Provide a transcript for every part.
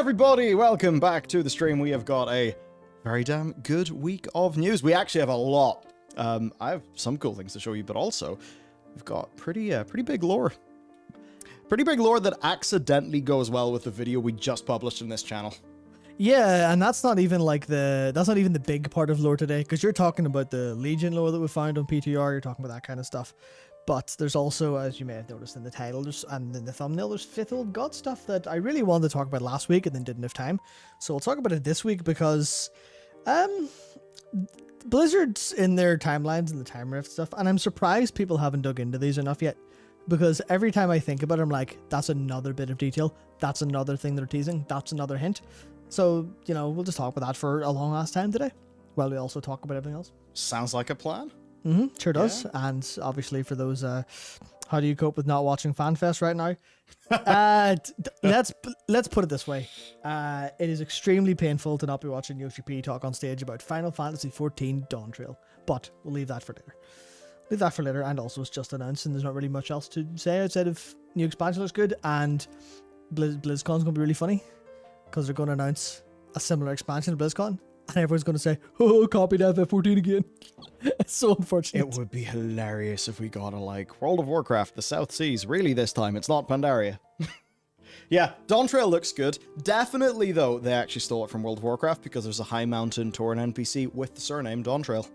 everybody, welcome back to the stream. We have got a very damn good week of news. We actually have a lot. I have some cool things to show you, but also we've got pretty big lore. Pretty big lore that accidentally goes well with the video we just published in this channel. Yeah, and that's not even like the big part of lore today, because you're talking about the Legion lore that we found on PTR, you're talking about that kind of stuff. But there's also, as you may have noticed in the title and in the thumbnail, there's Fifth Old God stuff that I really wanted to talk about last week and then didn't have time. So we'll talk about it this week because Blizzard's in their timelines and the time rift stuff, and I'm surprised people haven't dug into these enough yet. Because every time I think about it, I'm like, that's another bit of detail. That's another thing they're teasing. That's another hint. So, you know, we'll just talk about that for a long ass time today, while we also talk about everything else. Sounds like a plan. Sure does. Yeah. And obviously for those, how do you cope with not watching FanFest right now? Let's put it this way. It is extremely painful to not be watching Yoshi P talk on stage about Final Fantasy XIV Dawn Trail. But we'll leave that for later. And also it's just announced and there's not really much else to say outside of new expansion looks good, and BlizzCon's going to be really funny because they're going to announce a similar expansion to BlizzCon and everyone's going to say, oh, copied FF14 again. It's so unfortunate. It would be hilarious if we got a like World of Warcraft, the South Seas. Really this time, it's not Pandaria. Yeah, Dawn Trail looks good. Definitely though, they actually stole it from World of Warcraft because there's a High Mountain Tauren NPC with the surname Dawn Trail.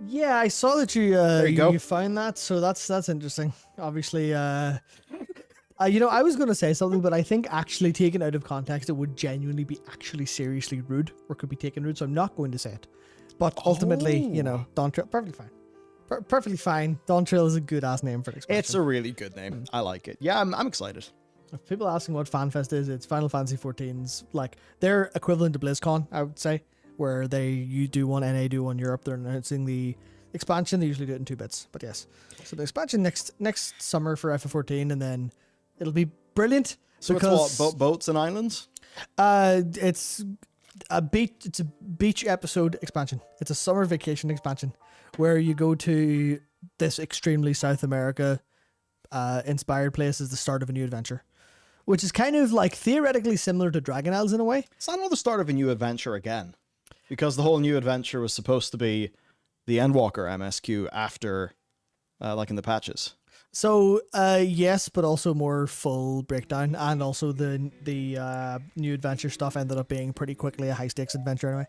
Yeah, I saw that you you found that, so that's interesting. Obviously, you know, I was going to say something, but I think actually taken out of context, it would genuinely be actually seriously rude, or could be taken rude, so I'm not going to say it. But ultimately, you know, Dawn Trail, perfectly fine. Perfectly fine. Dawn Trail is a good-ass name for an expansion. It's a really good name. I like it. Yeah, I'm excited. If people asking what FanFest is, it's Final Fantasy XIV's, like, their equivalent to BlizzCon, I would say. Where you do one NA, do one Europe. They're announcing the expansion. They usually do it in 2 bits, but yes. So the expansion next summer for FF14, and then it'll be brilliant. So it's what, boats and islands? It's a beach episode expansion. It's a summer vacation expansion where you go to this extremely South America inspired place as the start of a new adventure, which is kind of like theoretically similar to Dragon Isles in a way. It's not the start of a new adventure again. Because the whole new adventure was supposed to be the Endwalker MSQ after, like in the patches. So, yes, but also more full breakdown. And also the new adventure stuff ended up being pretty quickly a high-stakes adventure anyway.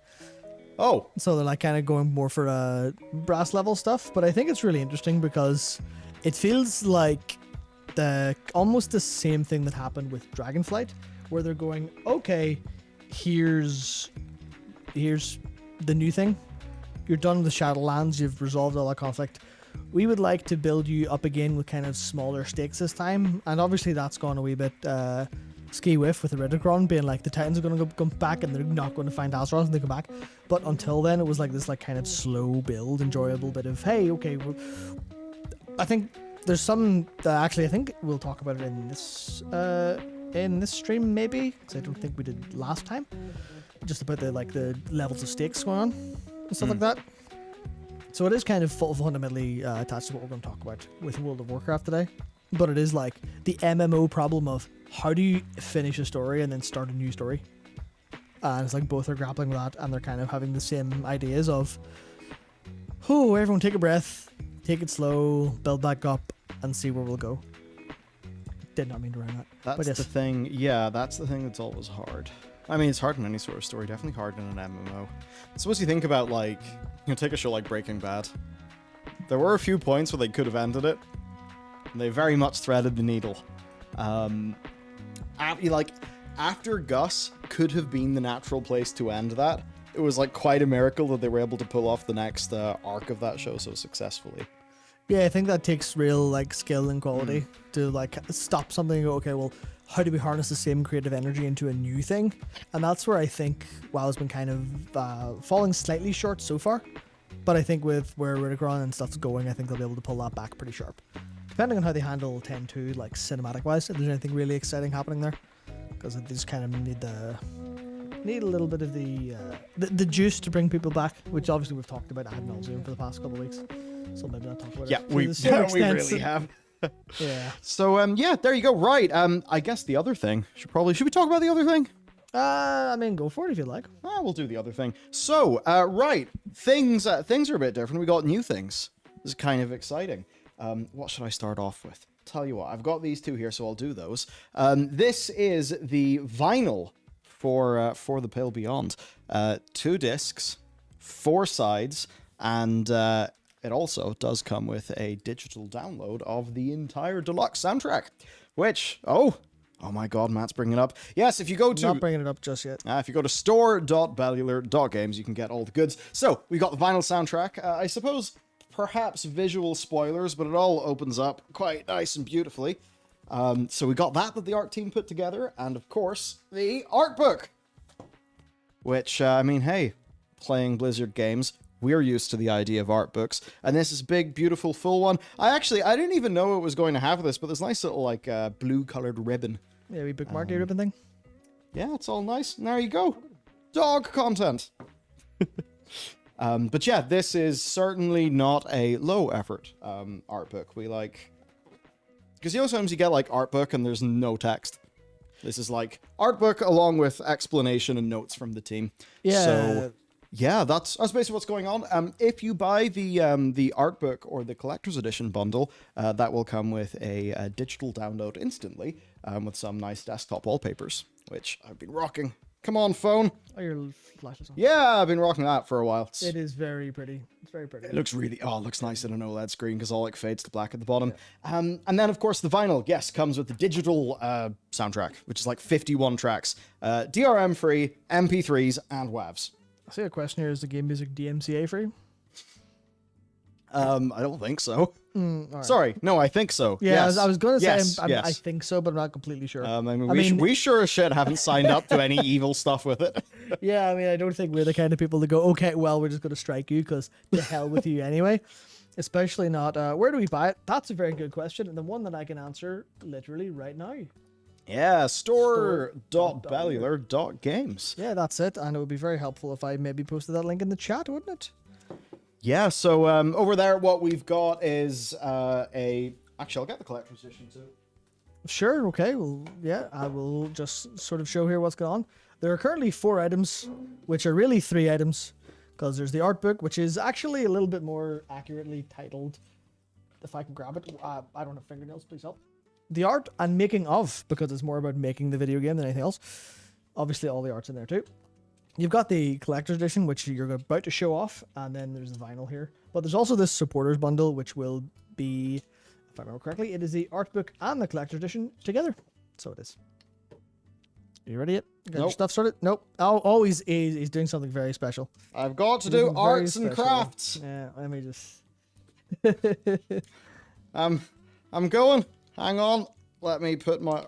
Oh. So they're like kind of going more for brass level stuff. But I think it's really interesting because it feels like almost the same thing that happened with Dragonflight, where they're going, okay, here's the new thing. You're done with the Shadowlands. You've resolved all that conflict. We would like to build you up again with kind of smaller stakes this time. And obviously that's gone a wee bit ski-whiff with the Ridicron being like the Titans are going to come back and they're not going to find Azeroth when they come back. But until then, it was like this like kind of slow build, enjoyable bit of, hey, okay. I think there's some actually I think we'll talk about it in this stream maybe, because I don't think we did last time. Just about the levels of stakes going on and stuff like that. So it is kind of fundamentally attached to what we're going to talk about with World of Warcraft today. But it is like the MMO problem of how do you finish a story and then start a new story? And it's like both are grappling with that, and they're kind of having the same ideas of, oh, everyone take a breath, take it slow, build back up, and see where we'll go. Did not mean to rhyme that. That's yes. the thing. Yeah, that's the thing that's always hard. I mean, it's hard in any sort of story, definitely hard in an MMO. I suppose you think about, like, you know, take a show like Breaking Bad. There were a few points where they could have ended it, and they very much threaded the needle. After Gus could have been the natural place to end that, it was, like, quite a miracle that they were able to pull off the next arc of that show so successfully. Yeah, I think that takes real, like, skill and quality to, like, stop something and go, okay, well, how do we harness the same creative energy into a new thing? And that's where I think WoW has been kind of falling slightly short so far. But I think with where Ridicron and stuff's going, I think they'll be able to pull that back pretty sharp. Depending on how they handle 10-2, like cinematic-wise, if there's anything really exciting happening there. Because they just kind of need a little bit of the juice to bring people back, which obviously we've talked about ad nauseum for the past couple of weeks. So maybe not talk about it. We really have. Yeah. So, yeah, there you go. Right. I guess the other thing, should we talk about the other thing? I mean, go for it if you like. We'll do the other thing. So, right, things are a bit different. We got new things. This is kind of exciting. What should I start off with? Tell you what, I've got these two here, so I'll do those. This is the vinyl for the Pale Beyond. 2 discs, 4 sides, and it also does come with a digital download of the entire deluxe soundtrack, which, oh my god, Matt's bringing it up. Yes, if you go to... Not bringing it up just yet. If you go to store.bellular.games, you can get all the goods. So, we got the vinyl soundtrack. I suppose, perhaps visual spoilers, but it all opens up quite nice and beautifully. So we got that the art team put together, and of course, the art book. Which, I mean, hey, playing Blizzard games, we're used to the idea of art books, and this is a big, beautiful, full one. I didn't even know it was going to have this, but there's a nice little, like, blue-colored ribbon. Yeah, we bookmarked the ribbon thing. Yeah, it's all nice. And there you go. Dog content. But yeah, this is certainly not a low-effort art book. We like... Because sometimes you get, like, art book and there's no text. This is, like, art book along with explanation and notes from the team. Yeah. So... yeah, that's basically what's going on. If you buy the art book or the collector's edition bundle, that will come with a digital download instantly with some nice desktop wallpapers, which I've been rocking. Come on, phone. Oh, your flash is on. Yeah, I've been rocking that for a while. It is very pretty. It's very pretty. It looks really... it looks nice on an OLED screen because all like fades to black at the bottom. Yeah. And then, of course, the vinyl, yes, comes with the digital soundtrack, which is like 51 tracks. DRM-free, MP3s, and WAVs. I see a question here. Is the game music DMCA free? I don't think so. Right. Sorry, no, I think so. Yeah, yes. I was going to say yes, I think so, but I'm not completely sure. We sure as shit haven't signed up to any evil stuff with it. Yeah, I mean, I don't think we're the kind of people that go, okay, well, we're just going to strike you because the hell with you anyway. Especially not, where do we buy it? That's a very good question, and the one that I can answer literally right now. Yeah, store.bellular.games. Yeah, that's it, and it would be very helpful if I maybe posted that link in the chat, wouldn't it? Yeah, so over there, what we've got is actually, I'll get the collector's edition too. Sure, okay, well, yeah, I will just sort of show here what's going on. There are currently 4 items, which are really 3 items, because there's the art book, which is actually a little bit more accurately titled. If I can grab it, I don't have fingernails, please help. The art and making of, because it's more about making the video game than anything else. Obviously, all the art's in there too. You've got the collector's edition, which you're about to show off, and then there's the vinyl here. But there's also this supporters bundle, which will be, if I remember correctly, it is the art book and the collector's edition together. So it is. Are you ready yet? Got your stuff started? Nope. Oh, he's doing something very special. I've got to do arts and crafts. Yeah, let me just... I'm going. Hang on. Let me put my...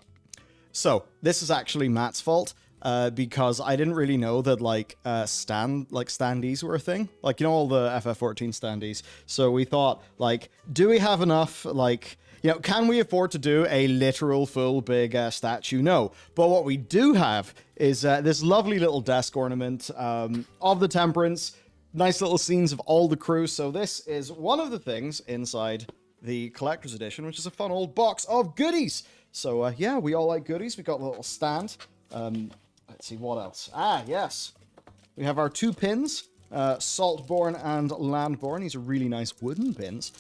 So, this is actually Matt's fault. Because I didn't really know that standees were a thing. Like, all the FF14 standees. So we thought, do we have enough, can we afford to do a literal full big statue? No. But what we do have is this lovely little desk ornament of the Temperance. Nice little scenes of all the crew. So this is one of the things inside the collector's edition, which is a fun old box of goodies. So yeah, we all like goodies. We got a little stand. Let's see, what else? Yes. We have our 2 pins, Saltborn and Landborn. These are really nice wooden pins.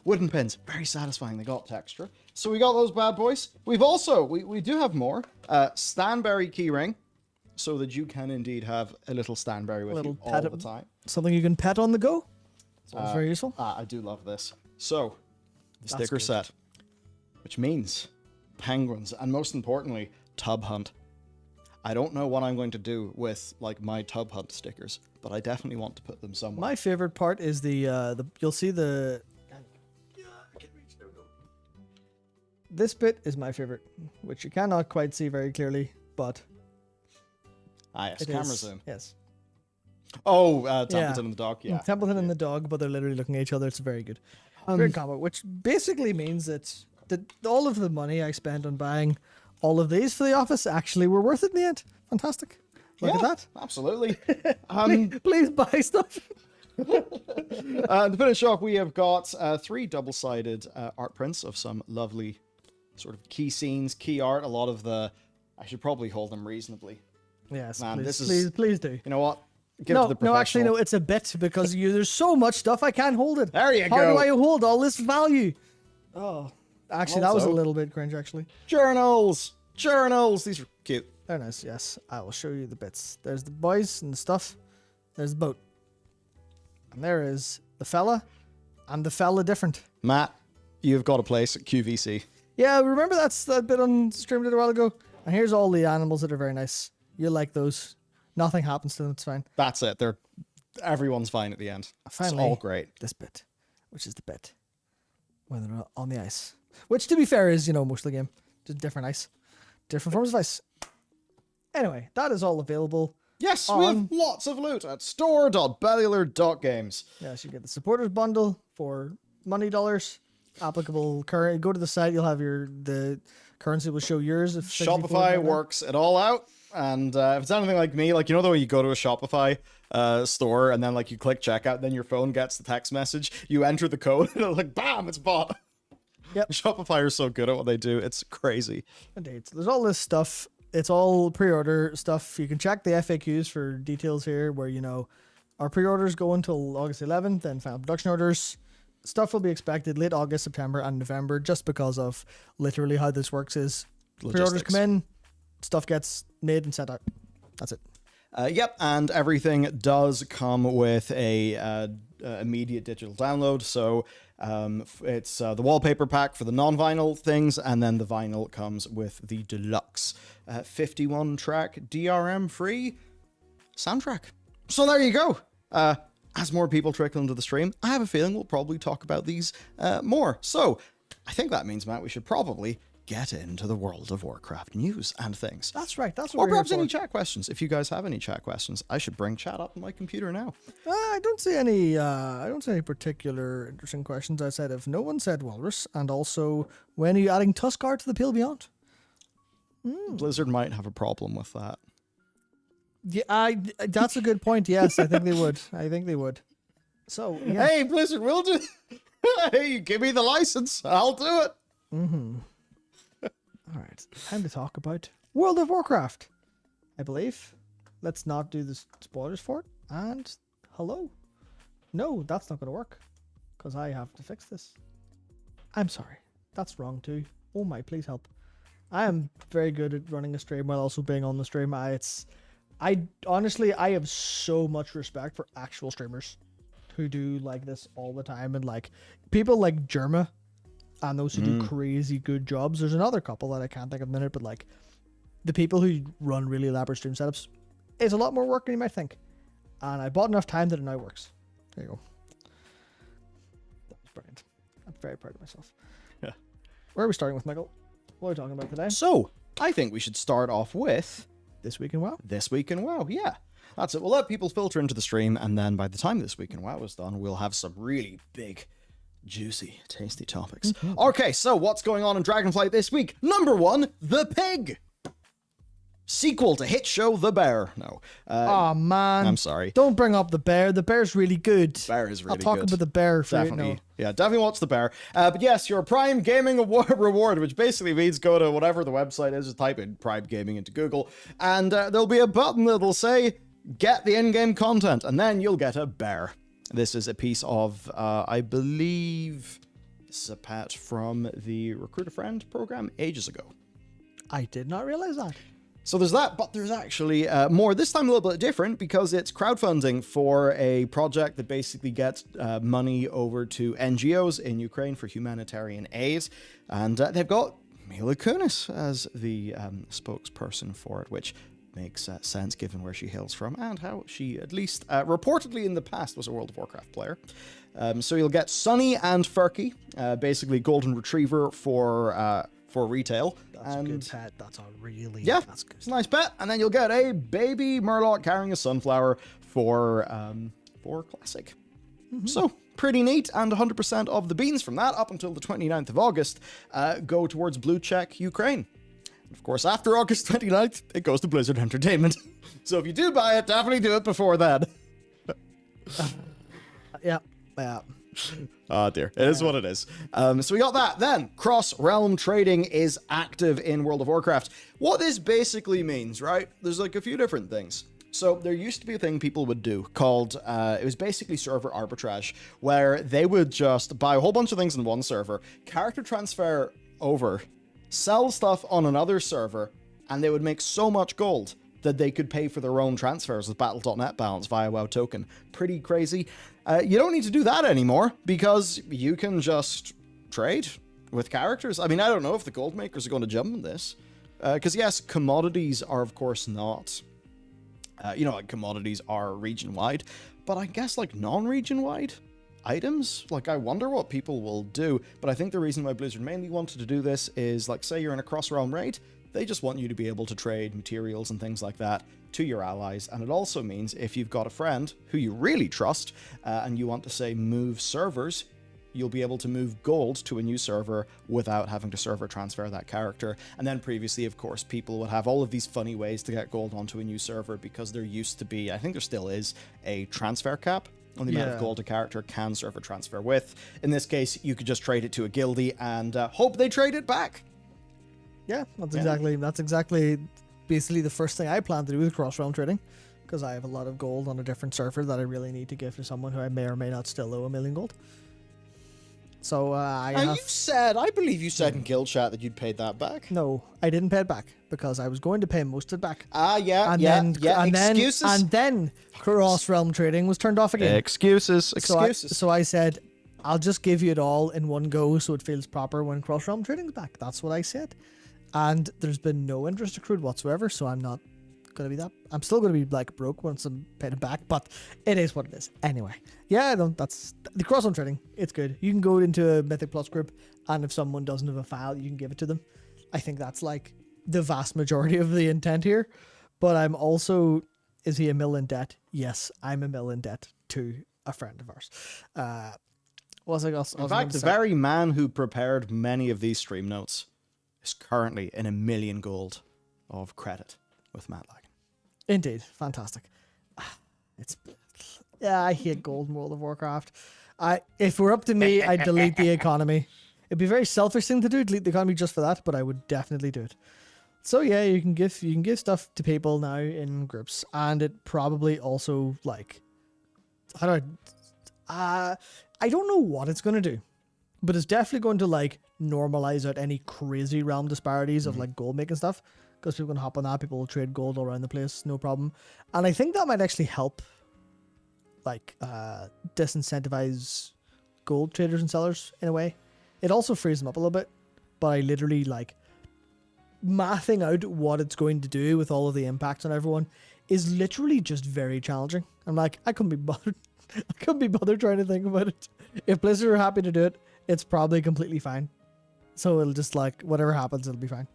Wooden pins, very satisfying. They got texture. So we got those bad boys. We've also, we do have more. Stanberry keyring, so that you can indeed have a little Stanberry with you all the time. Something you can pet on the go. So it's very useful. I do love this. So, the sticker set, which means penguins, and most importantly, tub hunt. I don't know what I'm going to do with my tub hunt stickers, but I definitely want to put them somewhere. My favorite part is the you'll see the... This bit is my favorite, which you cannot quite see very clearly, but... yes, camera zoom. Yes. Oh, Templeton and the dog, yeah. Templeton and the dog, but they're literally looking at each other. It's very good. Great combo, which basically means that all of the money I spent on buying all of these for the office actually were worth it in the end. Fantastic. Look at that. Absolutely. Please buy stuff. To finish off, we have got 3 double-sided art prints of some lovely sort of key scenes, key art. A lot of I should probably hold them reasonably Yes, Man, please, this is- please do. You know what? Give it to the No, actually, professional. no, it's a bit because there's so much stuff I can't hold it. There you How go. do I hold all this value? Oh, actually, that was a Also- little bit cringe, actually. Journals! Journals! These are cute. They're nice, yes. I will show you the bits. There's the boys and the stuff. There's the boat. And there is the fella and the fella different. Matt, you've got a place at QVC. Yeah, remember that bit on stream a while ago? And here's all the animals that are very nice. You like those. Nothing happens to them, it's fine. That's it. Everyone's fine at the end. Finally, It's all great. this bit, which is the bit when they're on the ice. Which, to be fair, is, most of the game. Just different ice. Different forms of ice. Anyway, that is all available. Yes, we have lots of loot at store.bellular.games. Yes, you get the supporters bundle for money dollars. Applicable current. Go to the site, you'll have the currency will show yours. If Shopify works it all out. And if it's anything like me, like, the way you go to a Shopify store and then, you click checkout, then your phone gets the text message, you enter the code, and it's like, bam, it's bought. Yep. Shopify are so good at what they do. It's crazy. Indeed. So there's all this stuff. It's all pre-order stuff. You can check the FAQs for details here where, our pre-orders go until August 11th, then final production orders. Stuff will be expected late August, September, and November, just because of literally how this works is pre-orders Logistics. come in, stuff gets made and sent out. That's it. Yep, and everything does come with a immediate digital download. So it's the wallpaper pack for the non-vinyl things, and then the vinyl comes with the deluxe 51-track DRM-free soundtrack. So there you go. As more people trickle into the stream, I have a feeling we'll probably talk about these more. So I think that means, Matt, we should probably get into the World of Warcraft news and things. That's right. That's what Or we're perhaps here any for. chat questions. If you guys have any chat questions, I should bring chat up on my computer now. I don't see any. I don't see any particular interesting questions outside of no one said walrus, and also when are you adding Tuskar to the Pale Beyond? Blizzard might have a problem with that. Yeah, that's a good point. Yes, I think they would. I think they would. So yeah. Hey, Blizzard, we'll do. Hey, give me the license. I'll do it. All right, time to talk about World of Warcraft. I believe. Let's not do the spoilers for it. And hello. No, that's not going to work because I have to fix this. I'm sorry. That's wrong too. Oh my, please help. I am very good at running a stream while also being on the stream. I honestly, I have so much respect for actual streamers who do like this all the time, and like people like Jerma and those who do crazy good jobs. There's another couple that I can't think of in a minute, but like the people who run really elaborate stream setups, it's a lot more work than you might think. And I bought enough time that it now works. There you go. That was brilliant. I'm very proud of myself. Yeah. Where are we starting with, Michael? What are we talking about today? So, I think we should start off with This Week in WoW? This Week in WoW. Yeah, that's it. We'll let people filter into the stream, and then by the time This Week in WoW is done, we'll have some really big, juicy, tasty topics. Okay, so what's going on in Dragonflight this week? Number 1, The Pig. Sequel to hit show The Bear. No. Oh man. I'm sorry. Don't bring up the bear. The bear's really good. Bear is really I'll talk good. about the bear for Definitely. you. No. Yeah, definitely watch The Bear. But yes, your Prime Gaming reward, which basically means go to whatever the website is, just type in Prime Gaming into Google, and there'll be a button that'll say, get the in-game content, and then you'll get a bear. This is a piece of, I believe, this is a patch from the Recruit a Friend program ages ago. I did not realize that. So there's that, but there's actually more. This time a little bit different because it's crowdfunding for a project that basically gets money over to NGOs in Ukraine for humanitarian aid. And they've got Mila Kunis as the spokesperson for it, which makes sense given where she hails from and how she, at least reportedly in the past, was a World of Warcraft player. So you'll get Sunny and Furky, basically golden retriever for retail. That's a good pet. That's a really... Yeah, That's good. it's a nice pet. And then you'll get a baby Murloc carrying a sunflower for Classic. So, pretty neat. And 100% of the beans from that up until the 29th of August go towards Blue Check Ukraine. And of course, after August 29th, it goes to Blizzard Entertainment. So if you do buy it, definitely do it before then. Yeah. Yeah. Oh dear, it is what it is. So we got that. Then, cross-realm trading is active in World of Warcraft. What this basically means, right? There's like a few different things. So there used to be a thing people would do called, it was basically server arbitrage, where they would just buy a whole bunch of things in one server, character transfer over, sell stuff on another server, and they would make so much gold that they could pay for their own transfers with Battle.net balance via WoW token. Pretty crazy. You don't need to do that anymore because you can just trade with characters. I mean, I don't know if the gold makers are going to jump on this. Because yes, commodities are of course not... like commodities are region-wide, but I guess like non-region-wide items, like I wonder what people will do. But I think the reason why Blizzard mainly wanted to do this is like, say you're in a cross-realm raid, they just want you to be able to trade materials and things like that to your allies. And it also means if you've got a friend who you really trust and you want to say move servers, you'll be able to move gold to a new server without having to server transfer that character. And then previously, of course, people would have all of these funny ways to get gold onto a new server because there used to be, I think there still is, a transfer cap on the amount of gold a character can server transfer with. In this case, you could just trade it to a guildie and hope they trade it back. Yeah, that's exactly basically the first thing I plan to do with cross-realm trading, because I have a lot of gold on a different server that I really need to give to someone who I may or may not still owe 1 million gold. So I believe you said in guild chat that you'd paid that back. No, I didn't pay it back because I was going to pay most of it back. Excuses. And then cross-realm trading was turned off again. Excuses. So I said, I'll just give you it all in one go so it feels proper when cross-realm trading's back. That's what I said. And there's been no interest accrued whatsoever, so I'm not going to be that. I'm still going to be like broke once I'm paid it back, but it is what it is. Anyway, yeah, no, that's the cross-realm trading. It's good. You can go into a Mythic Plus group, and if someone doesn't have a file, you can give it to them. I think that's like the vast majority of the intent here. But I'm also, is he a mill in debt? Yes, I'm a mill in debt to a friend of ours. In fact, the very man who prepared many of these stream notes is currently in 1 million gold of credit with Matt Lagan. Indeed. Fantastic. I hate gold in World of Warcraft. If it were up to me, I'd delete the economy. It'd be a very selfish thing to do, delete the economy just for that, but I would definitely do it. So yeah, you can give stuff to people now in groups, and it probably also like, I don't know what it's going to do, but it's definitely going to like normalize out any crazy realm disparities of like gold making stuff, because people can hop on that, people will trade gold all around the place, no problem. And I think that might actually help like disincentivize gold traders and sellers in a way. It also frees them up a little bit, but I literally like mathing out what it's going to do with all of the impacts on everyone is literally just very challenging. I'm like, I couldn't be bothered. I couldn't be bothered trying to think about it. If Blizzard are happy to do it, it's probably completely fine. So it'll just like, whatever happens, it'll be fine.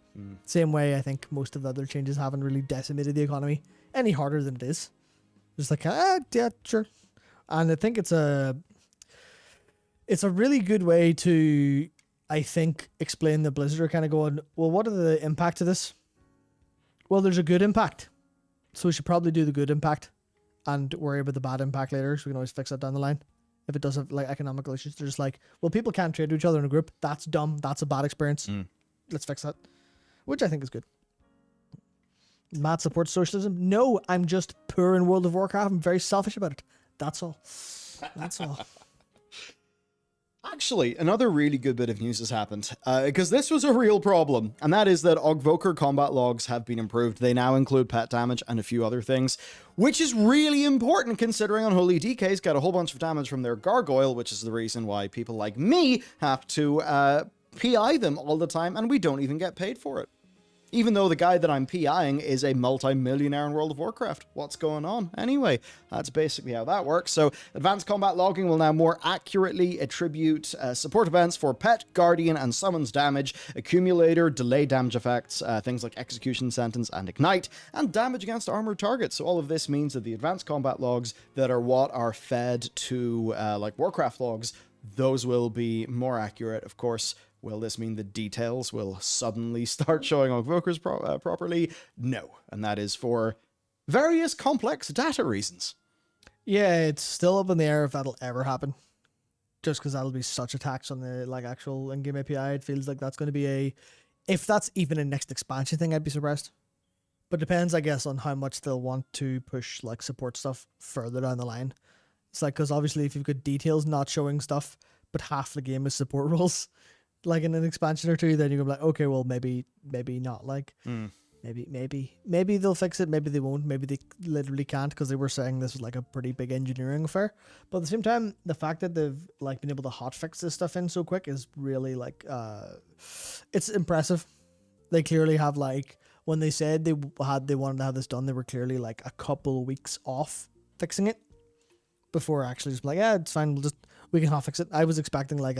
Same way I think most of the other changes haven't really decimated the economy any harder than it is. Just like, yeah, sure. And I think it's a really good way to, I think, explain that Blizzard are kind of going, well, what are the impacts of this? Well, there's a good impact. So we should probably do the good impact and worry about the bad impact later, so we can always fix that down the line. If it does have like economical issues, they're just like, well, people can't trade to each other in a group. That's dumb. That's a bad experience. Let's fix that. Which I think is good. Matt supports socialism. No, I'm just poor in World of Warcraft. I'm very selfish about it. That's all. That's all. Actually, another really good bit of news has happened, because this was a real problem, and that is that Ogvoker combat logs have been improved. They now include pet damage and a few other things, which is really important considering Unholy DKs get a whole bunch of damage from their gargoyle, which is the reason why people like me have to PI them all the time, and we don't even get paid for it. Even though the guy that I'm PIing is a multi-millionaire in World of Warcraft. What's going on? Anyway, that's basically how that works. So advanced combat logging will now more accurately attribute support events for pet, guardian, and summons damage, accumulator, delay damage effects, things like execution sentence and ignite, and damage against armored targets. So all of this means that the advanced combat logs that are what are fed to like Warcraft logs, those will be more accurate, of course. Will this mean the details will suddenly start showing on Vokers properly? No. And that is for various complex data reasons. Yeah, it's still up in the air if that'll ever happen. just because that'll be such a tax on the like actual in-game API. It feels like that's going to be if that's even a next expansion thing, I'd be surprised. But depends, I guess, on how much they'll want to push like support stuff further down the line. It's like, because obviously if you've got details not showing stuff, but half the game is support roles, like in an expansion or two, then you're gonna be like, okay, well maybe not, like maybe they'll fix it, maybe they won't, maybe they literally can't, because they were saying this was like a pretty big engineering affair. But at the same time, the fact that they've like been able to hotfix this stuff in so quick is really like it's impressive. They clearly have, like, when they said they wanted to have this done, they were clearly like a couple weeks off fixing it before actually just like, yeah, it's fine, we can hotfix it. I was expecting like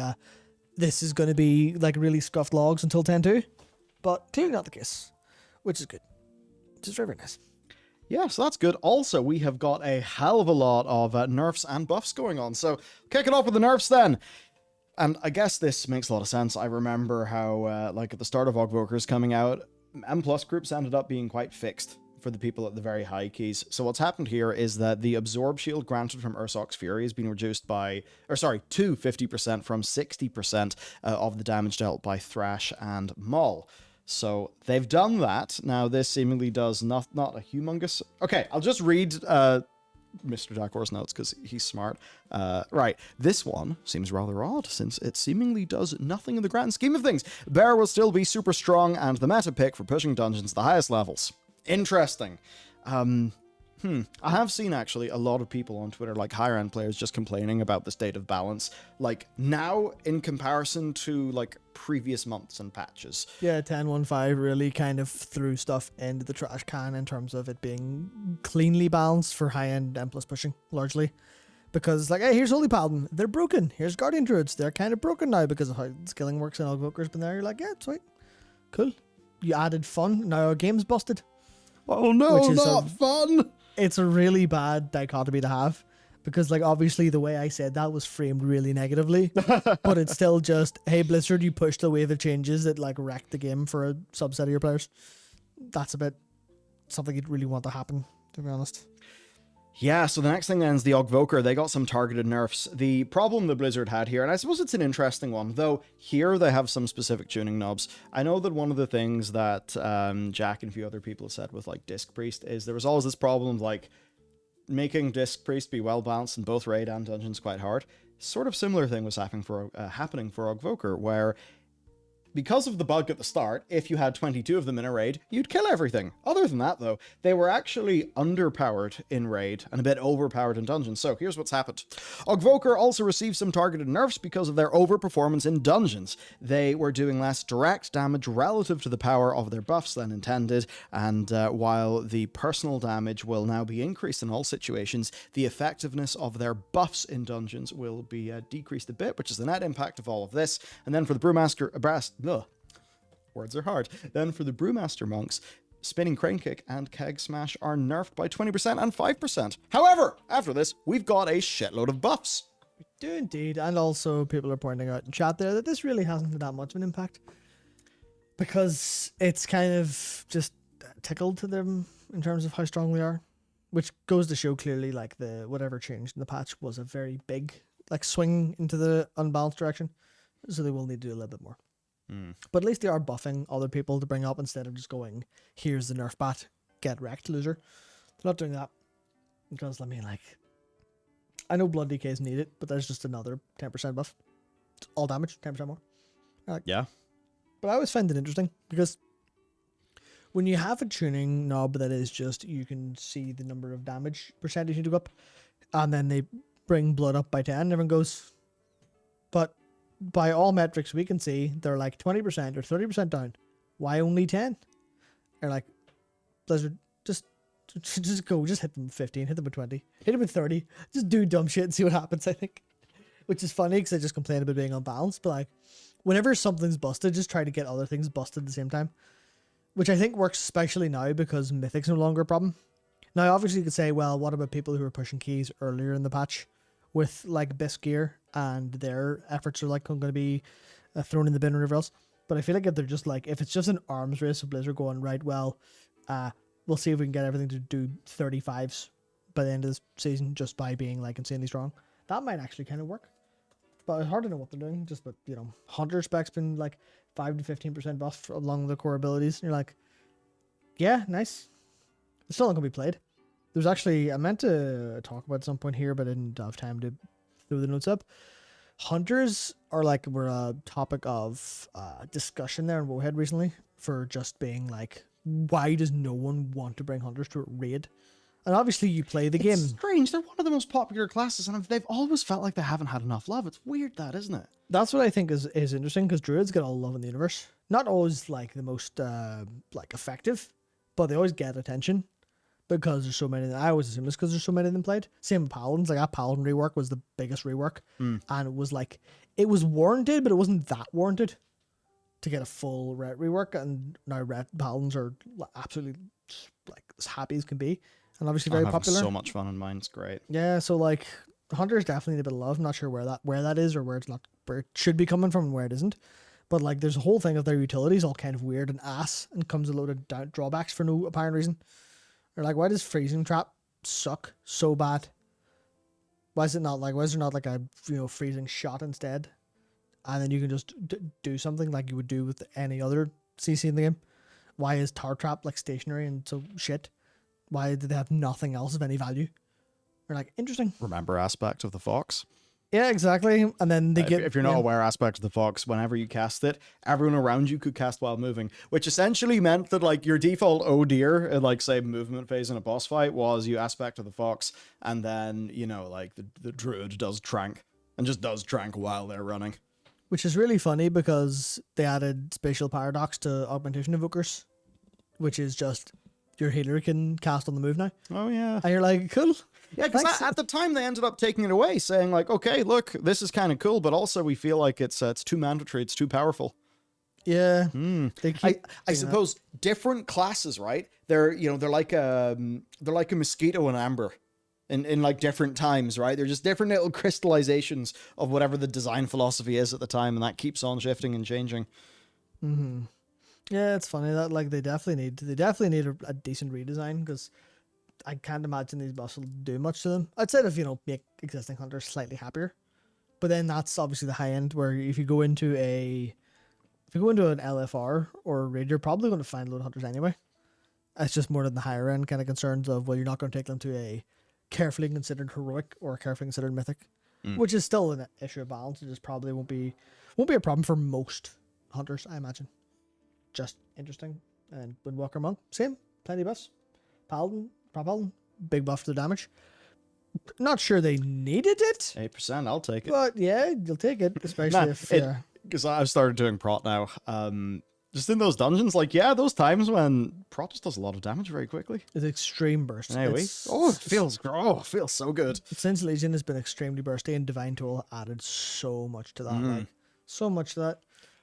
this is going to be like really scuffed logs until 10.2, but clearly not the case, which is good. Which is very, very nice. Yeah, so that's good. Also, we have got a hell of a lot of nerfs and buffs going on. So, kick it off with the nerfs then. And I guess this makes a lot of sense. I remember how, like, at the start of Ogvokers coming out, M+ groups ended up being quite fixed for the people at the very high keys. So what's happened here is that the absorb shield granted from Ursoc's Fury has been reduced to 50% from 60% of the damage dealt by Thrash and Maul. So they've done that. Now this seemingly does not a humongous... Okay, I'll just read Mr. Dakor's notes because he's smart. Right, this one seems rather odd since it seemingly does nothing in the grand scheme of things. Bear will still be super strong and the meta pick for pushing dungeons to the highest levels. Interesting. I have seen actually a lot of people on Twitter, like higher end players, just complaining about the state of balance, like now in comparison to like previous months and patches. Yeah, 10.1.5 really kind of threw stuff into the trash can in terms of it being cleanly balanced for high end M+ pushing, largely. Because, like, hey, here's Holy Paladin, they're broken. Here's Guardian Druids, they're kind of broken now because of how skilling works and Ogvoker's been there. You're like, yeah, sweet. Cool. You added fun, now our game's busted. Oh no, not fun! It's a really bad dichotomy to have, because like obviously the way I said that was framed really negatively, but it's still just, hey Blizzard, you pushed a wave of changes that like wrecked the game for a subset of your players. That's a bit something you'd really want to happen, to be honest. Yeah, so the next thing then is the Ogvoker. They got some targeted nerfs. The problem the Blizzard had here, and I suppose it's an interesting one, though here they have some specific tuning knobs. I know that one of the things that Jack and a few other people have said with like Disc Priest is there was always this problem of like making Disc Priest be well balanced in both raid and dungeons quite hard. Sort of similar thing was happening for Ogvoker, where because of the bug at the start, if you had 22 of them in a raid, you'd kill everything. Other than that, though, they were actually underpowered in raid and a bit overpowered in dungeons. So here's what's happened. Ogvoker also received some targeted nerfs because of their overperformance in dungeons. They were doing less direct damage relative to the power of their buffs than intended, and while the personal damage will now be increased in all situations, the effectiveness of their buffs in dungeons will be decreased a bit, which is the net impact of all of this. And then for the words are hard. Then for the Brewmaster monks, Spinning Crane Kick and Keg Smash are nerfed by 20% and 5%. However, after this, we've got a shitload of buffs. We do indeed, and also people are pointing out in chat there that this really hasn't had that much of an impact, because it's kind of just tickled to them in terms of how strong they are, which goes to show clearly like the whatever changed in the patch was a very big like swing into the unbalanced direction, so they will need to do a little bit more. But at least they are buffing other people to bring up instead of just going, here's the nerf bat, get wrecked, loser. They're not doing that. Because, I know blood DKs need it, but there's just another 10% buff. It's all damage, 10% more. Yeah. But I always find it interesting, because when you have a tuning knob that is just, you can see the number of damage percentage you do up, and then they bring blood up by 10, everyone goes, but by all metrics we can see, they're like 20% or 30% down. Why only 10? They're like, Blizzard, just go, just hit them with 15, hit them with 20, hit them with 30, just do dumb shit and see what happens, I think. Which is funny, because I just complain about being unbalanced, but like, whenever something's busted, just try to get other things busted at the same time. Which I think works especially now, because Mythic's no longer a problem. Now, obviously you could say, well, what about people who were pushing keys earlier in the patch with like Bisc gear, and their efforts are like going to be thrown in the bin or whatever else. But I feel like if they're just like, if it's just an arms race of Blizzard going, right, well, we'll see if we can get everything to do 35s by the end of this season just by being like insanely strong, that might actually kind of work. but it's hard to know what they're doing. Just, but hunter spec's been like 5 to 15% buff along the core abilities. And you're like, yeah, nice. It's still not gonna be played. There's actually, I meant to talk about at some point here, but I didn't have time to throw the notes up. Hunters were a topic of discussion there in Wohead recently for just being like, why does no one want to bring hunters to a raid? And obviously you play the game. It's strange. They're one of the most popular classes, and they've always felt like they haven't had enough love. It's weird, that, isn't it? That's what I think is interesting, because druids get all the love in the universe. Not always like the most like effective, but they always get attention because there's so many. I always assume it's because there's so many of them played. Same with paladins. Like that paladin rework was the biggest rework, and it was like it was warranted, but it wasn't that warranted to get a full ret rework. And now ret paladins are absolutely like as happy as can be, and obviously very popular. So much fun in mine. It's great. Yeah, so like hunters definitely need a bit of love. I'm not sure where that is, or where it should be coming from and where it isn't. But like there's a whole thing of their utilities all kind of weird and ass, and comes a load of drawbacks for no apparent reason. They're like, why does freezing trap suck so bad? Why is there not like a freezing shot instead? And then you can just do something like you would do with any other CC in the game. Why is tar trap like stationary and so shit? Why do they have nothing else of any value? They're like, interesting. Remember Aspect of the Fox? Yeah, exactly. And then they get... If you're not aware, Aspect of the Fox, whenever you cast it, everyone around you could cast while moving, which essentially meant that, like, your default oh dear in, like, say, movement phase in a boss fight was you Aspect of the Fox, and then, like, the druid does trank, and just does trank while they're running. Which is really funny because they added Spatial Paradox to Augmentation Evokers, which is just your healer can cast on the move now. Oh, yeah. And you're like, cool. Yeah, because at the time they ended up taking it away, saying like, okay, look, this is kind of cool, but also we feel like it's too mandatory, it's too powerful. Yeah. I suppose different classes, right? They're like a mosquito and amber in like different times, right? They're just different little crystallizations of whatever the design philosophy is at the time, and that keeps on shifting and changing. Mm-hmm. Yeah, it's funny that like they definitely need a decent redesign, because I can't imagine these buffs will do much to them. Outside of, make existing hunters slightly happier. But then that's obviously the high end, where if you go into an LFR or a raid, you're probably going to find a load of hunters anyway. It's just more than the higher end kind of concerns of, well, you're not going to take them to a carefully considered heroic or carefully considered mythic, which is still an issue of balance. It just probably won't be a problem for most hunters, I imagine. Just interesting. And Windwalker Monk, same, plenty of buffs. Paladin, big buff to the damage. Not sure they needed it. 8%, I'll take it. But yeah, you'll take it, especially because I've started doing prot now. Just in those dungeons, like, yeah, those times when prot just does a lot of damage very quickly. It's extreme burst. Anyway, it feels so good. Since Legion has been extremely bursty, and Divine Tool added so much to that. So much to that.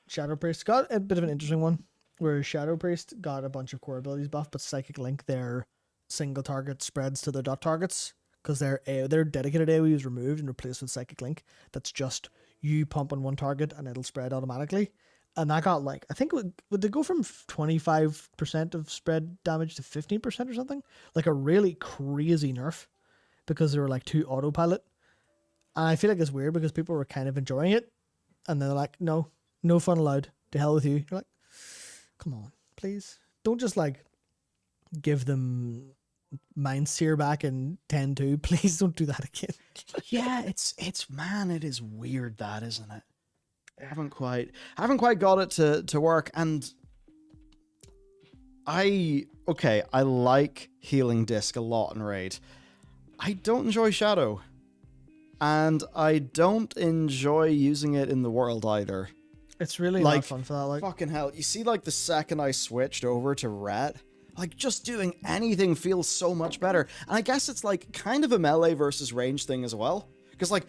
Shadow Priest got a bit of an interesting one, where Shadow Priest got a bunch of core abilities buff, but Psychic Link, their single target spreads to their dot targets, because their dedicated AoE is removed and replaced with Psychic Link. That's just you pump on one target and it'll spread automatically. And that got like, I think would they go from 25% of spread damage to 15% or something? Like a really crazy nerf, because they were like too autopilot. And I feel like it's weird because people were kind of enjoying it, and they're like, no fun allowed. To hell with you. You're like, come on, please. Don't just like give them Mind Sear back in 10-2. Please don't do that again. Yeah, it is weird, that, isn't it? I haven't quite got it to work, and I like Healing Disc a lot in Raid. I don't enjoy Shadow, and I don't enjoy using it in the world either. It's really not fun for that. Like, fucking hell, you see, like the second I switched over to Ret, like just doing anything feels so much better. And I guess it's like kind of a melee versus range thing as well, because like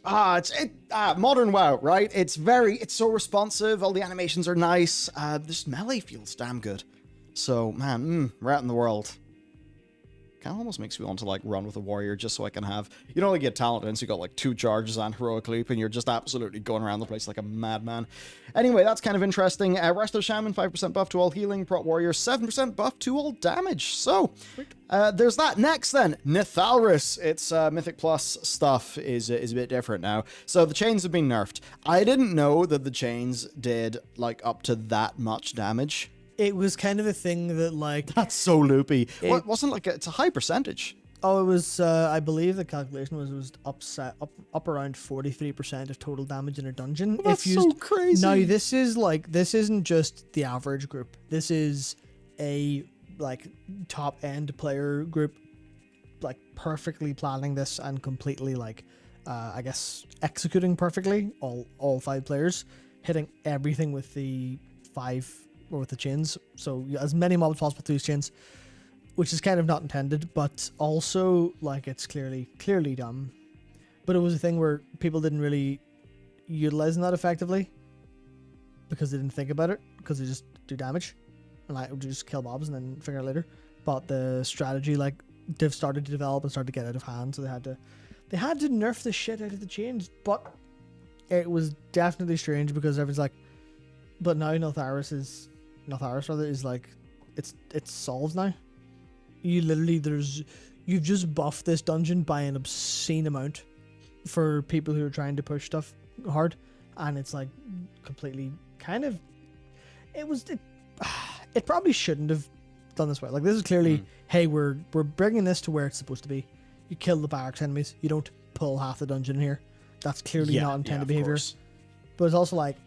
modern WoW, right? It's so responsive. All the animations are nice. This melee feels damn good. So man, Ret in the world. kind of almost makes me want to like run with a warrior just so I can have, you know, like you get talent and so you got like 2 charges and heroic leap and you're just absolutely going around the place like a madman. Anyway, that's kind of interesting. Wrestler Shaman, 5% buff to all healing. Prot Warrior, 7% buff to all damage. So, there's that. Next then, Nithalris. Its Mythic Plus stuff is a bit different now. So the chains have been nerfed. I didn't know that the chains did like up to that much damage. It was kind of a thing that like... That's so loopy. It wasn't like it's a high percentage. Oh, it was, I believe the calculation was up around 43% of total damage in a dungeon. That's so crazy. Now, this isn't just the average group. This is a, like, top-end player group, like, perfectly planning this and completely, like, I guess, executing perfectly, all 5 players, hitting everything with the 5, or with the chains. So, as many mobs as possible through these chains. Which is kind of not intended, but also, like, it's clearly dumb. But it was a thing where people didn't really utilize that effectively because they didn't think about it, because they just do damage and like just kill mobs and then figure it out later. But the strategy, like, they've started to develop and started to get out of hand, so they had to nerf the shit out of the chains. But it was definitely strange because everyone's like, but now Nithalris is like, it's solved now. You literally, you've just buffed this dungeon by an obscene amount for people who are trying to push stuff hard, and it's like completely kind of, it probably shouldn't have done this way. Like, this is clearly, hey, we're bringing this to where it's supposed to be. You kill the barracks enemies, you don't pull half the dungeon in here. That's clearly not intended behavior. Course. But it's also like,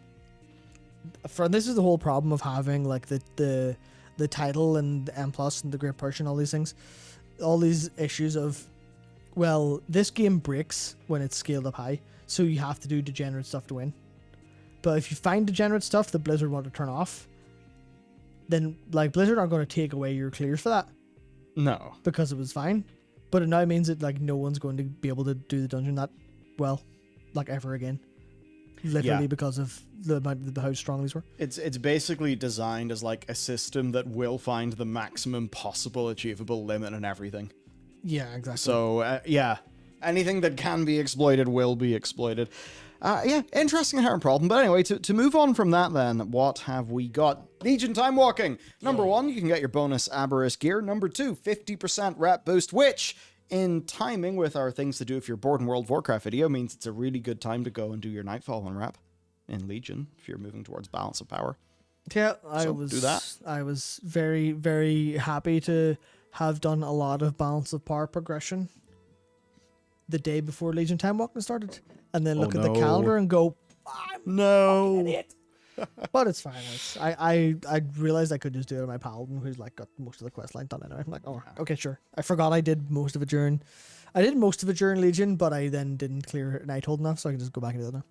this is the whole problem of having like the title and the M plus and the Great Persian, all these things, all these issues of, well, this game breaks when it's scaled up high, so you have to do degenerate stuff to win. But if you find degenerate stuff that Blizzard want to turn off, then like Blizzard aren't going to take away your clears for that. No. Because it was fine. But it now means that like no one's going to be able to do the dungeon that well, like ever again. Literally because of the amount of how strong these were. It's basically designed as like a system that will find the maximum possible achievable limit and everything. Yeah, exactly. So anything that can be exploited will be exploited. Interesting inherent problem. But anyway, to move on from that then, what have we got? Legion Timewalking. Number 1, you can get your bonus Aberrus gear. Number 2, 50% rep boost, which, in timing with our things to do if you're bored in World of Warcraft video, means it's a really good time to go and do your Nightfall and rep in Legion if you're moving towards balance of power. Yeah, do that. I was very, very happy to have done a lot of balance of power progression the day before Legion Timewalking started, and then look at the calendar and go, No. But it's fine. I realized I could just do it on my paladin, who's like got most of the quest line done anyway. I'm like, oh, okay, sure. I forgot I did most of it during Legion, but I then didn't clear Nighthold enough, so I can just go back and do that now.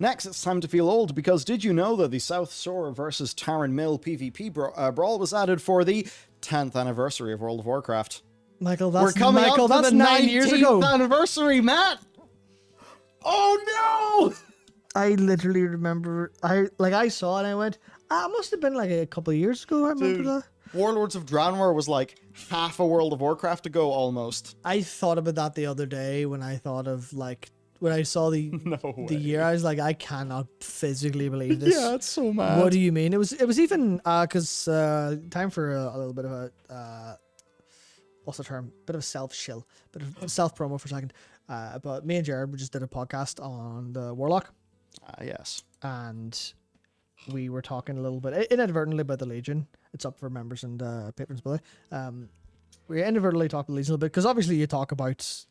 Next, it's time to feel old, because did you know that the South Shore versus Tarren Mill PvP brawl was added for the 10th anniversary of World of Warcraft? Michael, We're coming up to that's the 9 years ago. 19th anniversary, Matt! Oh no! I literally remember, I saw it and I went, it must have been like a couple of years ago. I remember that. Warlords of Draenor was like half a World of Warcraft ago, almost. I thought about that the other day when I thought of like, when I saw the year, I was like, I cannot physically believe this. Yeah, it's so mad. What do you mean? It was even, because time for a little bit of a, what's the term? Bit of a self-shill, bit of self-promo for a second. But me and Jared just did a podcast on the Warlock. Yes. And we were talking a little bit inadvertently about the Legion. It's up for members and patrons, by the way. We inadvertently talked about the Legion a little bit, because obviously you talk about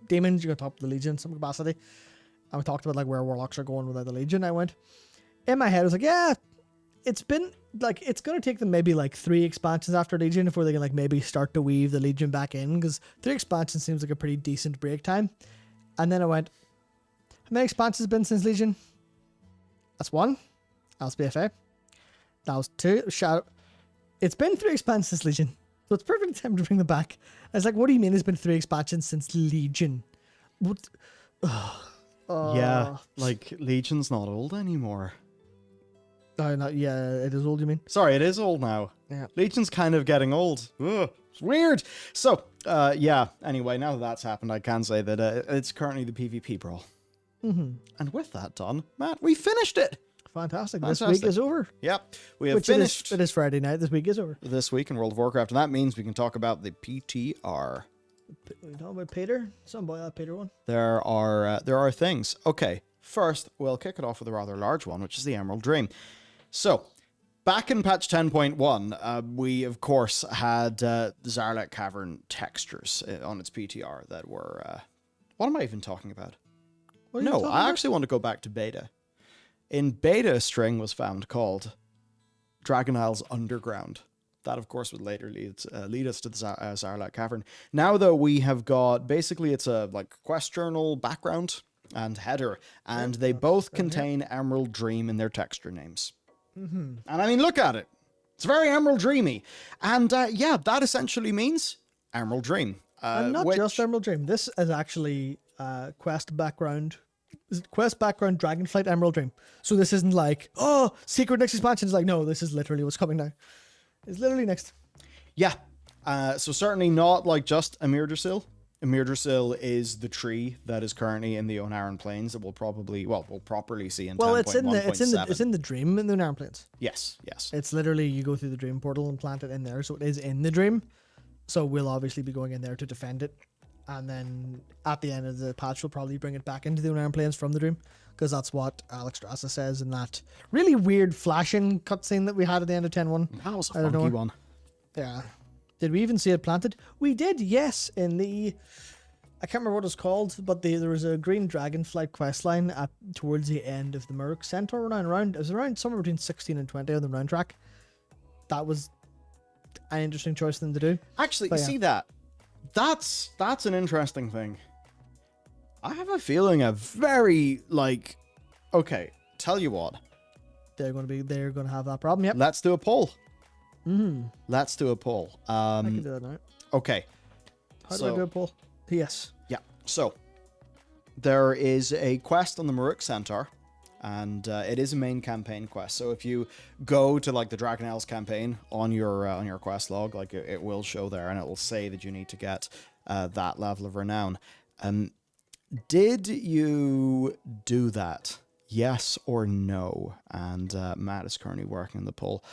demons, you talk about the Legion in some capacity. And we talked about like where Warlocks are going without the Legion. I went, in my head, I was like, yeah, it's been like, it's going to take them maybe like 3 expansions after Legion before they can like maybe start to weave the Legion back in, because 3 expansions seems like a pretty decent break time. And then I went, how many expansions has been since Legion? That's 1. That was BFA. That was 2. Shout. It's been 3 expansions since Legion. So it's perfect time to bring them back. I was like, what do you mean it's been 3 expansions since Legion? What? Yeah, like Legion's not old anymore. Yeah, it is old, you mean? Sorry, it is old now. Yeah. Legion's kind of getting old. Ugh, it's weird. So, yeah, anyway, now that that's happened, I can say that it's currently the PvP brawl. Mm-hmm. And with that done, Matt, we finished it. Fantastic. This week is over. Yep, we have finished. It is Friday night. This week is over. This week in World of Warcraft, and that means we can talk about the PTR. We talk about Peter. Some boy, that Peter one. There are things. Okay, first we'll kick it off with a rather large one, which is the Emerald Dream. So, back in patch 10.1, we of course had Zarlek Cavern textures on its PTR that were. What am I even talking about? No, I actually want to go back to beta. In beta, a string was found called Dragon Isles Underground. That, of course, would later lead us to the Zarlek Cavern. Now, though, we have got, basically, it's a quest journal background and header, and they both contain Emerald Dream in their texture names. Mm-hmm. And I mean, look at it. It's very Emerald Dreamy. And yeah, that essentially means Emerald Dream. And not just Emerald Dream. This is actually quest background Dragonflight Emerald Dream. So this isn't like, oh, secret next expansion. It's like, no, this is literally what's coming now. It's literally next. Yeah. So certainly not like just Emirdrasil. Emirdrasil is the tree that is currently in the Onaran Plains that we'll properly see in 10.1.7. It's in the dream in the Onaran Plains. Yes. It's literally, you go through the dream portal and plant it in there. So it is in the dream. So we'll obviously be going in there to defend it. And then at the end of the patch, we'll probably bring it back into the Onaran Plains from the dream, because that's what Alex Strasser says in that really weird flashing cutscene that we had at the end of 10.1. That was a funky one. Yeah. Did we even see it planted? We did, yes. In the, I can't remember what it's called, but there was a green dragonflight questline towards the end of the Murk Centaur around. It was around somewhere between 16 and 20 on the round track. That was an interesting choice for them to do. Actually, you see that? That's an interesting thing. I have a feeling okay, tell you what. They're going to have that problem, yep. Let's do a poll. Mm-hmm. Let's do a poll. I can do that now. Okay. How do I do a poll? Yes. Yeah. So, there is a quest on the Murk Centaur, and it is a main campaign quest. So if you go to the Dragon Isles campaign on your quest log, it will show there, and it will say that you need to get that level of renown. Did you do that? Yes or no? And Matt is currently working the poll.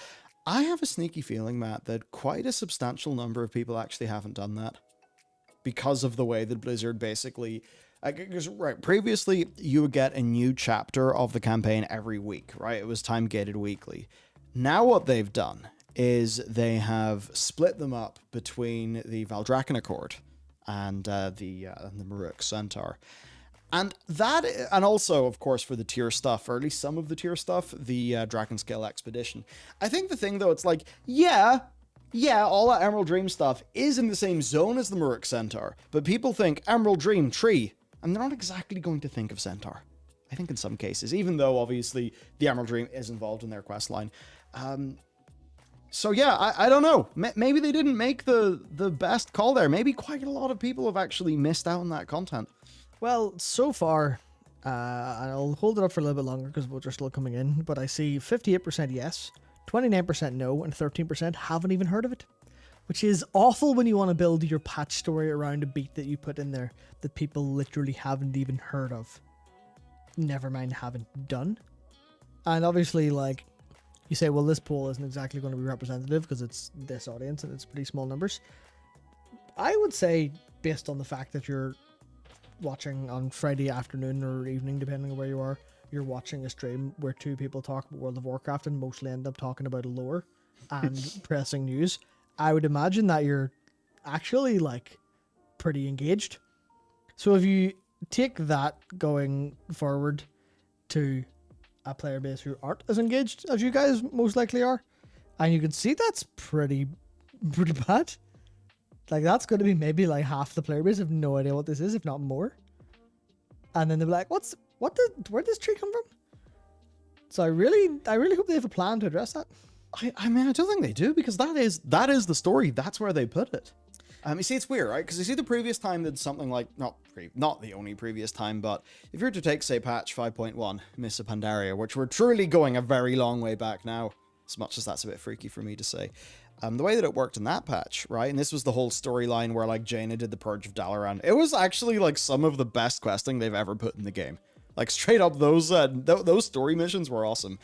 I have a sneaky feeling, Matt, that quite a substantial number of people actually haven't done that because of the way that Blizzard basically. Right, previously you would get a new chapter of the campaign every week, right? It was time gated weekly. Now what they've done is they have split them up between the Valdrakken Accord and the Murk Centaur. And also, of course, for the tier stuff, or at least some of the tier stuff, the Drakenscale Expedition. I think the thing, though, it's all that Emerald Dream stuff is in the same zone as the Murk Centaur, but people think Emerald Dream, tree, and they're not exactly going to think of Centaur. I think in some cases, even though obviously the Emerald Dream is involved in their quest line. So yeah, I don't know. Maybe they didn't make the best call there. Maybe quite a lot of people have actually missed out on that content. Well, so far, I'll hold it up for a little bit longer because votes are still coming in, but I see 58% yes, 29% no, and 13% haven't even heard of it. Which is awful when you want to build your patch story around a beat that you put in there that people literally haven't even heard of. Never mind haven't done. And obviously, you say, well, this poll isn't exactly going to be representative because it's this audience and it's pretty small numbers. I would say, based on the fact that you're watching on Friday afternoon or evening, depending on where you are, you're watching a stream where two people talk about World of Warcraft and mostly end up talking about a lore and pressing news. I would imagine that you're actually pretty engaged. So if you take that going forward to a player base who aren't as engaged as you guys most likely are, and you can see that's pretty bad. That's going to be maybe half the player base have no idea what this is, if not more. And then they'll be like, where'd this tree come from? So I really hope they have a plan to address that. I mean, I don't think they do, because that is the story. That's where they put it. You see, it's weird, right? Because you see the previous time did something like, not the only previous time, but if you were to take, say, patch 5.1, Mists of Pandaria, which we're truly going a very long way back now, as much as that's a bit freaky for me to say. The way that it worked in that patch, right? And this was the whole storyline where, like, Jaina did the Purge of Dalaran. It was actually, like, some of the best questing they've ever put in the game. Like, straight up, those story missions were awesome.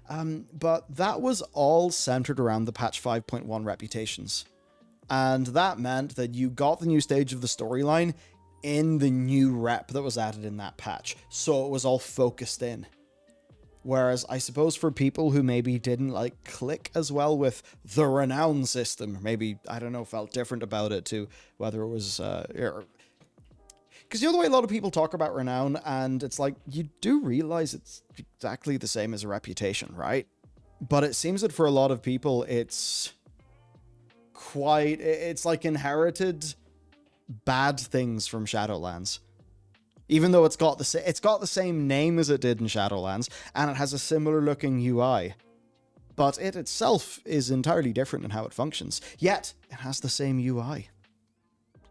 But that was all centered around the patch 5.1 reputations. And that meant that you got the new stage of the storyline in the new rep that was added in that patch. So it was all focused in. Whereas I suppose for people who maybe didn't like click as well with the renown system, maybe, I don't know, felt different about it to whether it was, because the way a lot of people talk about renown, and it's like, you do realize it's exactly the same as a reputation, right? But it seems that for a lot of people, it's like inherited bad things from Shadowlands. Even though it's got the same name as it did in Shadowlands, and it has a similar looking UI. But it itself is entirely different in how it functions. Yet, it has the same UI.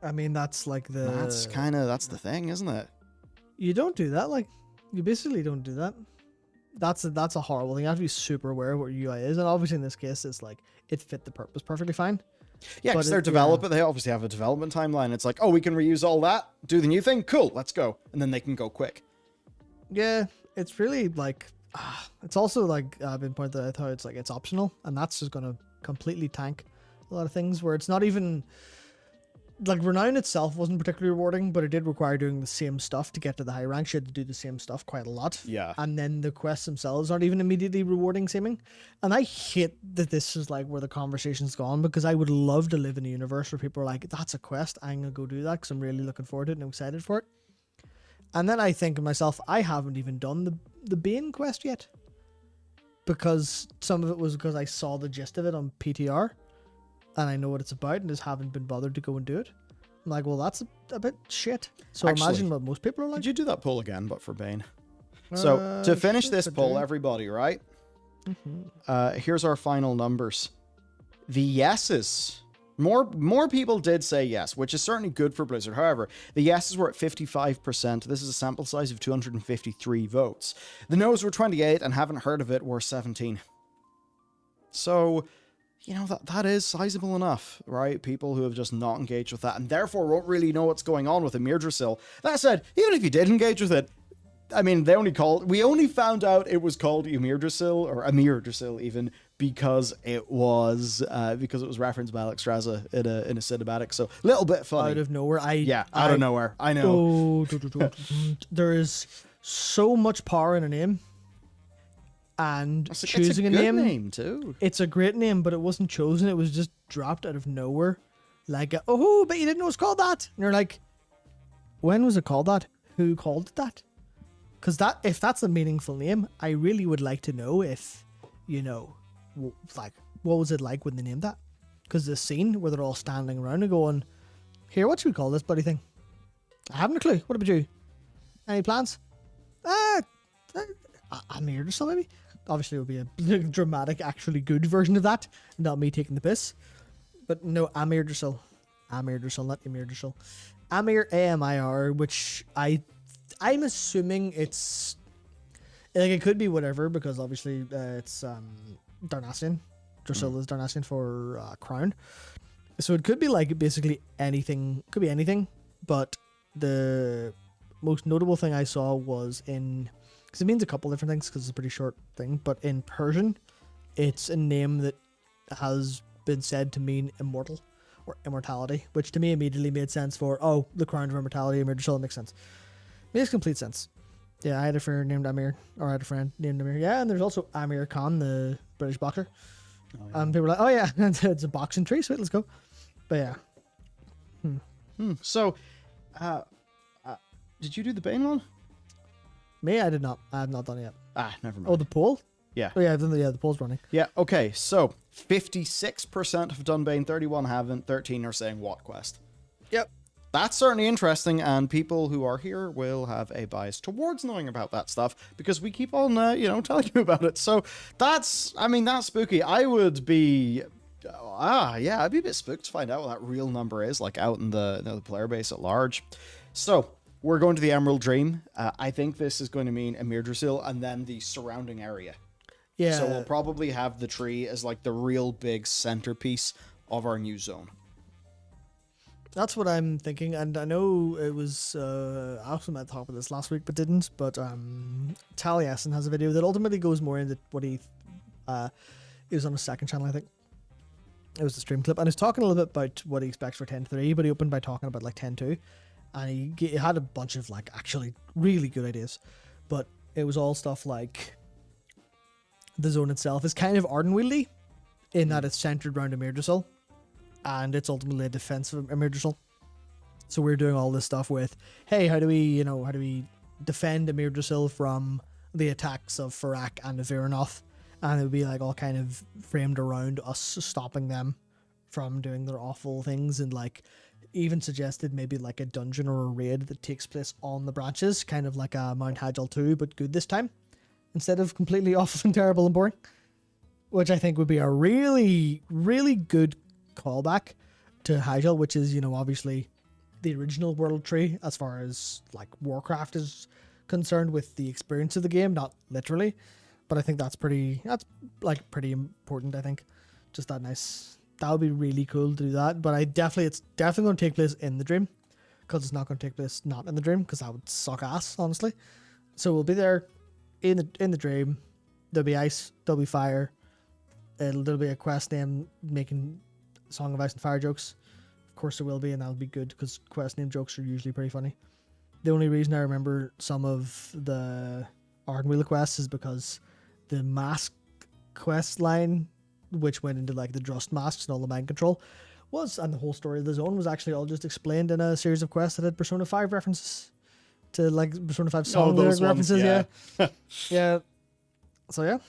I mean, that's like That's the thing, isn't it? You don't do that. Like, you basically don't do that. That's a horrible thing. You have to be super aware of what your UI is. And obviously in this case, it's like, it fit the purpose perfectly fine. Yeah, because they're developing. They obviously have a development timeline. It's like, oh, we can reuse all that, do the new thing, cool, let's go, and then they can go quick. Yeah, it's really like, it's also like been pointed out how it's like it's optional, and that's just gonna completely tank a lot of things. Where it's not even like renown itself wasn't particularly rewarding, but it did require doing the same stuff to get to the high rank. You had to do the same stuff quite a lot. Yeah. And then the quests themselves aren't even immediately rewarding seeming. And I hate that this is like where the conversation's gone, because I would love to live in a universe where people are like, that's a quest, I'm going to go do that because I'm really looking forward to it and I'm excited for it. And then I think to myself, I haven't even done the Bane quest yet. Because some of it was because I saw the gist of it on PTR. And I know what it's about and just haven't been bothered to go and do it. I'm like, well, that's a bit shit. So actually, imagine what most people are like. Could you do that poll again, but for Bane? So, to finish this poll, everybody, right? Mm-hmm. Here's our final numbers. The yeses. More people did say yes, which is certainly good for Blizzard. However, the yeses were at 55%. This is a sample size of 253 votes. The noes were 28 and haven't heard of it were 17. So, that is sizable enough, right? People who have just not engaged with that and therefore won't really know what's going on with Ymir Drasil. That said, even if you did engage with it, I mean, we only found out it was called Ymir Drasil, or Amir Drasil even, because it was referenced by Alex Straza in a cinematic. So, a little bit funny. Out of nowhere. Out of nowhere. I know. There is so much power in a name. And choosing a good name too. It's a great name, but it wasn't chosen. It was just dropped out of nowhere. Like, oh, but you didn't know it was called that. And you're like, when was it called that? Who called it that? Because if that's a meaningful name, I really would like to know if, like, what was it like when they named that? Because the scene where they're all standing around and going, here, what should we call this bloody thing? I haven't a clue. What about you? Any plans? Amir or something, maybe? Obviously, it would be a dramatic, actually good version of that, not me taking the piss. But no, Amir Drasil. Amir Drasil, not Ymir Drasil. Amir, A-M-I-R, which I'm assuming it's... Like, it could be whatever, because obviously it's Darnassian. Drasil is Darnassian for crown. So it could be like basically anything. Could be anything, but the most notable thing I saw was in... Because it means a couple different things, because it's a pretty short thing. But in Persian, it's a name that has been said to mean immortal or immortality, which to me immediately made sense for, the crown of immortality, Amir Drasil, makes sense. Makes complete sense. Yeah, I had a friend named Amir, or I had a friend named Amir. Yeah, and there's also Amir Khan, the British boxer. Oh, yeah. And people were like, oh yeah, it's a boxing tree, sweet, let's go. But yeah. So, did you do the Bane one? Me, I did not. I have not done it yet. Never mind. Oh, the poll? Yeah. Oh, yeah, the poll's running. Yeah, okay. So, 56% have done Bane, 31 haven't, 13 are saying what quest. Yep. That's certainly interesting, and people who are here will have a bias towards knowing about that stuff, because we keep on, telling you about it. So, that's spooky. I would be Yeah, I'd be a bit spooked to find out what that real number is, like out in the player base at large. So, we're going to the Emerald Dream. I think this is going to mean Emirdrasil and then the surrounding area. Yeah. So we'll probably have the tree as like the real big centerpiece of our new zone. That's what I'm thinking, and I know it was I also meant to talk about this last week, but didn't. But Taliesin has a video that ultimately goes more into what he was on his second channel, I think. It was the stream clip, and he's talking a little bit about what he expects for 10.3, but he opened by talking about like 10.2, and he had a bunch of like actually really good ideas, but it was all stuff like the zone itself is kind of Ardenwealdy in that it's centered around Emirdrasil, and it's ultimately a defense of Emirdrasil. So we're doing all this stuff with, hey, how do we defend Emirdrasil from the attacks of Farak and of Viranoth? And it would be like all kind of framed around us stopping them from doing their awful things, and like even suggested maybe like a dungeon or a raid that takes place on the branches, kind of like a Mount Hagel 2, but good this time, instead of completely awful and terrible and boring, which I think would be a really, really good callback to Hagel, which is, obviously the original world tree as far as like Warcraft is concerned with the experience of the game, not literally. But I think that's pretty important. I think just that would be really cool to do that. But it's definitely going to take place in the dream, because it's not going to take place not in the dream, because that would suck ass, honestly. So we'll be there in the dream. There'll be ice, there'll be fire. There'll be a quest name making Song of Ice and Fire jokes. Of course there will be, and that'll be good because quest name jokes are usually pretty funny. The only reason I remember some of the Ardenweald quests is because the mask quest line, which went into like the Drust masks and all the mind control, and the whole story of the zone was actually all just explained in a series of quests that had Persona 5 references to like Persona 5 song lyric references. Yeah. So yeah,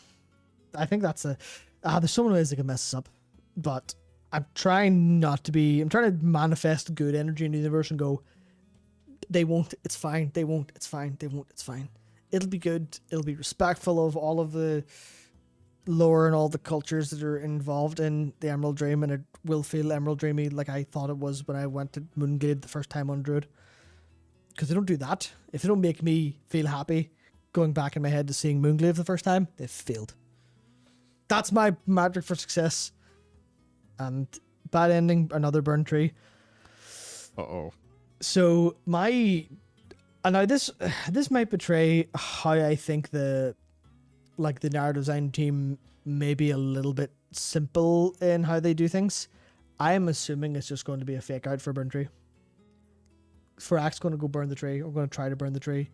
I think that's there's so many ways they can mess this up, but I'm trying to manifest good energy in the universe and go, they won't, it's fine, they won't, it's fine, they won't, it's fine. It'll be good. It'll be respectful of all of the lore and all the cultures that are involved in the Emerald Dream, and it will feel Emerald Dreamy like I thought it was when I went to Moonglade the first time on Druid. Because they don't do that. If they don't make me feel happy going back in my head to seeing Moonglade for the first time, they've failed. That's my metric for success. And bad ending, another burn tree. Uh-oh. So now this might betray how I think the narrative design team may be a little bit simple in how they do things. I am assuming it's just going to be a fake out for burn tree. Farak's going to go burn the tree. We're going to try to burn the tree,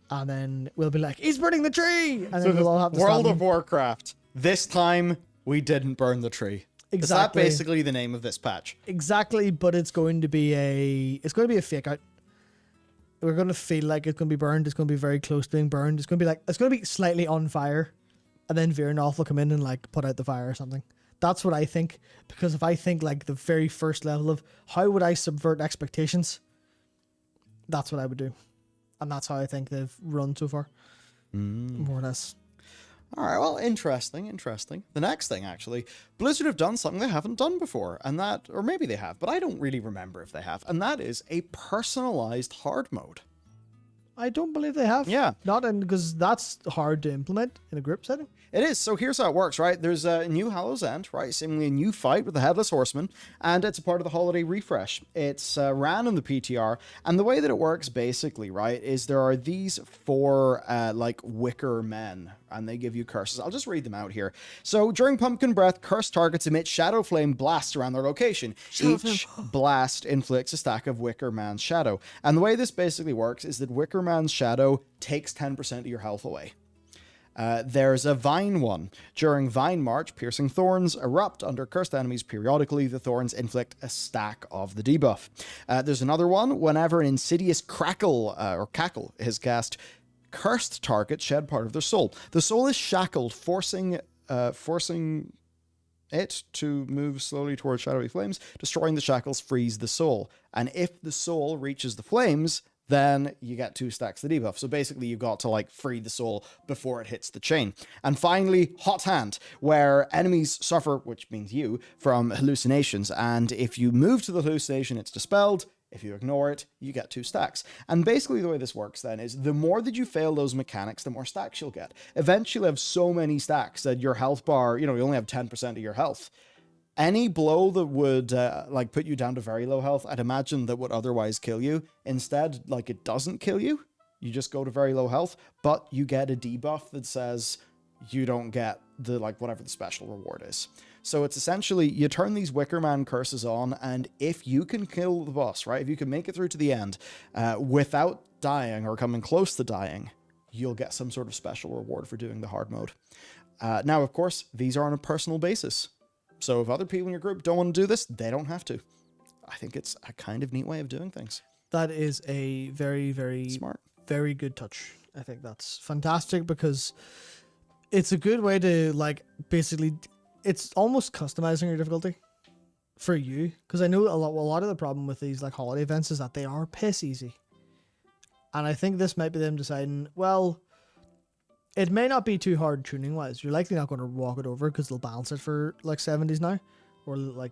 and then we'll be like, he's burning the tree, and then we'll all have to World of Warcraft. This time we didn't burn the tree. Exactly. Is that basically the name of this patch? Exactly, but it's going to be a fake out. We're going to feel like it's going to be burned. It's going to be very close to being burned. It's going to be slightly on fire, and then Viranoth will come in and like put out the fire or something. That's what I think, because if I think like the very first level of how would I subvert expectations, that's what I would do, and that's how I think they've run so far, more or less. All right, well, interesting. The next thing, actually, Blizzard have done something they haven't done before, or maybe they have, but I don't really remember if they have, and that is a personalized hard mode. I don't believe they have. Yeah. Because that's hard to implement in a group setting. It is. So here's how it works, right? There's a new Hallow's End, right? Seemingly a new fight with the Headless Horseman, and it's a part of the holiday refresh. It's ran in the PTR, and the way that it works, basically, right, is there are these 4, wicker men, and they give you curses. I'll just read them out here. So during Pumpkin Breath, cursed targets emit shadow flame blasts around their location. Each blast inflicts a stack of Wicker Man's shadow. And the way this basically works is that Wicker Man's shadow takes 10% of your health away. There's a Vine one. During Vine March, piercing thorns erupt under cursed enemies periodically. The thorns inflict a stack of the debuff. There's another one. Whenever an insidious cackle is cast, cursed targets shed part of their soul. The soul is shackled, forcing it to move slowly towards shadowy flames. Destroying the shackles frees the soul. And if the soul reaches the flames, then you get 2 stacks of the debuff. So basically you got to like free the soul before it hits the chain. And finally, Hot Hand, where enemies suffer, which means you, from hallucinations. And if you move to the hallucination, it's dispelled. If you ignore it, you get 2 stacks. And basically the way this works then is the more that you fail those mechanics, the more stacks you'll get. Eventually you have so many stacks that your health bar, you only have 10% of your health. Any blow that would like put you down to very low health, I'd imagine that would otherwise kill you. Instead, like it doesn't kill you. You just go to very low health, but you get a debuff that says you don't get the like whatever the special reward is. So it's essentially you turn these Wickerman curses on, and if you can kill the boss, right? If you can make it through to the end without dying or coming close to dying, you'll get some sort of special reward for doing the hard mode. Now, of course, these are on a personal basis. So if other people in your group don't want to do this, they don't have to. I think it's a kind of neat way of doing things. That is a very, very Smart. Very good touch. I think that's fantastic because it's a good way to like basically it's almost customizing your difficulty for you. Because I know a lot of the problem with these like holiday events is that they are piss easy. And I think this might be them deciding, well, it may not be too hard tuning wise. You're likely not going to walk it over because they'll balance it for like 70s now, or like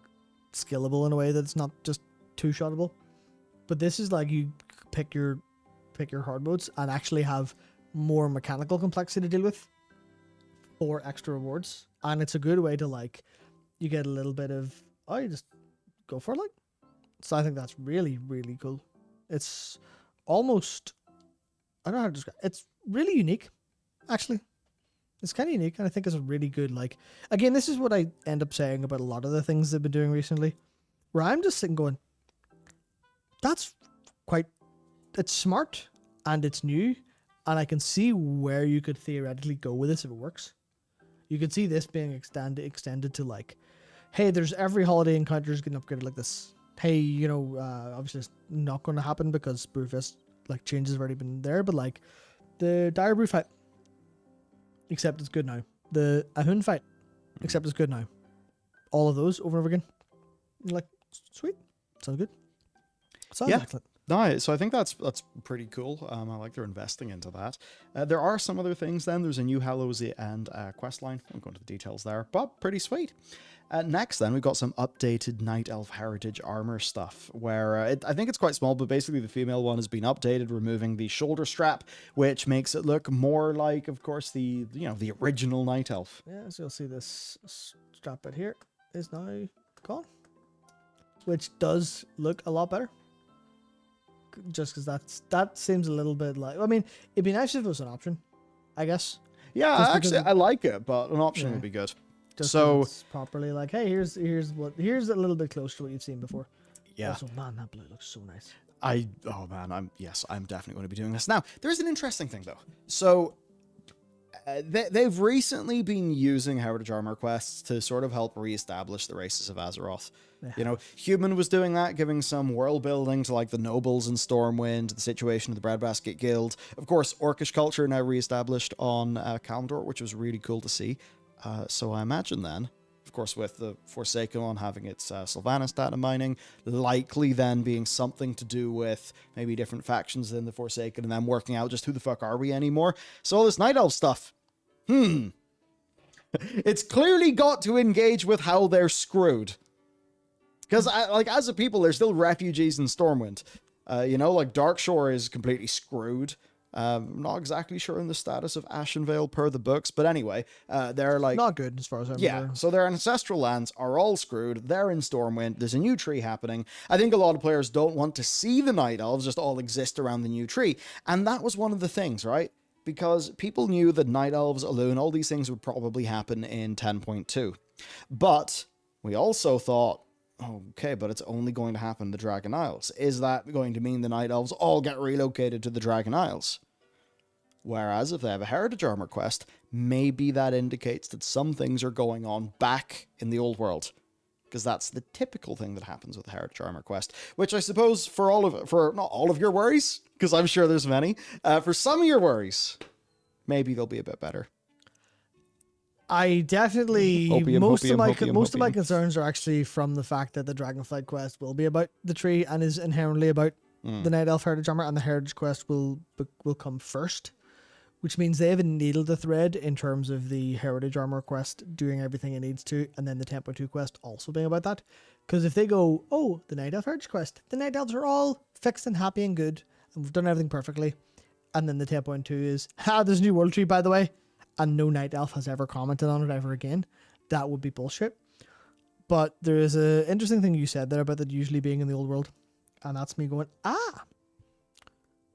skillable in a way that's not just two shottable. But this is like you pick your hard modes and actually have more mechanical complexity to deal with for extra rewards. And it's a good way to like you get a little bit of you just go for it like. So I think that's really, really cool. It's almost I don't know how to describe it. It's really unique. Actually, it's kind of unique, and I think it's a really good, like, again, this is what I end up saying about a lot of the things they've been doing recently, where I'm just sitting going, it's smart, and it's new, and I can see where you could theoretically go with this if it works. You could see this being extended to, like, hey, there's every holiday encounter is getting upgraded like this. Hey, obviously it's not going to happen because Brewfest, like, changes have already been there, but, like, the Dire Brew fight, except it's good now. The Ahun fight, except it's good now. All of those over and over again. You're like, sweet. Sounds good. Sounds excellent. No, so I think that's pretty cool. I like they're investing into that. There are some other things then. There's a new Hallows and quest line. I won't go into the details there, but pretty sweet. Next then, we've got some updated Night Elf Heritage armor stuff, where I think it's quite small, but basically the female one has been updated, removing the shoulder strap, which makes it look more like, of course, the original Night Elf. Yeah, so you'll see this strap right here is now gone, which does look a lot better. Just because that seems a little bit like, I mean, it'd be nice if it was an option, I guess. Yeah, actually, I like it, but an option would be good. Just so it's properly like, hey, here's a little bit closer to what you've seen before. Yeah. Also, man, that blue looks so nice. I'm definitely going to be doing this. Now, there's an interesting thing though. So they've recently been using Heritage Armor quests to sort of help reestablish the races of Azeroth. Yeah. Human was doing that, giving some world building to like the nobles in Stormwind, the situation of the Breadbasket Guild. Of course, Orcish culture now reestablished on Kalimdor, which was really cool to see. So I imagine then, of course, with the Forsaken one having its Sylvanas data mining, likely then being something to do with maybe different factions than the Forsaken and then working out just who the fuck are we anymore. So all this Night Elf stuff, it's clearly got to engage with how they're screwed. Because, as a people, they're still refugees in Stormwind. Like Darkshore is completely screwed. I'm not exactly sure on the status of Ashenvale per the books, but anyway, they're like... Not good as far as I remember. Yeah, so their ancestral lands are all screwed. They're in Stormwind. There's a new tree happening. I think a lot of players don't want to see the Night Elves just all exist around the new tree. And that was one of the things, right? Because people knew that Night Elves, Elune, all these things would probably happen in 10.2. But we also thought, okay, but it's only going to happen in the Dragon Isles. Is that going to mean the Night Elves all get relocated to the Dragon Isles? Whereas if they have a Heritage Armor quest, maybe that indicates that some things are going on back in the old world. Because that's the typical thing that happens with the Heritage Armor quest. Which I suppose for not all of your worries, because I'm sure there's many, for some of your worries, maybe they'll be a bit better. I definitely most of my concerns are actually from the fact that the Dragonflight quest will be about the tree and is inherently about the Night Elf Heritage Armor, and the Heritage Quest will come first, which means they haven't needled the thread in terms of the Heritage Armor quest doing everything it needs to, and then the 10.2 quest also being about that. Because if they go, oh, the Night Elf Heritage Quest, the Night Elves are all fixed and happy and good, and we've done everything perfectly, and then the 10.2 is, there's a new world tree, by the way, and no Night Elf has ever commented on it ever again, that would be bullshit. But there is an interesting thing you said there about it usually being in the old world, and that's me going,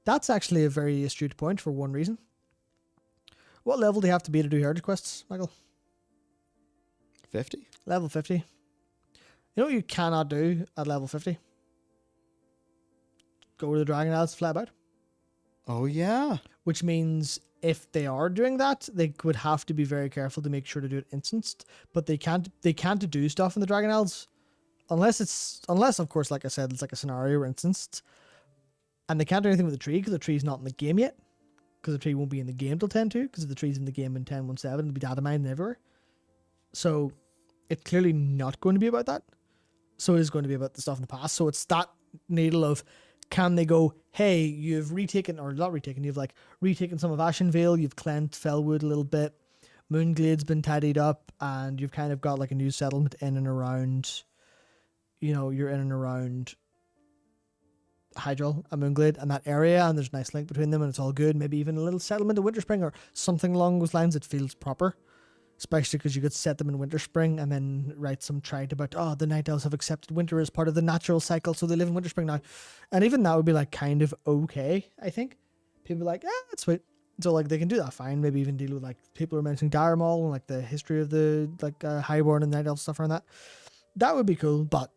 that's actually a very astute point for one reason. What level do you have to be to do Heritage Quests, Michael? 50? Level 50. You know what you cannot do at level 50? Go to the Dragon Isles, fly about. Oh, yeah. Which means if they are doing that, they would have to be very careful to make sure to do it instanced. But they can't do stuff in the Dragon Isles unless of course, like I said, it's like a scenario or instanced. And they can't do anything with the tree because the tree's not in the game yet. Because the tree won't be in the game till 10.2. Because if the tree's in the game in 10.17, it'll be datamining everywhere. So it's clearly not going to be about that. So it is going to be about the stuff in the past. So it's that needle of, can they go, hey, you've retaken, or not retaken, you've like retaken some of Ashenvale, you've cleansed Fellwood a little bit, Moonglade's been tidied up, and you've kind of got like a new settlement in and around, you're in and around Hydrol and Moonglade and that area, and there's a nice link between them, and it's all good. Maybe even a little settlement of Winterspring or something along those lines. It feels proper. Especially because you could set them in Winterspring and then write some trite about, the Night Elves have accepted winter as part of the natural cycle, so they live in Winterspring now. And even that would be like kind of okay, I think. People are like, that's sweet. So like they can do that fine. Maybe even deal with like people are mentioning Diremol and like the history of the Highborn and Night Elf stuff around that. That would be cool, but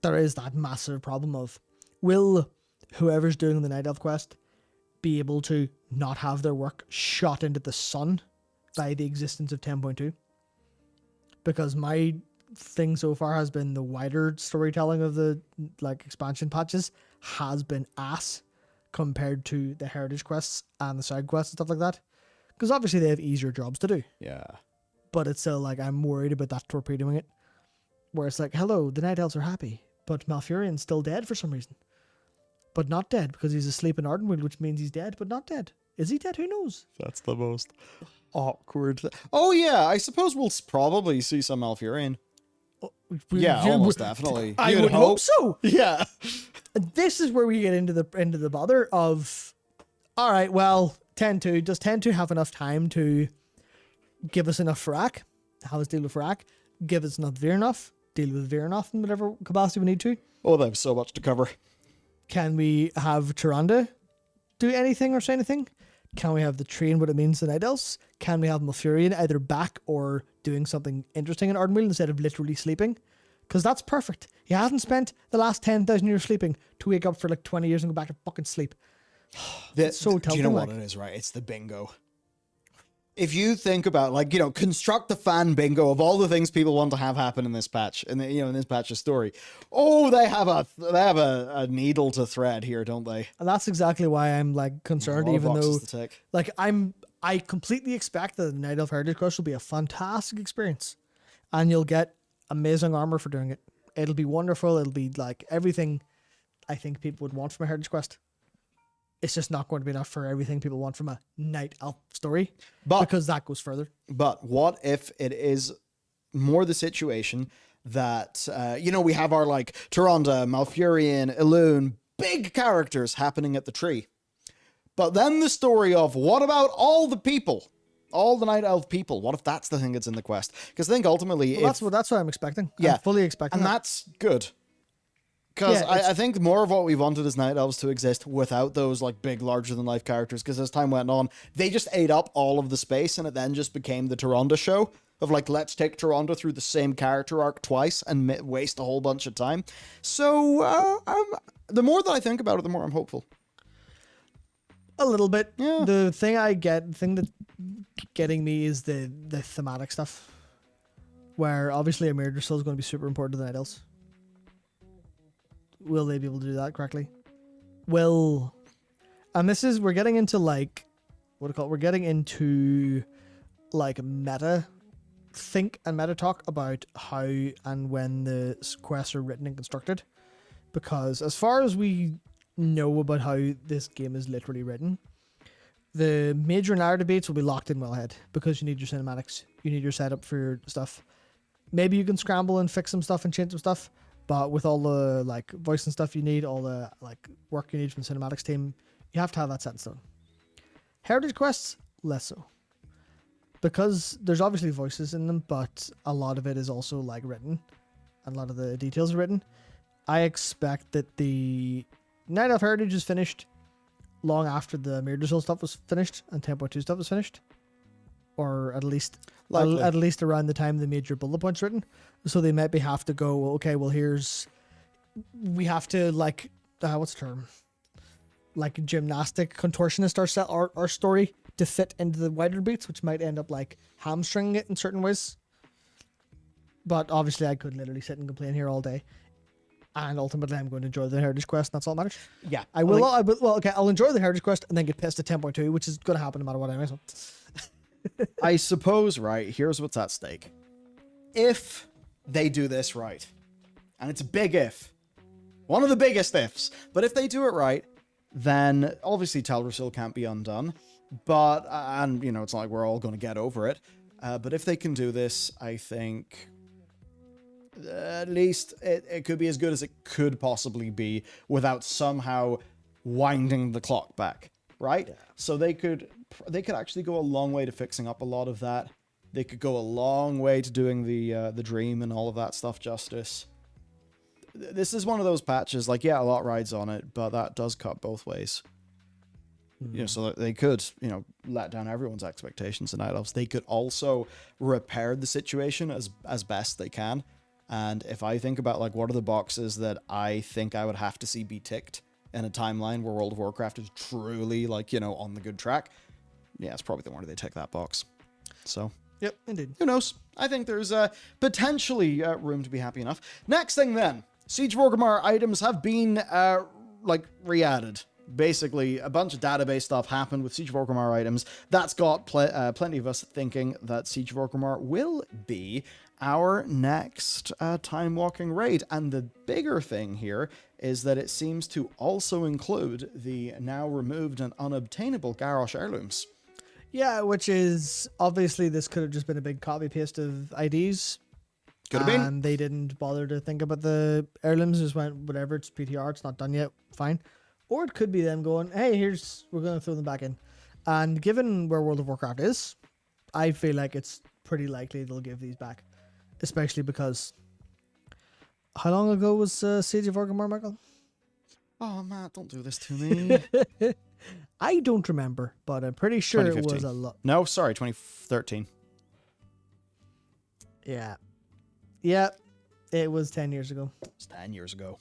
there is that massive problem of, will whoever's doing the Night Elf quest be able to not have their work shot into the sun by the existence of 10.2? Because my thing so far has been the wider storytelling of the expansion patches has been ass compared to the Heritage quests and the side quests and stuff like that. Because obviously they have easier jobs to do. Yeah. But it's still I'm worried about that torpedoing it. Where it's like, hello, the Night Elves are happy, but Malfurion's still dead for some reason. But not dead because he's asleep in Ardenweald, which means he's dead, but not dead. Is he dead? Who knows? That's the most awkward. Oh yeah, I suppose we'll probably see some Malfurion. Almost definitely. I would hope so. Yeah. This is where we get into the bother of, all right, well, 10.2, does 10.2 have enough time to give us enough Farak? Have us deal with Farak? Give us enough Virnoth? Deal with Virnoth in whatever capacity we need to? Oh, they have so much to cover. Can we have Tyrande do anything or say anything? Can we have the tree and what it means to Night Elves? Can we have Malfurion either back or doing something interesting in Ardenweald instead of literally sleeping? Because that's perfect. He hasn't spent the last 10,000 years sleeping to wake up for 20 years and go back to fucking sleep. That's so do you know what it is, right? It's the bingo. If you think about construct the fan bingo of all the things people want to have happen in this patch, in this patch's story. Oh, they have a needle to thread here, don't they? And that's exactly why I'm concerned, even though I completely expect that the Night Elf Heritage Quest will be a fantastic experience, and you'll get amazing armor for doing it. It'll be wonderful. It'll be everything I think people would want from a Heritage Quest. It's just not going to be enough for everything people want from a Night Elf story, because that goes further. But what if it is more the situation that, we have our Tyrande, Malfurion, Elune, big characters happening at the tree. But then the story of, what about all the people? All the Night Elf people. What if that's the thing that's in the quest? Because I think ultimately... that's what I'm expecting. Yeah. I'm fully expecting and that's good. Because I think more of what we wanted is Night Elves to exist without those big, larger-than-life characters. Because as time went on, they just ate up all of the space, and it then just became the Tyrande show of let's take Tyrande through the same character arc twice and waste a whole bunch of time. So the more that I think about it, the more I'm hopeful. A little bit. Yeah. The thing that's getting me is the thematic stuff, where obviously a murder soul is going to be super important to the Night Elves. Will they be able to do that correctly? And this is, we're getting into we're getting into meta think and meta talk about how and when the quests are written and constructed. Because as far as we know about how this game is literally written. The major narrative beats will be locked in well ahead because you need your cinematics, you need your setup for your stuff. Maybe you can scramble and fix some stuff and change some stuff, but with all the like voice and stuff you need, all the like work you need from the cinematics team, you have to have that set in stone. Heritage quests, less so. Because there's obviously voices in them, but a lot of it is also like written, and a lot of the details are written. I expect that the Night of Heritage is finished long after the Mirror stuff was finished and 10.2 stuff was finished, or at least around the time the major bullet points written. So they maybe have to go, okay, well we have to like what's the term? Like gymnastic contortionist our story to fit into the wider beats, which might end up like hamstringing it in certain ways. But obviously I could literally sit and complain here all day. And ultimately, I'm going to enjoy the Heritage Quest, and that's all that matters. Yeah. I'll enjoy the Heritage Quest and then get pissed at 10.2, which is going to happen no matter what anyway. So. I suppose, right, here's what's at stake. If they do this right, and it's a big if, one of the biggest ifs, but if they do it right, then obviously Teldrassil can't be undone, but, and, you know, it's not like we're all going to get over it, but if they can do this, I think... at least it could be as good as it could possibly be without somehow winding the clock back, right? Yeah. So they could actually go a long way to fixing up a lot of that. They could go a long way to doing the dream and all of that stuff justice. This is one of those patches, like, yeah, a lot rides on it, but that does cut both ways. Mm. You know, so that they could, you know, let down everyone's expectations in Night Elves. They could also repair the situation as best they can. And if I think about, like, what are the boxes that I think I would have to see be ticked in a timeline where World of Warcraft is truly, like, you know, on the good track, yeah, it's probably the one where they tick that box. So, yep, indeed. Who knows? I think there's potentially room to be happy enough. Next thing then, Siege of Orgrimmar items have been, like, re-added. Basically, a bunch of database stuff happened with Siege of Orgrimmar items. That's got plenty of us thinking that Siege of Orgrimmar will be our next Timewalking raid. And the bigger thing here is that it seems to also include the now removed and unobtainable Garrosh heirlooms. Yeah, which is, obviously, this could have just been a big copy-paste of IDs. Could have been. And they didn't bother to think about the heirlooms, just went, whatever, it's PTR, it's not done yet, fine. Or it could be them going, hey, we're going to throw them back in. And given where World of Warcraft is, I feel like it's pretty likely they'll give these back. Especially because, how long ago was Siege of Orgrimmar, Michael? Oh, Matt, don't do this to me. I don't remember, but I'm pretty sure it was a lot. No, sorry, 2013. Yeah. Yeah, it was 10 years ago. It was 10 years ago.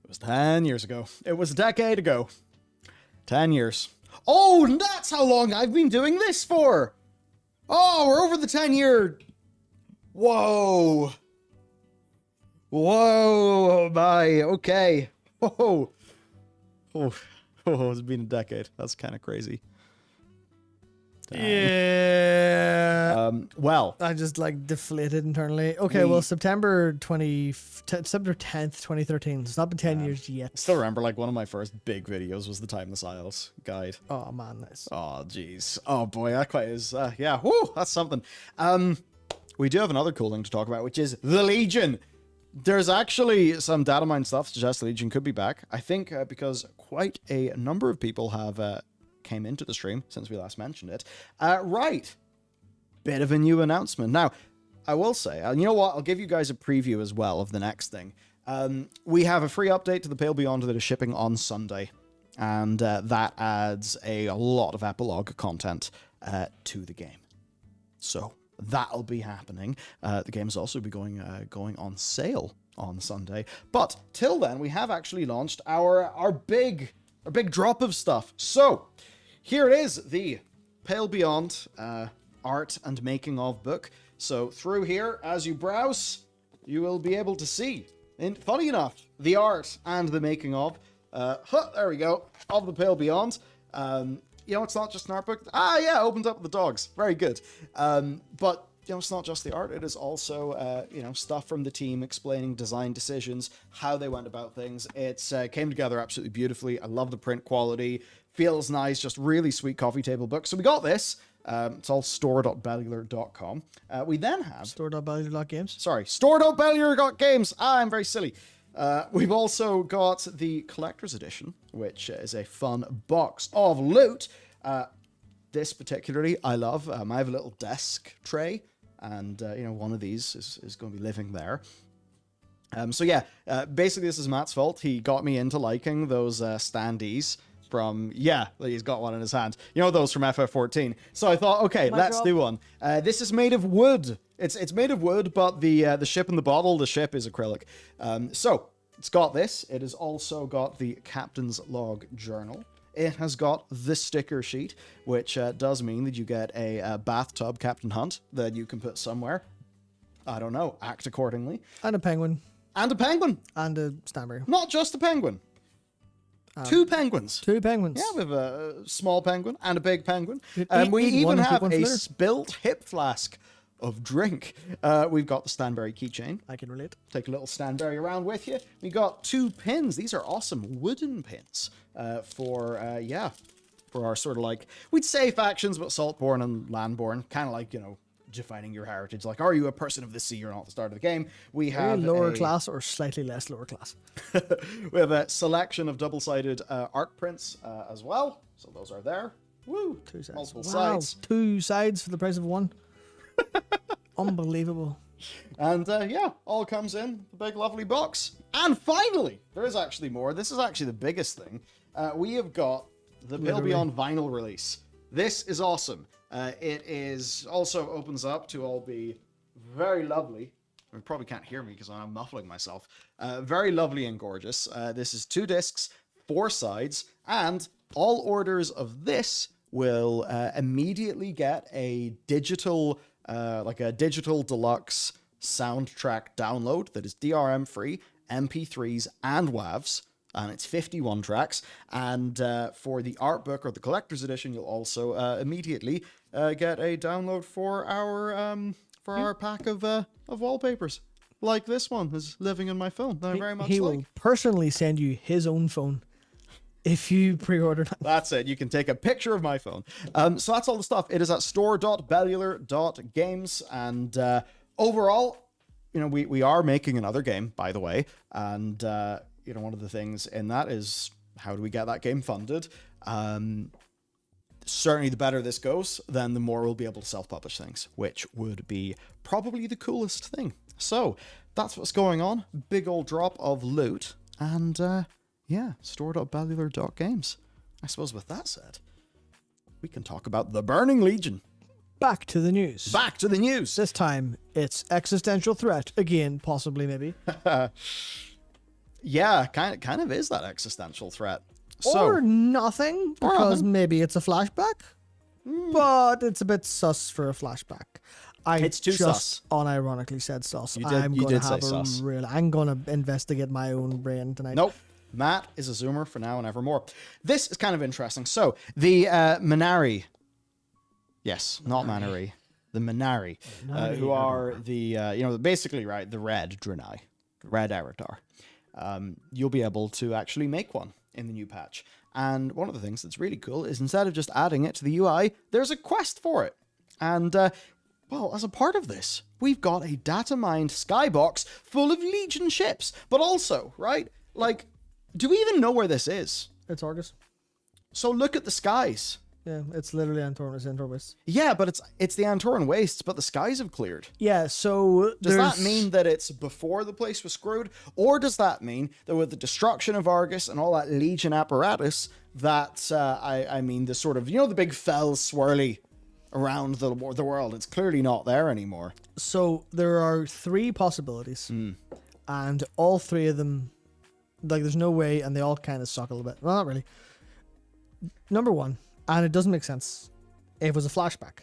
It was 10 years ago. It was a decade ago. 10 years. Oh, that's how long I've been doing this for. Oh, we're over the 10-year. Whoa. Whoa, my. Okay. Oh. Oh, it's been a decade. That's kind of crazy. Yeah. Well, I just like deflated internally. Okay, well, September 10th, 2013. It's not been 10 years yet. I still remember, like, one of my first big videos was the Timeless Isles guide. Oh man, nice. Oh jeez. Oh boy, that quite is. Yeah. Whoo, that's something. We do have another cool thing to talk about, which is the Legion. There's actually some data mine stuff that suggests the Legion could be back. I think because quite a number of people have came into the stream since we last mentioned it. Right. Bit of a new announcement. Now, I will say, you know what? I'll give you guys a preview as well of the next thing. We have a free update to the Pale Beyond that is shipping on Sunday. And that adds a lot of epilogue content to the game. So that'll be happening. The game is also be going on sale on Sunday. But till then, we have actually launched our big drop of stuff. So here it is, the Pale Beyond art and making of book. So through here, as you browse, you will be able to see, and funny enough, the art and the making of, there we go, of the Pale Beyond. You know, it's not just an art book. Ah, yeah, opens up with the dogs. Very good. But it's not just the art. It is also, stuff from the team explaining design decisions, how they went about things. It's came together absolutely beautifully. I love the print quality. Feels nice. Just really sweet coffee table book. So we got this. It's all store.bellular.com. We then have... Store.bellular.games. Sorry, store.bellular.games. I'm very silly. We've also got the Collector's Edition, which is a fun box of loot. This particularly I love. I have a little desk tray, and one of these is going to be living there. Basically this is Matt's fault. He got me into liking those standees from, he's got one in his hand. Those from FF14. So I thought, okay, let's do one. This is made of wood. It's made of wood, but the ship in the bottle, the ship is acrylic. So it's got this. It has also got the Captain's Log Journal. It has got the sticker sheet, which does mean that you get a bathtub Captain Hunt that you can put somewhere. I don't know. Act accordingly. And a penguin. And a penguin. And a Stanbury. Not just a penguin. Two penguins. Two penguins. Yeah, we have a small penguin and a big penguin. We eat even one and have keep one for a later. spilt hip flask of drink. We've got the Stanbury keychain. I can relate. Take a little Stanbury around with you. We got 2 pins. These are awesome wooden pins for our sort of like, we'd say factions, but Saltborn and Landborn, kind of like, defining your heritage. Like, are you a person of the sea or not at the start of the game? We have lower class or slightly less lower class. We have a selection of double-sided art prints as well. So those are there. Woo! 2 sides. Multiple Wow, sides. 2 sides for the price of 1. Unbelievable. And all comes in the big lovely box. And finally, there is actually more. This is actually the biggest thing. We have got the Bill Beyond vinyl release. This is awesome. It is also opens up to all be very lovely. You probably can't hear me because I'm muffling myself. Very lovely and gorgeous. This is 2 discs, 4 sides, and all orders of this will immediately get a digital deluxe soundtrack download that is DRM free, MP3s and WAVs, and it's 51 tracks. And for the art book or the collector's edition, you'll also immediately get a download for our pack of wallpapers. Like this one is living in my phone. That I very much He like. will personally send you his own phone if you pre-order that. That's it. You can take a picture of my phone. So that's all the stuff. It is at store.bellular.games. And overall, we are making another game, by the way. And, one of the things in that is, how do we get that game funded? Certainly the better this goes, then the more we'll be able to self-publish things, which would be probably the coolest thing. So that's what's going on. Big old drop of loot. And, store.bellular.games. I suppose with that said, we can talk about the Burning Legion. Back to the news. Back to the news. This time, it's existential threat. Again, possibly, maybe. Yeah, kind of is that existential threat. So, Or nothing, because maybe it's a flashback. But it's a bit sus for a flashback. It's too just unironically said sus. You I'm did gonna say have sus. I'm gonna investigate my own brain tonight. Nope. Matt is a zoomer for now and evermore. This is kind of interesting. So, the Minari. Yes, not Manari. The Minari. Who are the, basically, right, the red Draenei. Red Eridar. You'll be able to actually make one in the new patch. And one of the things that's really cool is instead of just adding it to the UI, there's a quest for it. And, as a part of this, we've got a data-mined skybox full of Legion ships. But also, right, like, do we even know where this is? It's Argus. So look at the skies. Yeah, it's literally Antorwis. Yeah, but it's the Antoran Wastes, but the skies have cleared. Yeah, so Does that mean that it's before the place was screwed? Or does that mean that with the destruction of Argus and all that Legion apparatus, that, the sort of, the big fell swirly around the world, it's clearly not there anymore. So there are 3 possibilities, and all 3 of them, like, there's no way, and they all kind of suck a little bit. Well, not really. Number 1, and it doesn't make sense, it was a flashback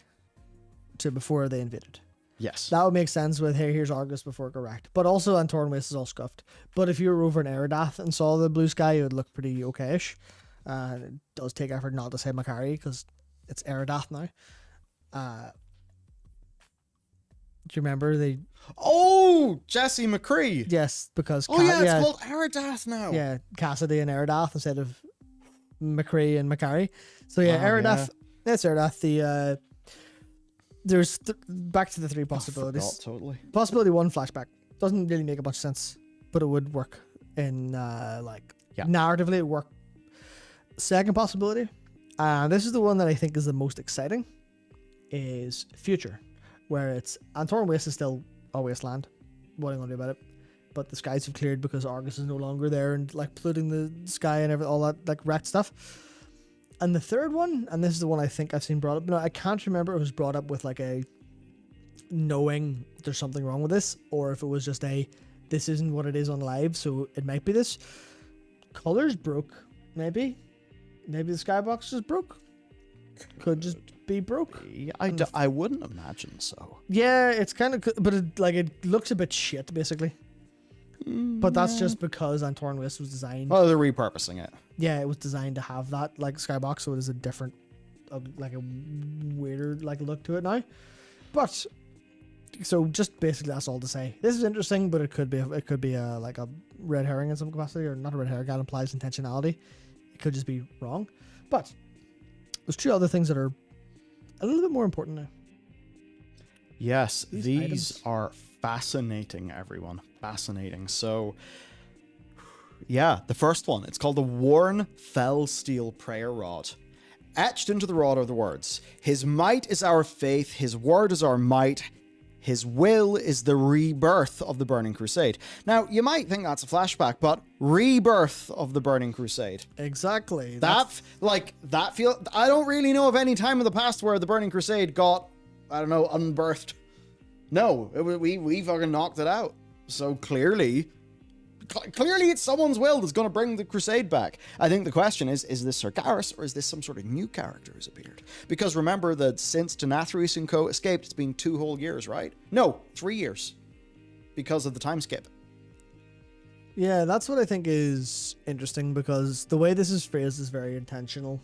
to before they invaded. Yes. That would make sense with, hey, here's Argus before it got wrecked. But also Antoran Waste is all scuffed. But if you were over in Eridath and saw the blue sky, it would look pretty okay-ish. It does take effort not to say Makari, because it's Eridath now. you remember they? Oh, Jesse McCree. Yes, because Oh yeah, it's called Eridath now. yeah, Cassidy and Eridath instead of McCree and Macari. So yeah, Wow, Eridath. That's Eridath. The there's back to the three I possibilities. forgot totally. Possibility one, flashback, doesn't really make a bunch of sense, but it would work in narratively it would work. Second possibility, this is the one that I think is the most exciting, is future, where it's Antoran Waste is still a wasteland. What are you gonna do about it? But the skies have cleared because Argus is no longer there and like polluting the sky and all that like wrecked stuff. And the third one, and this is the one I think I've seen brought up. No, I can't remember if it was brought up with like a knowing there's something wrong with this, or if it was just a this isn't what it is on live, so it might be this. Colors broke, maybe the skybox is broke. Could just be broke. I wouldn't imagine so. Yeah, it's kind of, but it looks a bit shit basically. But that's just because Antoran Waste was designed. Oh, they're repurposing it. Yeah, it was designed to have that like skybox, so it is a different, like a weirder like look to it now. But so just basically that's all to say. This is interesting, but it could be a like a red herring in some capacity, or not a red herring. That implies intentionality. It could just be wrong. But there's two other things that are a little bit more important now. Yes, these items are fascinating, everyone. Fascinating. So, yeah, the first one. It's called the Worn Fell Steel Prayer Rod. Etched into the rod are the words, "His might is our faith, his word is our might, his will is the rebirth of the Burning Crusade." Now, you might think that's a flashback, but rebirth of the Burning Crusade. Exactly. I don't really know of any time in the past where the Burning Crusade got, I don't know, unbirthed. No, we fucking knocked it out. So clearly it's someone's will that's going to bring the Crusade back. I think the question is this Sir Garrosh, or is this some sort of new character who's appeared? Because remember that since Denathrius and co. escaped, it's been 2 whole years, right? No, 3 years. Because of the time skip. Yeah, that's what I think is interesting, because the way this is phrased is very intentional.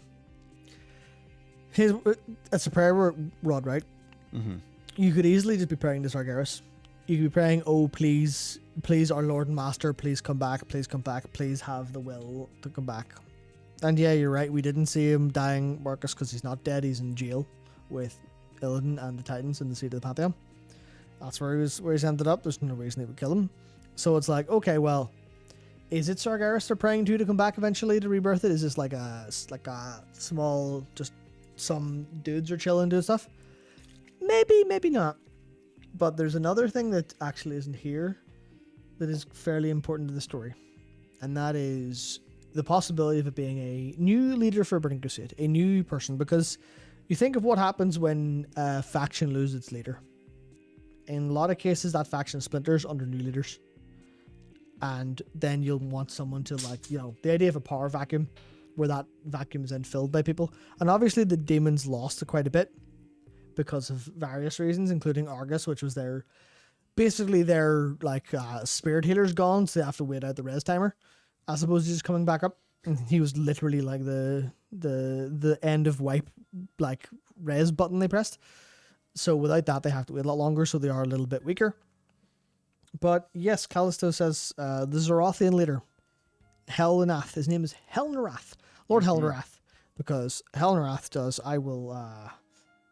It's a prayer rod, right? Mm-hmm. You could easily just be praying to Sir Garrosh. You could be praying, "Oh, please, our Lord and Master, please come back, please have the will to come back." And yeah, you're right, we didn't see him dying, Marcus, because he's not dead. He's in jail with Illidan and the Titans in the Seat of the Pantheon. That's where he's ended up. There's no reason they would kill him. So it's like, okay, well, is it Sir Garrosh they're praying to come back eventually to rebirth it? Is this like a small, just some dudes are chilling doing stuff? Maybe not. But there's another thing that actually isn't here that is fairly important to the story. And that is the possibility of it being a new leader for Burning Crusade. A new person. Because you think of what happens when a faction loses its leader. In a lot of cases, that faction splinters under new leaders. And then you'll want someone to, like, you know, the idea of a power vacuum, where that vacuum is then filled by people. And obviously the demons lost quite a bit because of various reasons, including Argus, which was their spirit healer's gone, so they have to wait out the res timer, as opposed to just coming back up. And he was literally like the end of wipe, like, res button they pressed. So without that, they have to wait a lot longer, so they are a little bit weaker. But yes, Callisto says the Zorathian leader, Helnath. His name is Helnarath, Lord Helnarath, because Helnarath does. I will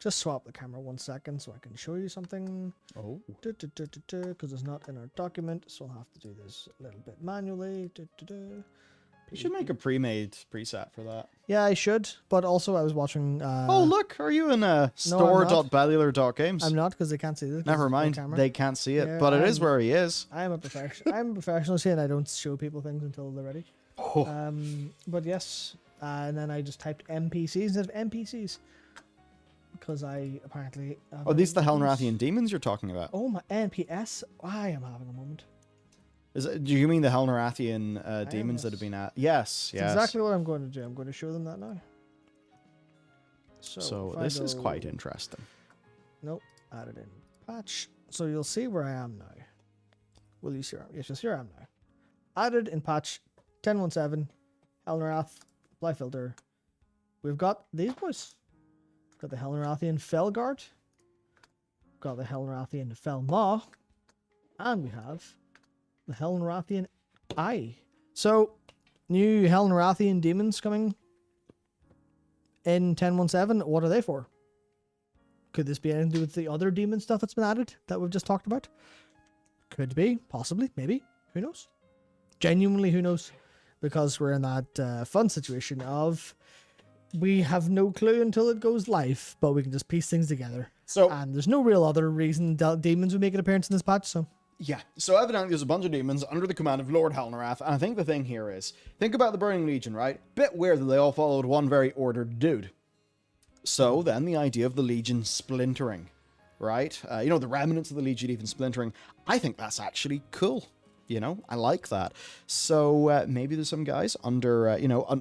just swap the camera 1 second so I can show you something. Oh. Because it's not in our document, so I'll have to do this a little bit manually. You should make a pre-made preset for that. Yeah, I should. But also, I was watching. Oh, look, are you in store.bellular.games? I'm not, because they can't see this. Never mind, they can't see it, but it is where he is. I'm a professional, see, and I don't show people things until they're ready. Oh. But yes, and then I just typed NPCs instead of NPCs. Because I apparently... Are these the Helnrathian demons you're talking about? Oh, my NPS? I am having a moment. Do you mean the Helnrathian demons that have been at? Yes, yes. That's exactly what I'm going to do. I'm going to show them that now. So this is quite interesting. Nope. Added in patch. So you'll see where I am now. Will you see where I am? Yes, you'll see where I am now. Added in patch 10.17. Helnarath. Apply filter. We've got these boys. Got the Helnarathian Felguard. got the Hellenrathian Felmaw, and we have the Hellenrathian Eye. So, new Hellenrathian demons coming in 10.1.7. What are they for? Could this be anything to do with the other demon stuff that's been added that we've just talked about? Could be, possibly, maybe. Who knows? Genuinely, who knows? Because we're in that fun situation of we have no clue until it goes live, but we can just piece things together. So, and there's no real other reason demons would make an appearance in this patch, so... Yeah, so evidently there's a bunch of demons under the command of Lord Halnarath, and I think the thing here is, think about the Burning Legion, right? Bit weird that they all followed one very ordered dude. So then the idea of the Legion splintering, right? The remnants of the Legion even splintering, I think that's actually cool. I like that. So maybe there's some guys under,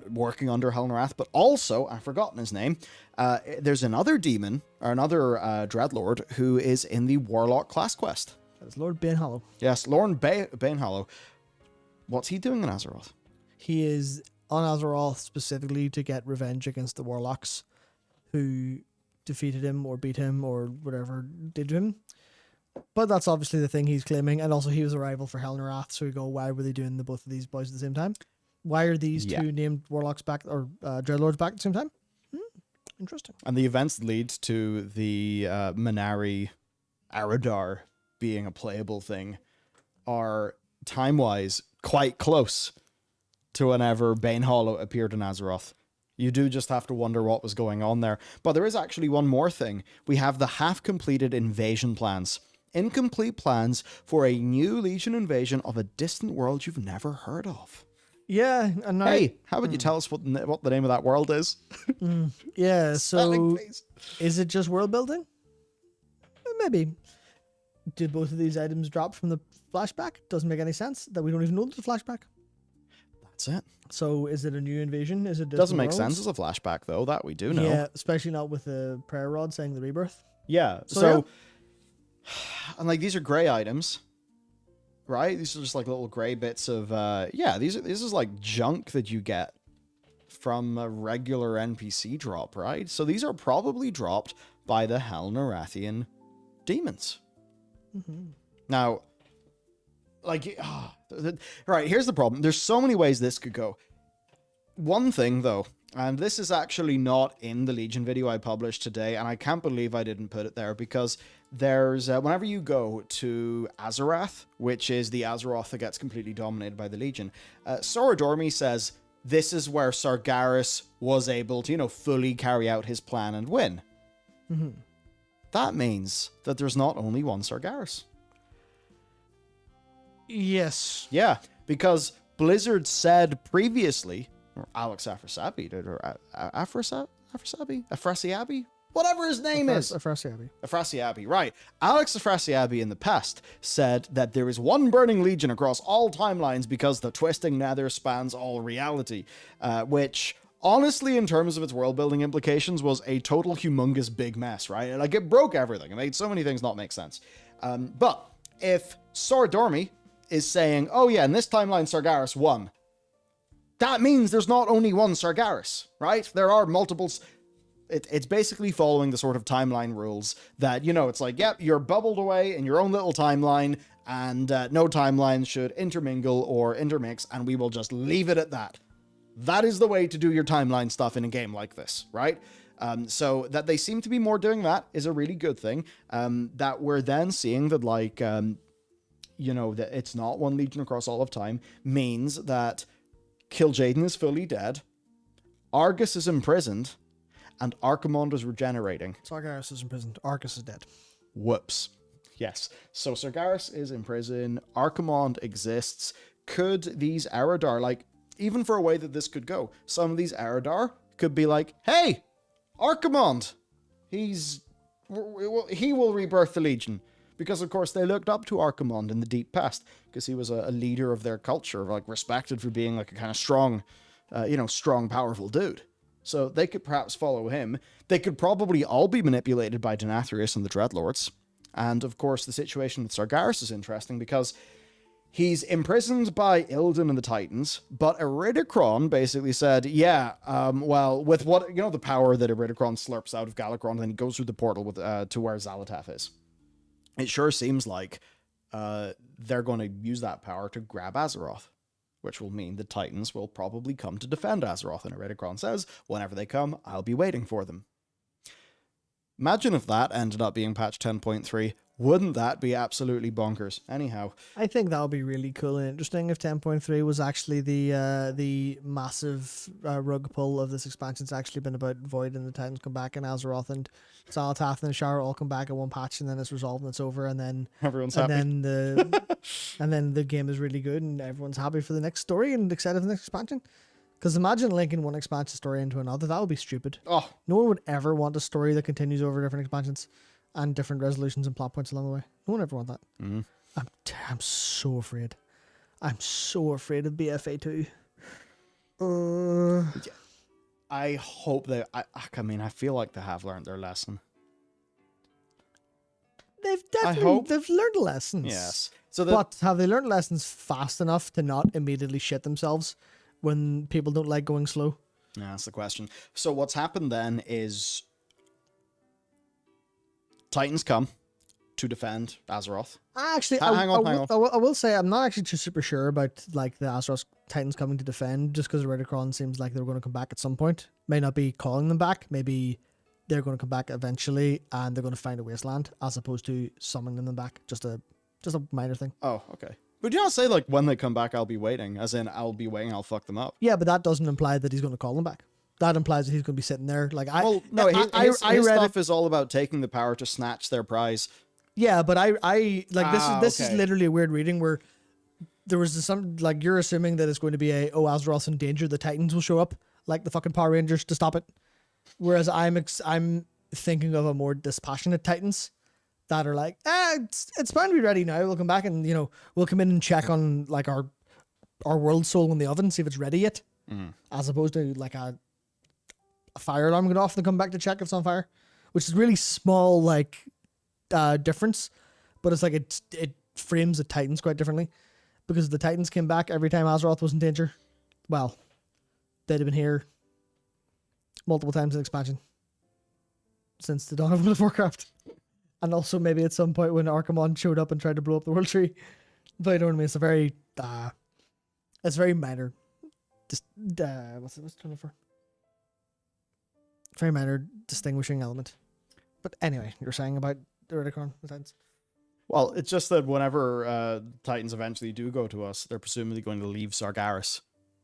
working under Halnarath, but also, I've forgotten his name, there's another demon, or another Dreadlord, who is in the Warlock class quest. That's Lord Banehollow. Yes, Lord Banehollow. What's he doing in Azeroth? He is on Azeroth specifically to get revenge against the Warlocks who defeated him or beat him or whatever did to him. But that's obviously the thing he's claiming. And also he was a rival for Helnarath, so we go, why were they doing both of these boys at the same time? Why are these two named Warlocks back, or Dreadlords back at the same time? Interesting. And the events lead to the Minari Aradar being a playable thing are time-wise quite close to whenever Banehollow appeared in Azeroth. You do just have to wonder what was going on there. But there is actually one more thing. We have the half-completed invasion plans. Incomplete plans for a new Legion invasion of a distant world you've never heard of. Yeah, and now... Hey, how about you tell us what the name of that world is? Yeah, Spelling, so please. Is it just world building? Maybe. Did both of these items drop from the flashback? Doesn't make any sense that we don't even know there's a flashback. That's it. So is it a new invasion? Is it doesn't make worlds? sense as a flashback though, that we do know. Yeah, especially not with the prayer rod saying the rebirth. Yeah. So and like these are gray items, right? These are just like little gray bits of this is like junk that you get from a regular NPC drop, right? So these are probably dropped by the Helnarathian demons. Mm-hmm. Now, like, right, here's the problem. There's so many ways this could go. One thing, though, and this is actually not in the Legion video I published today, and I can't believe I didn't put it there, because there's, whenever you go to Azarath, which is the Azeroth that gets completely dominated by the Legion, Sora Dormy says this is where Sargeras was able to, fully carry out his plan and win. Mm-hmm. That means that there's not only one Sargeras. Yes. Yeah, because Blizzard said previously, or Alex Afrasabi did, or Afrasiabi? Whatever his name is. Afrasiabi, right. Alex Afrasiabi in the past said that there is one burning legion across all timelines because the twisting nether spans all reality, which... honestly, in terms of its world-building implications, was a total humongous big mess, right? Like, it broke everything. It made so many things not make sense. But if Sordormi is saying, oh yeah, in this timeline, Sargeras won, that means there's not only one Sargeras, right? There are multiples. It's basically following the sort of timeline rules that, it's like, yep, you're bubbled away in your own little timeline, and no timelines should intermingle or intermix, and we will just leave it at that. That is the way to do your timeline stuff in a game like this, right? So that they seem to be more doing that is a really good thing. That we're then seeing that, like, that it's not one legion across all of time means that Kil'jaeden is fully dead, Argus is imprisoned, and Archimonde is regenerating. Sargeras is imprisoned. Argus is dead. Whoops. Yes. So Sargeras is in prison. Archimonde exists. Could these Aradar, like, even for a way that this could go, some of these Aradar could be like, hey, Archimonde, he will rebirth the Legion. Because, of course, they looked up to Archimonde in the deep past, because he was a leader of their culture, like respected for being like a kind of strong, strong, powerful dude. So they could perhaps follow him. They could probably all be manipulated by Denathrius and the Dreadlords. And, of course, the situation with Sargeras is interesting, because he's imprisoned by Illidan and the Titans, but Iridikron basically said, with what, the power that Iridikron slurps out of Galakrond, and then he goes through the portal to where Xal'atath is. it sure seems like they're going to use that power to grab Azeroth, which will mean the Titans will probably come to defend Azeroth. And Eridicron says, whenever they come, I'll be waiting for them. Imagine if that ended up being patch 10.3. Wouldn't that be absolutely bonkers? Anyhow. I think that would be really cool and interesting if 10.3 was actually the massive rug pull of this expansion. It's actually been about Void and the Titans come back, and Azeroth and Xal'atath and the Shower all come back at one patch, and then it's resolved and it's over, and then Everyone's happy. and then the game is really good and everyone's happy for the next story and excited for the next expansion. Because imagine linking one expansion story into another. That would be stupid. Oh, No one would ever want a story that continues over different expansions and different resolutions and plot points along the way. No one ever want that. mm-hmm. I'm so afraid. I'm so afraid of BFA 2. I hope they... I mean, I feel like they have learned their lesson. They've hope. they've learned lessons. Yes. So But have they learned lessons fast enough to not immediately shit themselves when people don't like going slow? Yeah, that's the question. So what's happened then is Titans come to defend Azeroth. Actually, Hang on. I will say I'm not actually too super sure about like the Azeroth Titans coming to defend, just because Eridicron seems like they're going to come back at some point. May not be calling them back. Maybe they're going to come back eventually, and they're going to find a wasteland as opposed to summoning them back. Just a minor thing. Oh, okay. But you not say like when they come back, I'll be waiting, as in I'll be waiting, I'll fuck them up. Yeah, but that doesn't imply that he's going to call them back. That implies that he's going to be sitting there. Like Well, no, his stuff is all about taking the power to snatch their prize. Yeah, but I like this is okay. literally a weird reading where there was some like you're assuming that it's going to be Azeroth's in danger, the Titans will show up like the fucking Power Rangers to stop it. Whereas I'm thinking of a more dispassionate Titans that are like, it's bound to be ready now. We'll come back and we'll come in and check on like our world soul in the oven, see if it's ready yet, as opposed to like a fire alarm going off and come back to check if it's on fire, which is really small like difference, but it's like it frames the Titans quite differently, because the Titans came back every time Azeroth was in danger. Well, they'd have been here multiple times in expansion since the dawn of World of Warcraft, and also maybe at some point when Archimonde showed up and tried to blow up the World Tree. But you know what I mean? It's very minor. Just what's it turning for? Very minor distinguishing element. But anyway, you're saying about the Eridicron, the Titans. Well, it's just that whenever Titans eventually do go to us, they're presumably going to leave Sargeras,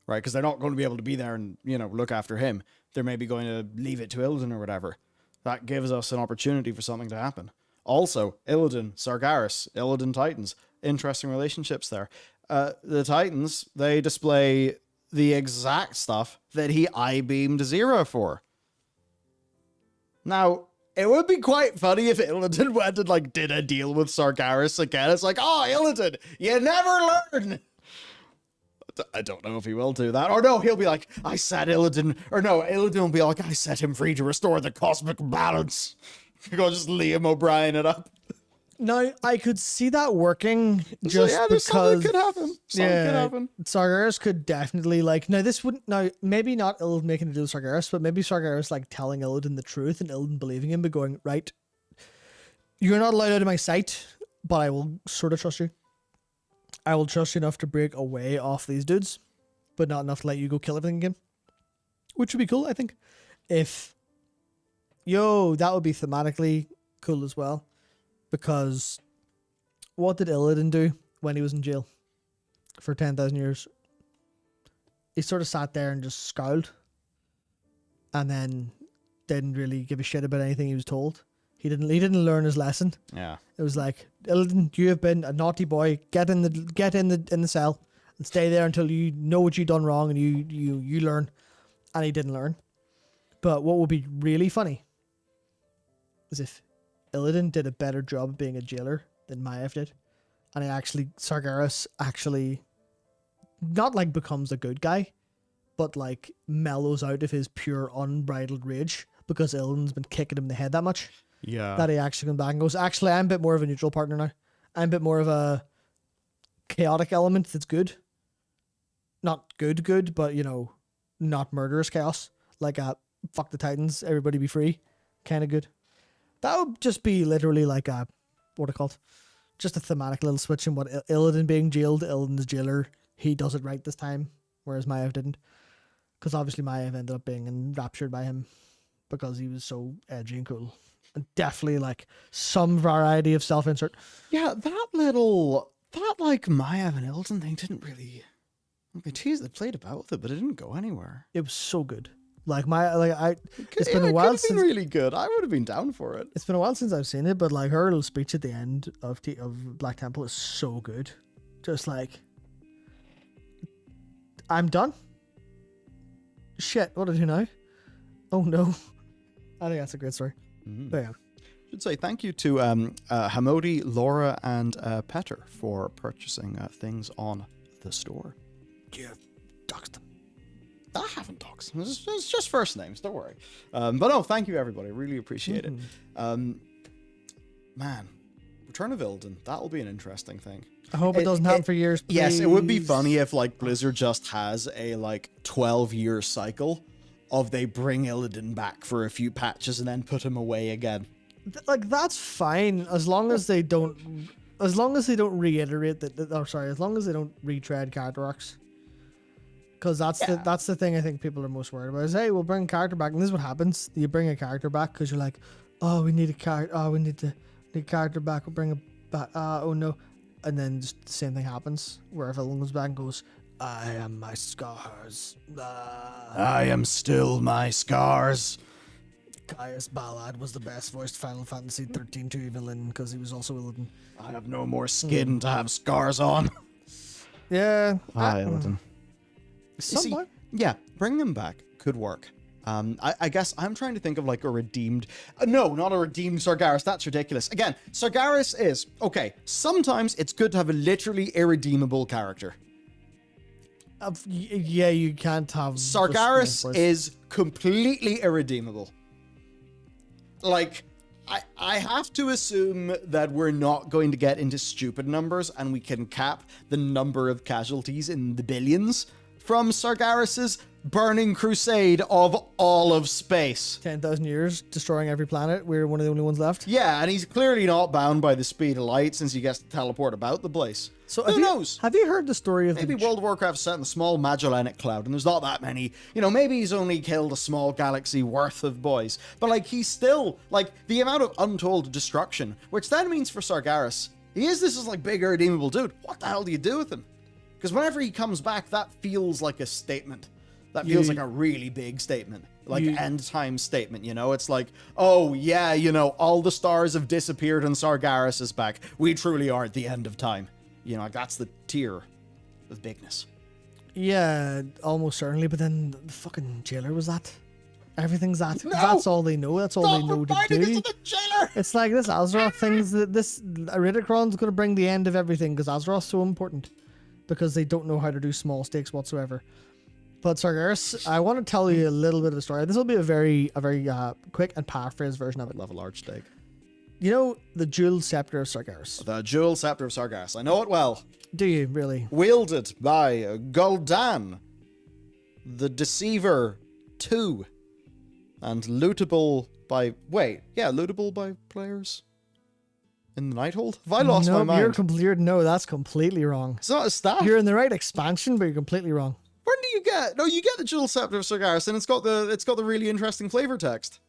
right? Because they're not going to be able to be there and, look after him. They're maybe going to leave it to Illidan or whatever. That gives us an opportunity for something to happen. Also, Illidan, Sargeras, Illidan Titans. Interesting relationships there. The Titans, they display the exact stuff that he I-beamed Zera for. Now, it would be quite funny if Illidan went and did a deal with Sargeras again. It's like, oh, Illidan, you never learn. I don't know if he will do that. Or no, he'll be like, I set Illidan. Or no, Illidan will be like, I set him free to restore the cosmic balance. You're going to just Liam O'Brien it up. Now, I could see that working just because something could happen. Something could happen. Sargeras could definitely maybe not Illidan making a deal with Sargeras, but maybe Sargeras telling Illidan the truth and Illidan believing him, but going, right, you're not allowed out of my sight, but I will sort of trust you. I will trust you enough to break away off these dudes, but not enough to let you go kill everything again. Which would be cool, I think. That would be thematically cool as well. Because what did Illidan do when he was in jail for 10,000 years? He sort of sat there and just scowled and then didn't really give a shit about anything he was told. He didn't learn his lesson. Yeah. It was like, Illidan, you have been a naughty boy. Get in the cell and stay there until you know what you've done wrong and you learn. And he didn't learn. But what would be really funny is if Illidan did a better job of being a jailer than Maiev did, and Sargeras actually not becomes a good guy, but mellows out of his pure unbridled rage because Illidan's been kicking him in the head that much. Yeah. That he actually comes back and goes, actually, I'm a bit more of a neutral partner now. I'm a bit more of a chaotic element that's good. Not good, but not murderous chaos. Fuck the Titans, everybody be free kind of good. That would just be literally a what it called? Just a thematic little switch in what Illidan being jailed. Illidan's jailer. He does it right this time, whereas Maiev didn't. Because obviously Maiev ended up being enraptured by him because he was so edgy and cool. And definitely like some variety of self-insert. Yeah, that like Maiev and Illidan thing didn't really. They teased, they played about with it, but it didn't go anywhere. It was so good. It's been a while since. Been really good. I would have been down for it. It's been a while since I've seen it, but like her little speech at the end of Black Temple is so good. Just like, I'm done. Shit, what do I do now? Oh no. I think that's a great story. Mm-hmm. But yeah. Should say thank you to Hamodi, Laura, and Petter for purchasing things on the store. Yeah, doxed them. I haven't doxed. It's just first names. Don't worry. But no, thank you everybody. Really appreciate it. Man, Return of Illidan. That'll be an interesting thing. I hope it doesn't happen for years. Please. Yes, it would be funny if like Blizzard just has a like 12-year cycle of they bring Illidan back for a few patches and then put him away again. Like that's fine as long as they don't reiterate that. Or sorry, as long as they don't retread character arcs. Because that's the thing I think people are most worried about is, hey, we'll bring a character back, and this is what happens. You bring a character back because you're like, oh, we need a character. Oh, we need a character back. We'll bring it back. Oh no, and then just the same thing happens where if Illidan comes back and goes, I am my scars. I am still my scars. Caius Ballad was the best voiced Final Fantasy 13 2 villain because he was also Illidan. I have no more skin to have scars on. Yeah. Illidan. See, yeah, bring them back could work. I guess I'm trying to think of like a redeemed. No, not a redeemed Sargeras. That's ridiculous. Again, Sargeras is okay. Sometimes it's good to have a literally irredeemable character. Yeah, you can't have. Sargeras is completely irredeemable. Like, I have to assume that we're not going to get into stupid numbers and we can cap the number of casualties in the billions from Sargeras' burning crusade of all of space. 10,000 years, destroying every planet. We're one of the only ones left. Yeah, and he's clearly not bound by the speed of light since he gets to teleport about the place. So who knows? Have you heard the story of maybe World of Warcraft set in a small Magellanic cloud and there's not that many. You know, maybe he's only killed a small galaxy worth of boys. But like, he's still, like, the amount of untold destruction, which then means for Sargeras, this is like big irredeemable dude. What the hell do you do with him? Because whenever he comes back, that feels like a statement. That feels like a really big statement. Like end time statement, you know? It's like, oh yeah, you know, all the stars have disappeared and Sargeras is back. We truly are at the end of time. You know, that's the tier of bigness. Yeah, almost certainly. But then the fucking jailer was that. Everything's that. No! That's all they know. That's all they know to do. It's like this Azeroth things. This Iridikron's going to bring the end of everything because Azeroth's so important. Because they don't know how to do small stakes whatsoever. But Sargeras, I want to tell you a little bit of the story. This will be a very quick and paraphrased version of it. Love a large stake. You know the Jewel Scepter of Sargeras? The Jewel Scepter of Sargeras. I know it well. Do you, really? Wielded by Gul'dan, the Deceiver 2. And lootable by... Wait, yeah, lootable by players in the Nighthold? Have I lost my mind? No, that's completely wrong. It's not a stat. You're in the right expansion, but you're completely wrong. When do you get? No, you get the Jewel Scepter of Sargeras, and it's got the really interesting flavor text.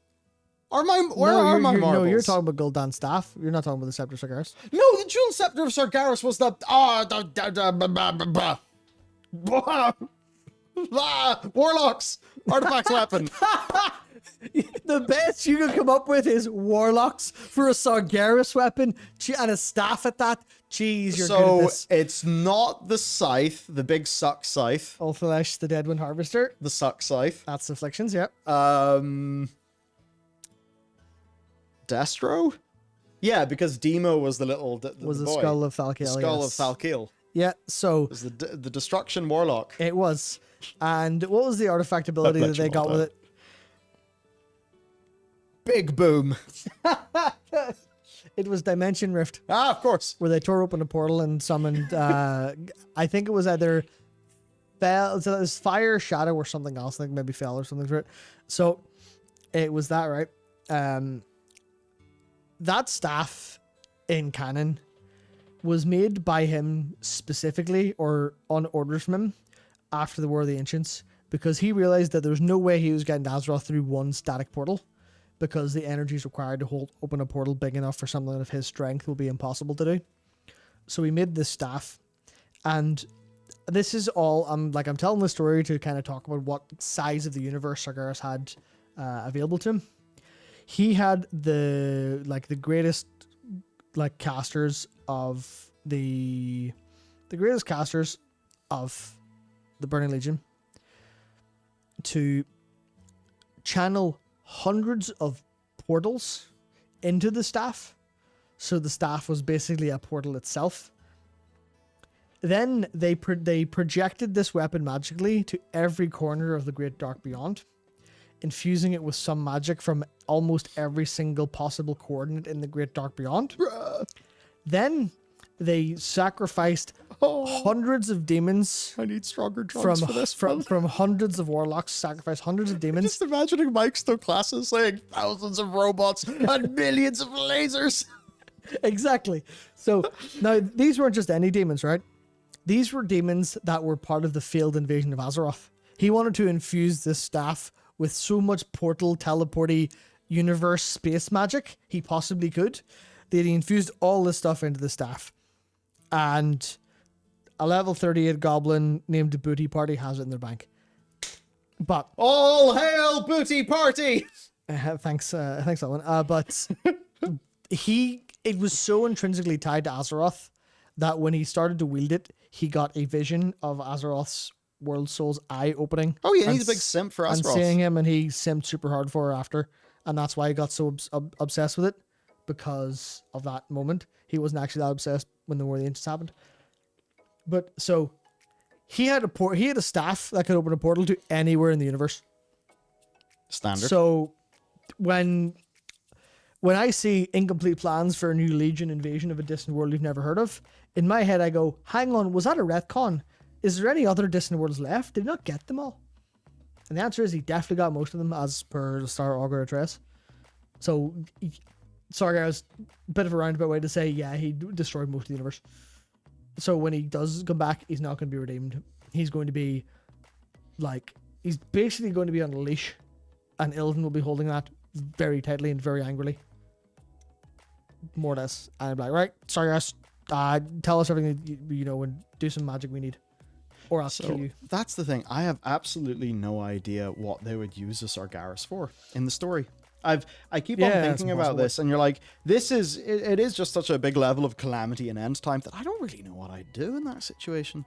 Where are my marbles? No, you're talking about Gul'dan's staff. You're not talking about the Scepter of Sargeras. No, the Jewel Scepter of Sargeras was the Warlocks artifacts weapon. The best you can come up with is Warlocks for a Sargeras weapon and a staff at that. Jeez, you're good at this. So it's not the scythe, the big suck scythe. Ulthalesh, the Deadwind Harvester. The suck scythe. That's Afflictions, yeah. Destro? Yeah, because Demo was the little the boy. Skull of Thalkil. Skull of Thalkil. Yeah, so it was the Destruction Warlock. It was. And what was the artifact ability that they got with it? Big Boom. It was Dimension Rift. Ah, of course. Where they tore open a portal and summoned, I think it was either Fel, so it was Fire, Shadow, or something else. I think maybe Fel or something for it. So it was that, right? That staff in canon was made by him specifically or on orders from him after the War of the Ancients, because he realized that there's no way he was getting to Azeroth through one static portal, because the energies required to open a portal big enough for something of his strength will be impossible to do. So he made this staff, and this is all I'm telling the story to kind of talk about what size of the universe Sargeras had available to him. He had the greatest casters of the greatest casters of the Burning Legion to channel hundreds of portals into the staff. So the staff was basically a portal itself. Then they projected this weapon magically to every corner of the Great Dark Beyond, infusing it with some magic from almost every single possible coordinate in the Great Dark Beyond. Then they sacrificed hundreds of demons. I need stronger drugs for this. From hundreds of warlocks, sacrificed hundreds of demons. Just imagining Mike's classes saying thousands of robots and millions of lasers. Exactly. So now these weren't just any demons, right? These were demons that were part of the failed invasion of Azeroth. He wanted to infuse this staff with so much portal, teleporty, universe, space magic he possibly could, that he infused all this stuff into the staff. And a level 38 goblin named Booty Party has it in their bank. But all hail Booty Party! Thanks, that one. But it was so intrinsically tied to Azeroth that when he started to wield it, he got a vision of Azeroth's World Soul's eye opening. Oh yeah, he's a big simp for Azeroth. And seeing him, and he simped super hard for her after, and that's why he got so obsessed with it, because of that moment. He wasn't actually that obsessed when the War of the Ancients happened. But so he had a staff that could open a portal to anywhere in the universe. Standard. So when I see incomplete plans for a new Legion invasion of a distant world you've never heard of, in my head I go, hang on, was that a retcon? Is there any other distant worlds left? Did he not get them all? And the answer is he definitely got most of them, as per the Star Augur address. So Sargeras, a bit of a roundabout way to say, yeah, he destroyed most of the universe. So when he does come back, he's not going to be redeemed. He's going to be he's basically going to be on a leash, and Illidan will be holding that very tightly and very angrily. More or less. And I'm like, right, Sargeras, tell us everything you know and do some magic we need, or I'll kill you. That's the thing. I have absolutely no idea what they would use a Sargeras for in the story. I keep on thinking about this, and you're like, it is just such a big level of calamity and end time that I don't really know what I'd do in that situation.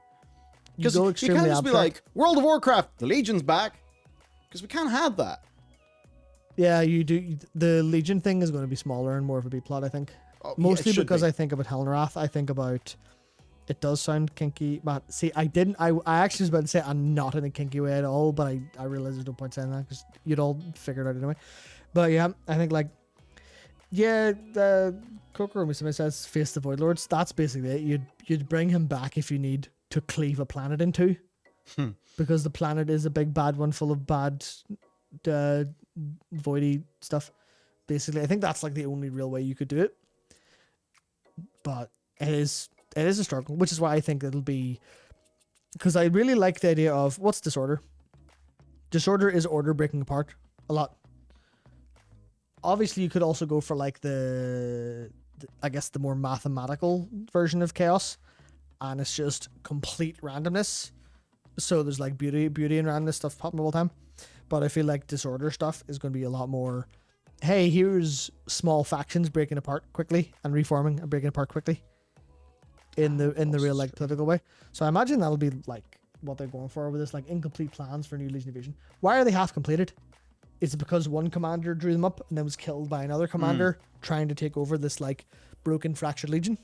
Because you can't just be like, World of Warcraft, the Legion's back, because we can't have that. Yeah, you do. The Legion thing is going to be smaller and more of a B plot, I think. Mostly because I think about Hellenrath. I think about, it does sound kinky, but see, I actually was about to say I'm not in a kinky way at all, but I realized there's no point saying that because you'd all figure it out anyway. But yeah, I think Kokoro says face the Void Lords. That's basically it. You'd bring him back if you need to cleave a planet in two, because the planet is a big bad one full of bad, voidy stuff. Basically, I think that's the only real way you could do it. But it is a struggle, which is why I think it'll be, because I really like the idea of what's disorder. Disorder is order breaking apart a lot. Obviously, you could also go for the I guess the more mathematical version of chaos, and it's just complete randomness. So there's beauty and randomness stuff popping all the time. But I feel like disorder stuff is going to be a lot more, hey, here's small factions breaking apart quickly and reforming and breaking apart quickly in the real political way. So I imagine that'll be what they're going for with this incomplete plans for new Legion invasion. Why are they half completed? Is it because one commander drew them up and then was killed by another commander trying to take over this broken, fractured Legion?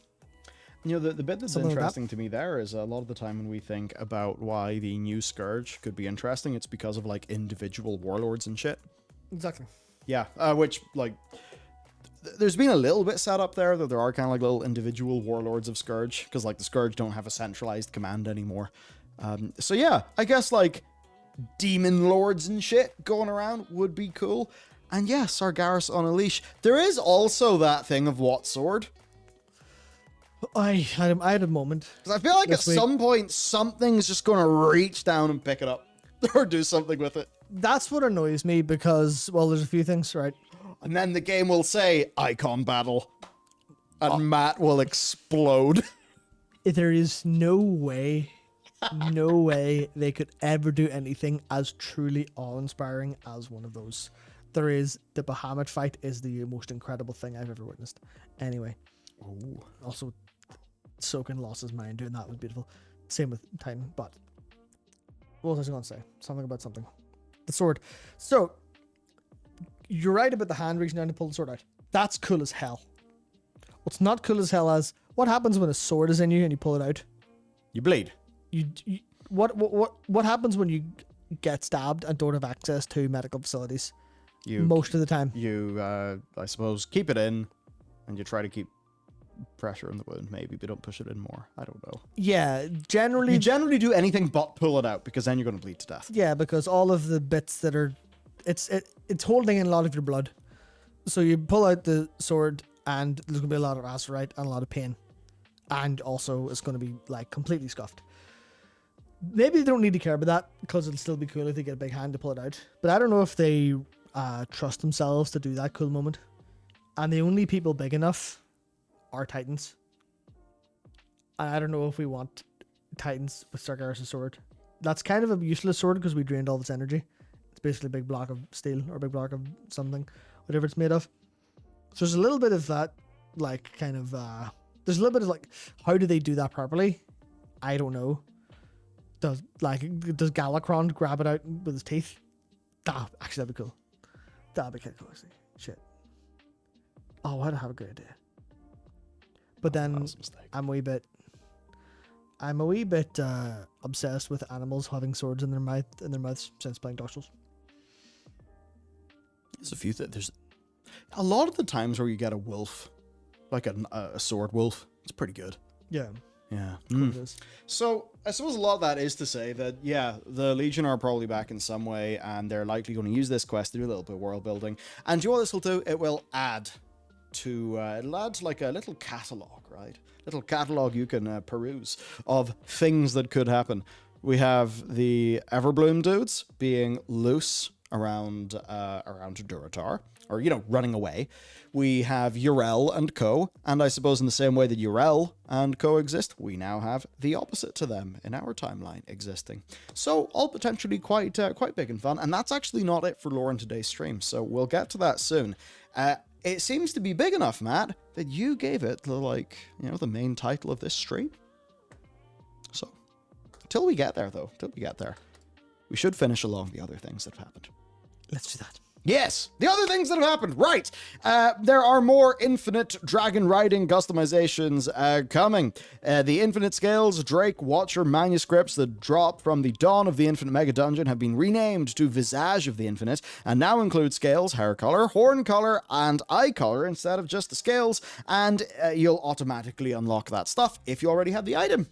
You know, the bit that's interesting to me there is a lot of the time when we think about why the new Scourge could be interesting, it's because of individual warlords and shit. Exactly. Yeah, which there's been a little bit set up there that there are kind of little individual warlords of Scourge, because the Scourge don't have a centralized command anymore. So yeah, I guess demon lords and shit going around would be cool. And yeah, Sargeras on a leash. There is also that thing of what sword? I had a moment. Because I feel like at This week- some point, something's just going to reach down and pick it up. Or do something with it. That's what annoys me because, well, there's a few things, right? And then the game will say, icon battle. And Matt will explode. There is no way they could ever do anything as truly awe-inspiring as one of those. The Bahamut fight is the most incredible thing I've ever witnessed. Anyway. Ooh. Also, Soken lost his mind doing that was beautiful. Same with Titan, but what was I going to say? Something about something. The sword. So, you're right about the hand reaching down to pull the sword out. That's cool as hell. What's not cool as hell is what happens when a sword is in you and you pull it out? You bleed. What happens when you get stabbed and don't have access to medical facilities? Most of the time. You, I suppose, keep it in and you try to keep pressure on the wound, maybe, but don't push it in more. I don't know. Yeah, generally. You generally do anything but pull it out because then you're going to bleed to death. Yeah, because all of the bits that are, it's holding in a lot of your blood. So you pull out the sword and there's going to be a lot of acerite and a lot of pain. And also it's going to be like completely scuffed. Maybe they don't need to care about that because it'll still be cool if they get a big hand to pull it out. But I don't know if they trust themselves to do that cool moment. And the only people big enough are Titans. And I don't know if we want Titans with Garrosh's sword. That's kind of a useless sword because we drained all its energy. It's basically a big block of steel or a big block of something, whatever it's made of. So there's a little bit of that, like, kind of, there's a little bit of, like, how do they do that properly? I don't know. Does Galakron grab it out with his teeth? Actually, that'd be cool. That'd be kind of cool, actually. Shit. Oh, I'd have a good idea. But then I'm a wee bit obsessed with animals having swords in their mouths since playing Dark Souls. There's a few there's a lot of the times where you get a wolf, like a sword wolf. It's pretty good. Yeah. Yeah. It is. So I suppose a lot of that is to say that, yeah, the Legion are probably back in some way, and they're likely going to use this quest to do a little bit of world building. And do you know what this will do? It will add to like a little catalog, right? Little catalog you can peruse of things that could happen. We have the Everbloom dudes being loose around Duratar, or, you know, running away. We have Urel and co, and I suppose in the same way that Urel and co exist, we now have the opposite to them in our timeline existing. So all potentially quite big and fun, and that's actually not it for lore in today's stream, so we'll get to that soon. It seems to be big enough, Matt, that you gave it the main title of this stream. So, till we get there, we should finish along the other things that have happened. Let's do that. Yes, the other things that have happened. Right. There are more infinite dragon riding customizations coming. The Infinite Scales Drake Watcher manuscripts that drop from the Dawn of the Infinite Mega Dungeon have been renamed to Visage of the Infinite and now include scales, hair color, horn color, and eye color instead of just the scales. And you'll automatically unlock that stuff if you already have the item.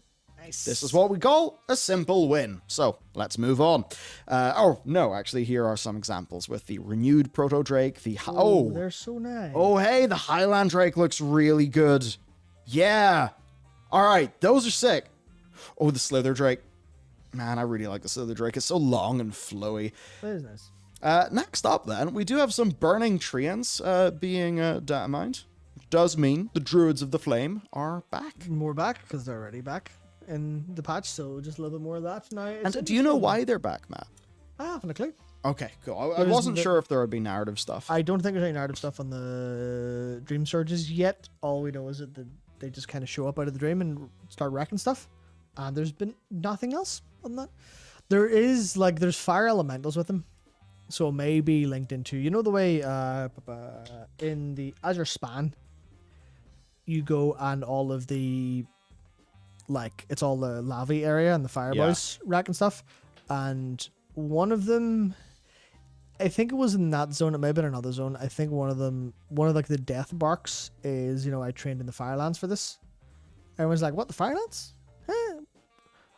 This is what we call a simple win. So let's move on. Here are some examples with the renewed Proto Drake. They're so nice. Oh, hey, the Highland Drake looks really good. Yeah. All right, those are sick. Oh, the Slither Drake. Man, I really like the Slither Drake. It's so long and flowy. That is nice. Next up, then, we do have some Burning Treants being datamined. Which does mean the Druids of the Flame are back. More back because they're already back in the patch, so just a little bit more of that now. And do you know why they're back, Matt? I haven't a clue. Okay, cool. I wasn't sure if there would be narrative stuff. I don't think there's any narrative stuff on the Dream Surges yet. All we know is that they just kind of show up out of the dream and start wrecking stuff. And there's been nothing else on that. There's fire elementals with them. So it may be linked into, you know, the way in the Azure Span, you go and all of the, like, it's all the lava area and the fireboys rack and stuff. And one of them, I think it was in that zone, it may have been another zone. I think one of like the death barks is, you know, I trained in the Firelands for this. Everyone's like, what, the Firelands?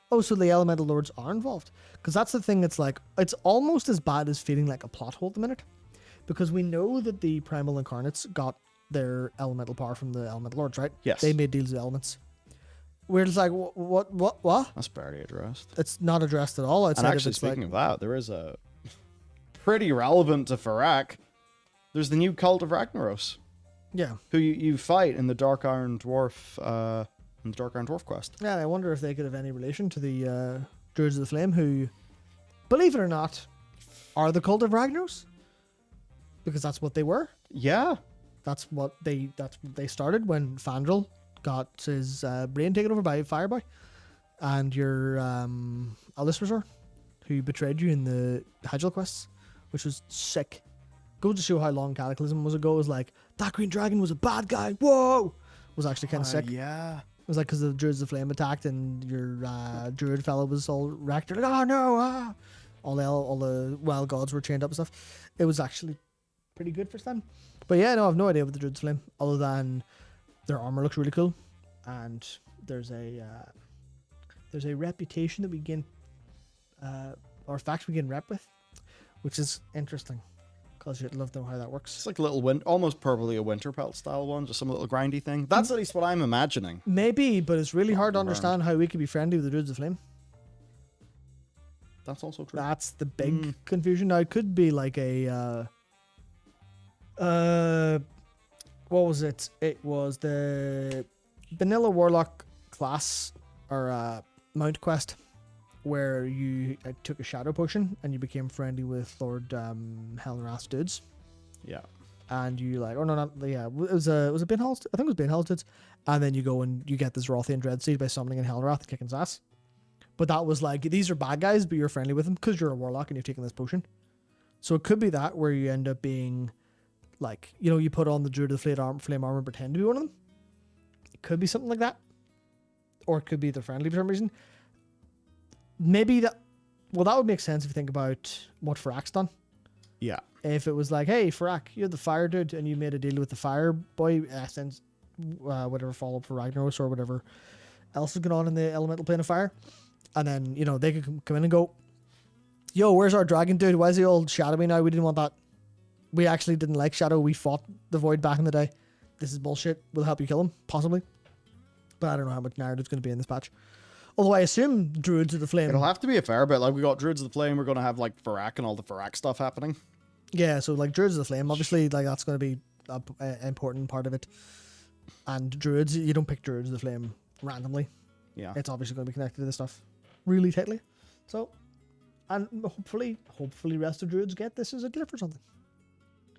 Oh, so the Elemental Lords are involved. Because that's the thing, it's like, it's almost as bad as feeling like a plot hole at the minute. Because we know that the Primal Incarnates got their elemental power from the elemental lords, right? Yes. They made deals with elements. We're just like, what? That's barely addressed. It's not addressed at all. And actually, speaking of that, there is a pretty relevant to Farak. There's the new cult of Ragnaros. Yeah. Who you fight in the Dark Iron Dwarf quest. Yeah, I wonder if they could have any relation to the Druids of the Flame, who, believe it or not, are the cult of Ragnaros. Because that's what they were. Yeah. That's what they started when Fandral got his brain taken over by Fireboy, and your Alisrazor, who betrayed you in the Hagel quests, which was sick. Goes to show how long Cataclysm was ago. It was like, that Green Dragon was a bad guy. Whoa! Was actually kind of sick. Yeah. It was like because the Druids of the Flame attacked and your Druid fellow was all wrecked. You're like, oh no! Ah! All the wild gods were chained up and stuff. It was actually pretty good for them. But yeah, no, I have no idea what the Druids of the Flame, other than their armor looks really cool, and there's a reputation that we gain, or facts we gain rep with, which is interesting. Because you'd love to know how that works. It's like a little almost probably a winter pelt style one, just some little grindy thing. That's at least what I'm imagining. Maybe, but it's really hard to understand how we could be friendly with the Druids of Flame. That's also true. That's the big confusion. Now, it could be like a what was it? It was the vanilla warlock class or mount quest, where you took a shadow potion and you became friendly with Lord Hellenrath's dudes. Yeah. And you like, or no, not yeah. It was a Bainhal's. I think it was Bainhal's dudes. And then you go and you get this Rothian Dread Seed by summoning in Hellenrath and kicking his ass. But that was like, these are bad guys, but you're friendly with them because you're a warlock and you've taken this potion. So it could be that where you end up being like, you know, you put on the Druid of the Flame armor and pretend to be one of them. It could be something like that. Or it could be they're friendly for some reason. Maybe that, well, that would make sense if you think about what Farak's done. Yeah. If it was like, hey, Farak, you're the fire dude, and you made a deal with the fire boy, since whatever follow up for Ragnaros or whatever else is going on in the elemental plane of fire. And then, you know, they could come in and go, yo, where's our dragon dude? Why is he all shadowy now? We didn't want that. We actually didn't like Shadow. We fought the Void back in the day. This is bullshit. We'll help you kill him, possibly. But I don't know how much narrative's going to be in this patch. Although I assume Druids of the Flame. It'll have to be a fair bit. Like, we got Druids of the Flame. We're going to have, like, Farak and all the Farak stuff happening. Yeah, so, like, Druids of the Flame, obviously, like, that's going to be an important part of it. And Druids, you don't pick Druids of the Flame randomly. Yeah. It's obviously going to be connected to this stuff really tightly. So, and hopefully rest of Druids get this as a glyph or something.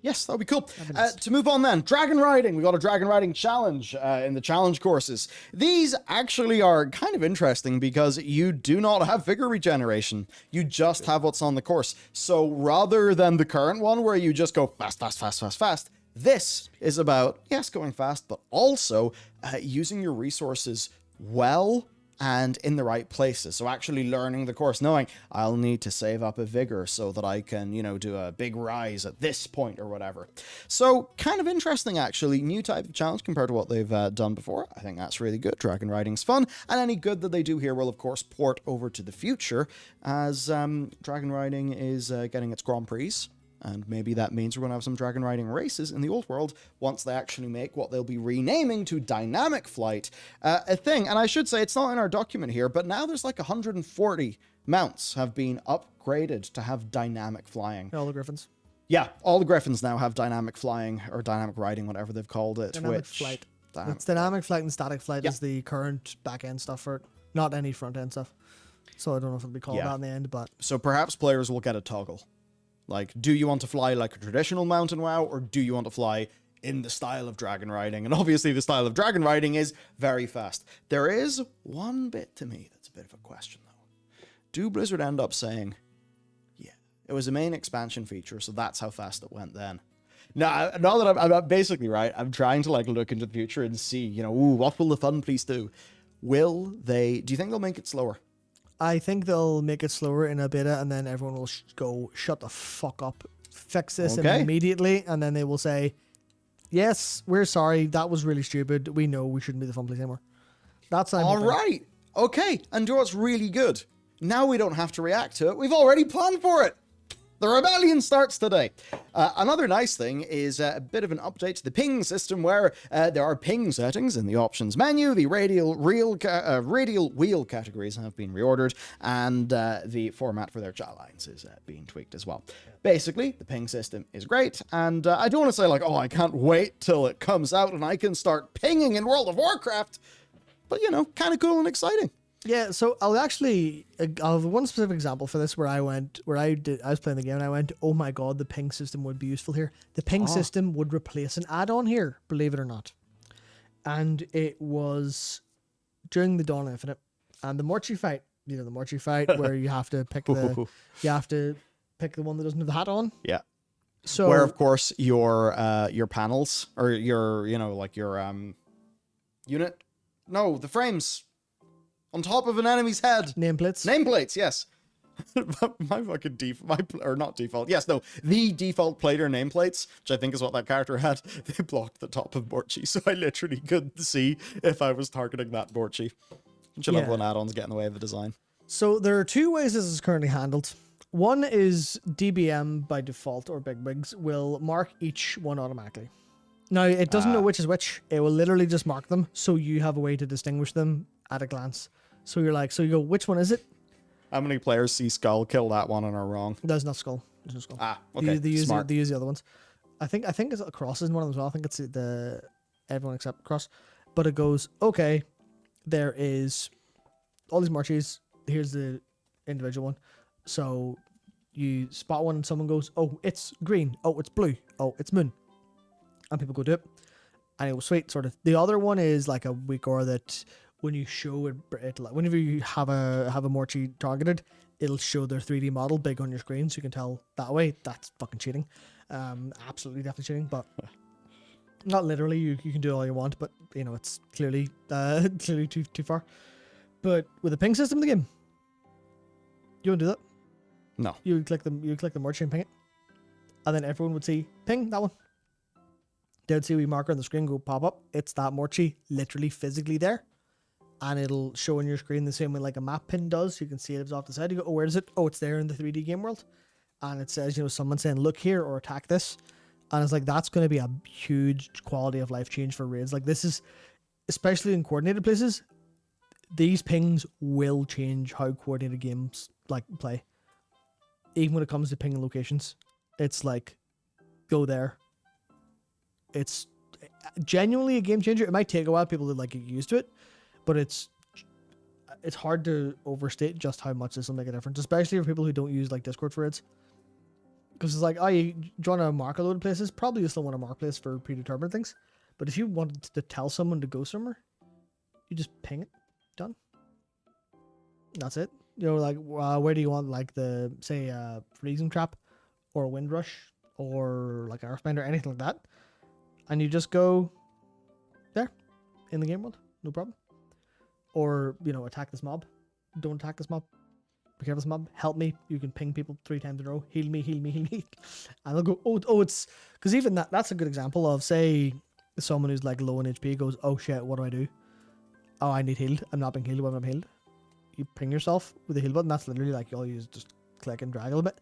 Yes, that would be cool. Nice. To move on then, dragon riding. We got a dragon riding challenge in the challenge courses. These actually are kind of interesting because you do not have vigor regeneration. You just have what's on the course. So rather than the current one where you just go fast, fast, fast, fast, fast, this is about, yes, going fast, but also using your resources well and in the right places. So actually learning the course, knowing I'll need to save up a vigor so that I can, you know, do a big rise at this point or whatever. So kind of interesting, actually. New type of challenge compared to what they've done before. I think that's really good. Dragon riding's fun. And any good that they do here will, of course, port over to the future as dragon riding is getting its Grand Prix. And maybe that means we're going to have some dragon riding races in the old world once they actually make what they'll be renaming to dynamic flight a thing. And I should say, it's not in our document here, but now there's like 140 mounts have been upgraded to have dynamic flying. All the Griffins. Yeah, all the Griffins now have dynamic flying or dynamic riding, whatever they've called it. Dynamic flight. It's dynamic flight and static flight is the current back end stuff for it, not any front end stuff. So I don't know if it'll be called that in the end, but... So perhaps players will get a toggle. Like, do you want to fly like a traditional mountain WoW, or do you want to fly in the style of dragon riding? And obviously the style of dragon riding is very fast. There is one bit to me that's a bit of a question, though. Do Blizzard end up saying, yeah, it was a main expansion feature, so that's how fast it went then? Now that I'm basically right, I'm trying to like look into the future and see, you know, ooh, what will the fun police do? Do you think they'll make it slower? I think they'll make it slower in a beta, and then everyone will go, shut the fuck up, fix this immediately, and then they will say, yes, we're sorry, that was really stupid, we know we shouldn't be the fun place anymore. That's all right. Okay, and do what's really good. Now we don't have to react to it. We've already planned for it. The rebellion starts today. Another nice thing is a bit of an update to the ping system where there are ping settings in the options menu. The radial wheel categories have been reordered, and the format for their chat lines is being tweaked as well. Basically, the ping system is great, and I don't want to say like, oh, I can't wait till it comes out and I can start pinging in World of Warcraft, but you know, kind of cool and exciting. Yeah, so I'll have one specific example for this where I was playing the game and I went, oh my god, the ping system would be useful here. The ping system would replace an add-on here, believe it or not. And it was during the Dawn of Infinite and the Morchi fight, where you have to pick the one that doesn't have the hat on. Yeah. So where of course your panels or your unit, no, the frames on top of an enemy's head. Nameplates, yes. The default player nameplates, which I think is what that character had, they blocked the top of Borchi, so I literally couldn't see if I was targeting that Borchi. Level add-ons get in the way of the design. So there are two ways this is currently handled. One is DBM by default, or Big Bigs, will mark each one automatically. Now, it doesn't know which is which. It will literally just mark them, so you have a way to distinguish them at a glance. So you go, which one is it? How many players see Skull kill that one and are wrong? There's no Skull. There's no Skull. Okay. They use the other ones. I think it's Cross is one of them as well. I think it's the everyone except Cross. But it goes, okay, there is all these marches. Here's the individual one. So you spot one and someone goes, oh, it's green. Oh, it's blue. Oh, it's moon. And people go do it. And it was sweet, sort of. The other one is like a weak aura that when you show it whenever you have a Morchi targeted, it'll show their 3D model big on your screen, so you can tell that way. That's fucking cheating. Absolutely, definitely cheating, but not literally. You can do all you want, but you know it's clearly too far. But with the ping system in the game, you won't do that. No. You would click the Morchi and ping it, and then everyone would see ping that one. They would see a wee marker on the screen go pop up. It's that Morchi literally physically there. And it'll show on your screen the same way like a map pin does. You can see it's off the side. You go, oh, where is it? Oh, it's there in the 3D game world. And it says, someone saying, look here or attack this. And it's like, that's going to be a huge quality of life change for raids. Like this is, especially in coordinated places, these pings will change how coordinated games like play. Even when it comes to pinging locations, it's like, go there. It's genuinely a game changer. It might take a while for people to like get used to it. But it's hard to overstate just how much this will make a difference, especially for people who don't use like Discord for raids. Because it's like, oh, you want to mark a load of places? Probably you still want to mark place for predetermined things. But if you wanted to tell someone to go somewhere, you just ping it. Done. That's it. Like, where do you want like the, say, freezing trap or a wind rush or like Earthbind or anything like that? And you just go there in the game world. No problem. Or, attack this mob. Don't attack this mob. Be careful this mob. Help me. You can ping people 3 times in a row. Heal me, heal me, heal me. And they'll go, oh, it's... Because even that's a good example of, say, someone who's like low on HP goes, oh shit, what do I do? Oh, I need healed. I'm not being healed when I'm healed. You ping yourself with the heal button. That's literally like all you use, just click and drag a little bit.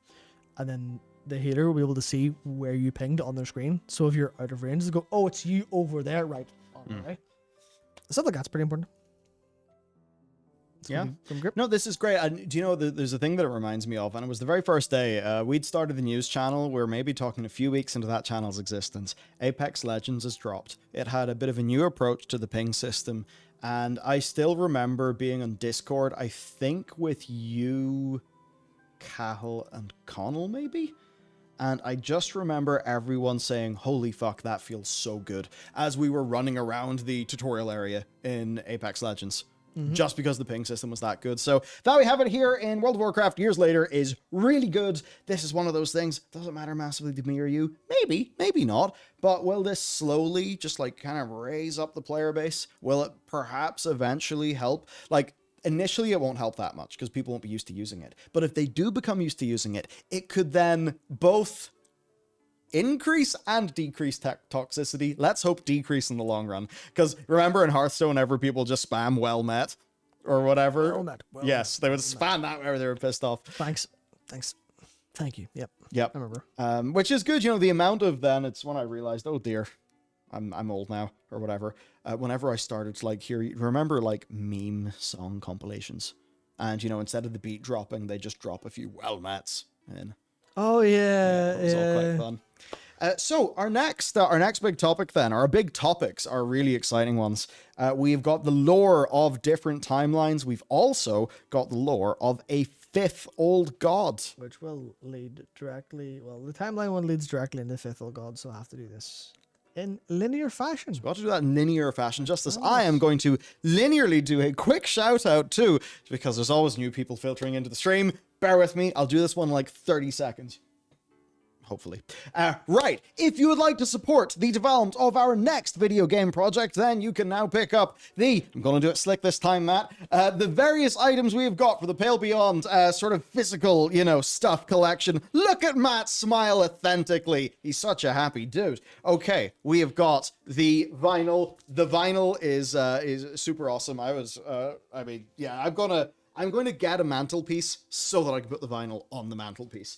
And then the healer will be able to see where you pinged on their screen. So if you're out of range, they'll go, oh, it's you over there, right? Right. Stuff like that's pretty important. Yeah. No, this is great. And do you know, there's a thing that it reminds me of, and it was the very first day we'd started the news channel. We're maybe talking a few weeks into that channel's existence. Apex Legends has dropped. It had a bit of a new approach to the ping system, and I still remember being on Discord, I think with you, Cahill, and Connell, maybe? And I just remember everyone saying, holy fuck, that feels so good, as we were running around the tutorial area in Apex Legends. Just because the ping system was that good. So that we have it here in World of Warcraft years later is really good. This is one of those things. Doesn't matter massively to me or you. Maybe, maybe not. But will this slowly just like kind of raise up the player base? Will it perhaps eventually help? Like initially it won't help that much because people won't be used to using it. But if they do become used to using it, it could then both increase and decrease toxicity. Let's hope decrease in the long run. Because remember in Hearthstone, whenever people just spam well met or whatever. Well met. Yes, they would spam that whenever they were pissed off. Thanks. Thank you. Yep. Yep. I remember. Which is good. You know, the amount of then, it's when I realized, oh dear, I'm old now or whatever. Whenever I started to like remember like meme song compilations, and you know, instead of the beat dropping, they just drop a few well mats in. Oh yeah, It was all quite fun. So our next big topic then, our big topics are really exciting ones. We've got the lore of different timelines. We've also got the lore of a fifth old god. Which will lead directly, well, the timeline one leads directly into fifth old god, so I have to do this in linear fashion. We've got to do that in linear fashion, just as I am going to linearly do a quick shout out too, because there's always new people filtering into the stream. Bear with me, I'll do this one in like 30 seconds. Hopefully. Right, if you would like to support the development of our next video game project, then you can now pick up I'm going to do it slick this time, Matt, the various items we have got for the Pale Beyond sort of physical, you know, stuff collection. Look at Matt smile authentically. He's such a happy dude. Okay, we have got the vinyl. The vinyl is super awesome. I'm going to get a mantelpiece so that I can put the vinyl on the mantelpiece.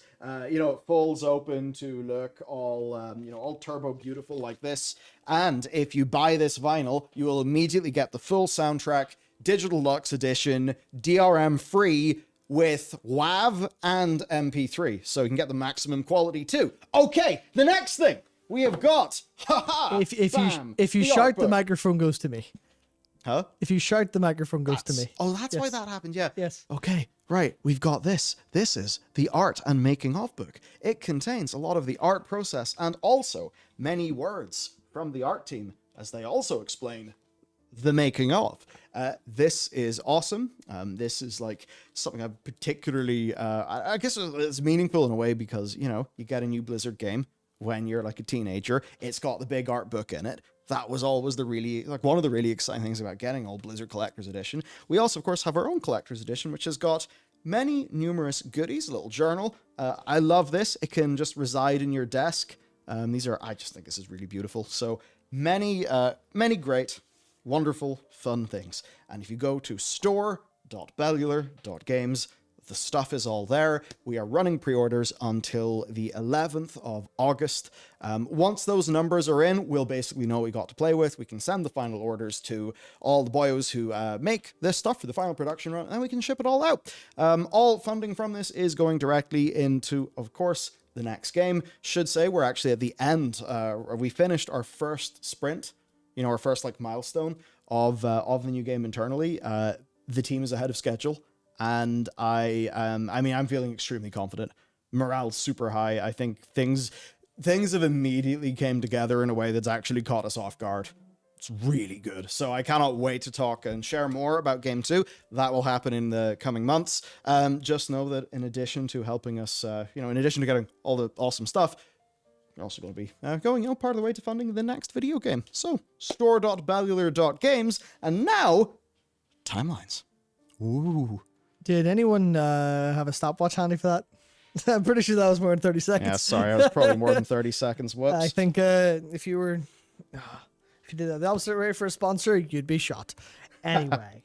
You know, it folds open to look all, all turbo beautiful like this. And if you buy this vinyl, you will immediately get the full soundtrack, digital deluxe edition, DRM free with WAV and MP3. So you can get the maximum quality too. Okay, the next thing we have got. If you shout, the microphone goes to me. Huh? If you shout, the microphone goes to me. Oh, that's Yes. why that happened, yeah. Yes. Okay, right, we've got this. This is the art and making of book. It contains a lot of the art process and also many words from the art team as they also explain the making of. This is awesome. This is like something I particularly, I guess it's meaningful in a way because, you know, you get a new Blizzard game when you're like a teenager. It's got the big art book in it. That was always one of the really exciting things about getting Old Blizzard Collector's Edition. We also, of course, have our own Collector's Edition, which has got many numerous goodies, a little journal. I love this. It can just reside in your desk. I just think this is really beautiful. So many great, wonderful, fun things. And if you go to store.bellular.games, the stuff is all there. We are running pre-orders until the 11th of August. Once those numbers are in, we'll basically know what we got to play with. We can send the final orders to all the boyos who make this stuff for the final production run, and we can ship it all out. All funding from this is going directly into, of course, the next game. Should say we're actually at the end. We finished our first sprint, you know, our first like milestone of the new game internally. The team is ahead of schedule. And I'm feeling extremely confident. Morale's super high. I think things have immediately came together in a way that's actually caught us off guard. It's really good. So I cannot wait to talk and share more about Game 2. That will happen in the coming months. Just know that in addition to helping us, in addition to getting all the awesome stuff, you're also going to be going part of the way to funding the next video game. So store.bellular.games, and now timelines. Ooh. Did anyone have a stopwatch handy for that? I'm pretty sure that was more than 30 seconds. Yeah, sorry, I was probably more than 30 seconds. Whoops. I think if you did the opposite rate for a sponsor, you'd be shot. Anyway,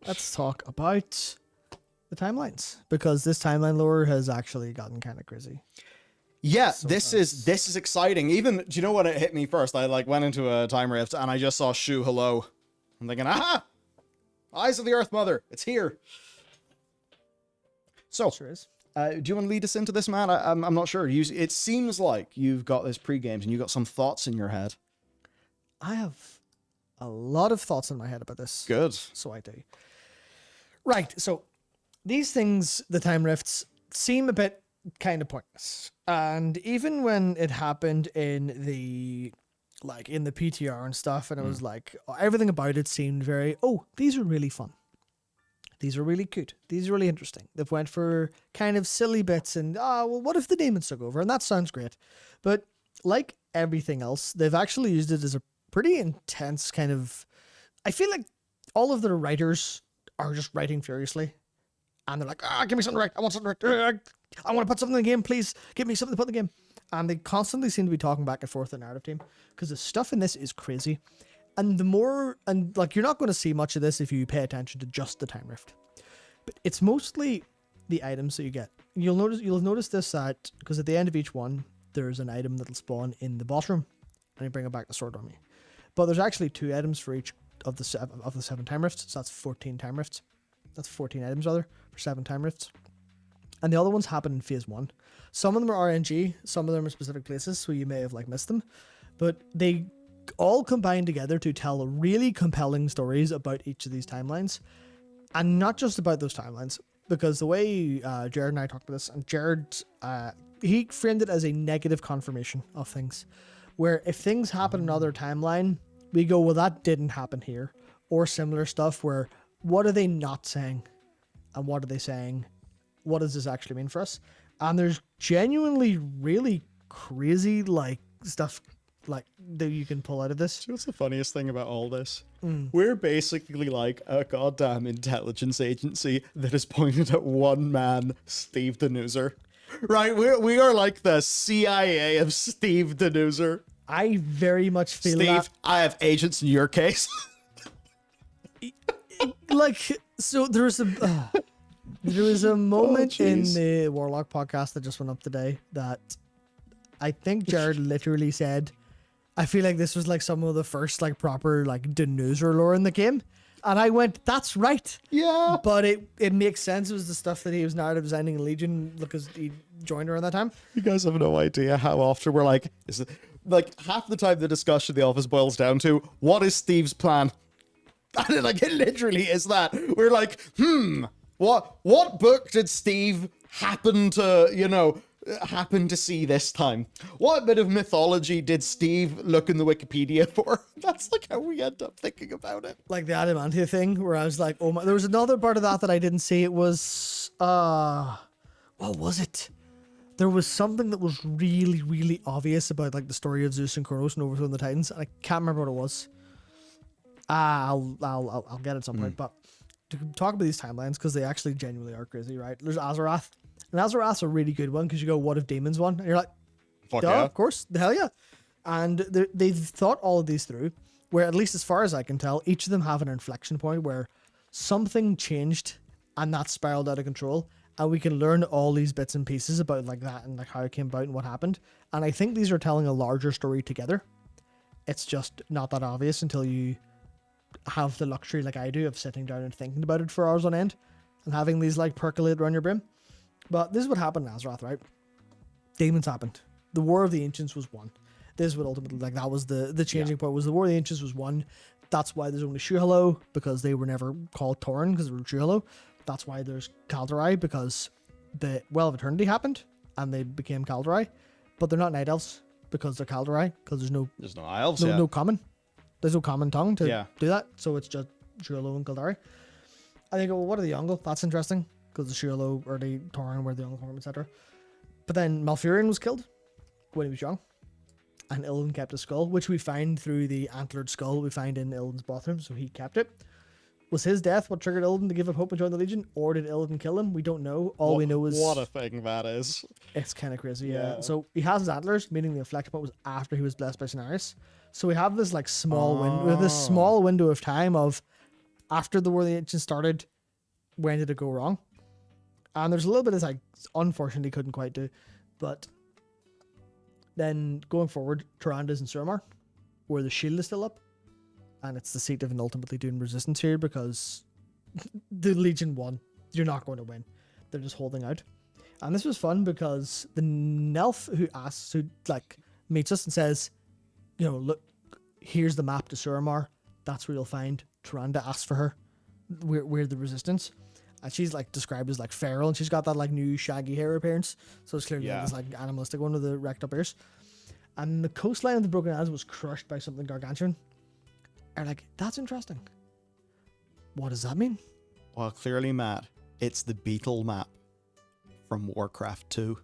let's talk about the timelines, because this timeline lore has actually gotten kind of crazy. Yeah, this is exciting. Even, do you know what it hit me first? I went into a time rift and I just saw Shu Hello. I'm thinking, aha! Eyes of the Earth Mother, it's here. So, Sure is. Do you want to lead us into this, man? I'm not sure. It seems like you've got this pre-games and you've got some thoughts in your head. I have a lot of thoughts in my head about this. Good. So I do. Right, so these things, the time rifts, seem a bit kind of pointless. And even when it happened in the PTR and stuff, and it was like, everything about it seemed very, these are really fun. These are really cute. These are really interesting. They've went for kind of silly bits and, what if the demons took over? And that sounds great. But like everything else, they've actually used it as a pretty intense kind of, I feel like all of their writers are just writing furiously. And they're like, give me something to write. I want something to write. I want to put something in the game, please. Give me something to put in the game. And they constantly seem to be talking back and forth, the narrative team, because the stuff in this is crazy. And you're not going to see much of this if you pay attention to just the time rift. But it's mostly the items that you get. You'll have noticed this because at the end of each one, there's an item that'll spawn in the boss room, and you bring it back to Sword Army. But there's actually 2 items for each of the 7 time rifts, so that's 14 time rifts. That's 14 items rather for 7 time rifts. And the other ones happen in phase 1. Some of them are RNG, some of them are specific places, so you may have like missed them. But they all combine together to tell really compelling stories about each of these timelines. And not just about those timelines, because the way Jared and I talked about this, and Jared, he framed it as a negative confirmation of things. Where if things happen in another timeline, we go, well, that didn't happen here. Or similar stuff where, what are they not saying? And what are they saying? What does this actually mean for us? And there's genuinely really crazy like stuff like that you can pull out of this. What's the funniest thing about all this? We're basically like a goddamn intelligence agency that is pointed at one man, Steve the Newser. Right, we are like the CIA of Steve the Newser. I very much feel Steve, that. I have agents in your case. Like, so there was a moment in jeez. the Warlock podcast that just went up today that I think Jared literally said, I feel like this was like some of the first like proper like Denuser lore in the game. And I went, that's right. Yeah. But it makes sense. It was the stuff that he was narrative designing in Legion because he joined around that time. You guys have no idea how often we're like, is it like half the time the discussion of the office boils down to what is Steve's plan? And like it literally is that. We're like, what book did Steve happen to see this time? What bit of mythology did Steve look in the Wikipedia for? That's like how we end up thinking about it. Like the Adamantia thing where I was like, oh my, there was another part of that I didn't see. It was, what was it? There was something that was really, really obvious about like the story of Zeus and Kronos and overthrowing the Titans. And I can't remember what it was. I'll get it at some point. But to talk about these timelines, because they actually genuinely are crazy, right? There's Azeroth. And Azeroth's a really good one because you go, what if demons won? And you're like, Fuck duh, yeah. of course, the hell yeah. And they've thought all of these through, where at least as far as I can tell, each of them have an inflection point where something changed and that spiraled out of control. And we can learn all these bits and pieces about like that and like how it came about and what happened. And I think these are telling a larger story together. It's just not that obvious until you have the luxury like I do of sitting down and thinking about it for hours on end and having these like percolate around your brain. But this is what happened in Azeroth, right? Demons happened. The War of the Ancients was won. This is what ultimately, like, that was the changing point, was the War of the Ancients was won. That's why there's only Shuhalo, because they were never called Tauren, because they were Shuhalo. That's why there's Kaldorei, because the Well of Eternity happened, and they became Kaldorei. But they're not Night Elves, because they're Kaldorei, because there's no elves. no common. There's no common tongue to do that, so it's just Shuhalo and Kaldorei. And they go, well, what are the Yongle? That's interesting, because the Shuhalo or the Tauren were the Yongle form, etc. But then Malfurion was killed when he was young, and Illidan kept his skull, which we find through the antlered skull we find in Illidan's bathroom, so he kept it. Was his death what triggered Illidan to give up hope and join the Legion, or did Illidan kill him? We don't know. All we know is... What a thing that is. It's kind of crazy, yeah. So he has his antlers, meaning the inflection point was after he was blessed by Cenarius. So we have this like small window, this small window of time of after the War of the Ancients started, when did it go wrong? And there's a little bit as I unfortunately couldn't quite do, but then going forward, Tyranda's in Suramar, where the shield is still up, and it's the seat of an ultimately doing resistance here because the Legion won. You're not going to win. They're just holding out. And this was fun because the Nelf who meets us and says, you know, look, here's the map to Suramar. That's where you'll find Tyrande. Asks for her. We're the resistance. And she's like described as like feral, and she's got that like new shaggy hair appearance. So it's clearly this like animalistic one with the wrecked up ears. And the coastline of the Broken Isles was crushed by something gargantuan. And like, that's interesting. What does that mean? Well, clearly, Matt, it's the Beetle map from Warcraft 2.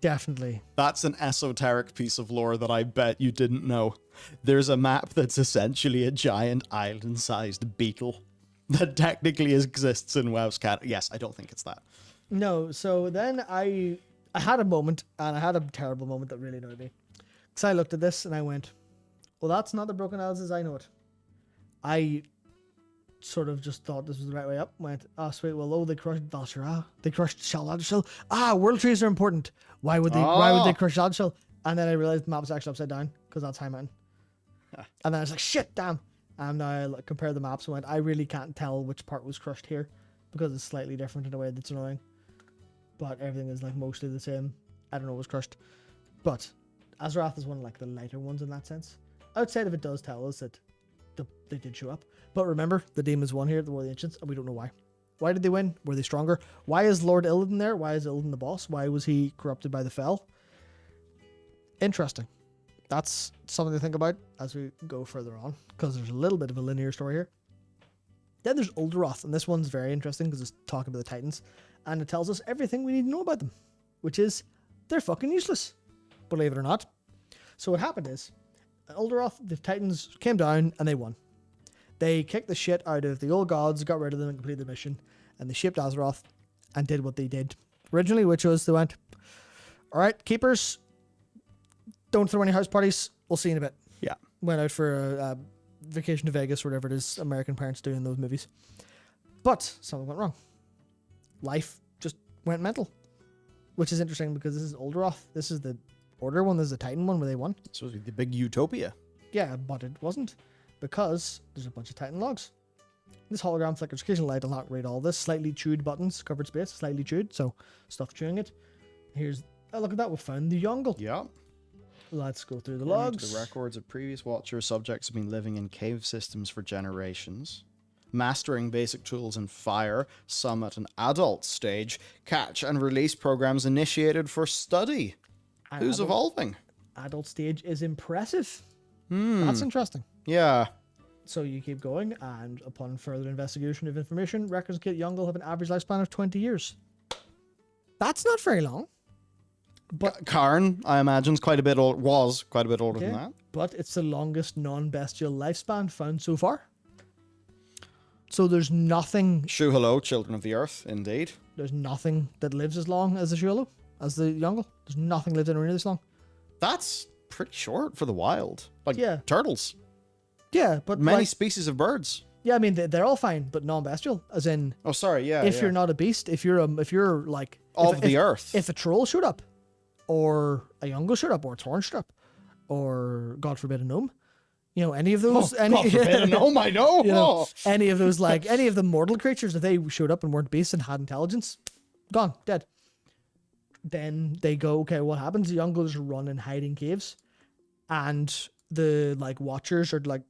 Definitely. That's an esoteric piece of lore that I bet you didn't know. There's a map that's essentially a giant island-sized beetle that technically exists in WoW's cat. Yes, I don't think it's that. No, so then I had a moment, and I had a terrible moment that really annoyed me. Because I looked at this and I went, well, that's not the Broken Isles as I know it. sort of just thought this was the right way up. Went, oh sweet, well, oh, they crushed Valshara. They crushed Shal. World trees are important. Why would they crush Shal? And then I realized the map was actually upside down because that's High Mountain. And then I was like, shit, damn. And now I compared the maps and went, I really can't tell which part was crushed here because it's slightly different in a way that's annoying. But everything is like mostly the same. I don't know what was crushed. But Azeroth is one of like the lighter ones in that sense. Outside of it does tell us that they did show up. But remember, the demons won here at the War of the Ancients, and we don't know why. Why did they win? Were they stronger? Why is Lord Illidan there? Why is Illidan the boss? Why was he corrupted by the Fel? Interesting. That's something to think about as we go further on, because there's a little bit of a linear story here. Then there's Uldaroth, and this one's very interesting because it's talking about the Titans, and it tells us everything we need to know about them, which is they're fucking useless, believe it or not. So what happened is, Uldaroth, the Titans came down and they won. They kicked the shit out of the old gods, got rid of them and completed the mission, and they shaped Azeroth and did what they did originally, which was they went, all right, keepers, don't throw any house parties, we'll see you in a bit. Yeah. Went out for a vacation to Vegas, or whatever it is American parents do in those movies. But something went wrong. Life just went mental, which is interesting because this is Uldaroth. This is the Order one, this is the Titan one where they won. This was the big utopia. Yeah, but it wasn't, because there's a bunch of Titan logs. This hologram flickers occasional light. I'll not read all this. Slightly chewed buttons, covered space, slightly chewed, so stuff chewing it. Here's, oh, look at that, we found the Yongle. Yeah. Let's go through the According logs. to the records of previous Watchers, subjects have been living in cave systems for generations, mastering basic tools in fire, some at an adult stage, catch and release programs initiated for study. Who's evolving? Adult stage is impressive. That's interesting. Yeah. So you keep going, and upon further investigation of information, records get Yongle have an average lifespan of 20 years. That's not very long. But Karn, I imagine, was quite a bit older than that. But it's the longest non-bestial lifespan found so far. So there's nothing... Shuhalo, Children of the Earth, indeed. There's nothing that lives as long as the Shuhalo, as the Yongle. There's nothing lives anywhere near this long. That's pretty short for the wild. Like turtles. Yeah, but many species of birds. Yeah, I mean they're all fine, but non-bestial, as in. Oh, sorry. Yeah. If you're not a beast, if you're like of the earth, if a troll showed up, or a Yongle showed up, or a Tauren showed up, or God forbid a gnome, you know, any of those. God forbid a gnome, I know. You know, any of those, like any of the mortal creatures, if they showed up and weren't beasts and had intelligence, gone, dead. Then they go, okay, what happens? The Yonglers run and hide in caves, and the like Watchers are like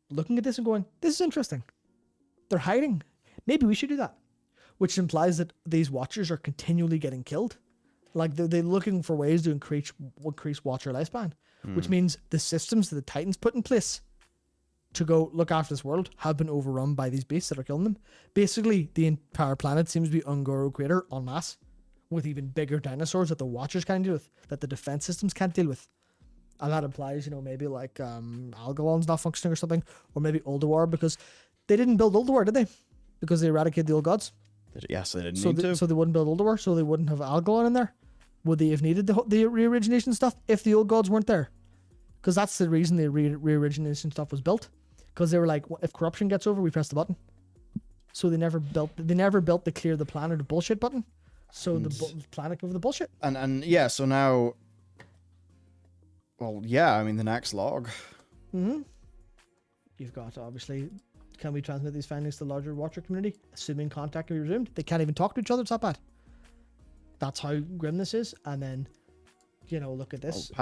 looking at this and going, this is interesting. They're hiding. Maybe we should do that. Which implies that these Watchers are continually getting killed. Like they're looking for ways to increase Watcher lifespan. Which means the systems that the Titans put in place to go look after this world have been overrun by these beasts that are killing them. Basically, the entire planet seems to be Ungoro Crater en masse, with even bigger dinosaurs that the Watchers can't deal with, that the defense systems can't deal with. And that implies, you know, maybe like Algalon's not functioning or something, or maybe Ulduar, because they didn't build Ulduar, did they? Because they eradicated the old gods. Yes, they didn't need to. So they wouldn't build Ulduar, so they wouldn't have Algalon in there. Would they have needed the re-origination stuff if the old gods weren't there? Because that's the reason the re-origination stuff was built. Because they were like, if corruption gets over, we press the button. So they never built the clear the planet bullshit button. So the planet over the bullshit. And yeah, so now, well, yeah, I mean the next log. You've got obviously, can we transmit these findings to the larger Watcher community? Assuming contact can be resumed, they can't even talk to each other. It's that bad. That's how grim this is. And then, you know, look at this.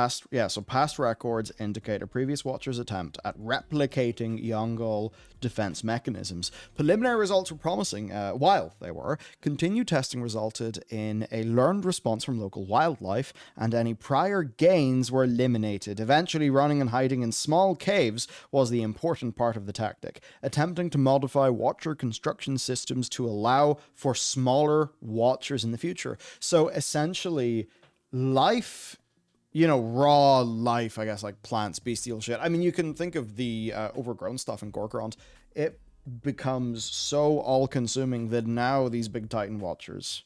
So past records indicate a previous Watcher's attempt at replicating Yongle defense mechanisms. Preliminary results were promising, while they were. Continued testing resulted in a learned response from local wildlife, and any prior gains were eliminated. Eventually, running and hiding in small caves was the important part of the tactic, attempting to modify Watcher construction systems to allow for smaller Watchers in the future. So essentially, life, you know, raw life, I guess, like plants, bestial shit. I mean, you can think of the overgrown stuff in Gorkrond. It becomes so all-consuming that now these big Titan Watchers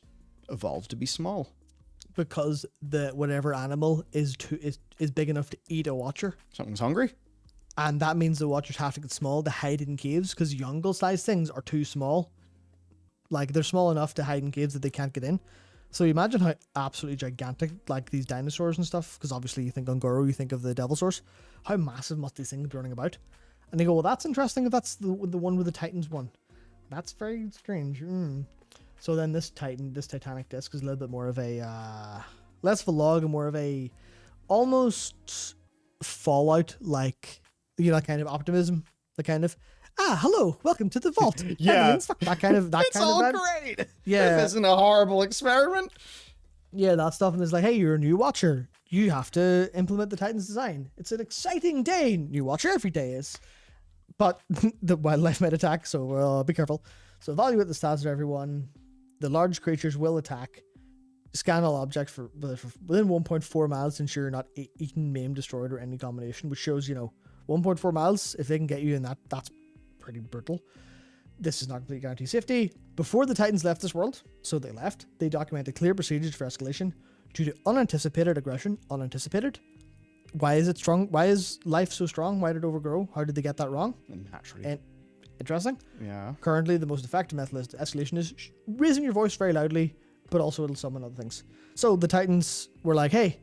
evolve to be small. Because the whatever animal is big enough to eat a Watcher. Something's hungry. And that means the Watchers have to get small to hide in caves because Yongle-sized things are too small. Like, they're small enough to hide in caves that they can't get in. So you imagine how absolutely gigantic, like, these dinosaurs and stuff, because obviously you think Ungoro, you think of the Devil Source. How massive must these things be running about? And they go, well, that's interesting if that's the one with the Titans one. That's very strange. So then this Titanic disc is a little bit more of a, less of a log and more of a almost Fallout, like, you know, kind of optimism, the kind of, hello, welcome to the vault. Yeah. That kind of, It's all great. Yeah. This isn't a horrible experiment. Yeah, that stuff. And it's like, hey, you're a new Watcher. You have to implement the Titan's design. It's an exciting day. New Watcher every day is. But the wildlife might attack, so be careful. So evaluate the stats of everyone. The large creatures will attack. Scan all objects for within 1.4 miles to ensure you're not eaten, maimed, destroyed, or any combination, which shows, 1.4 miles, if they can get you in that's pretty brutal. This is not completely guarantee safety. Before the Titans left this world, so they left, they documented clear procedures for escalation due to unanticipated aggression. Unanticipated? Why is it strong? Why is life so strong? Why did it overgrow? How did they get that wrong? Naturally. And interesting. Yeah. Currently, the most effective method of escalation is raising your voice very loudly, but also it'll summon other things. So the Titans were like, hey,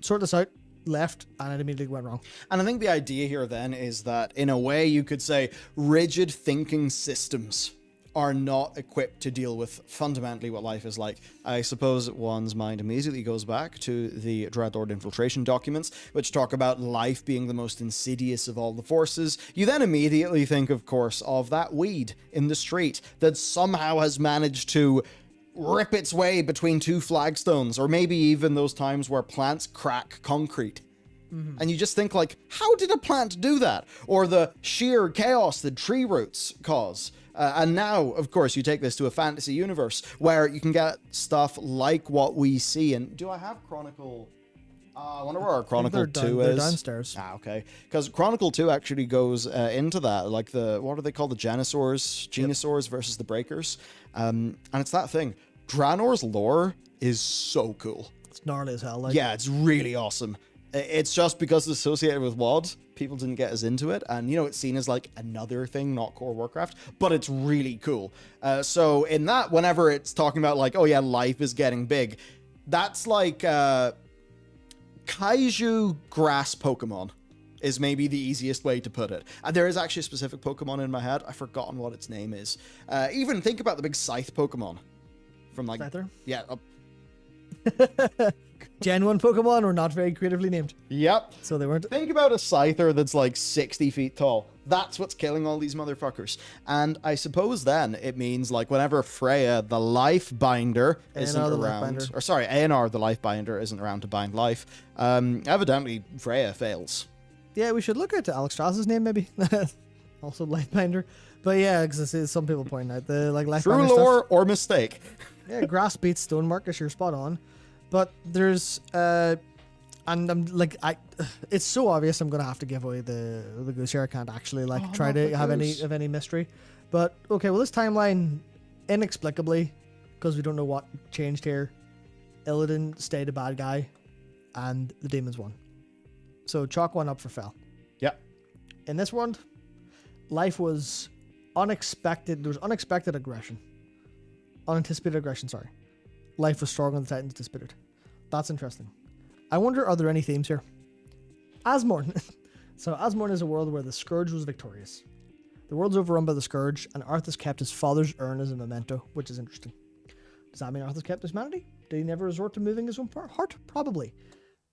sort this out, left, and it immediately went wrong. And I think the idea here then is that, in a way, you could say rigid thinking systems are not equipped to deal with fundamentally what life is like. I suppose one's mind immediately goes back to the Dreadlord infiltration documents, which talk about life being the most insidious of all the forces. You then immediately think, of course, of that weed in the street that somehow has managed to rip its way between two flagstones, or maybe even those times where plants crack concrete. And you just think, like, how did a plant do that? Or the sheer chaos that tree roots cause. And now, of course, you take this to a fantasy universe where you can get stuff like what we see. And do I have Chronicle? I wonder where our Chronicle 2 is. They're downstairs. Okay. Because Chronicle 2 actually goes into that. Like what are they called? The Genosaurs versus the Breakers. And it's that thing. Draenor's lore is so cool. It's gnarly as hell. Like. Yeah, it's really awesome. It's just because it's associated with WoD, people didn't get as into it. And, it's seen as like another thing, not core Warcraft, but it's really cool. So in that, whenever it's talking about like, oh yeah, life is getting big, that's like Kaiju grass Pokemon is maybe the easiest way to put it. And there is actually a specific Pokemon in my head. I've forgotten what its name is. Even think about the big Scythe Pokemon from like... Scyther? Yeah. Gen 1 Pokemon were not very creatively named. Yep. So they weren't. Think about a Scyther that's like 60 feet tall. That's what's killing all these motherfuckers. And I suppose then it means like whenever Freya, the life binder, isn't around. Or sorry, Aenar, the life binder, isn't around to bind life. Evidently, Freya fails. Yeah, we should look at Alex Strauss's name maybe. Also life binder. But yeah, because some people point out the like life binder True lore stuff. or mistake. Yeah, grass beats stone, Marcus, you're spot on. But there's and I'm like it's so obvious I'm gonna have to give away the goose here. I can't actually try to have any mystery. But okay, well this timeline inexplicably, because we don't know what changed here, Illidan stayed a bad guy and the demons won. So chalk one up for Fel. Yep. In this world, life was unexpected. There was unexpected aggression. Unanticipated aggression, sorry. Life was stronger than the Titans anticipated. That's interesting. I wonder, are there any themes here? Asmorn. So Asmorn is a world where the Scourge was victorious. The world's overrun by the Scourge, and Arthas kept his father's urn as a memento, which is interesting. Does that mean Arthas kept his humanity? Did he never resort to moving his own heart? Probably.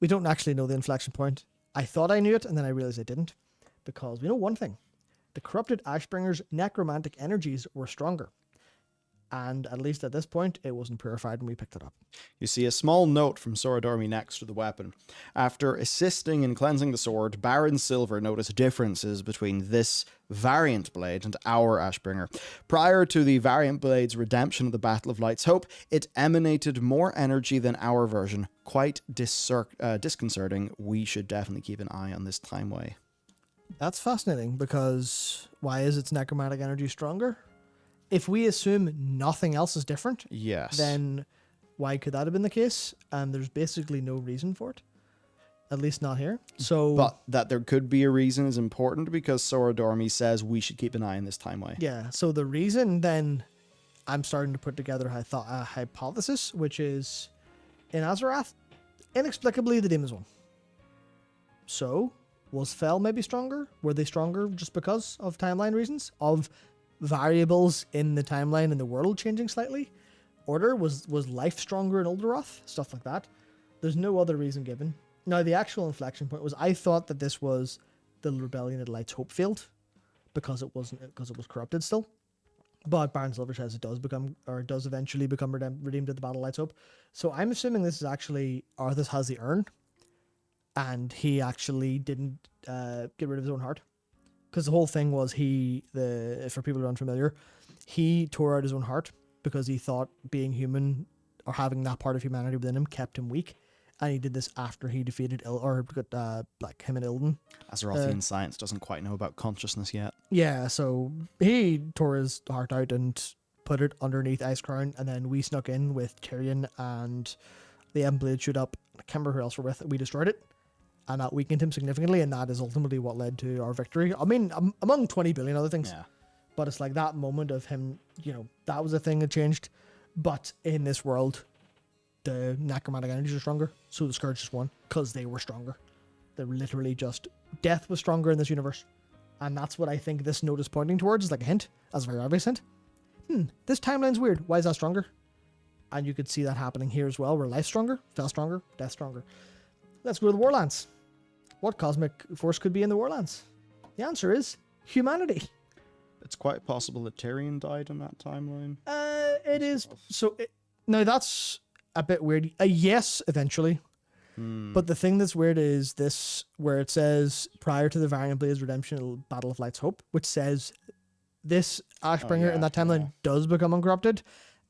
We don't actually know the inflection point. I thought I knew it, and then I realized I didn't. Because we know one thing. The corrupted Ashbringer's necromantic energies were stronger. And at least at this point, it wasn't purified when we picked it up. You see a small note from Soradormi next to the weapon. After assisting in cleansing the sword, Baron Silver noticed differences between this variant blade and our Ashbringer. Prior to the variant blade's redemption at the Battle of Light's Hope, it emanated more energy than our version. Quite disconcerting. We should definitely keep an eye on this timeway. That's fascinating, because why is its necromantic energy stronger? If we assume nothing else is different, yes, then why could that have been the case? And there's basically no reason for it. At least not here. So, But that there could be a reason is important because Sora Dormy says we should keep an eye on this timeway. yeah. So the reason then I'm starting to put together a hypothesis, which is in Azeroth, inexplicably the demons won. So was Fel maybe stronger? Were they stronger just because of timeline reasons? Of variables in the timeline and the world changing slightly? Order was life stronger in Uldaroth? Stuff like that. There's no other reason given. Now, the actual inflection point was I thought that this was the rebellion at Light's Hope field because it was corrupted still. But Baron Silver says it does eventually become redeemed at the Battle of Light's Hope. So I'm assuming this is actually Arthas has the urn, and he actually didn't get rid of his own heart, because the whole thing was for people who are unfamiliar, he tore out his own heart because he thought being human or having that part of humanity within him kept him weak. And he did this after he defeated him and Ilden. Azerothian science doesn't quite know about consciousness yet. Yeah, so he tore his heart out and put it underneath Ice Crown, and then we snuck in with Tyrion and the Emblade showed up. I can't remember who else we're with. We destroyed it, and that weakened him significantly, and that is ultimately what led to our victory. I mean, among 20 billion other things. Yeah. But it's like that moment of him, that was a thing that changed. But in this world, the necromantic energies are stronger, so the Scourge just won because they were stronger. They were literally just death was stronger in this universe, and that's what I think this note is pointing towards. Is like a hint, as a very obvious hint. This timeline's weird. Why is that stronger? And you could see that happening here as well, where life's stronger, Fel stronger, death stronger. Let's go to the Warlands. What cosmic force could be in the Warlands? The answer is humanity. It's quite possible that Tyrion died in that timeline. It is. So now that's a bit weird. Yes, eventually. But the thing that's weird is this, where it says prior to the Variant Blaze Redemption Battle of Light's Hope, which says this Ashbringer in that timeline does become uncorrupted,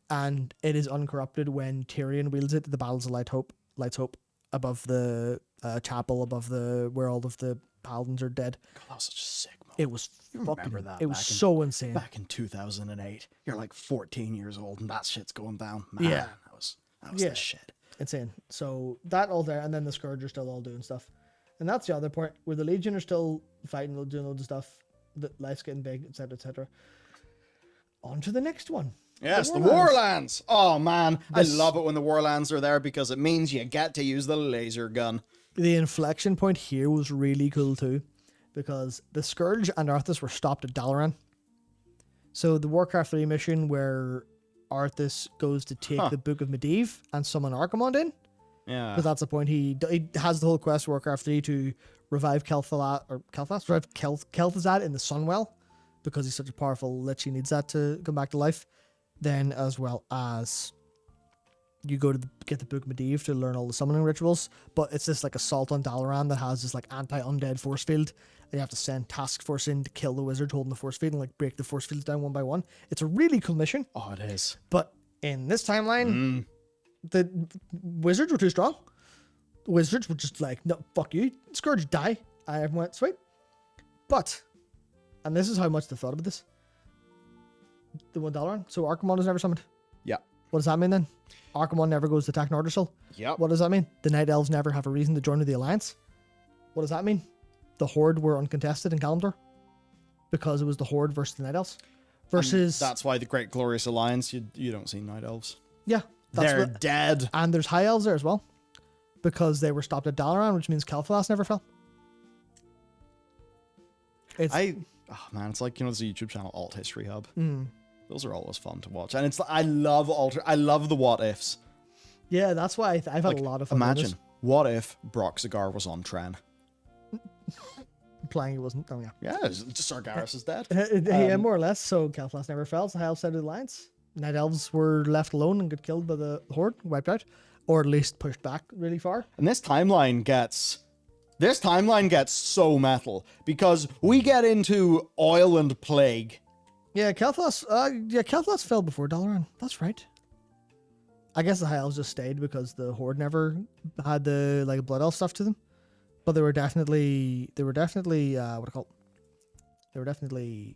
and it is uncorrupted when Tyrion wields it at the Battles of Light's Hope above the chapel, above where all of the paladins are dead. God, that was such a sick moment. It was Remember that? It was so insane. Back in 2008, you're like 14 years old, and that shit's going down. Man, Yeah. that was the shit. Insane. So that all there, and then the Scourge are still all doing stuff. And that's the other part, where the Legion are still fighting, doing loads of stuff, that life's getting big, etc., etc. On to the next one. Yes, the Warlands. Oh, man. I love it when the Warlands are there because it means you get to use the laser gun. The inflection point here was really cool too, because the Scourge and Arthas were stopped at Dalaran. So the Warcraft 3 mission where Arthas goes to take the Book of Medivh and summon Archimonde in. Yeah. Because that's the point. He has the whole quest Warcraft 3 to revive Kel'Thuzad in the Sunwell, because he's such a powerful lich. He needs that to come back to life. Then, as well as you go to get the Book of Medivh to learn all the summoning rituals, but it's this like assault on Dalaran that has this like anti-undead force field, and you have to send task force in to kill the wizard holding the force field and like break the force fields down one by one. It's a really cool mission. Oh, it is. But in this timeline, the wizards were too strong. The wizards were just like, no, fuck you, Scourge, die. And everyone went, sweet. But, and this is how much they thought about this, the one Dalaran. So Archimonde is never summoned. Yeah. What does that mean then? Archimonde never goes to attack Nordersil. Yep. What does that mean? The Night Elves never have a reason to join the Alliance. What does that mean? The Horde were uncontested in Kalimdor because it was the Horde versus the Night Elves. Versus... And that's why the Great Glorious Alliance, you don't see Night Elves. Yeah. They're dead. And there's High Elves there as well, because they were stopped at Dalaran, which means Kel'Thuzad never fell. It's like, there's a YouTube channel, Alt History Hub. Those are always fun to watch. And I love the what ifs. Yeah, that's why I've had a lot of fun. Imagine, what if Brock Cigar was on Tren? Implying he wasn't. Oh, yeah. Yeah, just Sargeras is dead. Yeah, more or less. So Kel'Thuzad never fell. So High Elves side of the Alliance. Night Elves were left alone and got killed by the Horde, wiped out, or at least pushed back really far. And this timeline gets so metal because we get into Oil and Plague. Yeah, Kel'Thuzad fell before Dalaran. That's right. I guess the High Elves just stayed because the Horde never had the like Blood Elf stuff to them. But they were definitely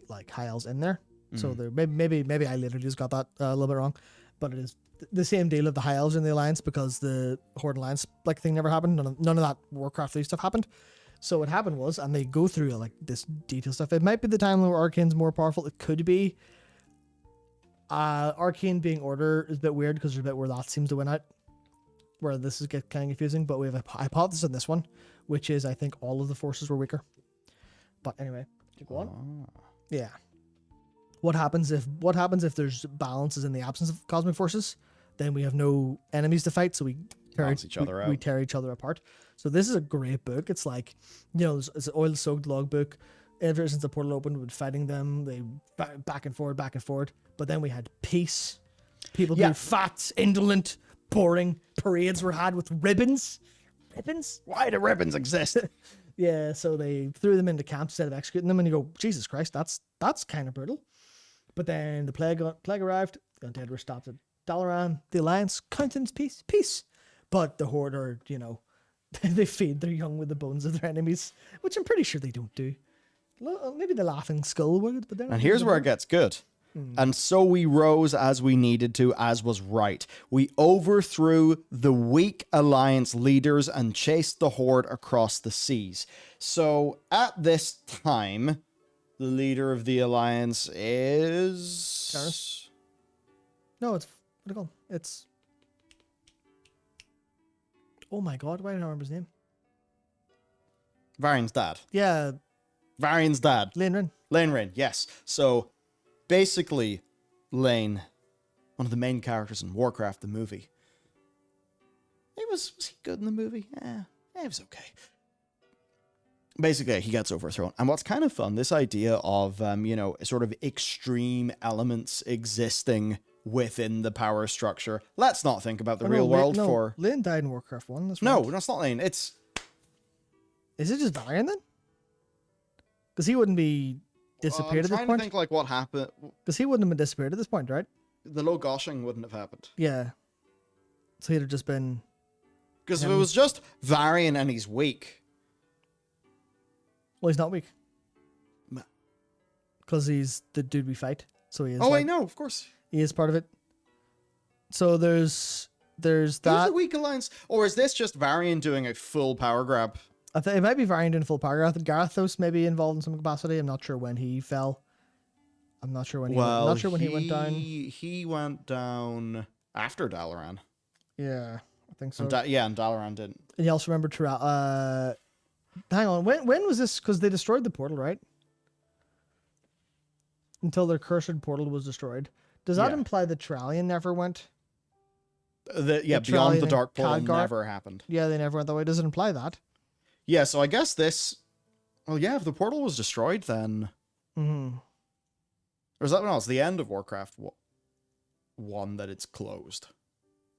like High Elves in there. So there maybe I literally just got that a little bit wrong. but it is the same deal of the High Elves in the Alliance, because the Horde Alliance like thing never happened. None of that Warcraft 3 stuff happened. So what happened was, and they go through like this detail stuff. It might be the time where Arcane's more powerful. It could be. Arcane being Order is a bit weird because there's a bit where that seems to win out, where this is get kind of confusing. But we have a hypothesis on this one, which is I think all of the forces were weaker. But anyway, to go on. Yeah. What happens if there's balances in the absence of cosmic forces? Then we have no enemies to fight, so we tear each other apart. So this is a great book. It's like, it's an oil-soaked logbook. Ever since the portal opened, we've been fighting them. They back and forward. But then we had peace. People being fat, indolent, boring. Parades were had with ribbons. Ribbons? Why do ribbons exist? Yeah, so they threw them into camp instead of executing them, and you go, Jesus Christ, that's kind of brutal. But then the plague arrived. The undead were stopped at Dalaran. The Alliance countenance peace. But the Horde are, they feed their young with the bones of their enemies, which I'm pretty sure they don't do. Maybe the Laughing Skull would, but then. And here's where it gets good. And so we rose as we needed to, as was right. We overthrew the weak Alliance leaders and chased the Horde across the seas. So at this time, the leader of the Alliance is... Garrosh? No, it's... What do you call him? It's... Oh my god, why do I not remember his name? Varian's dad. Yeah. Varian's dad. Lane Rin, yes. So... basically, Lane, one of the main characters in Warcraft, the movie. Was he good in the movie? It was okay. Basically, he gets overthrown. And what's kind of fun, this idea of, sort of extreme elements existing within the power structure. Let's not think about the real world for... Lane died in Warcraft 1. That's right. No, that's not Lane. It's... Is it just Varian then? Because he wouldn't be... disappeared at this point. I'm trying to think like what happened. Because he wouldn't have been disappeared at this point, right? The low goshing wouldn't have happened. Yeah. So he'd have just been... Because if it was just Varian and he's weak... Well, he's not weak. Because he's the dude we fight. So he is... Oh, I know, of course. He is part of it. So there's that... Who's the weak Alliance? Or is this just Varian doing a full power grab? I think it might be Varian doing full power. I think Garthos may be involved in some capacity. I'm not sure when he fell. I'm not sure when he went down. He went down after Dalaran. Yeah, I think so. And Dalaran didn't. And you also remember hang on, when was this? Because they destroyed the portal, right? Until their cursed portal was destroyed. Does that imply that Trallian never went? Beyond the Dark Portal never happened. Yeah, they never went that way. Does it imply that? Yeah, so I guess this... Well, yeah, if the portal was destroyed, then... Mm-hmm. Or is that... No, it's the end of Warcraft 1 that it's closed,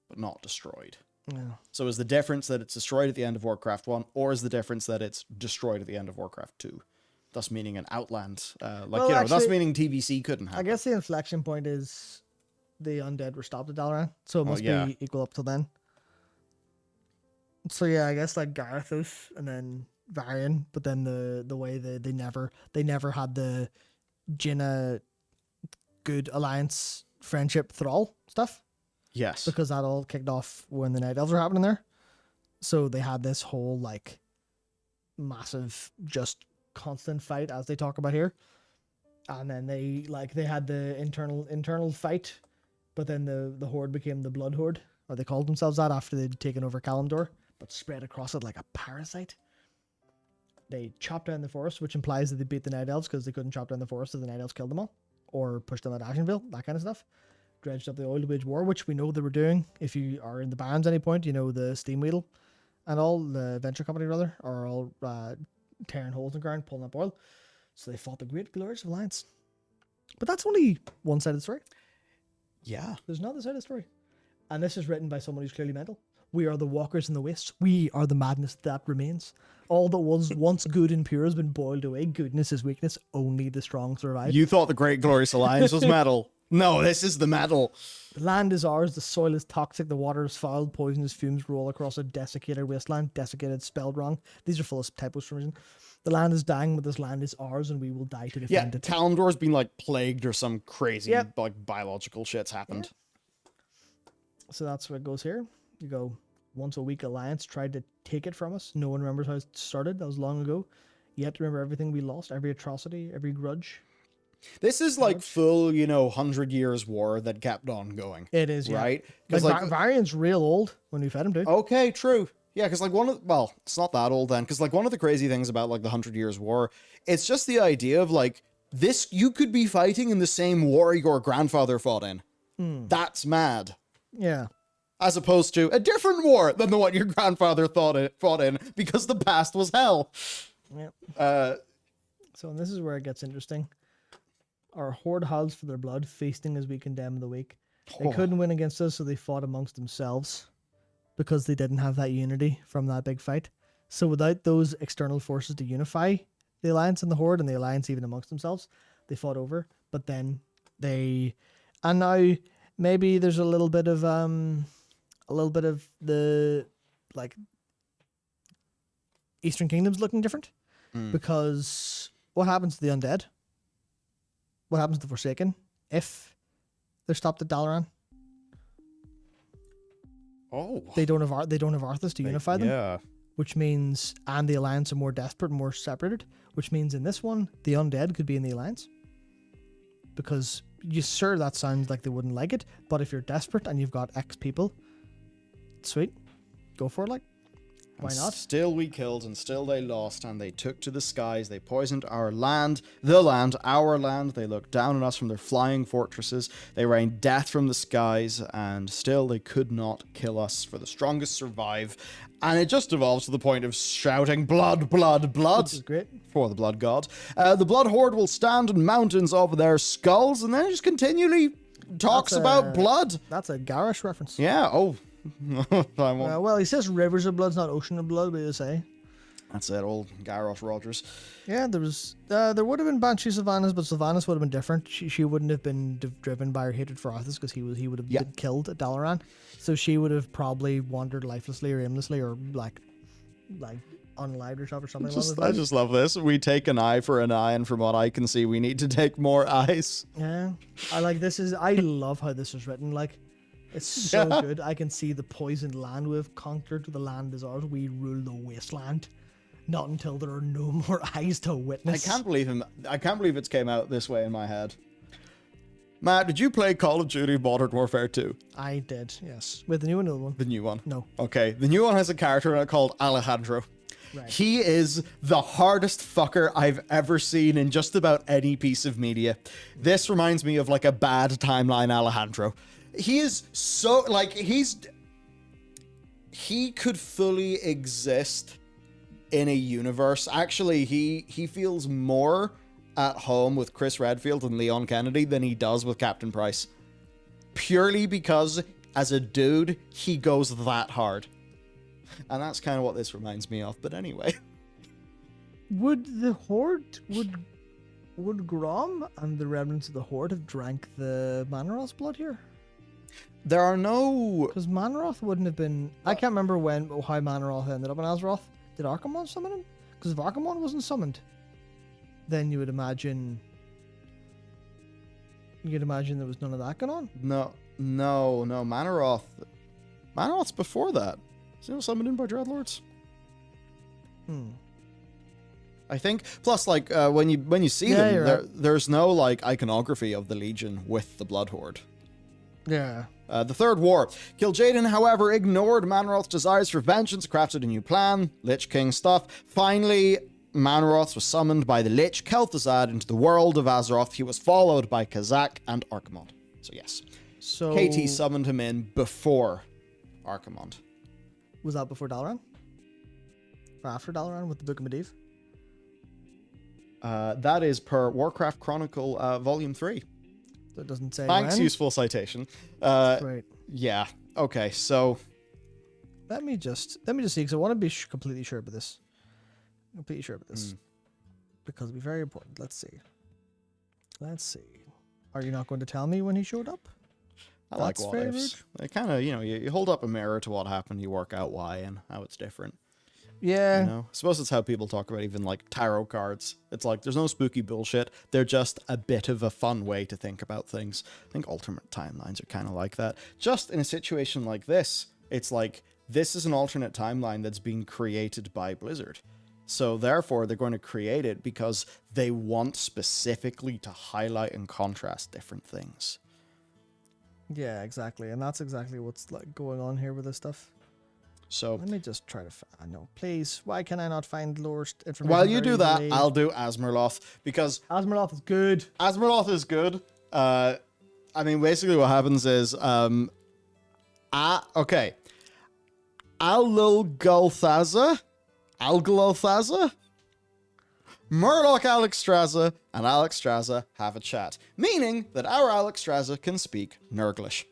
but not destroyed. Yeah. So is the difference that it's destroyed at the end of Warcraft 1, or is the difference that it's destroyed at the end of Warcraft 2? Thus meaning an Outland. Thus meaning TVC couldn't happen. I guess the inflection point is the undead were stopped at Dalaran, so it must be equal up till then. So yeah, I guess like Garthos and then Varian, but then the way they never had the Jaina good alliance friendship thrall stuff. Yes. Because that all kicked off when the Night Elves were happening there. So they had this whole like massive just constant fight as they talk about here. And then they had the internal fight, but then the Horde became the Blood Horde, or they called themselves that after they'd taken over Kalimdor, but spread across it like a parasite. They chopped down the forest, which implies that they beat the Night Elves because they couldn't chop down the forest, so the Night Elves killed them all, or pushed them out of Ashenville, that kind of stuff. Dredged up the oil to wage war, which we know they were doing. If you are in the Barrens at any point, you know the Steam Wheel and all, the venture company rather, are all tearing holes in the ground, pulling up oil. So they fought the Great Glorious Alliance. But that's only one side of the story. Yeah. There's another side of the story. And this is written by someone who's clearly mental. We are the walkers in the wastes. We are the madness that remains. All that was once good and pure has been boiled away. Goodness is weakness. Only the strong survive. You thought the Great Glorious Alliance was metal. No, this is the metal. The land is ours. The soil is toxic. The water is foul. Poisonous fumes roll across a desiccated wasteland. Desiccated spelled wrong. These are full of typos for reason. The land is dying, but this land is ours, and we will die to defend it. Kalimdor's been like plagued or some crazy like biological shit's happened. So that's what goes here. You go, once a week alliance tried to take it from us. No one remembers how it started. That was long ago. You have to remember everything we lost, every atrocity, every grudge. This is like full, 100 years war that kept on going. It is, yeah. Right? Like, Varian's real old when we fed him, dude. Okay, true. Yeah, because like it's not that old then, because like one of the crazy things about like the 100 Years War, it's just the idea of like this, you could be fighting in the same war your grandfather fought in. That's mad. Yeah. As opposed to a different war than the one your grandfather fought in because the past was hell. Yeah. So this is where it gets interesting. Our horde howls for their blood, feasting as we condemn the weak. They couldn't win against us, so they fought amongst themselves because they didn't have that unity from that big fight. So without those external forces to unify the Alliance and the Horde, and the Alliance even amongst themselves, they fought over. But then and now maybe there's a little bit of the like Eastern Kingdoms looking different, because what happens to the undead? What happens to the Forsaken if they're stopped at Dalaran? Oh, they don't have Arthas to unify them. Yeah. Which means, and the Alliance are more desperate, more separated, which means in this one, the undead could be in the Alliance. Because, that sounds like they wouldn't like it, but if you're desperate and you've got X people, sweet, go for it, like. Why not? Still we killed, and still they lost, and they took to the skies. They poisoned our land, our land. They looked down on us from their flying fortresses. They rained death from the skies, and still they could not kill us, for the strongest survive. And it just evolves to the point of shouting, blood, blood, blood. Which is great. For the blood god. The blood horde will stand in mountains of their skulls, and then it just continually talks about blood. That's a Garrosh reference. Yeah, well, he says rivers of blood, not ocean of blood, but you say. That's it, old Garrosh Rogers. Yeah, there would have been Banshee Sylvanas, but Sylvanas would have been different. She wouldn't have been driven by her hatred for Arthas, because he would have been killed at Dalaran. So she would have probably wandered lifelessly or aimlessly, or like unalived herself or something. I just love this. We take an eye for an eye, and from what I can see, we need to take more eyes. Yeah, I love how this is written. Like, it's so good. I can see the poisoned land we've conquered. The land is ours. We rule the wasteland. Not until there are no more eyes to witness. I can't believe it's came out this way in my head. Matt, did you play Call of Duty Modern Warfare 2? I did, yes. With the new one or the old one? The new one. No. Okay, the new one has a character in it called Alejandro. Right. He is the hardest fucker I've ever seen in just about any piece of media. This reminds me of like a bad timeline Alejandro. He is so, like, he could fully exist in a universe. Actually, he feels more at home with Chris Redfield and Leon Kennedy than he does with Captain Price. Purely because, as a dude, he goes that hard. And that's kind of what this reminds me of, but anyway. Would the Horde, would Grom and the remnants of the Horde have drank the Manoroth's blood here? There are no... Because Manoroth wouldn't have been... I can't remember how Manoroth ended up in Azeroth. Did Archimonde summon him? Because if Archimonde wasn't summoned, then you would imagine... You'd imagine there was none of that going on. No. Manoroth's before that. Is he summoned in by Dreadlords? I think. Plus, like, when you see them, right. there's no, like, iconography of the Legion with the Blood Horde. Yeah. The Third War. Kil'jaeden, however, ignored Manoroth's desires for vengeance, crafted a new plan, Lich King stuff. Finally, Manoroth was summoned by the Lich Kel'Thuzad into the world of Azeroth. He was followed by Kazak and Archimonde. So yes. So KT summoned him in before Archimonde. Was that before Dalaran? Or after Dalaran with the Book of Medivh? That is per Warcraft Chronicle Volume 3. So it doesn't say Thanks, when. useful citation. Right. Yeah. Okay, so... Let me just see, because I want to be completely sure about this. Because it'll be very important. Let's see. Are you not going to tell me when he showed up? I like what ifs. It kind of, you hold up a mirror to what happened, you work out why and how it's different. Yeah. You know, I suppose it's how people talk about even like tarot cards. It's like there's no spooky bullshit. They're just a bit of a fun way to think about things. I think alternate timelines are kind of like that. Just in a situation like this, it's like this is an alternate timeline that's being created by Blizzard. So therefore, they're going to create it because they want specifically to highlight and contrast different things. Yeah, exactly. And that's exactly what's like going on here with this stuff. So let me just try to no, please. Why can I not find lore information? While you do that, easily? I'll do Azmirloth, because Azmirloth is good. Azmirloth is good. I mean, basically what happens is, okay. Algolthaza, Murloc Alexstrasza, and Alexstrasza have a chat, meaning that our Alexstrasza can speak Nurglish,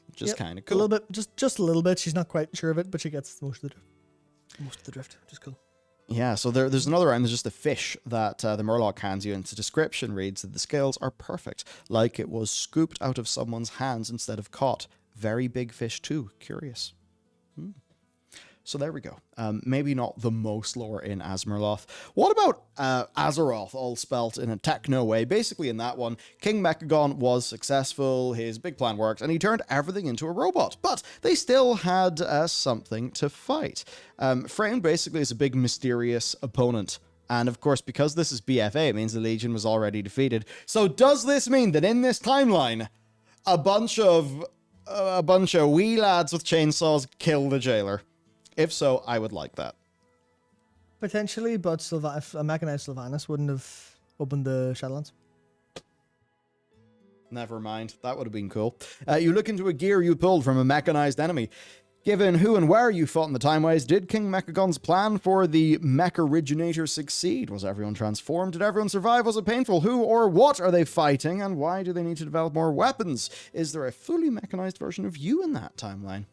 which is kind of cool. A little bit, just a little bit. She's not quite sure of it, but she gets most of the drift, which is cool. Yeah, so there's another round. There's just a fish that the Murloc hands you, and its description reads that the scales are perfect, like it was scooped out of someone's hands instead of caught. Very big fish too. Curious. So there we go. Maybe not the most lore in Azmirloth. What about Azeroth, all spelt in a techno way? Basically in that one, King Mechagon was successful, his big plan worked, and he turned everything into a robot. But they still had something to fight. Framed basically as a big mysterious opponent. And of course, because this is BFA, it means the Legion was already defeated. So does this mean that in this timeline, a bunch of wee lads with chainsaws kill the jailer? If so, I would like that. Potentially, but if a mechanized Sylvanas wouldn't have opened the Shadowlands. Never mind. That would have been cool. You look into a gear you pulled from a mechanized enemy. Given who and where you fought in the timeways, did King Mechagon's plan for the mech originator succeed? Was everyone transformed? Did everyone survive? Was it painful? Who or what are they fighting? And why do they need to develop more weapons? Is there a fully mechanized version of you in that timeline?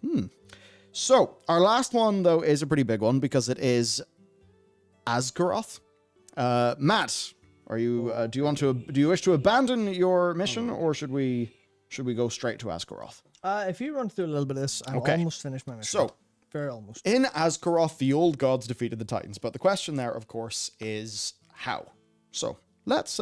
So, our last one, though, is a pretty big one because it is Azgaroth. Matt, are you? Do you wish to abandon your mission, or should we go straight to Azgaroth? If you run through a little bit of this, I'm almost finished my mission. So, very almost. In Azgaroth, the old gods defeated the Titans, but the question there, of course, is how. So, let's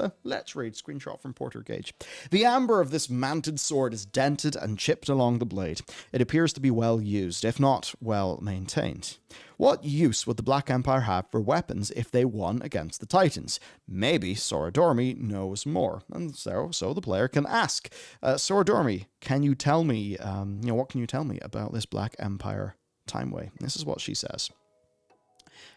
read screenshot from Porter Gage. The amber of this manted sword is dented and chipped along the blade. It appears to be well used, if not well maintained. What use would the Black Empire have for weapons if they won against the Titans? Maybe Soradormi knows more, and so the player can ask. Soradormi, can you tell me, what can you tell me about this Black Empire timeway? This is what she says.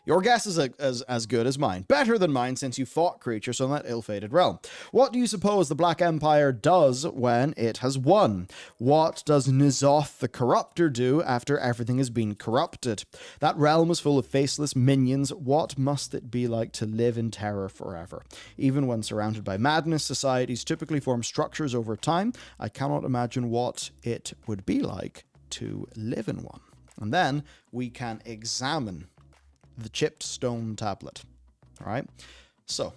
Your guess is as good as mine. Better than mine, since you fought creatures on that ill-fated realm. What do you suppose the Black Empire does when it has won? What does N'Zoth the Corruptor do after everything has been corrupted? That realm is full of faceless minions. What must it be like to live in terror forever? Even when surrounded by madness, societies typically form structures over time. I cannot imagine what it would be like to live in one. And then we can examine the chipped stone tablet. All right. So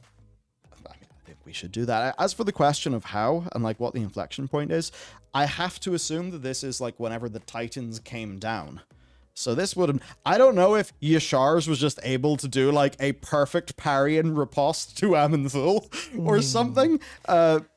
I think we should do that. As for the question of how and like what the inflection point is, I have to assume that this is like whenever the Titans came down. So this would, I don't know if Yashar's was just able to do like a perfect parry and riposte to Amenthul or something.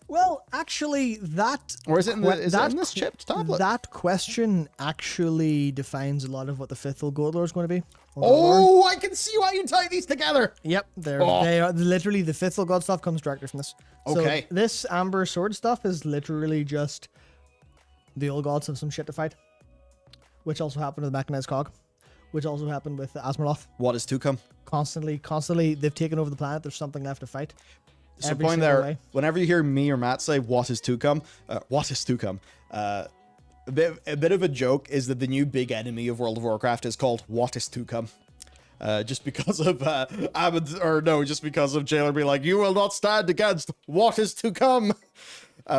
Well, actually, that... Or is it in this chipped tablet? That question actually defines a lot of what the fifth Gold Lore is going to be. Oh, I can see why you tie these together. Yep, they are literally the fifth God stuff comes directly from this. Okay. So this Amber Sword stuff is literally just the old gods have some shit to fight, which also happened with Mechanized Cog, which also happened with Azmirloth. What is to come? Constantly, they've taken over the planet. There's something left to fight. So point there, whenever you hear me or Matt say, what is to come? What is to come? A bit of a joke is that the new big enemy of World of Warcraft is called What is to come. Just because of just because of Jailer being like, you will not stand against what is to come.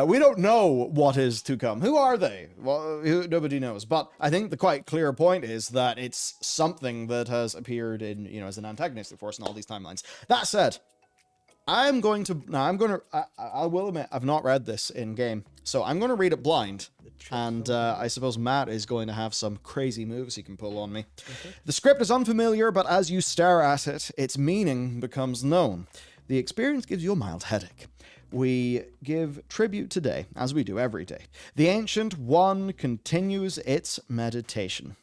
We don't know what is to come. Who are they? Well, nobody knows. But I think the quite clear point is that it's something that has appeared in, as an antagonistic force in all these timelines. That said, I will admit, I've not read this in game, so I'm going to read it blind. And I suppose Matt is going to have some crazy moves he can pull on me. Okay. The script is unfamiliar, but as you stare at it, its meaning becomes known. The experience gives you a mild headache. We give tribute today, as we do every day. The Ancient One continues its meditation.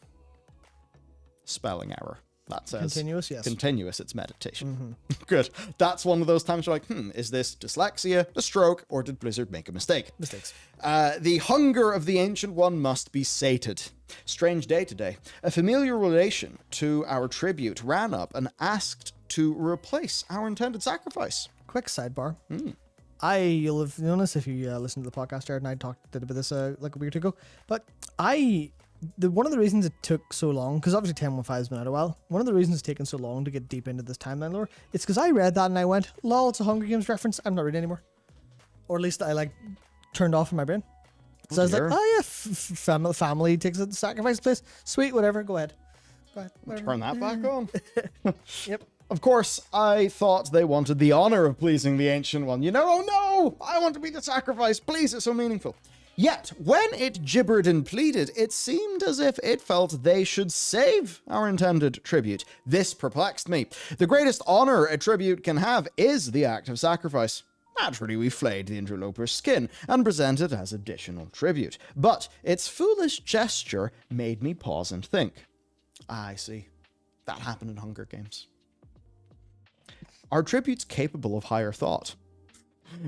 Spelling error. That says continuous, yes. Continuous, it's meditation. Mm-hmm. Good. That's one of those times you're like, is this dyslexia, a stroke, or did Blizzard make a mistake? Mistakes. The hunger of the Ancient One must be sated. Strange day today. A familiar relation to our tribute ran up and asked to replace our intended sacrifice. Quick sidebar. You'll have noticed if you listen to the podcast, Jared and I did about this like a week or two ago, but one of the reasons it took so long, because obviously 10.15 has been out a while, one of the reasons it's taken so long to get deep into this timeline lore, it's because I read that and I went, lol, it's a Hunger Games reference, I'm not reading anymore. Or at least I turned off in my brain. So I was like, oh yeah, family takes it to sacrifice place. Sweet, whatever, go ahead. Whatever. Turn that back on. Yep. Of course, I thought they wanted the honor of pleasing the Ancient One. Oh no, I want to be the sacrifice, please, it's so meaningful. Yet, when it gibbered and pleaded, it seemed as if it felt they should save our intended tribute. This perplexed me. The greatest honor a tribute can have is the act of sacrifice. Naturally, we flayed the interloper's skin and presented it as additional tribute. But its foolish gesture made me pause and think. I see. That happened in Hunger Games. Are tributes capable of higher thought?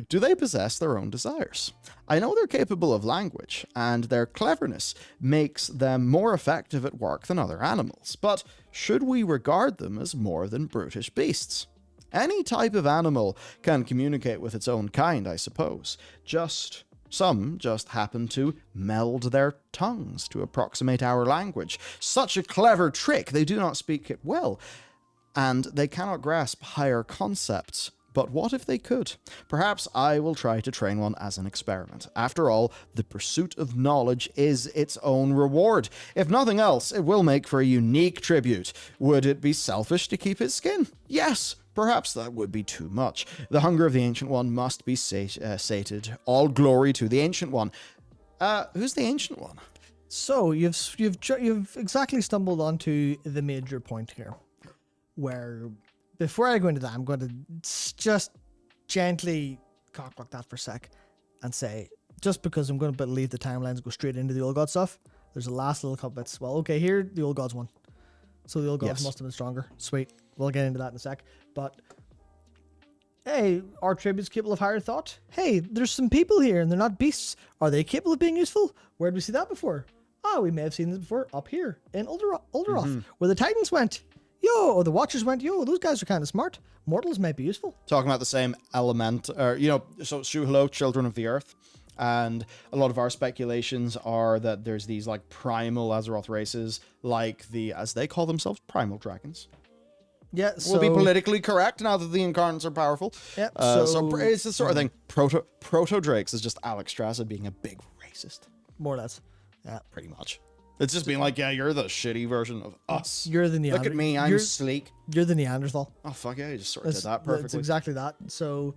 Do they possess their own desires? I know they're capable of language, and their cleverness makes them more effective at work than other animals, but should we regard them as more than brutish beasts? Any type of animal can communicate with its own kind, I suppose. Some just happen to meld their tongues to approximate our language. Such a clever trick, they do not speak it well, and they cannot grasp higher concepts. But what if they could? Perhaps I will try to train one as an experiment. After all, the pursuit of knowledge is its own reward. If nothing else, it will make for a unique tribute. Would it be selfish to keep its skin? Yes. Perhaps that would be too much. The hunger of the Ancient One must be sated. All glory to the Ancient One. Who's the Ancient One? So you've exactly stumbled onto the major point here, where before I go into that, I'm going to just gently cockblock that for a sec and say, just because I'm going to leave the timelines and go straight into the old god stuff, there's a last little couple bits. Well, okay, here the old gods won, so the old gods must have been stronger. Sweet. We'll get into that in a sec. But hey, are tributes capable of higher thought? Hey, there's some people here and they're not beasts. Are they capable of being useful? Where did we see that before? Oh, we may have seen this before up here in Uldaroth, where the Titans went. Or the Watchers went. Those guys are kind of smart. Mortals might be useful. Talking about the same element, so Shuhalo, Children of the Earth. And a lot of our speculations are that there's these like primal Azeroth races, like as they call themselves, primal dragons. Yeah, we'll be politically correct now that the incarnates are powerful. Yep. So it's the sort of thing. Proto Drakes is just Alex Strasza being a big racist. More or less. Yeah, pretty much. It's just being like, yeah, you're the shitty version of us. You're the Neanderthal. Look at me, I'm sleek. You're the Neanderthal. Oh fuck yeah, you just sort of did that perfectly. It's exactly that. So,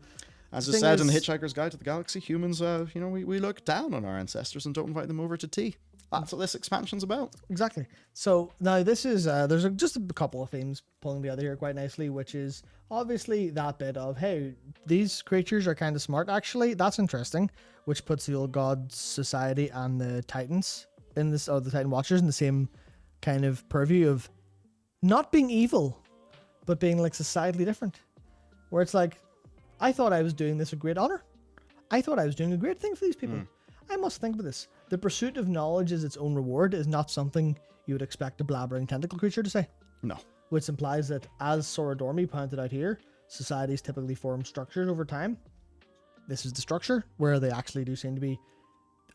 as I said in the Hitchhiker's Guide to the Galaxy, humans, we look down on our ancestors and don't invite them over to tea. That's what this expansion's about. Exactly. So now this is there's just a couple of themes pulling together here quite nicely, which is obviously that bit of, hey, these creatures are kind of smart. Actually, that's interesting, which puts the Old Gods Society and the Titans in this, or the Titan Watchers in the same kind of purview of not being evil, but being like societally different. Where it's like, I thought I was doing this a great honor. I thought I was doing a great thing for these people. I must think about this. The pursuit of knowledge is its own reward is not something you would expect a blabbering tentacle creature to say. No. Which implies that, as Sora Dormy pointed out here, societies typically form structures over time. This is the structure where they actually do seem to be,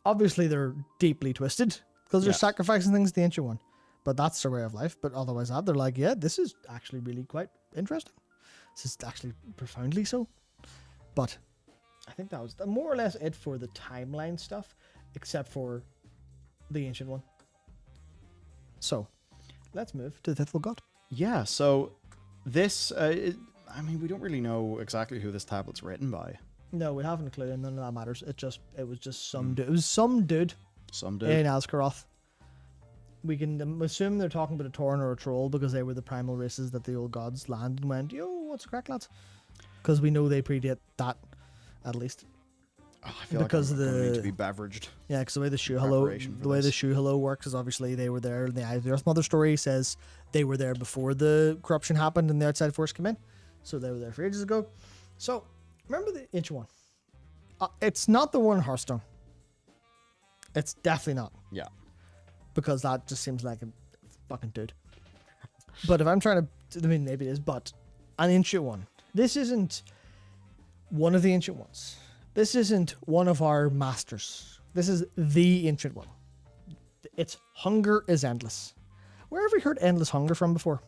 obviously they're deeply twisted because they're sacrificing things to the Ancient One. But that's their way of life. But otherwise that, they're like, yeah, this is actually really quite interesting. This is actually profoundly so. But I think that was more or less it for the timeline stuff, except for the Ancient One. So, let's move to the Fifth God. Yeah, so this, I mean, we don't really know exactly who this tablet's written by. No, we haven't a clue, and none of that matters. It was just some dude. It was some dude. Some dude. In Azkaroth. We can assume they're talking about a Tauren or a Troll because they were the primal races that the old gods landed and went, yo, what's the crack, lads? Because we know they predate that, at least. Oh, I feel because like I'm gonna need to be beveraged. Yeah, because the way the Shoe Hello works is obviously they were there. The Eye of the Earth Mother story says they were there before the corruption happened and the outside force came in. So they were there for ages ago. So, remember the ancient one. It's not the one in Hearthstone. It's definitely not. Yeah. Because that just seems like a fucking dude. But if I'm trying to, I mean, maybe it is, but an ancient one. This isn't one of the ancient ones. This isn't one of our masters. This is the ancient one. Its hunger is endless. Where have we heard endless hunger from before?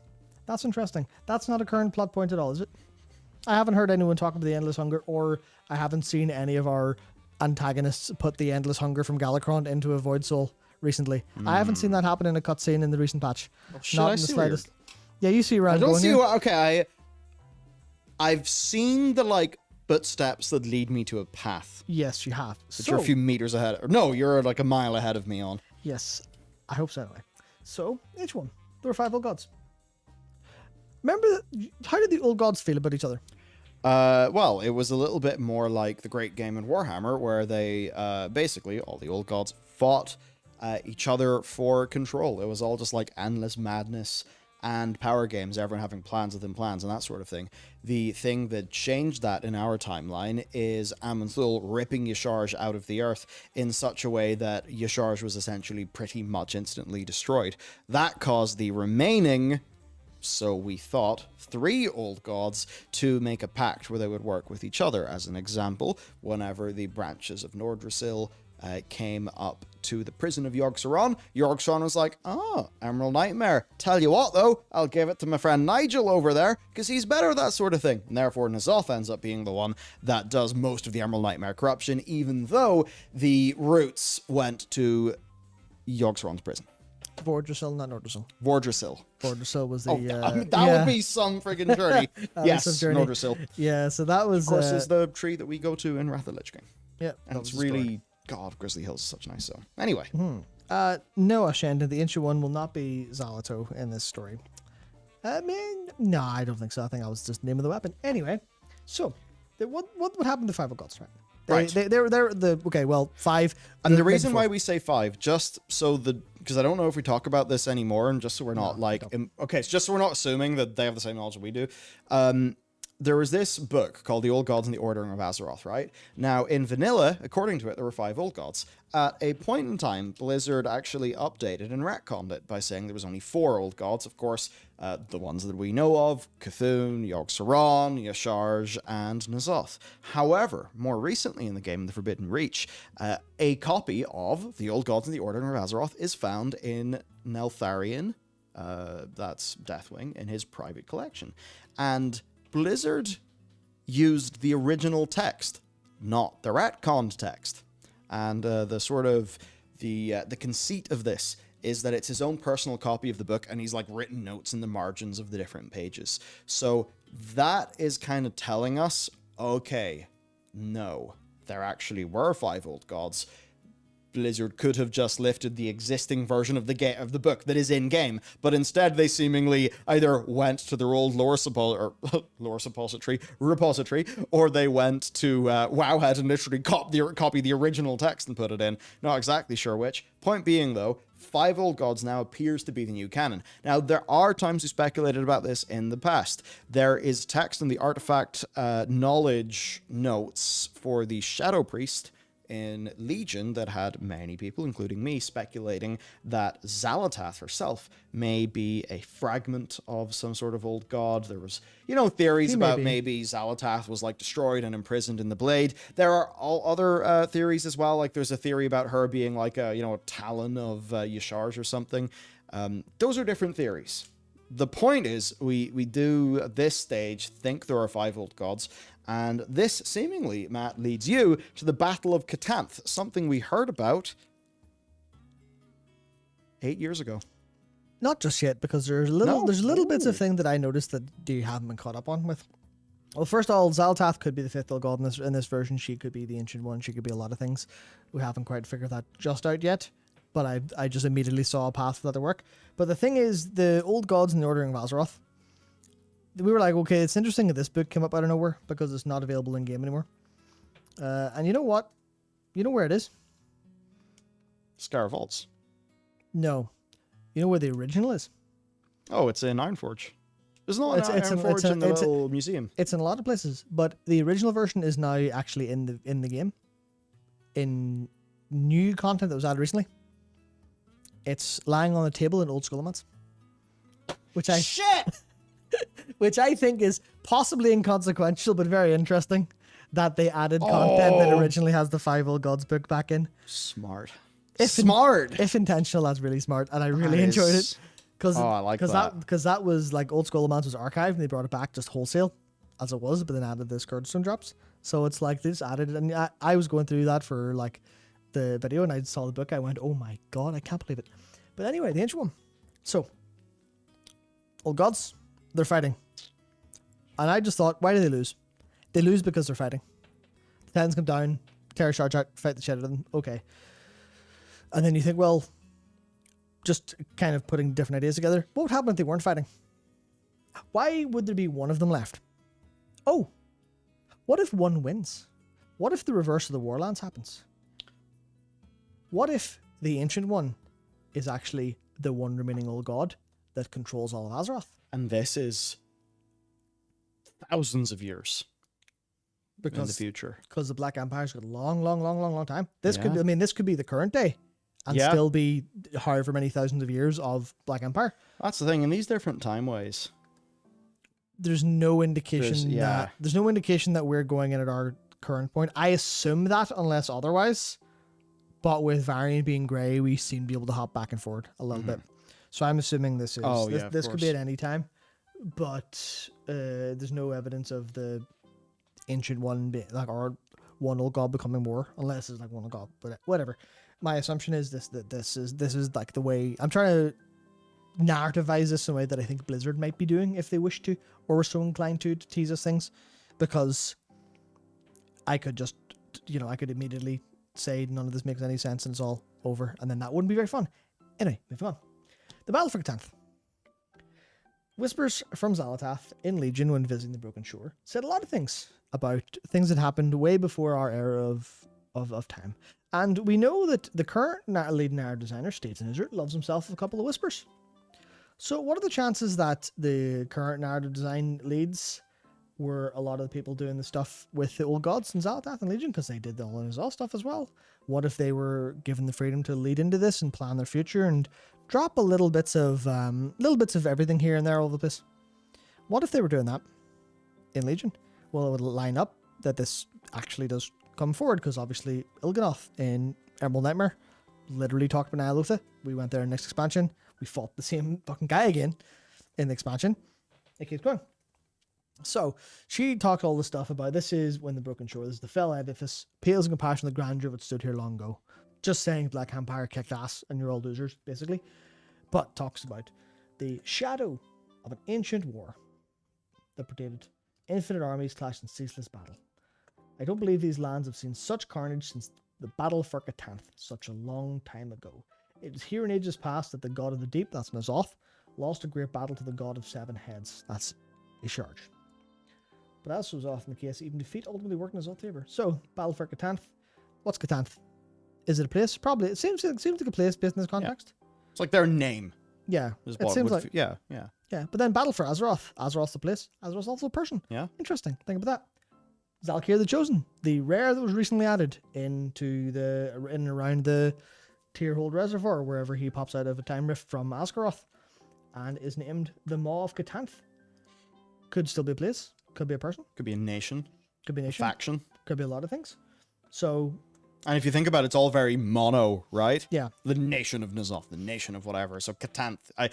That's interesting. That's not a current plot point at all, is it? I haven't heard anyone talk about the endless hunger, or I haven't seen any of our antagonists put the endless hunger from Galakron into a Void Soul recently. I haven't seen that happen in a cutscene in the recent patch. Not in the slightest. Yeah, you see around. I don't see what. Okay, I've seen the like footsteps that lead me to a path. Yes, you have. But you're a few meters ahead. Or no, you're like a mile ahead of me on. Yes, I hope so anyway. So, each one. There were 5 old gods. Remember, how did the old gods feel about each other? Well, it was a little bit more like the Great Game in Warhammer, where they basically, all the old gods fought each other for control. It was all just like endless madness and power games, everyone having plans within plans and that sort of thing. The thing that changed that in our timeline is Aman'Thul ripping Yasharj out of the earth in such a way that Yasharj was essentially pretty much instantly destroyed. That caused the remaining, so we thought, 3 old gods to make a pact where they would work with each other. As an example, whenever the branches of Nordrassil came up to the prison of Yogg-Saron was like, oh, Emerald Nightmare. Tell you what, though, I'll give it to my friend Nigel over there, because he's better at that sort of thing. And therefore, N'Zoth ends up being the one that does most of the Emerald Nightmare corruption, even though the roots went to Yogg-Saron's prison. Vordrassil, not Nordrassil. Vordrassil. Vordrassil was the... that would be some friggin' journey. Yes, Nordrassil. Yeah, so that was... Of course, is the tree that we go to in Wrath of the Lich King. Yeah. And it's really... God, Grizzly Hills is such a nice zone. Anyway. No, Ashendon, the ancient one will not be Xalato in this story. I mean, no, I don't think so. I think I was just naming the weapon. Anyway, so, what would happen to 5 of gods, right? They're the okay. Well, 5. And the reason why we say 5, just so because I don't know if we talk about this anymore, and just so we're not okay, it's just so we're not assuming that they have the same knowledge that we do. There was this book called The Old Gods and the Ordering of Azeroth, right? Now, in vanilla, according to it, there were 5 old gods. At a point in time, Blizzard actually updated and retconned it by saying there was only 4 old gods. Of course, the ones that we know of, Cthulhu, Yogg-Saron, Yasharj, and N'Zoth. However, more recently in the game, The Forbidden Reach, a copy of The Old Gods and the Ordering of Azeroth is found in Neltharion, that's Deathwing, in his private collection. And Blizzard used the original text, not the retconned text. And the sort of the conceit of this is that it's his own personal copy of the book, and he's like written notes in the margins of the different pages. So that is kind of telling us, okay, no, there actually were 5 old gods. Blizzard could have just lifted the existing version of the book that is in game, but instead they seemingly either went to their old repository, or they went to Wowhead and literally copy the original text and put it in. Not exactly sure which. Point being, though, 5 old gods now appears to be the new canon. Now, there are times we speculated about this in the past. There is text in the artifact knowledge notes for the Shadow Priest in Legion that had many people, including me, speculating that Xal'atath herself may be a fragment of some sort of old god. There was, theories about maybe Xal'atath was like destroyed and imprisoned in the blade. There are all other theories as well. Like there's a theory about her being like a talon of Yasharj or something. Those are different theories. The point is, we do at this stage think there are 5 old gods, and this seemingly, Matt, leads you to the Battle of Catanth, something we heard about 8 years ago. Not just yet, because there's little bits of thing that I noticed that you haven't been caught up on with. Well, first of all, Xal'atath could be the fifth old god in this version. She could be the Ancient One. She could be a lot of things. We haven't quite figured that just out yet, but I just immediately saw a path for that to work. But the thing is, the old gods in the Ordering of Azeroth, we were like, okay, it's interesting that this book came up out of nowhere because it's not available in game anymore. And you know what? You know where it is? Scar Vaults. No. You know where the original is? Oh, it's in Ironforge. There's not an Ironforge in the little museum. It's in a lot of places, but the original version is now actually in the game. In new content that was added recently. It's lying on the table in Old Skullamates. Which I think is possibly inconsequential, but very interesting that they added content that originally has the 5 Old Gods book back in. Smart. If intentional, that's really smart, and I really enjoyed it. I like that. Because that was like Old Skullamates was archived, and they brought it back just wholesale, as it was, but then added the Scourgestone drops. So it's like they just added it, and I was going through that for like the video, and I saw the book. I went, oh my god, I can't believe it. But anyway, the Ancient One. So, Old Gods, they're fighting. And I just thought, why do they lose? They lose because they're fighting. The Titans come down, Terror charge out, fight the shit out of them. Okay. And then you think, well, just kind of putting different ideas together. What would happen if they weren't fighting? Why would there be one of them left? Oh, what if one wins? What if the reverse of the Warlands happens? What if the Ancient One is actually the one remaining old god that controls all of Azeroth? And this is thousands of years in the future. Because the Black Empire's got a long time. This could be, this could be the current day and still be however many thousands of years of Black Empire. That's the thing. In these different timeways, there's no indication that we're going in at our current point. I assume that unless otherwise, but with Varian being grey, we seem to be able to hop back and forward a little bit. So I'm assuming this is this could be at any time, but there's no evidence of the Ancient One being like or one old god becoming more, unless it's like one old god. But whatever. My assumption is this is like the way I'm trying to narrativize this in a way that I think Blizzard might be doing if they wish to, or were so inclined to tease us things, because I could just I could immediately say none of this makes any sense and it's all over, and then that wouldn't be very fun. Anyway, moving on. The battle for Cthulhu. Whispers from Xal'atath in Legion when visiting the Broken Shore said a lot of things about things that happened way before our era of time. And we know that the current lead narrative designer, States and Izzard, loves himself a couple of whispers. So what are the chances that the current narrative design leads were a lot of the people doing the stuff with the old gods in Xal'atath and Legion, because they did all the Azal stuff as well? What if they were given the freedom to lead into this and plan their future and drop little bits of everything here and there all over the place? What if they were doing that in Legion? Well, it would line up that this actually does come forward, because obviously Il'gynoth in Emerald Nightmare literally talked about Nyalotha. We went there in the next expansion. We fought the same fucking guy again in the expansion. It keeps going. So she talked all this stuff about this is when the Broken Shore, this is the fell edifice, pales in compassion the grandeur of it stood here long ago. Just saying Black Empire kicked ass and you're all losers, basically. But talks about the shadow of an ancient war that predated infinite armies clashed in ceaseless battle. I don't believe these lands have seen such carnage since the battle for Cthulhu such a long time ago. It was here in ages past that the god of the deep, that's N'Zoth, lost a great battle to the god of 7 heads, that's Isharge. But as was often the case, even defeat ultimately worked in N'Zoth's favor. So, battle for Cthulhu. What's Cthulhu? Is it a place? Probably. It seems like a place based in this context. Yeah. It's like their name. Yeah. It seems like. Yeah. But then battle for Azeroth. Azeroth's the place. Azeroth's also a person. Yeah. Interesting. Think about that. Zal'Kyr the Chosen, the rare that was recently added in and around the Tearhold Reservoir, wherever he pops out of a time rift from Asgaroth, and is named the Maw of Cthulhu. Could still be a place. Could be a person. Could be a nation. Could be a nation. Faction. Could be a lot of things. So. And if you think about it, it's all very mono, right? Yeah. The nation of N'Zoth, the nation of whatever. So Cthulhu. I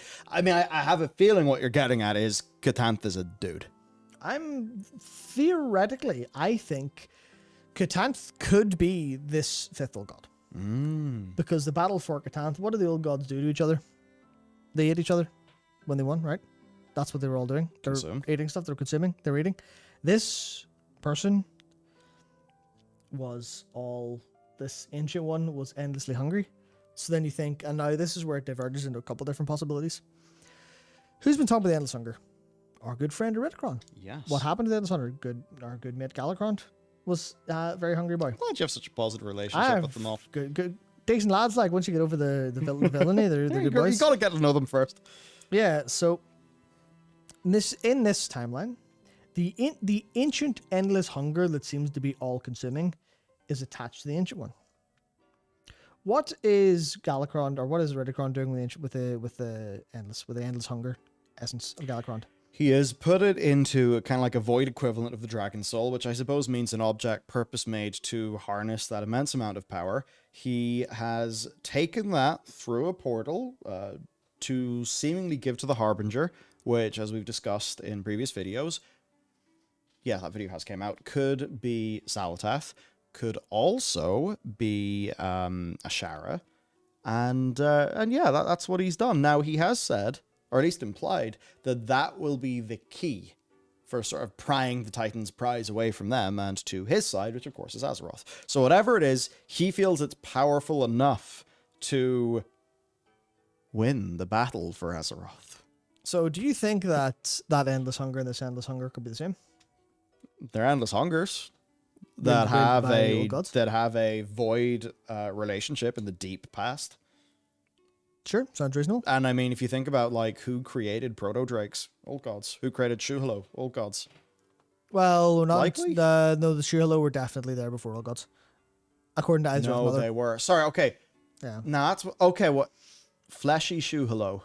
have a feeling what you're getting at is Cthulhu is a dude. Theoretically, I think Cthulhu could be this 5th old god. Because the battle for Cthulhu, what do the old gods do to each other? They ate each other when they won, right? That's what they were all doing. They're eating stuff, they're consuming, they're eating. This person this ancient one was endlessly hungry. So then you think, and now this is where it diverges into a couple different possibilities. Who's been talking about the endless hunger? Our good friend Eridicron. Yes. What happened to the endless hunger? Our good mate Galacron was a very hungry boy. Glad you have such a positive relationship with them all. Good, decent lads. Like once you get over the villainy, they're good boys. You gotta get to know them first. Yeah. So in this timeline, the ancient endless hunger that seems to be all-consuming is attached to the ancient one. What is Galacron, or what is Eridicron doing with the endless hunger essence of Galacron? He has put it into kind of like a void equivalent of the Dragon Soul, which I suppose means an object purpose-made to harness that immense amount of power. He has taken that through a portal to seemingly give to the Harbinger, which, as we've discussed in previous videos, yeah, that video has came out, could be Xal'atath, could also be Ashara, and yeah, that's what he's done. Now, he has said, or at least implied, that will be the key for sort of prying the Titans' prize away from them and to his side, which of course is Azeroth. So whatever it is, he feels it's powerful enough to win the battle for Azeroth. So do you think that endless hunger and this endless hunger could be the same? They're endless hungers that have a void relationship in the deep past. Sure, sounds reasonable. And I mean, if you think about like who created proto-drakes, old gods. Who created Shu'halo, old gods. Well, not Likely? no, the Shu'halo were definitely there before old gods, according to Azeroth's No, mother. they were. Sorry, okay. Yeah. Nah, that's okay. What fleshy Shu'halo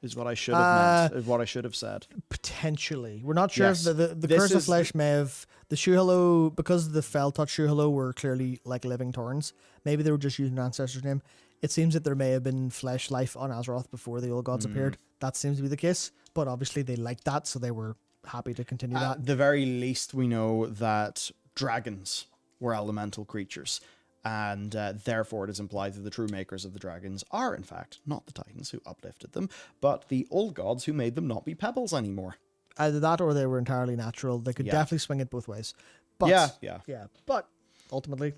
is what I should have meant. Is what I should have said. Potentially, we're not sure Yes. if the This curse of is flesh may have the Shu'halo, because the Fell Touch Shu'halo were clearly like living Torrens. Maybe they were just using an ancestor's name. It seems that there may have been flesh life on Azeroth before the old gods appeared. That seems to be the case, but obviously they liked that, so they were happy to continue that. At the very least, we know that dragons were elemental creatures, and therefore it is implied that the true makers of the dragons are, in fact, not the Titans who uplifted them, but the old gods who made them not be pebbles anymore. Either that or they were entirely natural. They could definitely swing it both ways. But, yeah. But ultimately,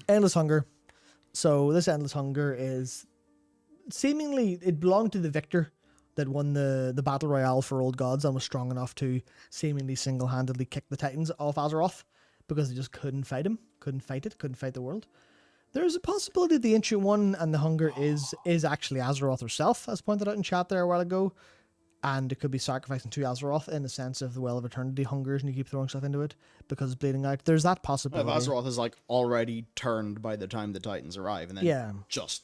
endless hunger. So this endless hunger is seemingly, it belonged to the victor that won the battle royale for old gods and was strong enough to seemingly single-handedly kick the Titans off Azeroth because they just couldn't fight him, couldn't fight the world. There's a possibility the Ancient One and the hunger is actually Azeroth herself, as pointed out in chat there a while ago, and it could be sacrificing to Azeroth in the sense of the Well of Eternity hungers and you keep throwing stuff into it because it's bleeding out. There's that possibility. If Azeroth is like already turned by the time the Titans arrive, and then just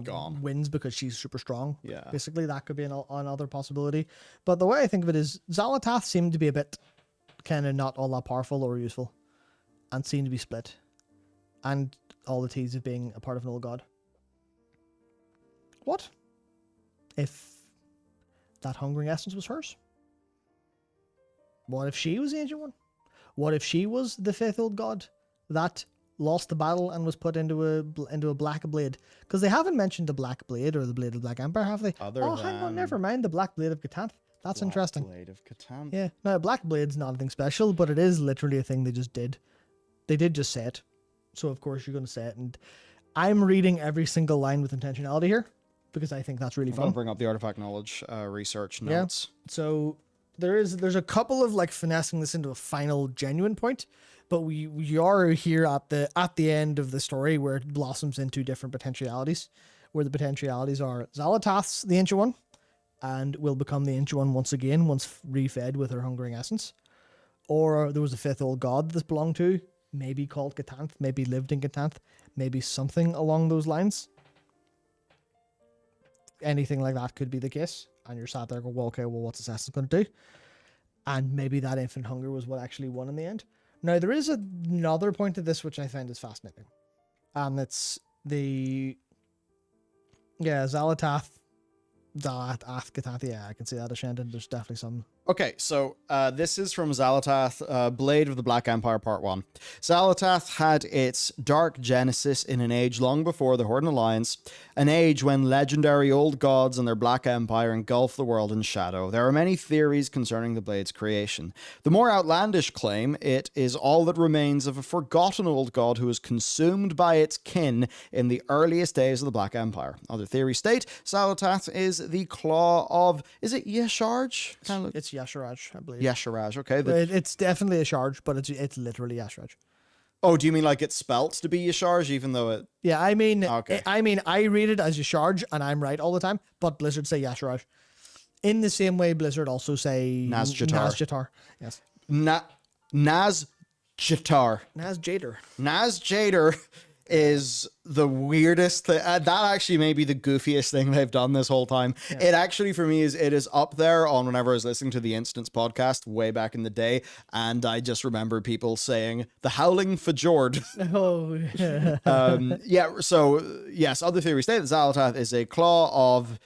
gone. Wins because she's super strong. Yeah. Basically, that could be another possibility. But the way I think of it is Xal'atath seemed to be a bit kind of not all that powerful or useful and seemed to be split. And all the tease of being a part of an old god. What if that hungering essence was hers? What if she was the Ancient One? What if she was the fifth old god that lost the battle and was put into a black blade? Because they haven't mentioned the black blade or the blade of the Black Empire, have they? Hang on, never mind, the black blade of Catan. That's interesting. Blade of Catan. Yeah, now black blade's not anything special, but it is literally a thing they just did. They did just say it, so of course you're going to say it. And I'm reading every single line with intentionality here because I think that's really I'm fun. going to bring up the artifact knowledge research notes. So there's a couple of like finessing this into a final genuine point, but we are here at the end of the story where it blossoms into different potentialities, where the potentialities are Xal'atath's the Ancient One, and will become the Ancient One once again, once refed with her hungering essence. Or there was a fifth old god this belonged to, maybe called Catan, maybe lived in Catan, maybe something along those lines. Anything like that could be the case. And you're sat there going, well, okay, well, what's this essence going to do? And maybe that infinite hunger was what actually won in the end. Now, there is another point to this which I find is fascinating. And it's Xal'atath, Catan, yeah, I can see that, Ascendant. There's definitely some Okay, so this is from Xal'atath, Blade of the Black Empire Part 1. Xal'atath had its dark genesis in an age long before the Horde Alliance, an age when legendary old gods and their Black Empire engulfed the world in shadow. There are many theories concerning the Blade's creation. The more outlandish claim, it is all that remains of a forgotten old god who was consumed by its kin in the earliest days of the Black Empire. Other theories state Xal'atath is the claw of... Is it Yesharj? It's Yasharaj, I believe. Yesharaj, okay. It's definitely a charge, but it's literally Yasharaj. Oh, do you mean like it's spelt to be Yesharj, even though it... Yeah, I mean, Okay. I read it as Yasharj, and I'm right all the time, but Blizzard say Yasharaj. In the same way, Blizzard also say Nazjatar. Yes. Nazjatar. Nazjatar is the weirdest thing. That actually may be the goofiest thing they've done this whole time. Yeah. It actually, for me, it is up there on whenever I was listening to the Instance podcast way back in the day, and I just remember people saying, the Howling Fjord. Oh, yeah, so, yes, other theories state that Xal'atath is a claw of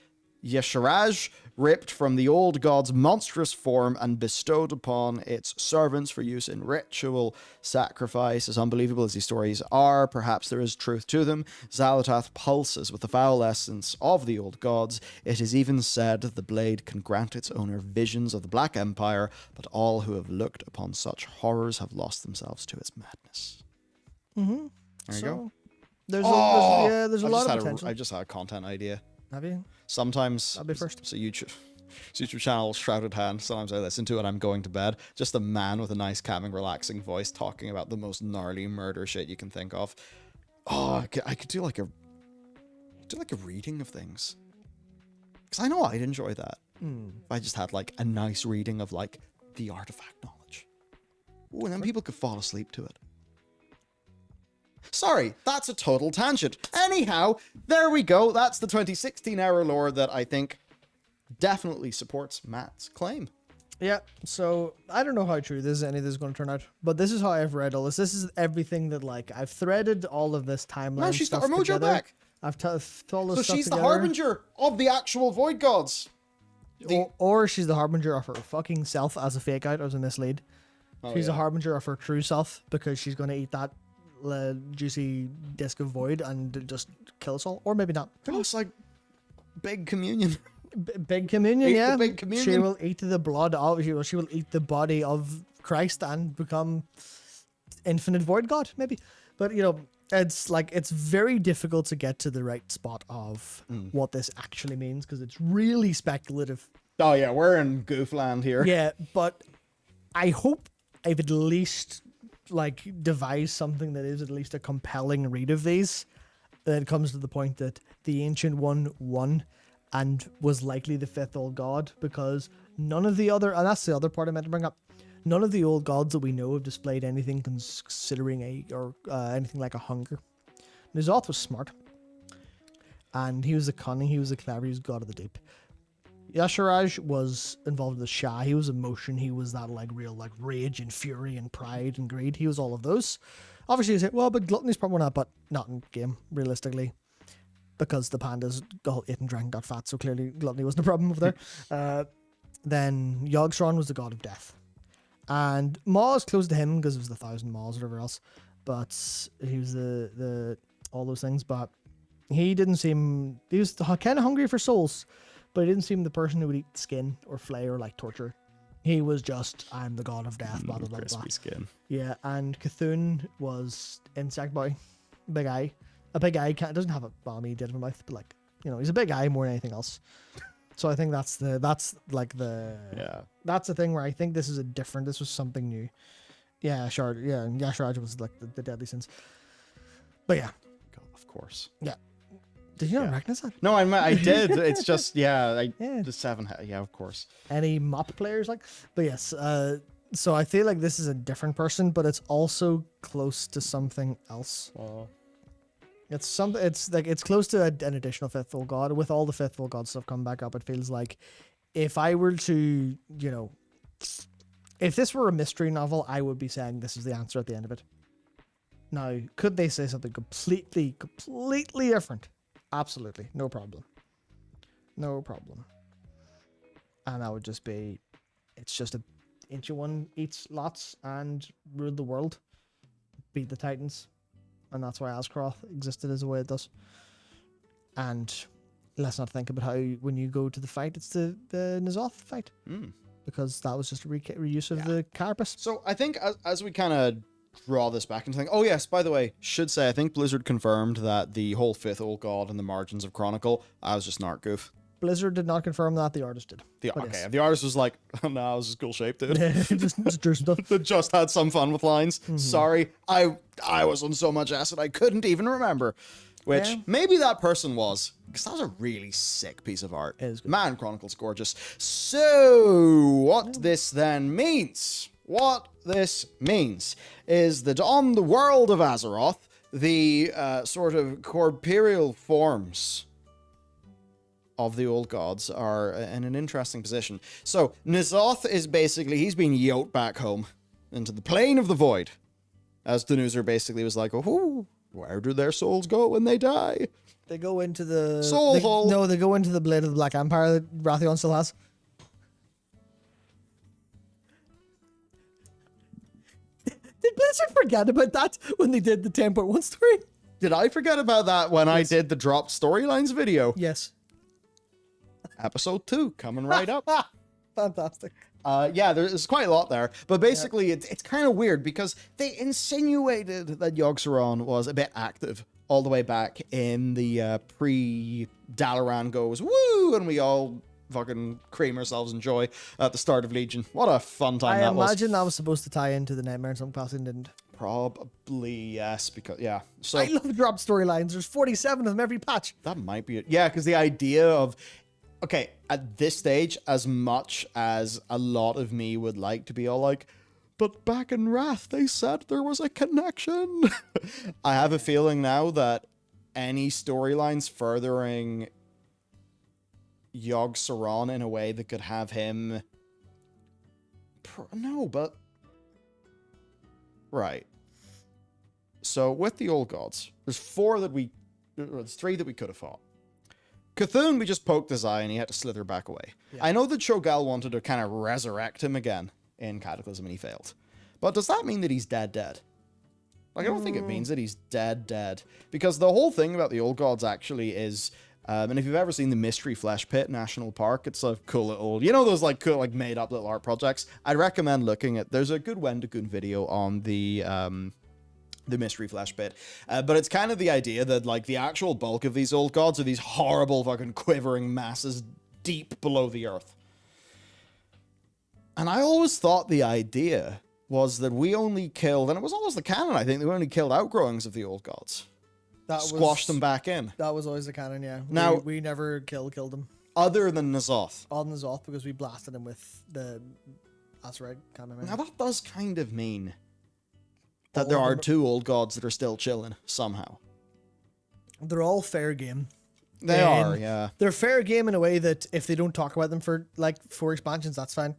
Yesharaj, ripped from the old god's monstrous form and bestowed upon its servants for use in ritual sacrifice. As unbelievable as these stories are, perhaps there is truth to them. Xal'atath pulses with the foul essence of the old gods. It is even said the blade can grant its owner visions of the Black Empire, but all who have looked upon such horrors have lost themselves to its madness. Mm-hmm. There you go. There's a lot of potential. I just had a content idea. Have you? Sometimes, I'll be first. So YouTube channel, Shrouded Hand. Sometimes I listen to it. I'm going to bed. Just a man with a nice, calming, relaxing voice talking about the most gnarly murder shit you can think of. Oh, I could do like a reading of things, because I know I'd enjoy that. If I just had like a nice reading of like the artifact knowledge. Ooh, and then people could fall asleep to it. Sorry, that's a total tangent. Anyhow, there we go. That's the 2016 era lore that I think definitely supports Matt's claim. Yeah, so I don't know how true any of this is going to turn out, but this is how I've read all this. This is everything that, like, I've threaded all of this timeline. No, she's stuff got her mojo together. back. I've told this So stuff she's together. the harbinger of the actual void gods. Or she's the harbinger of her fucking self as a fake out, as a mislead. She's a harbinger of her true self because she's going to eat that juicy disc of void and just kill us all, or maybe not. It's like big communion. Big communion, Eat yeah. the big communion. She will eat the blood of. She will eat the body of Christ and become infinite void god, maybe. But you know, it's like it's very difficult to get to the right spot of what this actually means because it's really speculative. Oh yeah, we're in goofland here. Yeah, but I hope I've at least like devised something that is at least a compelling read of these. That comes to the point that the Ancient One won and was likely the fifth old god, because none of the other, and that's the other part I meant to bring up, none of the old gods that we know have displayed anything considering anything like a hunger. N'Zoth was smart, and he was the cunning, he was the clever, he was god of the deep. Yasharaj was involved in the Shah. He was emotion. He was that like real like rage and fury and pride and greed. He was all of those. Obviously, you say, well, but gluttony's probably not, but not in game realistically, because the pandas got ate and drank and got fat. So clearly, gluttony wasn't a problem over there. Then Yogg-Saron was the god of death, and Ma is close to him because it was the 1,000 Maws or whatever else. But he was the all those things. But he didn't seem. He was kind of hungry for souls. But he didn't seem the person who would eat skin or flay or like torture. He was just, I'm the god of death, blah, blah, blah, Crispy blah. skin. Yeah, and Cthulhu was insect boy. Big eye. A big eye doesn't have a balmy dead of a mouth, but like, you know, he's a big eye more than anything else. So I think that's the thing where I think this was something new. Yeah, sure. Yeah, and Yasharaj was like the deadly sins. But yeah. Of course. Yeah. Did you not recognize that? No, I did. It's just, the 7, yeah, of course. Any mop players like? But yes, so I feel like this is a different person, but it's also close to something else. It's like it's close to an additional fifth full god. With all the fifth full god stuff coming back up, it feels like if I were to, you know, if this were a mystery novel, I would be saying this is the answer at the end of it. Now, could they say something completely different? Absolutely. No problem. And that would just be it's just a ancient one eats lots and ruled the world, beat the Titans, and that's why Azkaroth existed as the way it does. And let's not think about how when you go to the fight, it's the N'Zoth fight, because that was just a reuse of the carapace. So I think as we kind of draw this back into thing. Oh yes, by the way, should say I think Blizzard confirmed that the whole 5th Old God in the margins of Chronicle, I was just an art goof. Blizzard did not confirm that, the artist did. Yes. The artist was like, oh, no, this is cool shape, dude. just drew some stuff. Just had some fun with lines. Sorry, I was on so much acid I couldn't even remember. Which maybe that person was, because that was a really sick piece of art. It is good. Man, Chronicle's gorgeous. So, what this then means, is that on the world of Azeroth, the sort of corporeal forms of the old gods are in an interesting position. So, N'Zoth is basically, he's been yoked back home into the plane of the void. As Danuzer basically was like, oh, where do their souls go when they die? They go into the... Soul hole. No, they go into the Blade of the Black Empire that Wrathion still has. Did Blizzard forget about that when they did the 10.1 story? Did I forget about that when I did the dropped storylines video? Yes. Episode 2 coming right up. Fantastic. Yeah, there's quite a lot there. But basically, it's kind of weird because they insinuated that Yogg-Saron was a bit active all the way back in the pre-Dalaran goes, woo, and we all fucking cream ourselves in joy at the start of Legion. What a fun time that was. I imagine that was supposed to tie into the Nightmare in some capacity and didn't. Probably, yes, because, yeah. So I love drop storylines. There's 47 of them every patch. That might be it. Yeah, because the idea of... Okay, at this stage, as much as a lot of me would like to be all like, but back in Wrath, they said there was a connection. I have a feeling now that any storylines furthering Yogg-Saron in a way that could have him... No, but... Right. So, with the Old Gods, there's 3 that we could have fought. Cthulhu, we just poked his eye and he had to slither back away. Yeah. I know that Cho'Gall wanted to kind of resurrect him again in Cataclysm and he failed. But does that mean that he's dead? Like, I don't think it means that he's dead. Because the whole thing about the Old Gods actually is, and if you've ever seen the Mystery Flesh Pit National Park, it's a cool little, you know those like cool, like made up little art projects? I'd recommend looking at, there's a good Wendigoon video on the Mystery Flesh Pit. But it's kind of the idea that, like, the actual bulk of these old gods are these horrible fucking quivering masses deep below the earth. And I always thought the idea was that we only killed, and it was always the canon, I think, that we only killed outgrowings of the old gods. Squashed them back in. That was always the canon, yeah. Now, we never killed them. Other than N'Zoth. Other than N'Zoth, because we blasted him with the asteroid cannon. Now, that does kind of mean that there are 2 old gods that are still chilling, somehow. They're all fair game. They are, yeah. They're fair game in a way that if they don't talk about them for, like, 4 expansions, that's fine.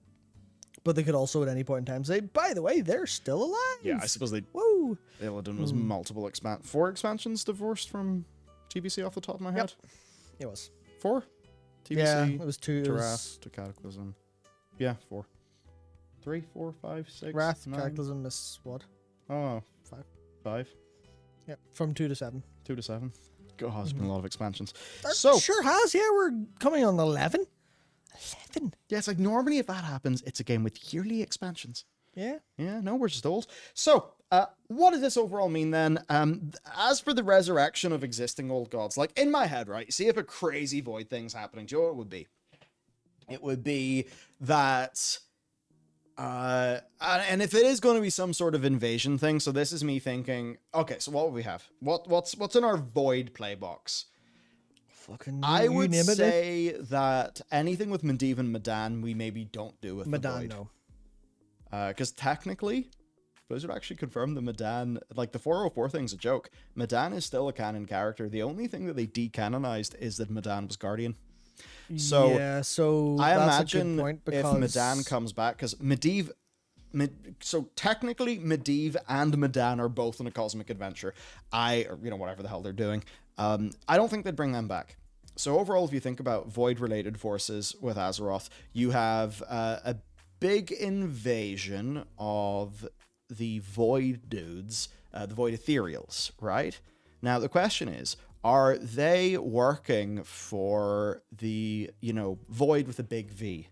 But they could also at any point in time say, by the way, they're still alive. Yeah, I suppose they... Woo! Illidan was multiple 4 expansions divorced from TBC off the top of my head? Yep. It was. 4? TBC, yeah, it was 2. To Wrath, to Cataclysm. Yeah, 4. 3, 4, 5, 6, Wrath, 9. Cataclysm is what? Oh, 5. 5. Yep, from 2 to 7. 2 to 7. God, there's been a lot of expansions. That so sure has, yeah, we're coming on 11. 11? Yeah, it's like normally if that happens, it's a game with yearly expansions. Yeah. Yeah, no, we're just old. So, what does this overall mean then? As for the resurrection of existing old gods, like in my head, right? See if a crazy void thing's happening. Do you know what it would be? It would be that... and if it is going to be some sort of invasion thing, so this is me thinking, okay, so what would we have? What's in our void play box? Fucking I would say that anything with Medivh and Medan, we maybe don't do with Medan, the void. no. Because technically, Blizzard actually confirmed the Medan, like the 404 thing's a joke. Medan is still a canon character. The only thing that they decanonized is that Medan was Guardian. So yeah, so I that's imagine a good point because... if Medan comes back, because Medivh, so technically Medivh and Medan are both in a cosmic adventure. Whatever the hell they're doing. I don't think they'd bring them back. So overall, if you think about void-related forces with Azeroth, you have a big invasion of the Void dudes, the Void Ethereals, right? Now, the question is, are they working for the, Void with a big V?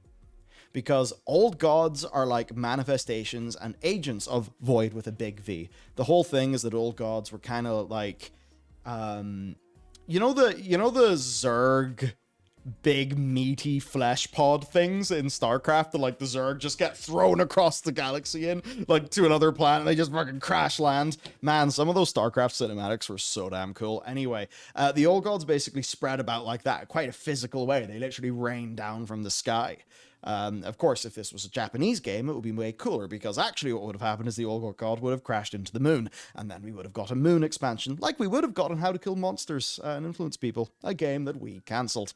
Because old gods are like manifestations and agents of Void with a big V. The whole thing is that old gods were kind of like, the Zerg big meaty flesh pod things in StarCraft that like the Zerg just get thrown across the galaxy in like to another planet and they just fucking crash land. Man, some of those StarCraft cinematics were so damn cool. Anyway, the old gods basically spread about like that, quite a physical way. They literally rain down from the sky. Of course, if this was a Japanese game, it would be way cooler, because actually what would have happened is the old god would have crashed into the moon, and then we would have got a moon expansion, like we would have got in How to Kill Monsters and Influence People, a game that we cancelled.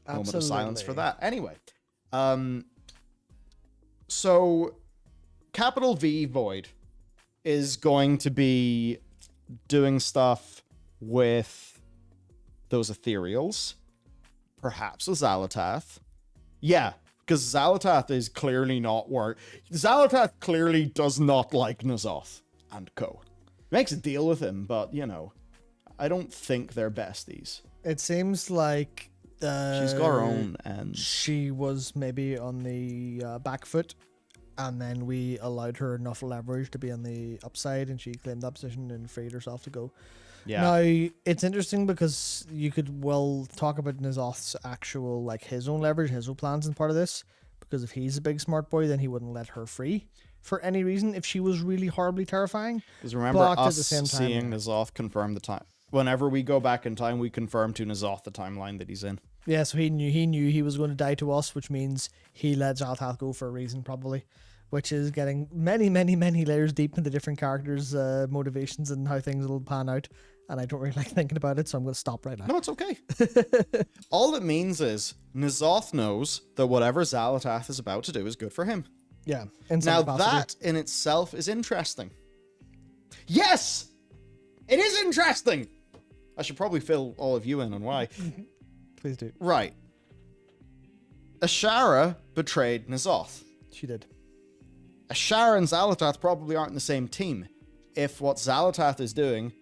Moment of silence for that. Anyway, so capital V Void is going to be doing stuff with those ethereals, perhaps with Xal'atath. Yeah, because Xal'atath is clearly not work. Xal'atath clearly does not like N'Zoth and co. Makes a deal with him, but I don't think they're besties. It seems like she's got her own ends. She was maybe on the back foot, and then we allowed her enough leverage to be on the upside, and she claimed that position and freed herself to go. Yeah. Now, it's interesting because you could talk about N'Zoth's actual, like, his own leverage, his own plans in part of this, because if he's a big smart boy, then he wouldn't let her free for any reason if she was really horribly terrifying. Because remember us seeing N'Zoth confirm the time. Whenever we go back in time, we confirm to N'Zoth the timeline that he's in. Yeah, so he knew he was going to die to us, which means he let Xal'atath go for a reason, probably, which is getting many, many, many layers deep into different characters' motivations and how things will pan out. And I don't really like thinking about it, so I'm going to stop right now. No, it's okay. All it means is N'Zoth knows that whatever Xal'atath is about to do is good for him. Yeah. Now, that in itself is interesting. Yes! It is interesting! I should probably fill all of you in on why. Please do. Right. Ashara betrayed N'Zoth. She did. Ashara and Xal'atath probably aren't in the same team. If what Xal'atath is doing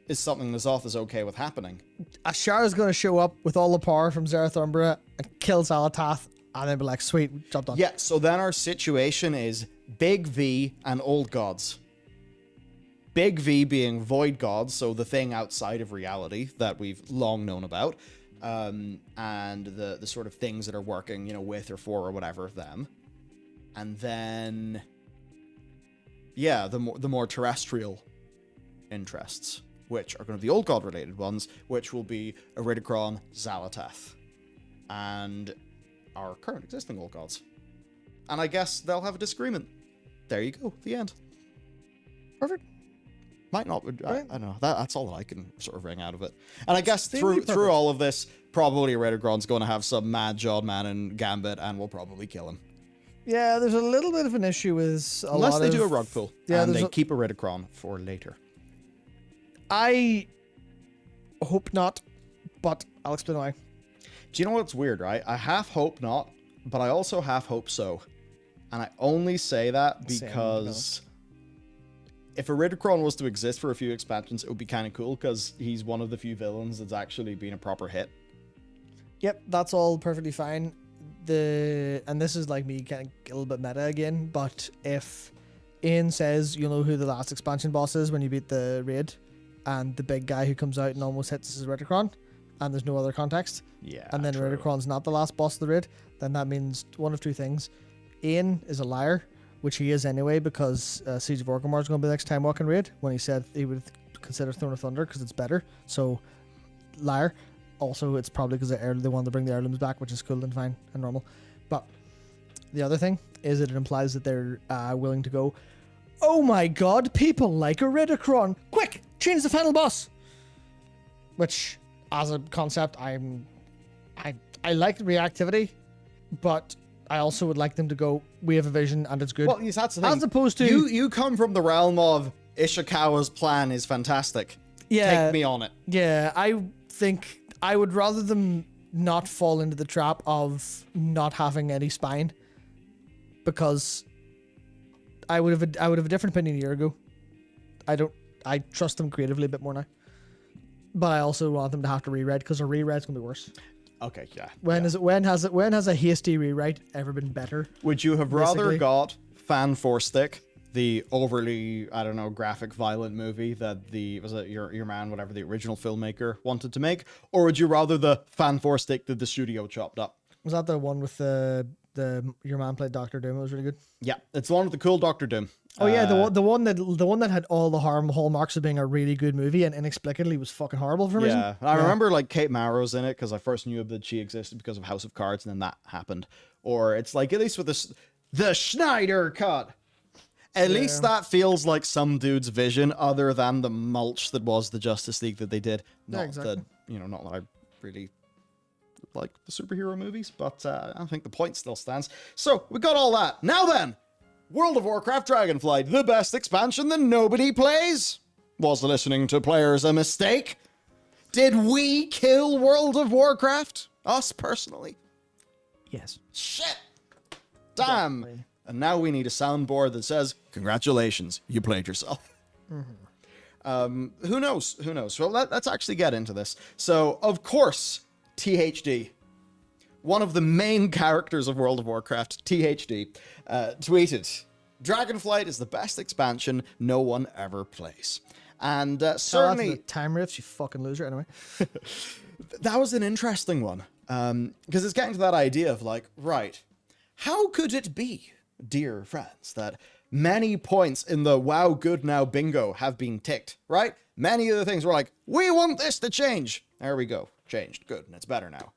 is something N'Zoth is okay with happening. Ashara's going to show up with all the power from Zereth Umbra and kill Xal'atath, and then be like, sweet, job done. Yeah, so then our situation is Big V and Old Gods. Big V being Void Gods, so the thing outside of reality that we've long known about, and the sort of things that are working, with or for or whatever them. And then, yeah, the more terrestrial interests, which are going to be Old God related ones, which will be Iridikron, Xal'atath, and our current existing Old Gods. And I guess they'll have a disagreement. There you go. The end. Perfect. Might not. I don't know. That's all that I can sort of wring out of it. And I guess through all of this, probably Iridikron's going to have some mad Jawed Man in Gambit, and we'll probably kill him. Yeah, there's a little bit of an issue with unless they do a rug pull, and they keep Iridikron for later. I hope not, but I'll explain why. Do you know what's weird, right? I half hope not, but I also half hope so. And I only say that because if Iridikron was to exist for a few expansions, it would be kind of cool, because he's one of the few villains that's actually been a proper hit. Yep, that's all perfectly fine. And this is like me kind of a little bit meta again, but if Ian says, you know who the last expansion boss is when you beat the raid, and the big guy who comes out and almost hits is Iridikron, and there's no other context, and then Iridikron's not the last boss of the raid, then that means one of two things. Ian is a liar, which he is anyway, because Siege of Orgrimmar is going to be the next Timewalking raid, when he said he would consider Throne of Thunder because it's better. So, liar. Also, it's probably because they wanted to bring the heirlooms back, which is cool and fine and normal. But the other thing is that it implies that they're willing to go, oh my god, people like Iridikron! Quick, change the final boss! Which, as a concept, I like the reactivity, but I also would like them to go, we have a vision and it's good. Well, yes, that's the thing. As opposed to... You come from the realm of Ishikawa's plan is fantastic. Yeah. Take me on it. Yeah, I think I would rather them not fall into the trap of not having any spine, because I would have a different opinion a year ago. I trust them creatively a bit more now, but I also want them to have to rewrite, because a rewrite's gonna be worse. Okay, yeah. When has a hasty rewrite ever been better? Would you have rather basically? got Fan Four Stick, the overly, I don't know, graphic, violent movie that was it your man, whatever the original filmmaker wanted to make, or would you rather the Fan Four Stick that the studio chopped up? Was that the one with the your man played Doctor Doom? It was really good. Yeah, it's the one with the cool Doctor Doom. Oh yeah, the one that had all the hallmarks of being a really good movie and inexplicably was fucking horrible for some reason. Yeah, I remember like Kate Maro's in it because I first knew that she existed because of House of Cards, and then that happened. Or it's like, at least with the Schneider cut. At least that feels like some dude's vision, other than the mulch that was the Justice League that they did. Not exactly. not that I really like the superhero movies, but I think the point still stands. So we got all that. Now then, World of Warcraft Dragonflight, the best expansion that nobody plays. Was listening to players a mistake? Did we kill World of Warcraft? Us personally? Yes. Shit! Damn! Definitely. And now we need a soundboard that says, congratulations, you played yourself. Who knows? Who knows? Well, let's actually get into this. So, of course, THD, one of the main characters of World of Warcraft, THD, tweeted, Dragonflight is the best expansion no one ever plays. And certainly... the time riffs, you fucking loser, anyway. That was an interesting one. Because it's getting to that idea of like, right, how could it be, dear friends, that many points in the wow, good now bingo have been ticked, right? Many of the things were like, we want this to change. There we go. Changed. Good. And it's better now.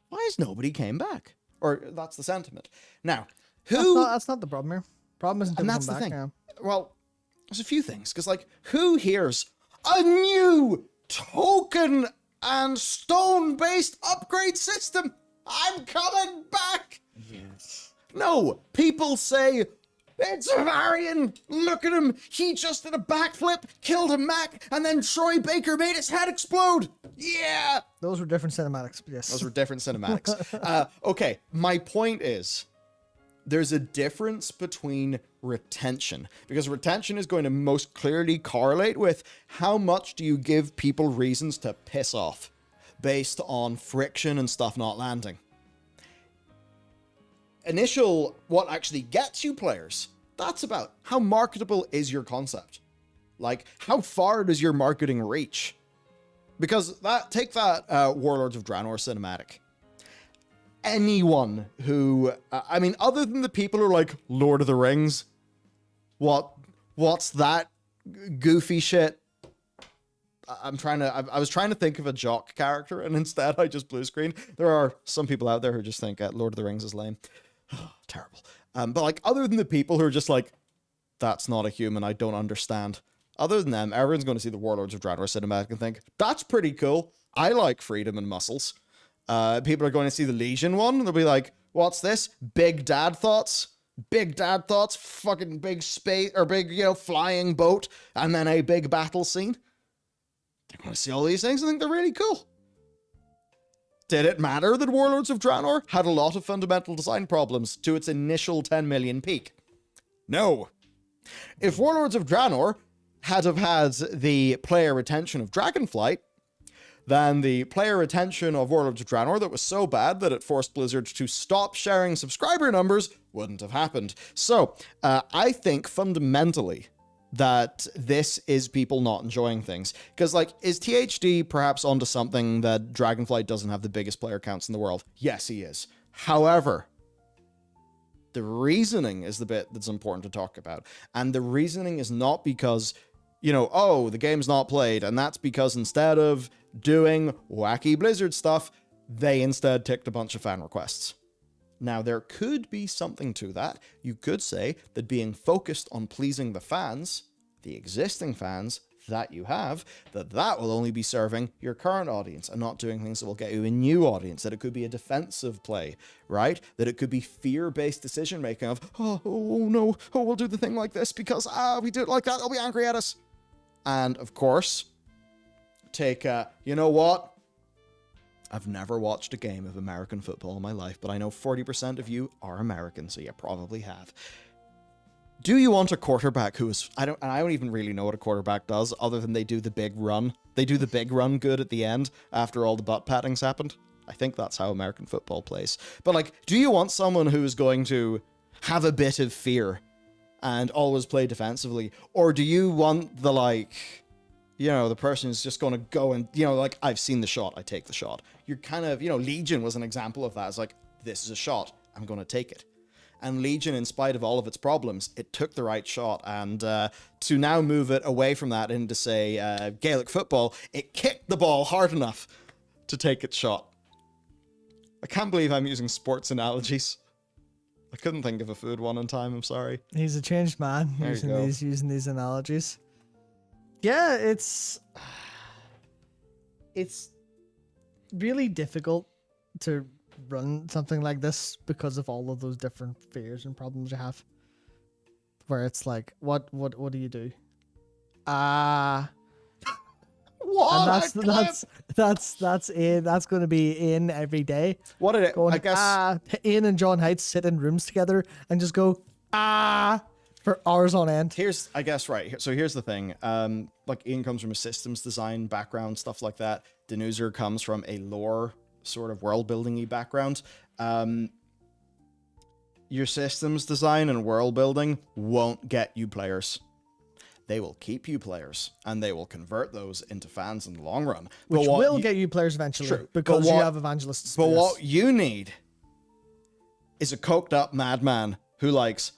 Why has nobody came back? Or that's the sentiment. Now, who... That's not the problem here. Problem isn't and to that's come the back thing. now. Well, there's a few things. Because, like, who hears a new token and stone-based upgrade system? I'm coming back! Yes. No, people say, it's Varian! Look at him! He just did a backflip, killed a mech, and then Troy Baker made his head explode! Yeah! Those were different cinematics, but yes. Those were different cinematics. Okay, my point is, there's a difference between retention, because retention is going to most clearly correlate with how much do you give people reasons to piss off based on friction and stuff not landing. Initial, what actually gets you players, that's about how marketable is your concept. Like, how far does your marketing reach? Because take that Warlords of Draenor cinematic. Anyone who, I mean, other than the people who are like, Lord of the Rings, what's that goofy shit? I was trying to think of a jock character, and instead I just blue screen. There are some people out there who just think Lord of the Rings is lame. Terrible. But like, other than the people who are just like, that's not a human, I don't understand. Other than them, everyone's going to see the Warlords of Draenor cinematic and think, that's pretty cool. I like freedom and muscles. People are going to see the Legion one, and they'll be like, what's this? Big dad thoughts? Big dad thoughts? Fucking big space, or big, flying boat, and then a big battle scene. They're going to see all these things and think they're really cool. Did it matter that Warlords of Draenor had a lot of fundamental design problems to its initial 10 million peak? No. If Warlords of Draenor had have had the player retention of Dragonflight, then the player retention of Warlords of Draenor that was so bad that it forced Blizzard to stop sharing subscriber numbers wouldn't have happened. So, I think fundamentally that this is people not enjoying things. Because, like, is THD perhaps onto something that Dragonflight doesn't have the biggest player counts in the world? Yes, he is. However, the reasoning is the bit that's important to talk about. And the reasoning is not because, the game's not played, and that's because instead of doing wacky Blizzard stuff, they instead ticked a bunch of fan requests. Now, there could be something to that. You could say that being focused on pleasing the fans, the existing fans that you have, that will only be serving your current audience and not doing things that will get you a new audience, that it could be a defensive play, right? That it could be fear-based decision-making of, oh no, we'll do the thing like this because, we do it like that, they'll be angry at us. And, of course, take, you know what? I've never watched a game of American football in my life, but I know 40% of you are American, so you probably have. Do you want a quarterback who is... I don't even really know what a quarterback does, other than they do the big run. They do the big run good at the end, after all the butt pattings happened. I think that's how American football plays. But, like, do you want someone who's going to have a bit of fear and always play defensively? Or do you want the, like... You know, the person who's just going to go and, you know, like, I've seen the shot, I take the shot. You're kind of, you know, Legion was an example of that. It's like, this is a shot, I'm going to take it. And Legion, in spite of all of its problems, it took the right shot. And to now move it away from that into, say, Gaelic football, it kicked the ball hard enough to take its shot. I can't believe I'm using sports analogies. I couldn't think of a food one in time, I'm sorry. He's a changed man using these analogies. Yeah, it's really difficult to run something like this because of all of those different fears and problems you have. Where it's like, what do you do? What? And that's going to be in every day. What did it? Going, I guess Ian and John Heights sit in rooms together and just go for hours on end. Here's the thing. Like, Ian comes from a systems design background, stuff like that. Denuzer comes from a lore sort of world building-y background. Your systems design and world building won't get you players. They will keep you players, and they will convert those into fans in the long run. Which will get you players eventually, because you have evangelists. But what you need is a coked up madman who likes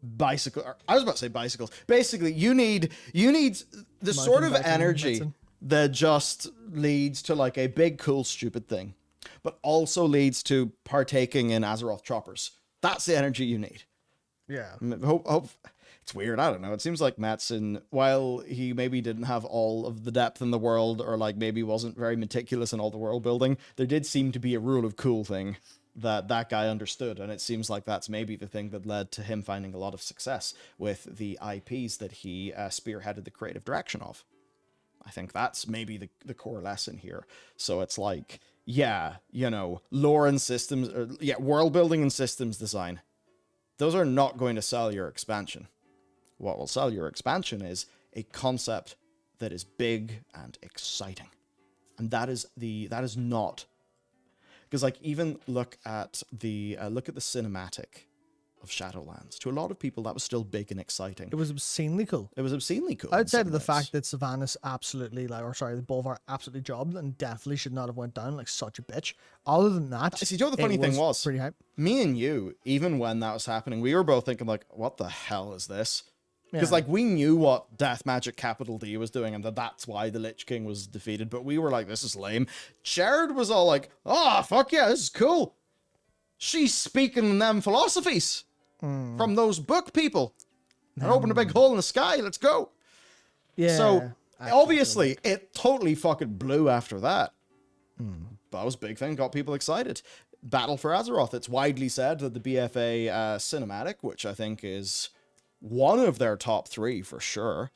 bicycle. I was about to say bicycles. Basically, you need the sort of energy that just leads to like a big, cool, stupid thing, but also leads to partaking in Azeroth choppers. That's the energy you need. Yeah. Hope it's weird. I don't know. It seems like Mattson, while he maybe didn't have all of the depth in the world, or like maybe wasn't very meticulous in all the world building, there did seem to be a rule of cool thing that guy understood, and it seems like that's maybe the thing that led to him finding a lot of success with the IPs that he spearheaded the creative direction of. I think that's maybe the core lesson here. So it's like, yeah, you know, lore and systems, world building and systems design. Those are not going to sell your expansion. What will sell your expansion is a concept that is big and exciting. And that is not, because like, even look at the cinematic of Shadowlands. To a lot of people, that was still big and exciting. It was obscenely cool. Outside of the fact that Sylvanas absolutely, the Bolvar absolutely jobbed and definitely should not have went down like such a bitch. Other than that, see, you know what the funny thing was? Pretty hype. Me and you, even when that was happening, we were both thinking like, what the hell is this? Because like, we knew what Death Magic Capital D was doing, and that's why the Lich King was defeated, but we were like, this is lame. Jared was all like, oh, fuck yeah, this is cool. She's speaking them philosophies from those book people. And open a big hole in the sky, let's go. Yeah. So, obviously, it totally fucking blew after that. That was a big thing, got people excited. Battle for Azeroth, it's widely said that the BFA cinematic, which I think is one of their top 3 for sure,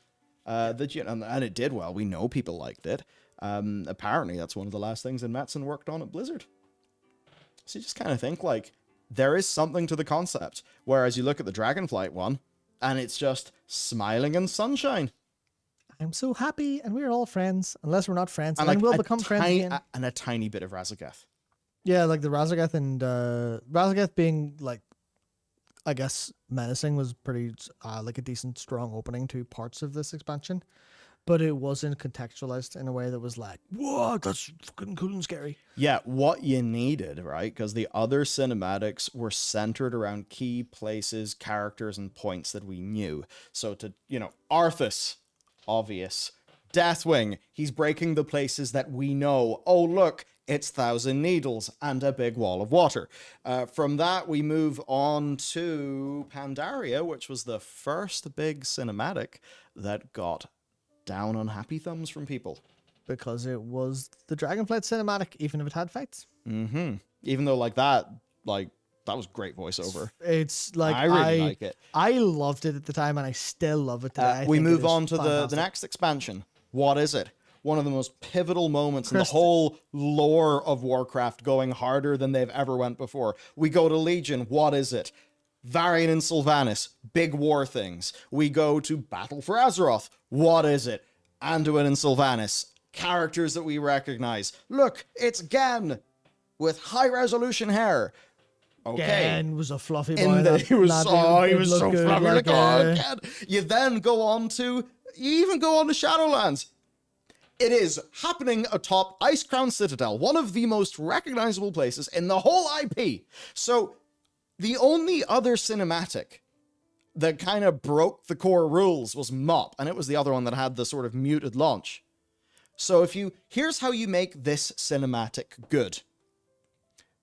and it did well. We know people liked it. Apparently, that's one of the last things that Mattson worked on at Blizzard. So you just kind of think like, there is something to the concept. Whereas you look at the Dragonflight one, and it's just smiling and sunshine. I'm so happy, and we're all friends, unless we're not friends, and then we'll become friends again. And a tiny bit of Razageth. Yeah, like the Razageth, and Razageth being like, I guess, menacing was pretty like a decent, strong opening to parts of this expansion, but it wasn't contextualized in a way that was like, whoa, that's fucking cool and scary. Yeah, what you needed, right? Because the other cinematics were centered around key places, characters, and points that we knew. So to, Arthas, obvious. Deathwing, he's breaking the places that we know. Oh, look, it's Thousand Needles and a big wall of water. From that, we move on to Pandaria, which was the first big cinematic that got down on happy thumbs from people. Because it was the Dragonflight cinematic, even if it had fights. Mm-hmm. Even though that was great voiceover. It's like, I really like it. I loved it at the time, and I still love it today. We move on to the next expansion. What is it? one of the most pivotal moments in the whole lore of Warcraft, going harder than they've ever went before. We go to Legion. What is it? Varian and Sylvanas, big war things. We go to Battle for Azeroth. What is it? Anduin and Sylvanas, characters that we recognize. Look, it's Gan with high-resolution hair. Okay. Gan was a fluffy boy. He was so good, fluffy. like, Gan. You then go on to, you even go on to Shadowlands. It is happening atop Icecrown Citadel, one of the most recognizable places in the whole IP. So the only other cinematic that kind of broke the core rules was Mop, and it was the other one that had the sort of muted launch. So here's how you make this cinematic good.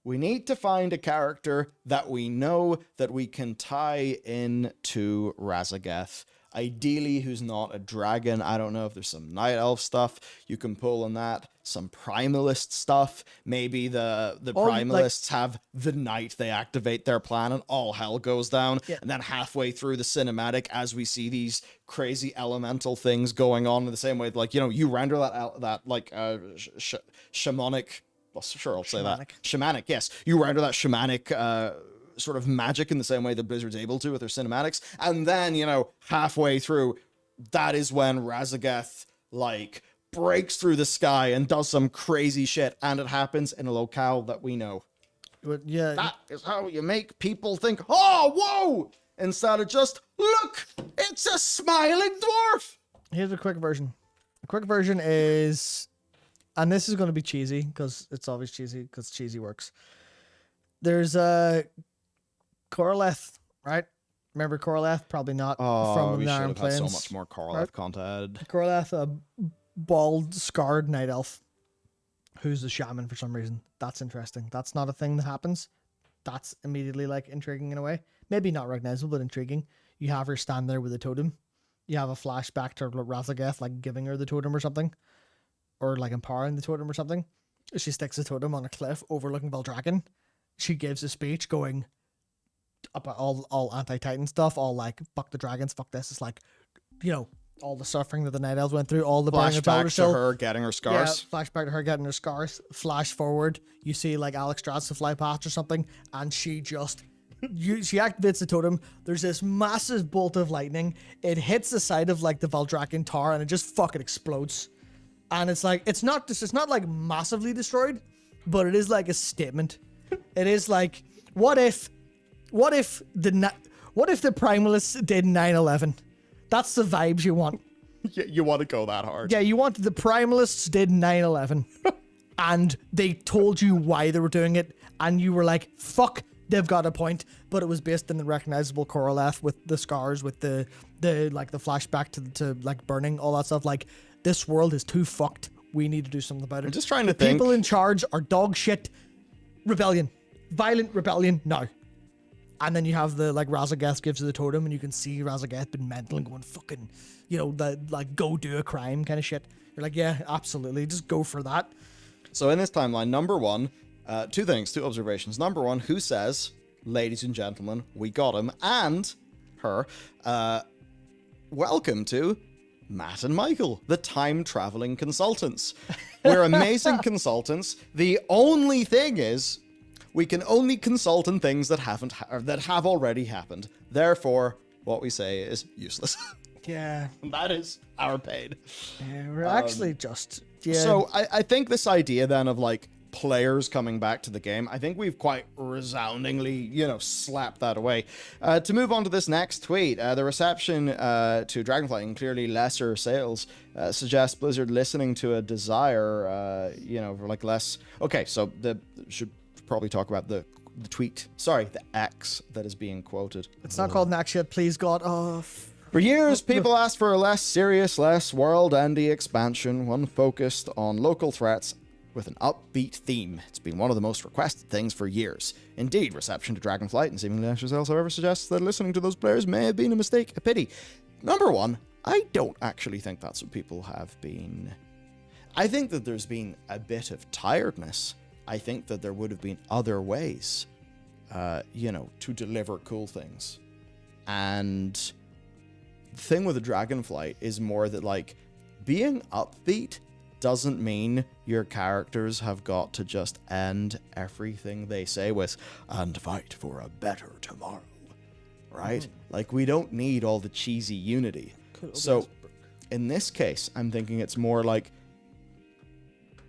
We need to find a character that we know that we can tie in to Razageth. Ideally, who's not a dragon. I don't know if there's some night elf stuff you can pull on that. Some primalist stuff. Maybe the primalists have the night they activate their plan and all hell goes down. Yeah. And then halfway through the cinematic, as we see these crazy elemental things going on in the same way, like, you render that shamanic. Well, sure, I'll say that. Shamanic, yes. You render that shamanic sort of magic in the same way that Blizzard's able to with their cinematics. And then, halfway through, that is when Razageth, breaks through the sky and does some crazy shit. And it happens in a locale that we know. But yeah. That is how you make people think, oh, whoa! Instead of just, look, it's a smiling dwarf! Here's a quick version. A quick version is... And this is going to be cheesy, because it's always cheesy, because cheesy works. There's a Corleth, right? Remember Corleth? Probably not. From we should have had so much more Corleth content. Corleth, a bald, scarred night elf, who's a shaman for some reason. That's interesting. That's not a thing that happens. That's immediately, intriguing in a way. Maybe not recognizable, but intriguing. You have her stand there with a totem. You have a flashback to Razageth, giving her the totem or something. Or empowering the totem or something. She sticks the totem on a cliff overlooking Valdrakken. She gives a speech going about all anti-Titan stuff, all fuck the dragons, fuck this. It's all the suffering that the Night Elves went through, all the flashback to her getting her scars. Yeah, flashback to her getting her scars. Flash forward, you see Alex Strauss to fly past or something, and she just she activates the totem. There's this massive bolt of lightning. It hits the side of the Valdrakken tower and it just fucking explodes. And it's it's not massively destroyed, but it is a statement. It is what if the primalists did 9/11? That's the vibes you want. You want to go that hard. Yeah, you want the primalists did 9/11, and they told you why they were doing it, and you were like, fuck, they've got a point. But it was based in the recognizable Corleth with the scars, with the flashback to burning, all that stuff. This world is too fucked. We need to do something about it. I'm just trying to think. People in charge are dog shit. Rebellion. Violent rebellion now. And then you have the, Razageth gives you the totem, and you can see Razageth been mental and going fucking, go do a crime kind of shit. You're yeah, absolutely. Just go for that. So in this timeline, number one, two observations. Number one, who says, ladies and gentlemen, we got him, and her, welcome to Matt and Michael, the time-traveling consultants. We're amazing consultants. The only thing is, we can only consult on things that have already happened. Therefore, what we say is useless. Yeah. That is our pain. Yeah, we're actually just... Yeah. So I think this idea then of players coming back to the game, I think we've quite resoundingly, slapped that away. To move on to this next tweet, the reception to Dragonflight and clearly lesser sales suggests Blizzard listening to a desire, for less... Okay, so should probably talk about the tweet. Sorry, the X that is being quoted. It's not called an X yet, please God. For years, people asked for a less serious, less world-ending expansion, one focused on local threats with an upbeat theme. It's been one of the most requested things for years. Indeed, reception to Dragonflight and seemingly lesser sales, however, suggests that listening to those players may have been a mistake, a pity. Number one, I don't actually think that's what people have been. I think that there's been a bit of tiredness. I think that there would have been other ways, to deliver cool things. And the thing with the Dragonflight is more that, being upbeat doesn't mean your characters have got to just end everything they say with, and fight for a better tomorrow, right? Like, we don't need all the cheesy unity. So, in this case, I'm thinking it's more like,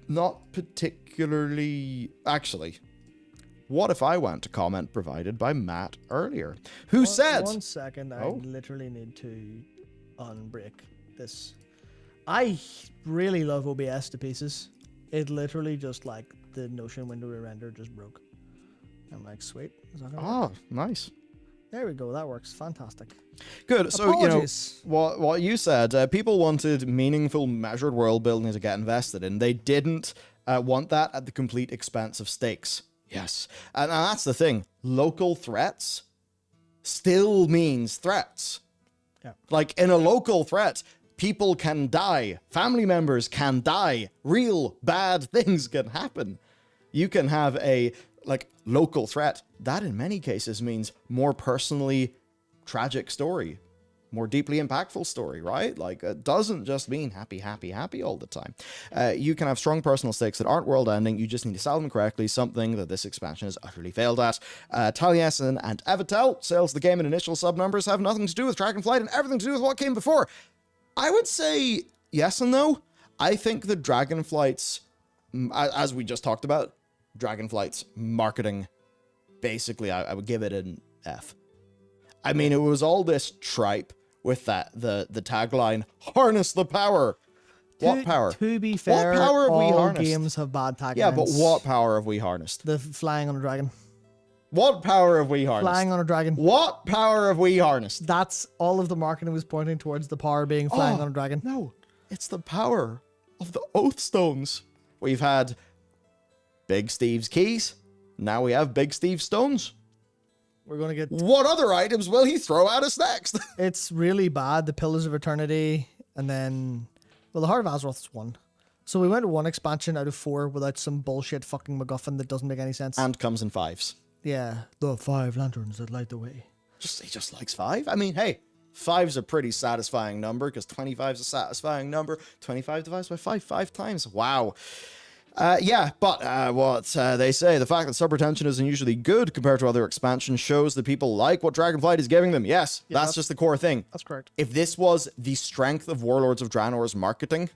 not particularly... Actually, what if I went to comment provided by Matt earlier, who said... 1 second, I literally need to unbreak this. I really love OBS to pieces. It literally just, like, the Notion window re-render just broke. I'm like, sweet. Is that gonna work? Nice. There we go. That works. Fantastic. Good. So, Apologies. what you said, people wanted meaningful, measured world building to get invested in. They didn't want that at the complete expense of stakes. Yes. And that's the thing. Local threats still means threats. Yeah. Like, in a local threat, people can die. Family members can die. Real bad things can happen. You can have a, like, local threat. That, in many cases, means more personally tragic story. More deeply impactful story, right? Like, it doesn't just mean happy, happy, happy all the time. You can have strong personal stakes that aren't world-ending. You just need to sell them correctly, something that this expansion has utterly failed at. Taliesin and Evitel, sales of the game and initial sub-numbers have nothing to do with Dragonflight and everything to do with what came before. I would say yes and no. I think the Dragonflight's, as we just talked about, Dragonflight's marketing, basically, I would give it an F. I mean, it was all this tripe with that, the tagline, harness the power. What power? To be fair, what power have we all harnessed? games have bad taglines. Yeah, but what power have we harnessed? The flying on a dragon. What power have we harnessed? Flying on a dragon. What power have we harnessed? That's all of the marketing was pointing towards the power being flying on a dragon. No, it's the power of the Oath Stones. We've had Big Steve's keys. Now we have Big Steve's stones. We're going to get... What other items will he throw at us next? It's really bad. The Pillars of Eternity, and then... Well, the Heart of Azeroth is 1. So we went to 1 expansion out of 4 without some bullshit fucking MacGuffin that doesn't make any sense. And comes in 5s. Yeah, the 5 lanterns that light the way. He just likes 5? I mean, hey, 5's a pretty satisfying number, because 25's a satisfying number. 25 divided by 5 times. Wow. Yeah, but what they say, the fact that sub-retention is unusually good compared to other expansions shows that people like what Dragonflight is giving them. Yes, yeah, that's just the core thing. That's correct. If this was the strength of Warlords of Draenor's marketing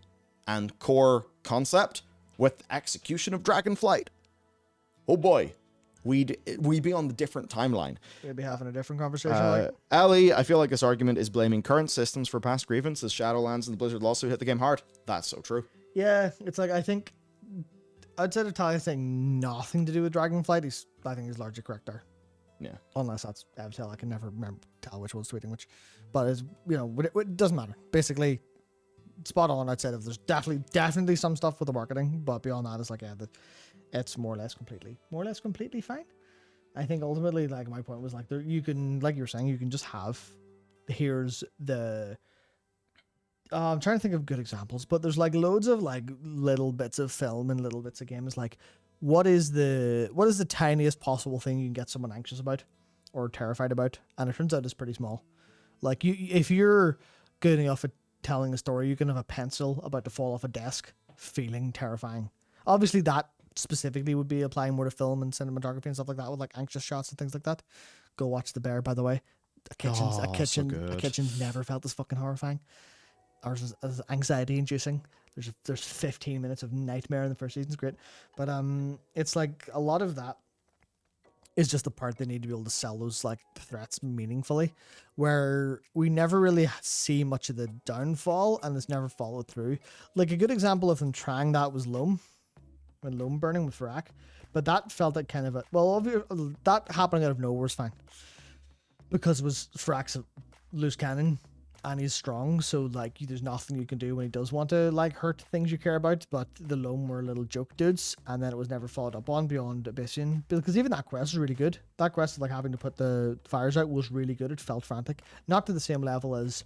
and core concept with execution of Dragonflight, oh boy, we'd be on the different timeline. We'd be having a different conversation. Ali, I feel like this argument is blaming current systems for past grievances. Shadowlands and the Blizzard lawsuit hit the game hard. That's so true. Yeah, it's like, I think... Outside of Talia saying nothing to do with Dragonflight, I think he's largely correct there. Yeah. Unless that's Evitel, I can never tell which one's tweeting which. But it's, it doesn't matter. Basically, spot on outside of there's definitely some stuff with the marketing, but beyond that, it's like, yeah, it's more or less completely fine. I think ultimately, like, my point was like, you can, like you were saying, you can just have, here's the... I'm trying to think of good examples, but there's like loads of like little bits of film and little bits of games. Like, what is the tiniest possible thing you can get someone anxious about or terrified about? And it turns out it's pretty small. Like, if you're good enough at telling a story, you can have a pencil about to fall off a desk feeling terrifying. Obviously, that specifically would be applying more to film and cinematography and stuff like that, with like anxious shots and things like that. Go watch The Bear, by the way. A kitchen's never felt this fucking horrifying. Ours is anxiety inducing. There's 15 minutes of nightmare in the first season. It's great. But it's like a lot of that is just the part they need to be able to sell those like threats meaningfully, where we never really see much of the downfall and it's never followed through. Like, a good example of them trying that was Loam, when Loam burning with Farak. But that felt like kind of that happening out of nowhere was fine, because it was Farak's a loose cannon. And he's strong, so like there's nothing you can do when he does want to like hurt things you care about. But the Loam were little joke dudes, and then it was never followed up on beyond OBSCENE, because even that quest was really good. That quest of like having to put the fires out was really good. It felt frantic, not to the same level as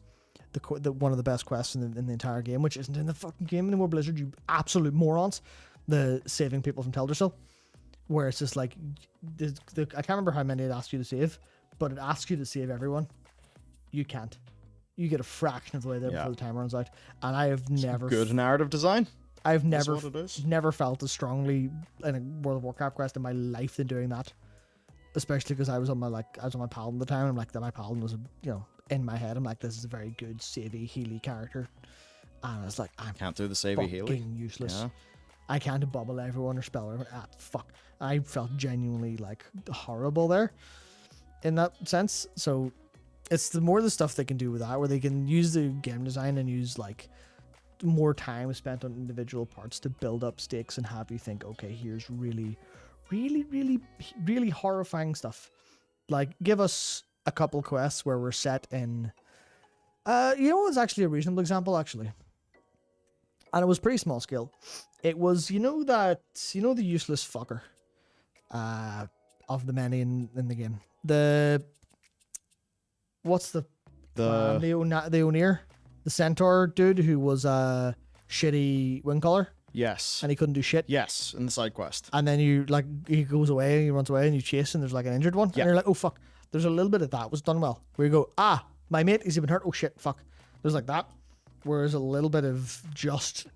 the one of the best quests in the entire game, which isn't in the fucking game anymore. Blizzard, you absolute morons! The saving people from Teldrassil, where it's just like I can't remember how many it asked you to save, but it asks you to save everyone. You can't. You get a fraction of the way there before the time runs out. And I have never... Good narrative design. I've That's never what it is. never felt as strongly in a World of Warcraft quest in my life than doing that. Especially because I was on my paladin at the time. I'm like, that my paladin was, in my head. I'm like, this is a very good savey healy character, and I was like, I'm Can't do the savey healy. fucking useless. Yeah. I can't bubble everyone or spell her. Fuck. I felt genuinely like horrible there in that sense. So it's the stuff they can do with that, where they can use the game design and use like more time spent on individual parts to build up stakes and have you think, okay, here's really, really, really, really horrifying stuff. Like, give us a couple quests where we're set in. It's actually a reasonable example, actually. And it was pretty small scale. It was, the useless fucker of the many in the game. What's the Oneir? The centaur dude who was a shitty wing collar Yes. and he couldn't do shit. Yes, in the side quest. And then he goes away, he runs away, and you chase, and there's like an injured one. Yeah. And you're like, oh fuck. There's a little bit of that was done well. Where you go, my mate, has he been hurt? Oh shit, fuck. There's like that. Whereas a little bit of just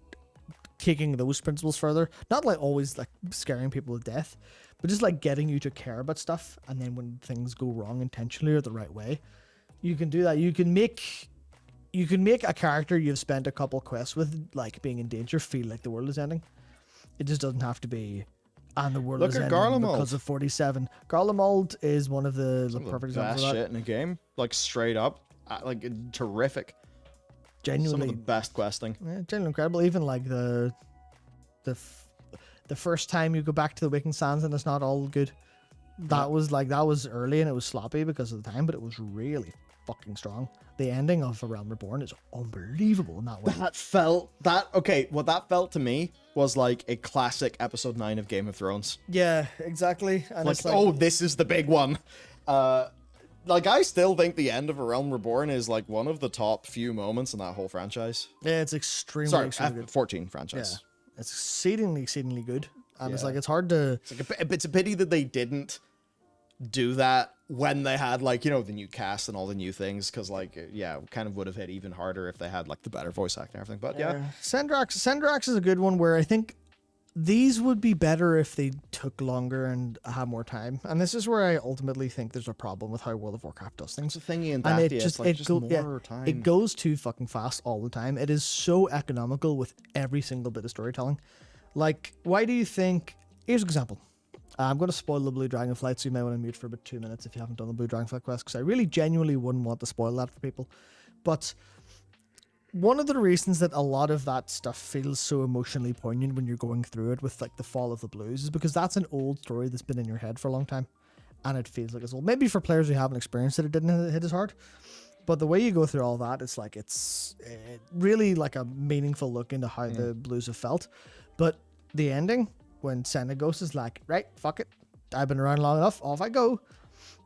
taking those principles further, not like always like scaring people to death, but just like getting you to care about stuff. And then when things go wrong intentionally or the right way, you can do that. You can make a character you've spent a couple quests with, like being in danger, feel like the world is ending. It just doesn't have to be, and the world is ending because of 47. Garlemald is one of the perfect examples of that. Shit in a game, like straight up, like terrific. Genuinely, some of the best questing. Yeah, genuinely incredible. Even like the first time you go back to the Waking Sands and it's not all good. That was early and it was sloppy because of the time, but it was really fucking strong. The ending of A Realm Reborn is unbelievable in that way. What that felt to me was like a classic episode 9 of Game of Thrones. Yeah, exactly. And like, oh, this is the big one. I still think the end of A Realm Reborn is like one of the top few moments in that whole franchise. Yeah, it's extremely good. 14 franchise. Yeah, it's exceedingly good. And it's like, it's hard to... It's a pity that they didn't do that when they had like, the new cast and all the new things, because kind of would have hit even harder if they had like the better voice acting and everything. But Sendrax is a good one where I think these would be better if they took longer and had more time. And this is where I ultimately think there's a problem with how World of Warcraft does things. It's a thingy in that, time. It goes too fucking fast all the time. It is so economical with every single bit of storytelling. Like, why do you think... Here's an example. I'm going to spoil the Blue Dragonflight, so you may want to mute for about 2 minutes if you haven't done the Blue Dragonflight quest, because I really genuinely wouldn't want to spoil that for people. But one of the reasons that a lot of that stuff feels so emotionally poignant when you're going through it with like the Fall of the Blues is because that's an old story that's been in your head for a long time, and it feels like it's old. Maybe for players who haven't experienced it didn't hit as hard. But the way you go through all that, it's like it's really like a meaningful look into how the Blues have felt. But the ending, when Senegos is like, right, fuck it, I've been around long enough, off I go.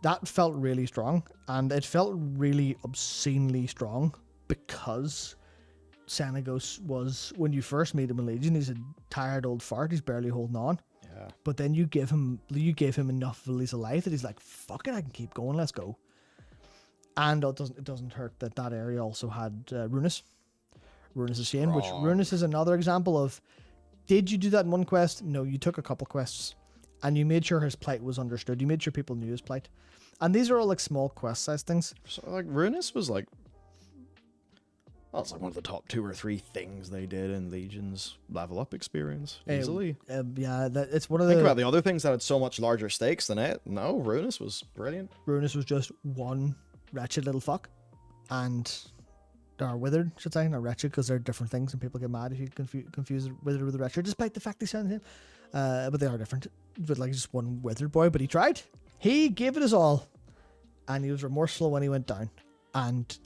That felt really strong, and it felt really obscenely strong because Senegos was, when you first meet him in Legion, he's a tired old fart, he's barely holding on. Yeah. But then you gave him enough of a lease of life that he's like, fuck it, I can keep going, let's go. And it doesn't hurt that area also had Runus. Runus is Shane, which Runus is another example of, did you do that in one quest? No, you took a couple quests and you made sure his plight was understood. You made sure people knew his plight. And these are all like small quest size things. So like Runus was like, well, it's like one of the top 2 or 3 things they did in Legion's level up experience easily. It's one of the... Think about the other things that had so much larger stakes than it. No, Runus was brilliant. Runus was just one wretched little fuck. And... or withered, should say, not wretched, because they're different things, and people get mad if you confuse withered with a wretched, despite the fact they sound the same. But they are different. But like just one withered boy, but he tried. He gave it his all, and he was remorseful when he went down. And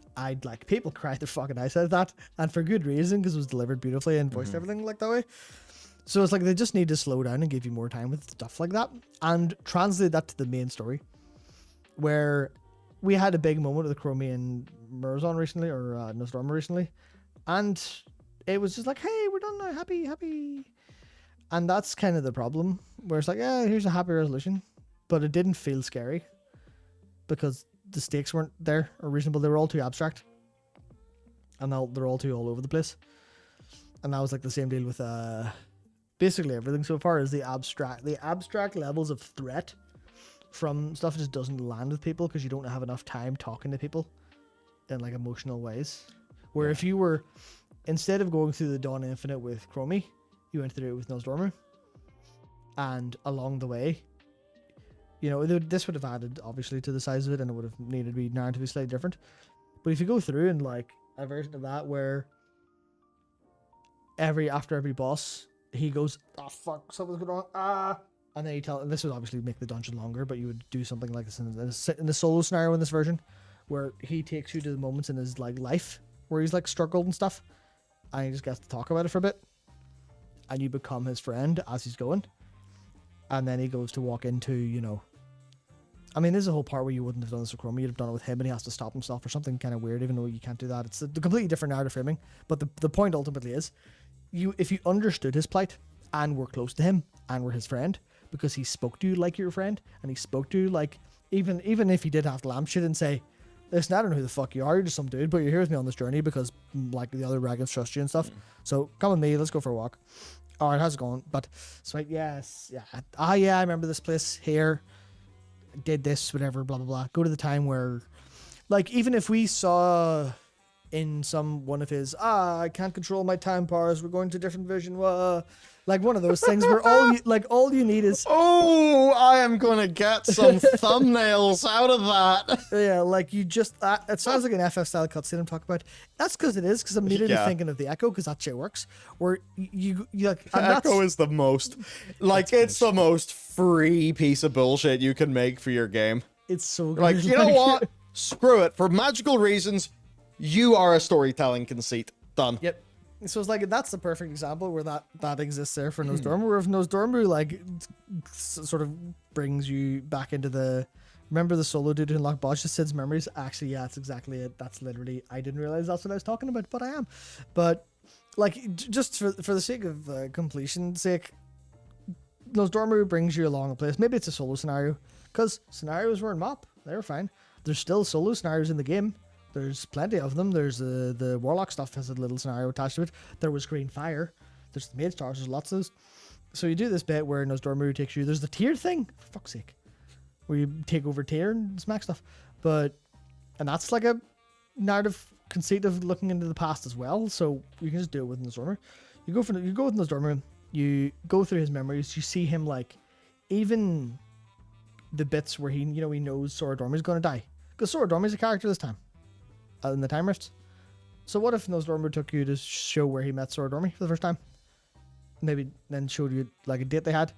people cried their fucking eyes out of that, and for good reason, because it was delivered beautifully and voiced everything like that way. So it's like they just need to slow down and give you more time with stuff like that, and translate that to the main story, where we had a big moment with the Chromian Murazon recently, or Nostromo recently, and it was just like, hey, we're done now, happy. And that's kind of the problem, where it's like, yeah, here's a happy resolution, but it didn't feel scary because the stakes weren't there or reasonable. They were all too abstract, and they're all too all over the place. And that was like the same deal with basically everything so far is the abstract levels of threat from stuff just doesn't land with people because you don't have enough time talking to people in like emotional ways. Where if you were, instead of going through the Dawn Infinite with Chromie, you went through it with Nosdormu, and along the way, you know, this would have added obviously to the size of it, and it would have needed to be narratively slightly different. But if you go through and like a version of that where after every boss he goes, oh fuck, something's going on, and then and this would obviously make the dungeon longer, but you would do something like this in the solo scenario in this version, where he takes you to the moments in his like life where he's like struggled and stuff, and he just gets to talk about it for a bit, and you become his friend as he's going, and then he goes to walk into, you know, I mean, there's a whole part where you wouldn't have done this with Chromie, you'd have done it with him, and he has to stop himself or something kind of weird, even though you can't do that. It's a completely different narrative framing, but the point ultimately is, if you understood his plight and were close to him and were his friend, because he spoke to you like your friend, and he spoke to you like, even if he did have to lamp shit and say, listen, I don't know who the fuck you are, you're just some dude, but you're here with me on this journey because like the other dragons trust you and stuff, so come with me, let's go for a walk. Alright, how's it going? But so like, yes, yeah, I remember this place here, did this, whatever, blah blah blah. Go to the time where, like, even if we saw in one of his I can't control my time powers, we're going to a different vision, like one of those things where all you need is, oh, I am gonna get some thumbnails out of that. Yeah, like you just it sounds like an FF style cutscene I'm talking about. That's because I'm immediately thinking of the Echo, because that shit works. Where you like, Echo is the most, like, it's the most free piece of bullshit you can make for your game. It's so good. Like, you know what? Screw it. For magical reasons, you are a storytelling conceit. Done. Yep. So it's like, that's the perfect example where that exists there for Nosdormu, where if Nosdormu like sort of brings you back into remember the solo dude who unlocked Bodge to Sid's memories? Actually, yeah, that's exactly it. That's literally, I didn't realize that's what I was talking about, but I am. But like, just for the sake of completion's sake, Nosdormu brings you along a place. Maybe it's a solo scenario, because scenarios were in MOP. They were fine. There's still solo scenarios in the game. There's plenty of them. There's the Warlock stuff has a little scenario attached to it. There was Green Fire. There's the Mage Stars. There's lots of those. So you do this bit where Nosdormu takes you. There's the tier thing, for fuck's sake, where you take over tier and smack stuff. And that's like a narrative conceit of looking into the past as well. So you can just do it with Nosdormu. You go with Nosdormu. You go through his memories. You see him, like, even the bits where he knows Sora Dormy's going to die, because Sora Dormy's a character this time. In the time rifts. So what if Nosdormu took you to show where he met Sora Dormy for the first time? Maybe then showed you like a date they had.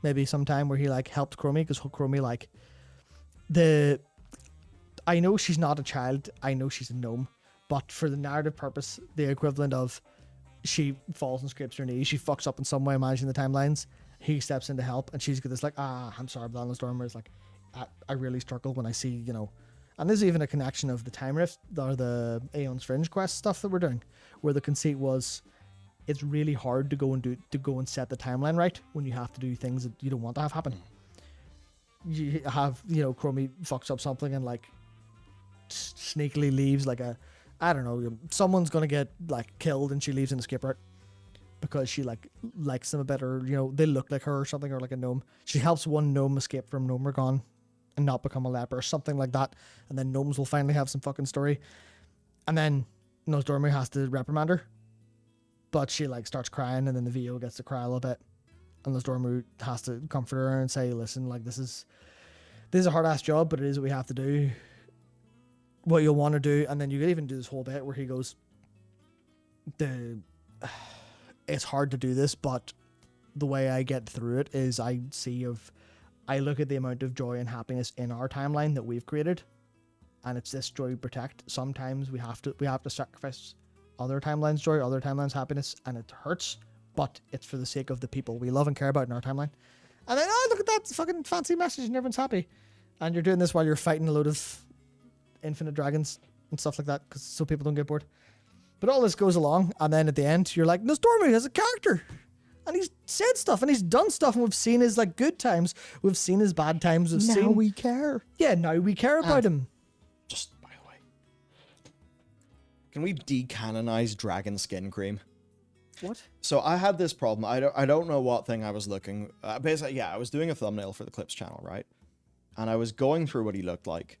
Maybe sometime where he like helped Chromie, because Chromie like I know she's not a child, I know she's a gnome, but for the narrative purpose, the equivalent of she falls and scrapes her knee, she fucks up in some way managing the timelines, he steps in to help, and she's got this like, I'm sorry about that, Nosdormu is like, I really struggle when I see, you know. And there's even a connection of the Time Rift, or the Aeon's Fringe quest stuff that we're doing, where the conceit was, it's really hard to go and set the timeline right when you have to do things that you don't want to have happen. You have, Chromie fucks up something and like sneakily leaves like someone's gonna get like killed, and she leaves an escape route because she like likes them a better, they look like her or something, or like a gnome. She helps one gnome escape from Gnomergon and not become a leper or something like that, and then gnomes will finally have some fucking story, and then Nosdormu has to reprimand her, but she like starts crying, and then the VO gets to cry a little bit, and Nosdormu has to comfort her and say, listen, like, this is a hard ass job, but it is what we have to do, what you'll want to do. And then you could even do this whole bit where he goes, it's hard to do this, but the way I get through it is I look at the amount of joy and happiness in our timeline that we've created, and it's this joy we protect. Sometimes we have to sacrifice other timelines' joy, other timelines' happiness, and it hurts, but it's for the sake of the people we love and care about in our timeline. And then, look at that fucking fancy message, and everyone's happy. And you're doing this while you're fighting a load of infinite dragons and stuff like that, so people don't get bored. But all this goes along, and then at the end, you're like, Nosdormu has a character! And he's said stuff, and he's done stuff, and we've seen his like good times, we've seen his bad times, now we care. Yeah, now we care about him. Just by the way, can we decanonize dragon skin cream? What? So I had this problem. I don't know what thing I was looking. Basically, yeah, I was doing a thumbnail for the Clips channel, right? And I was going through what he looked like.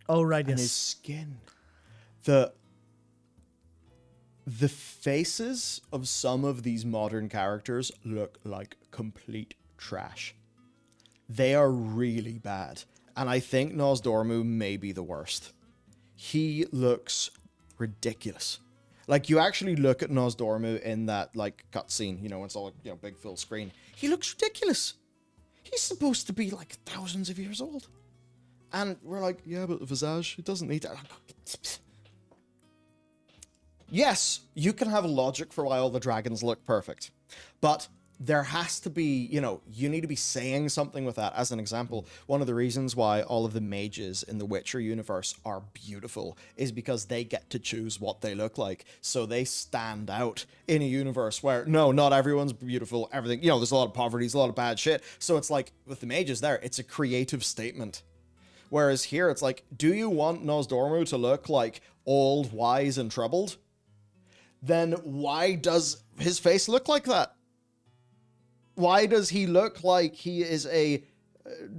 Oh, right, And yes. his skin. The faces of some of these modern characters look like complete trash. They are really bad. And I think Nosdormu may be the worst. He looks ridiculous. Like, you actually look at Nosdormu in that, like, cutscene, you know, it's all, like, you know, big full screen. He looks ridiculous. He's supposed to be, like, thousands of years old. And we're like, yeah, but Visage, it doesn't need that. Yes, you can have logic for why all the dragons look perfect. But there has to be, you know, you need to be saying something with that. As an example, one of the reasons why all of the mages in the Witcher universe are beautiful is because they get to choose what they look like. So they stand out in a universe where, no, not everyone's beautiful, everything, you know, there's a lot of poverty, there's a lot of bad shit. So it's like, with the mages there, it's a creative statement. Whereas here, it's like, do you want Nosdormu to look like old, wise, and troubled? Then why does his face look like that? Why does he look like he is a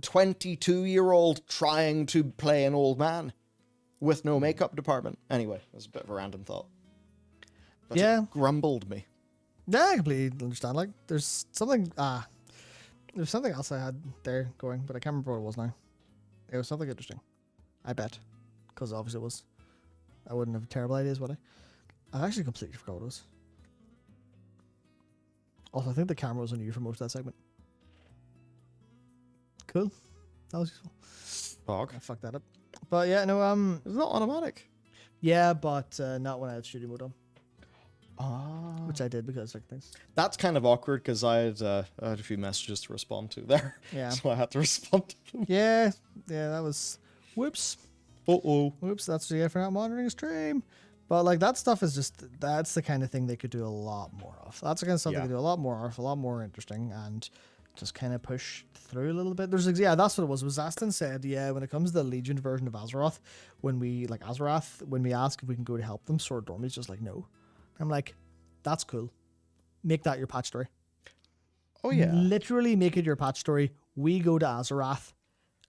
22-year-old trying to play an old man with no makeup department? Anyway, that's a bit of a random thought. But Yeah. it grumbled me. Yeah, I completely understand. Like, there's something else I had there going, but I can't remember what it was now. It was something interesting. I bet. Because obviously it was. I wouldn't have terrible ideas, would I? I actually completely forgot what it was. Also, I think the camera was on you for most of that segment. Cool. That was useful. Fog. I fucked that up. But yeah, no, It's not automatic. yeah, but not when I had studio mode on, Ah. which I did because like things. That's kind of awkward because I had a few messages to respond to there. Yeah. So I had to respond to them. Yeah, that was. Whoops. Uh-oh. Whoops, that's what you get for not monitoring a stream. But like that stuff is just, that's the kind of thing they could do a lot more of. That's the kind of stuff they Yeah. could do a lot more of, a lot more interesting, and just kind of push through a little bit. There's yeah, that's what it was. Zastin said, yeah, when it comes to the Legion version of Azeroth, when we ask if we can go to help them, Sword Dormy's just like no. I'm like, that's cool. Make that your patch story. Oh yeah. Literally make it your patch story. We go to Azeroth,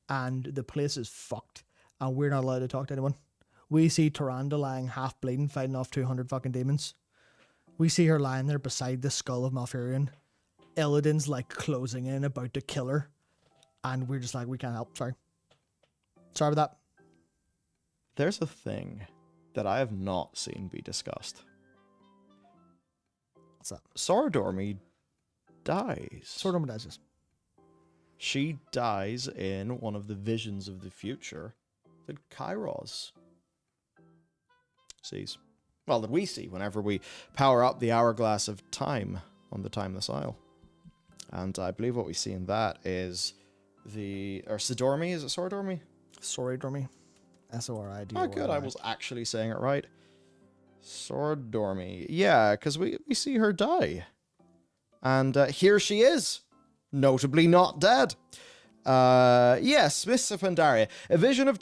and the place is fucked, and we're not allowed to talk to anyone. We see Tyrande lying half bleeding, fighting off 200 fucking demons. We see her lying there beside the skull of Malfurion. Illidan's like closing in, about to kill her. And we're just like, we can't help. Sorry about that. There's a thing that I have not seen be discussed. What's that? Sora Dormy dies. Sword Dormy dies. She dies in one of the visions of the future that Kairos sees. Well, that we see whenever we power up the hourglass of time on the Timeless Isle. And I believe what we see in that is Sidormi, is it Soridormi? Sorry, Dormy. Soridi. Oh, good, I was actually saying it right. Soridormi. Yeah, because we see her die. And here she is, notably not dead. Yes, Miss Pandaria. A vision of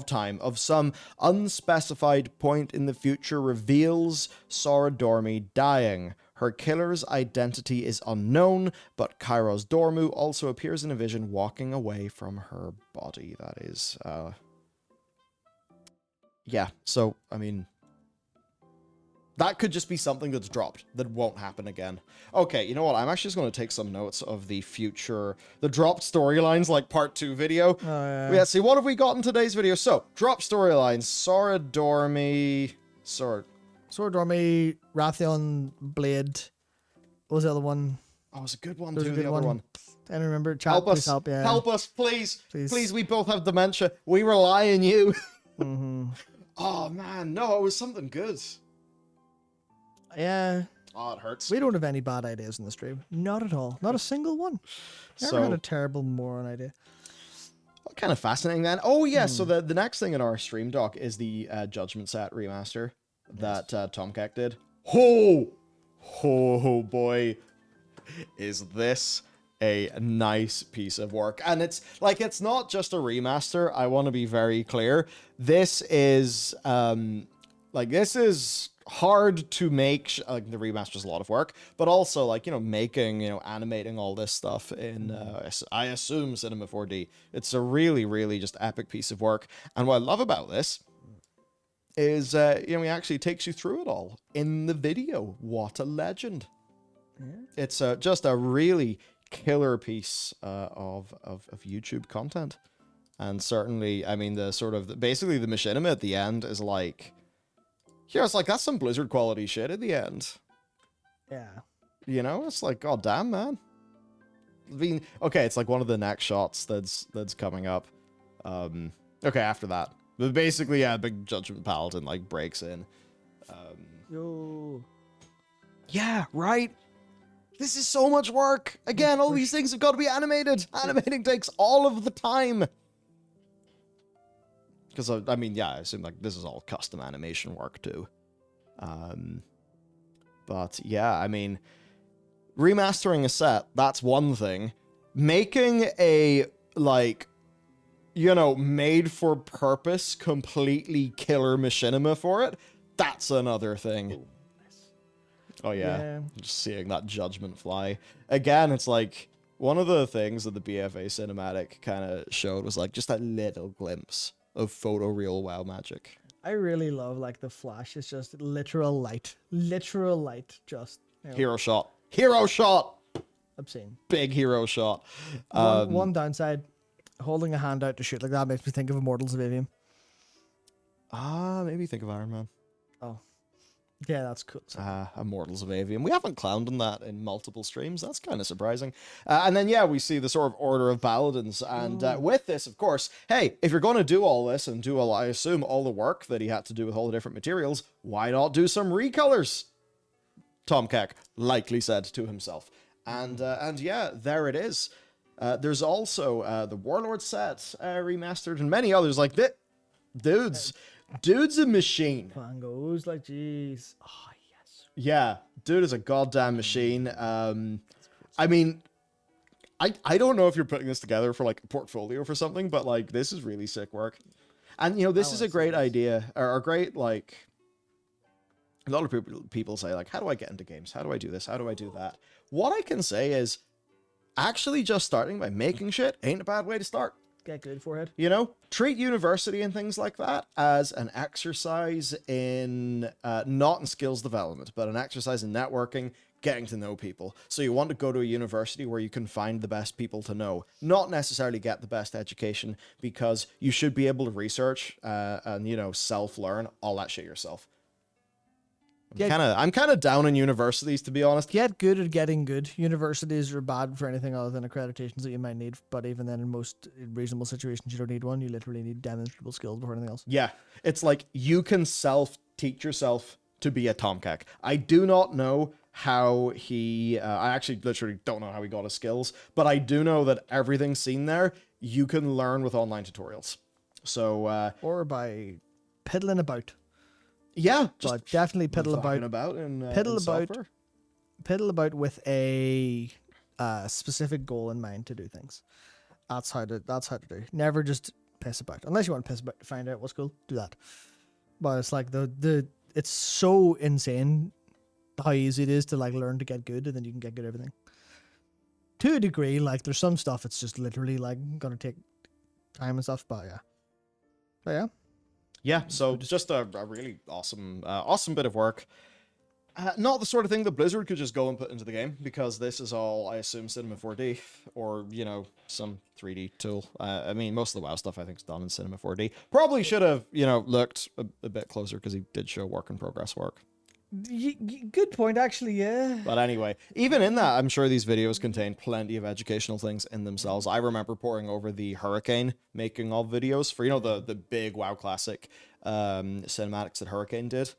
time, of some unspecified point in the future reveals Sora Dormy dying. Her killer's identity is unknown, but Kairos Dormu also appears in a vision walking away from her body. That is, yeah, so, I mean, that could just be something that's dropped that won't happen again. Okay, you know what? I'm actually just going to take some notes of the dropped storylines, like part 2 video. Oh, Yeah, see, what have we got in today's video? So, drop storylines. Sora Dormy. Sword Dormy, Rathion, Blade. What was the other one? Oh, it was a good one, There's too, a good the other one. I don't remember. Chat, Help us. Help, yeah. Help us, please. Please. Please, we both have dementia. We rely on you. Mm-hmm. Oh, man. No, it was something good. Yeah. Oh, it hurts. We don't have any bad ideas in the stream. Not at all. Not a single one. Never had a terrible moron idea. Kind of fascinating, then. Oh, yeah, so the next thing in our stream doc is the Judgment Set remaster that Tomcat did. Oh, boy. Is this a nice piece of work. And it's not just a remaster. I want to be very clear. This is Like, this is hard to make. Like, the remaster is a lot of work, but also, like, making, animating all this stuff in, I assume, Cinema 4D. It's a really, really just epic piece of work. And what I love about this is, he actually takes you through it all in the video. What a legend. Yeah. It's just a really killer piece of YouTube content. And certainly, I mean, the sort of, basically the machinima at the end is like, it's like, that's some Blizzard quality shit at the end. Yeah. It's like, god damn, man. I mean, okay, it's like one of the next shots that's coming up. Okay, after that. But basically, yeah, big Judgment Paladin, like, breaks in. Yo. Yeah, right? This is so much work. Again, all these things have got to be animated. Animating takes all of the time. Because, I mean, yeah, I assume, like, this is all custom animation work, too. But, yeah, I mean, remastering a set, that's one thing. Making a, like, made-for-purpose, completely killer machinima for it, that's another thing. Oh, yeah. Just seeing that judgment fly. Again, it's like, one of the things that the BFA cinematic kind of showed was, like, just a little glimpse of photoreal WoW magic. I really love, like, the flash. It's just literal light. Literal light. Just. Hero shot. Hero shot! Obscene. Big hero shot. One downside, holding a hand out to shoot like that makes me think of Immortals of Avium. Maybe think of Iron Man. Oh. Yeah, that's cool. Immortals of Avium. We haven't clowned on that in multiple streams. That's kind of surprising. And then, yeah, we see the sort of Order of Paladins. And with this, of course, hey, if you're going to do all this and do, I assume, all the work that he had to do with all the different materials, why not do some recolors? Tom Keck likely said to himself. And yeah, there it is. There's also the Warlord set remastered and many others like that. Dude's a machine. Fangos, like, jeez. Oh, yes. Yeah, dude is a goddamn machine. I mean, I don't know if you're putting this together for, like, a portfolio for something, but, like, this is really sick work. And, this is a great idea, or a great, like, a lot of people say, like, how do I get into games? How do I do this? How do I do that? What I can say is, actually just starting by making shit ain't a bad way to start. Get good forehead. Treat university and things like that as an exercise in, not in skills development, but an exercise in networking, getting to know people. So you want to go to a university where you can find the best people to know, not necessarily get the best education, because you should be able to research, and, self-learn all that shit yourself. I'm kind of down on universities, to be honest. Get good at getting good. Universities are bad for anything other than accreditations that you might need, but even then, in most reasonable situations, you don't need one. You literally need demonstrable skills before anything else. Yeah, it's like you can self-teach yourself to be a Tomcat. I do not know how he... I actually literally don't know how he got his skills, but I do know that everything seen there, you can learn with online tutorials. So... or by piddling about. Yeah, just definitely piddle about with a specific goal in mind to do things. That's how to do. Never just piss about. Unless you want to piss about to find out what's cool, do that. But it's like it's so insane how easy it is to, like, learn to get good, and then you can get good at everything. To a degree, like, there's some stuff it's just literally, like, gonna take time and stuff, but yeah. Yeah, so just a really awesome bit of work. Not the sort of thing that Blizzard could just go and put into the game, because this is all, I assume, Cinema 4D, or, some 3D tool. I mean, most of the WoW stuff, I think, is done in Cinema 4D. Probably should have, looked a bit closer, because he did show work in progress work. Good point, actually, yeah. But anyway, even in that, I'm sure these videos contain plenty of educational things in themselves. I remember poring over the Hurricane making of videos for, the big WoW Classic cinematics that Hurricane did.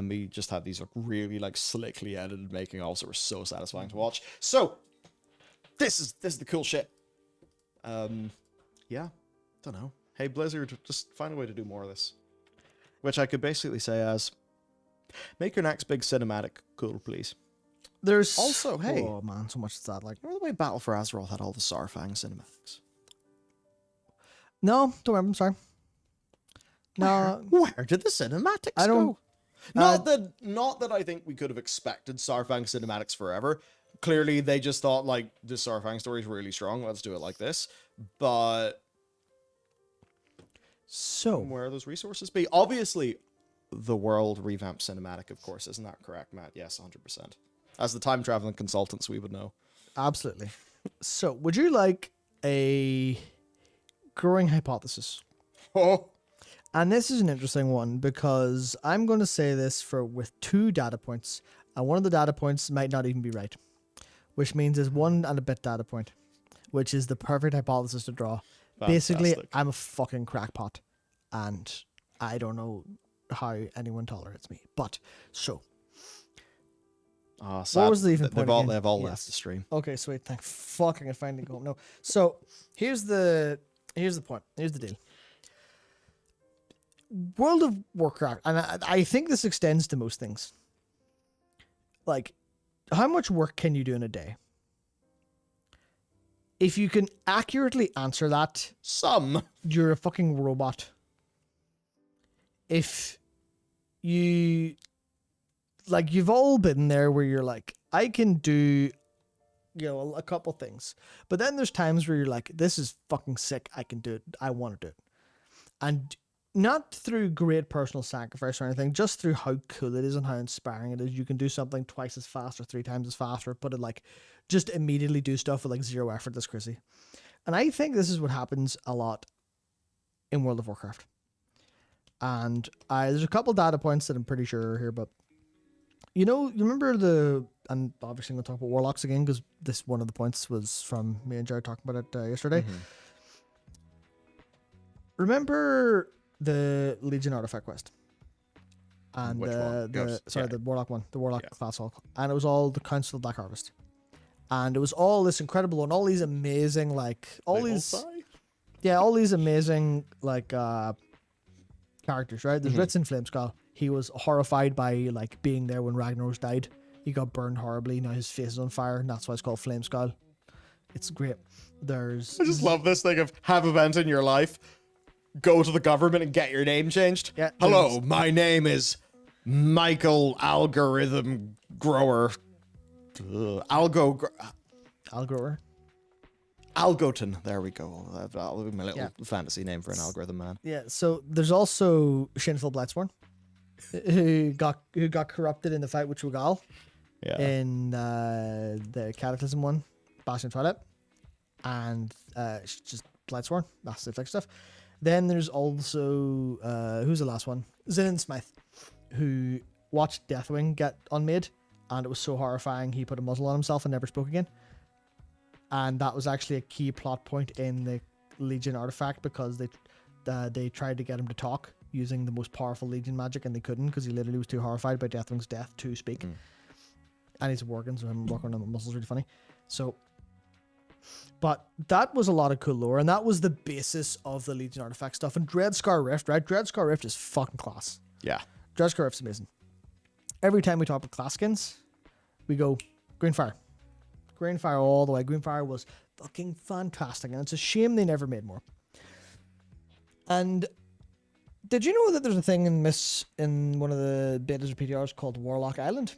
We just had these really, like, slickly edited making ofs that were so satisfying to watch. So, this is the cool shit. Yeah, don't know. Hey, Blizzard, just find a way to do more of this. Which I could basically say as... make your next big cinematic cool, please. There's also, hey, oh man, so much is that like. Remember the way Battle for Azeroth had all the Sarfang cinematics? No, don't remember. I'm sorry. No, where did the cinematics go? Not that I think we could have expected Saurfang cinematics forever. Clearly, they just thought, like, this Saurfang story is really strong. Let's do it like this. But So, where are those resources be? Obviously, the world revamp cinematic, of course. Isn't that correct, Matt? Yes, 100%. As the time traveling consultants, we would know. absolutely. So, would you like a growing hypothesis? Oh, And this is an interesting one because I'm going to say this with 2 data points, and one of the data points might not even be right, which means there's 1 and a bit data point, which is the perfect hypothesis to draw. Basically, fantastic. I'm a fucking crackpot, and I don't know how anyone tolerates me. But so, Sad. what was the even point? Again? They've all Yes. left the stream. Okay, sweet. Thank fucking I finally go home. No. So here's the point. Here's the deal. World of Warcraft, and I think this extends to most things. Like, how much work can you do in a day? If you can accurately answer that, Some. you're a fucking robot. If you, like, you've all been there where you're like, I can do, a couple things. But then there's times where you're like, this is fucking sick. I can do it. I want to do it. And not through great personal sacrifice or anything, just through how cool it is and how inspiring it is. You can do something twice as fast or 3 times as fast, or put it like, just immediately do stuff with like 0 effort. That's crazy. And I think this is what happens a lot in World of Warcraft. And there's a couple data points that I'm pretty sure are here, but you remember and obviously I'm going to talk about Warlocks again because this one of the points was from me and Jared talking about it yesterday. Mm-hmm. Remember the Legion artifact quest? And Which one? the Warlock one, the Warlock Yeah. class hall, and it was all the Council of Black Harvest, and it was all this incredible and all these amazing all these amazing characters, right? There's Ritz Flameskull. He was horrified by like being there when Ragnaros died. He got burned horribly. Now his face is on fire, and that's why it's called Flameskull. It's great. There's I just love this thing of have event in your life, go to the government and get your name changed. Yeah, Hello, my name is Michael Algorithm Grower. Algrower. Algoton. There we go. That'll be my little fantasy name for an algorithm man. Yeah. So there's also Shameful Blightsworn, who got corrupted in the fight with Trugal Yeah. in the Cataclysm one, Bastion Twilight, and just Blightsworn. That's the flick stuff. Then there's also who's the last one? Zinnin Smythe, who watched Deathwing get unmade, and it was so horrifying he put a muzzle on himself and never spoke again. And that was actually a key plot point in the Legion artifact because they tried to get him to talk using the most powerful Legion magic, and they couldn't because he literally was too horrified by Deathwing's death to speak. And he's working, so him working on the muscles is really funny. So, but that was a lot of cool lore, and that was the basis of the Legion artifact stuff. And Dreadscar Rift, right? Dreadscar Rift is fucking class. Yeah. Dreadscar Rift's amazing. Every time we talk about class skins, we go Greenfire. Greenfire all the way. Greenfire was fucking fantastic, and it's a shame they never made more. And did you know that there's a thing in one of the betas or PTRs called Warlock Island?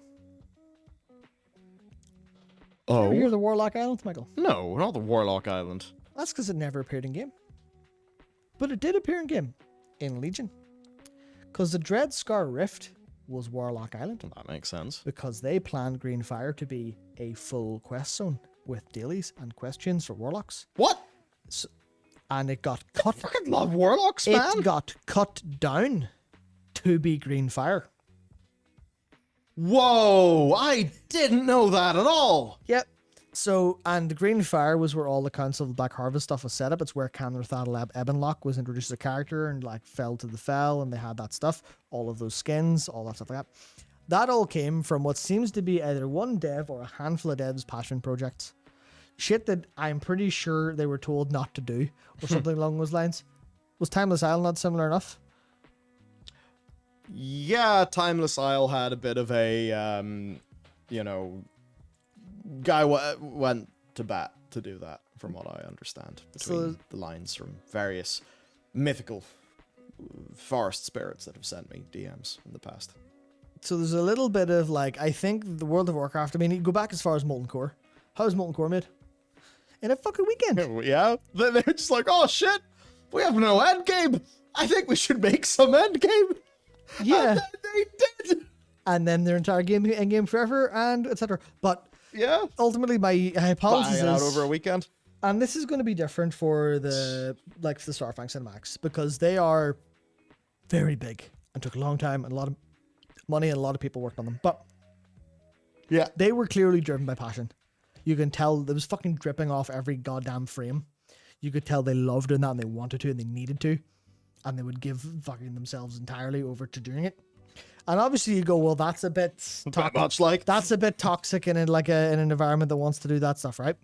Oh. Ever hear of the Warlock Island, Michael? No, not the Warlock Island. That's because it never appeared in game. But it did appear in game. In Legion. Because the Dreadscar Rift was Warlock Island. That makes sense. Because they planned Greenfire to be a full quest zone with dailies and questions for Warlocks. What? So, and it got cut. I fucking love Warlocks, man. It got cut down to be Greenfire. Whoa, I didn't know that at all. Yep. So, and Greenfire was where all the Council of the Black Harvest stuff was set up. It's where Canrathal Ebonlock was introduced as a character and like fell to the fell, and they had that stuff, all of those skins, all that stuff like that. That all came from what seems to be either one dev or a handful of devs' passion projects. Shit that I'm pretty sure they were told not to do, or something along those lines. Was Timeless Isle not similar enough? Yeah, Timeless Isle had a bit of a, guy went to bat to do that, from what I understand, between the lines from various mythical forest spirits that have sent me DMs in the past. So there's a little bit of like, I think the World of Warcraft, I mean, you go back as far as Molten Core. How is Molten Core made? In a fucking weekend. Yeah, they're just like, oh shit, we have no end game. I think we should make some end game. Yeah. And then they did. And then their entire game, end game forever, and etc. But Yeah. ultimately, my hypothesis Buying it out is, over a weekend. and this is going to be different for the Starfang Cinematics, because they are very big and took a long time and a lot of money and a lot of people worked on them. But Yeah. they were clearly driven by passion. You can tell there was fucking dripping off every goddamn frame. You could tell they loved doing that and they wanted to and they needed to. And they would give fucking themselves entirely over to doing it. And obviously you go, well, that's a bit Much like. that's a bit toxic in in an environment that wants to do that stuff, right?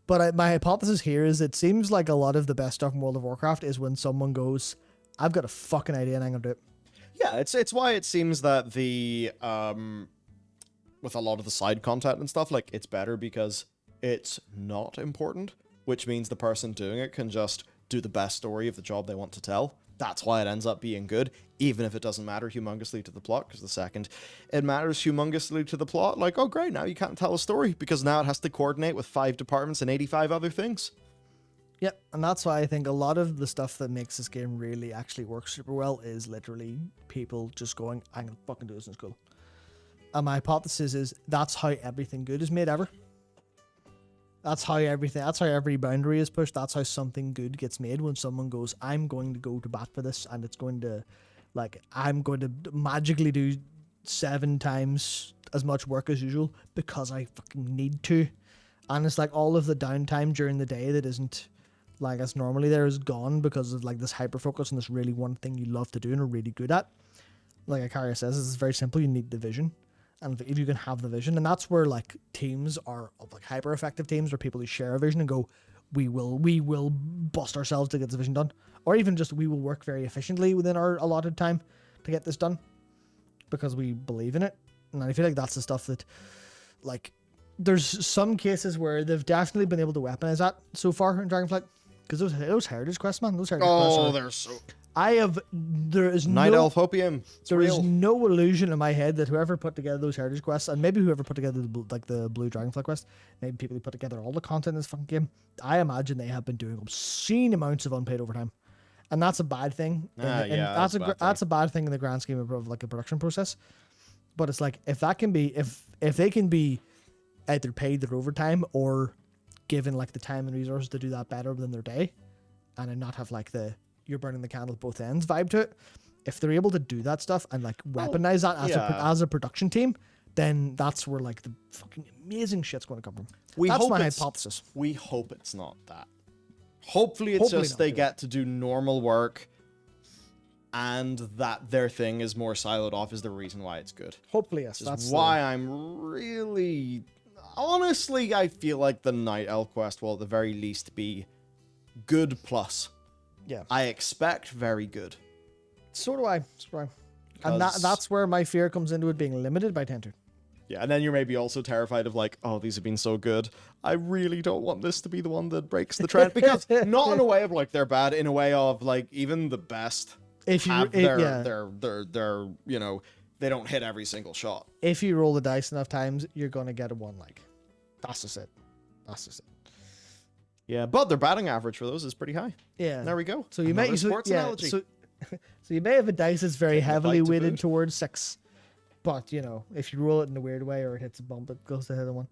But my hypothesis here is it seems like a lot of the best stuff in World of Warcraft is when someone goes, I've got a fucking idea and I'm gonna do it. Yeah, it's why it seems that the with a lot of the side content and stuff, like, it's better because it's not important, which means the person doing it can just do the best story of the job they want to tell. That's why it ends up being good, even if it doesn't matter humongously to the plot, because the second it matters humongously to the plot, like, oh great, now you can't tell a story, because now it has to coordinate with 5 departments and 85 other things. Yep, and that's why I think a lot of the stuff that makes this game really actually work super well is literally people just going, I'm gonna fucking do this in school. And my hypothesis is that's how everything good is made ever. That's how every boundary is pushed. That's how something good gets made, when someone goes, I'm going to go to bat for this, and it's going to, like, I'm going to magically do 7 times as much work as usual because I fucking need to. And it's like all of the downtime during the day that isn't like as normally there is gone because of like this hyper focus on this really one thing you love to do and are really good at. Like Akaria says, it's very simple. You need the vision. And if you can have the vision, and that's where like teams are like hyper effective teams, where people who share a vision and go, we will bust ourselves to get the vision done, or even just we will work very efficiently within our allotted time to get this done because we believe in it. And I feel like that's the stuff that, like, there's some cases where they've definitely been able to weaponize that so far in Dragonflight, because those heritage quests, man, those heritage quests. Oh, they're so. There is Night Elf Hopium. There is no illusion in my head that whoever put together those heritage quests, and maybe whoever put together the blue Dragonfly quest, maybe people who put together all the content in this fucking game, I imagine they have been doing obscene amounts of unpaid overtime, and that's a bad thing. That's a bad thing in the grand scheme of like a production process. But it's like if they can be either paid their overtime or given like the time and resources to do that better within their day, and then not have like the you're burning the candle at both ends vibe to it. If they're able to do that stuff and like weaponize that as a production team, then that's where like the fucking amazing shit's going to come from. That's my hypothesis. We hope it's not that. Hopefully it's just they get to do normal work, and that their thing is more siloed off is the reason why it's good. Hopefully, yes. That's why I'm really... Honestly, I feel like the Night Elf quest will at the very least be good plus. Yeah. I expect very good. So do I. And that's where my fear comes into it being limited by Tentu. Yeah, and then you're maybe also terrified of like, oh, these have been so good. I really don't want this to be the one that breaks the trend. Because not in a way of like they're bad, in a way of like even the best have their you know, they don't hit every single shot. If you roll the dice enough times, you're gonna get a one like. That's just it. Yeah, but their batting average for those is pretty high. Yeah. There we go. So you may analogy. so you may have a dice that's very heavily weighted towards 6. But, you know, if you roll it in a weird way or it hits a bump, it goes to hit a 1.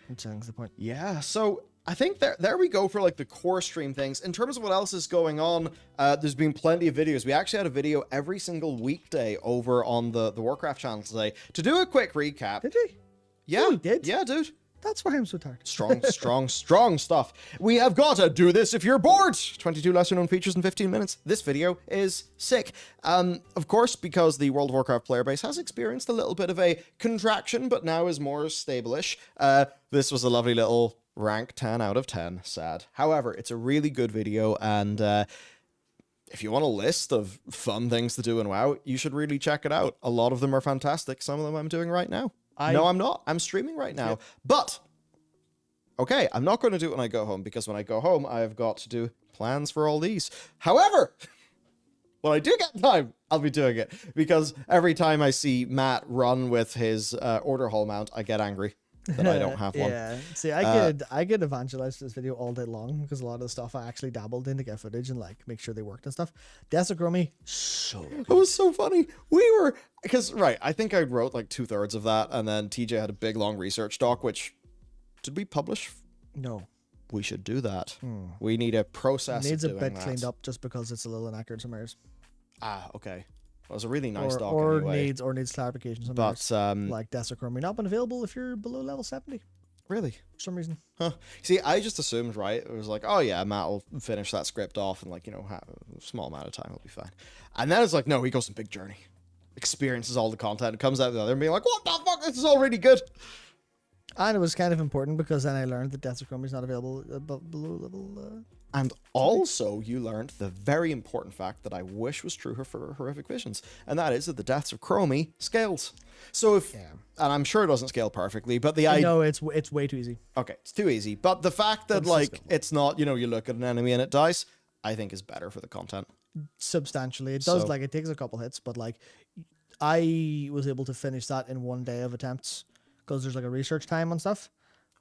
Which is the point. Yeah, so I think there we go for like the core stream things. In terms of what else is going on, there's been plenty of videos. We actually had a video every single weekday over on the Warcraft channel today. To do a quick recap. Did he? Yeah. Oh, he did? Yeah, dude. That's why I'm so tired. Strong stuff. We have got to do this if you're bored. 22 lesser known features in 15 minutes. This video is sick. Of course, because the World of Warcraft player base has experienced a little bit of a contraction, but now is more stable-ish. This was a lovely little rank 10 out of 10. Sad. However, it's a really good video, and if you want a list of fun things to do in WoW, you should really check it out. A lot of them are fantastic. Some of them I'm doing right now. No, I'm not. I'm streaming right now. Yep. But, okay, I'm not going to do it when I go home, because when I go home, I've got to do plans for all these. However, when I do get time, I'll be doing it. Because every time I see Matt run with his order hall mount, I get angry that I don't have one. Yeah. See, I could evangelize this video all day long because a lot of the stuff I actually dabbled in to get footage and like make sure they worked and stuff. Desecromy, so good. It was so funny. Because I think I wrote like 2/3 of that, and then TJ had a big long research doc, which did we publish? No. We should do that. We need a process. It needs of a doing bit that. cleaned up just because it's a little inaccurate some areas. Ah, okay. Well, it was a really nice doc or anyway. needs clarification some But areas. Like Desecromy not been available if you're below level 70 really, for some reason. huh? See, I just assumed, right? It was like, oh yeah, Matt will finish that script off in like, have a small amount of time, it'll be fine. And then it's like, no, he goes on big journey, experiences all the content, comes out the other and being like, what the fuck? This is already good. And it was kind of important because then I learned that Desecromy is not available below level. And also, you learned the very important fact that I wish was true for Horrific Visions, and that is that the deaths of Chromie scales. So and I'm sure it doesn't scale perfectly, but the idea... No, it's way too easy. Okay, it's too easy. But the fact that, it's not, you look at an enemy and it dies, I think is better for the content. Substantially. It does, it takes a couple hits, but, I was able to finish that in 1 day of attempts because there's, a research time and stuff.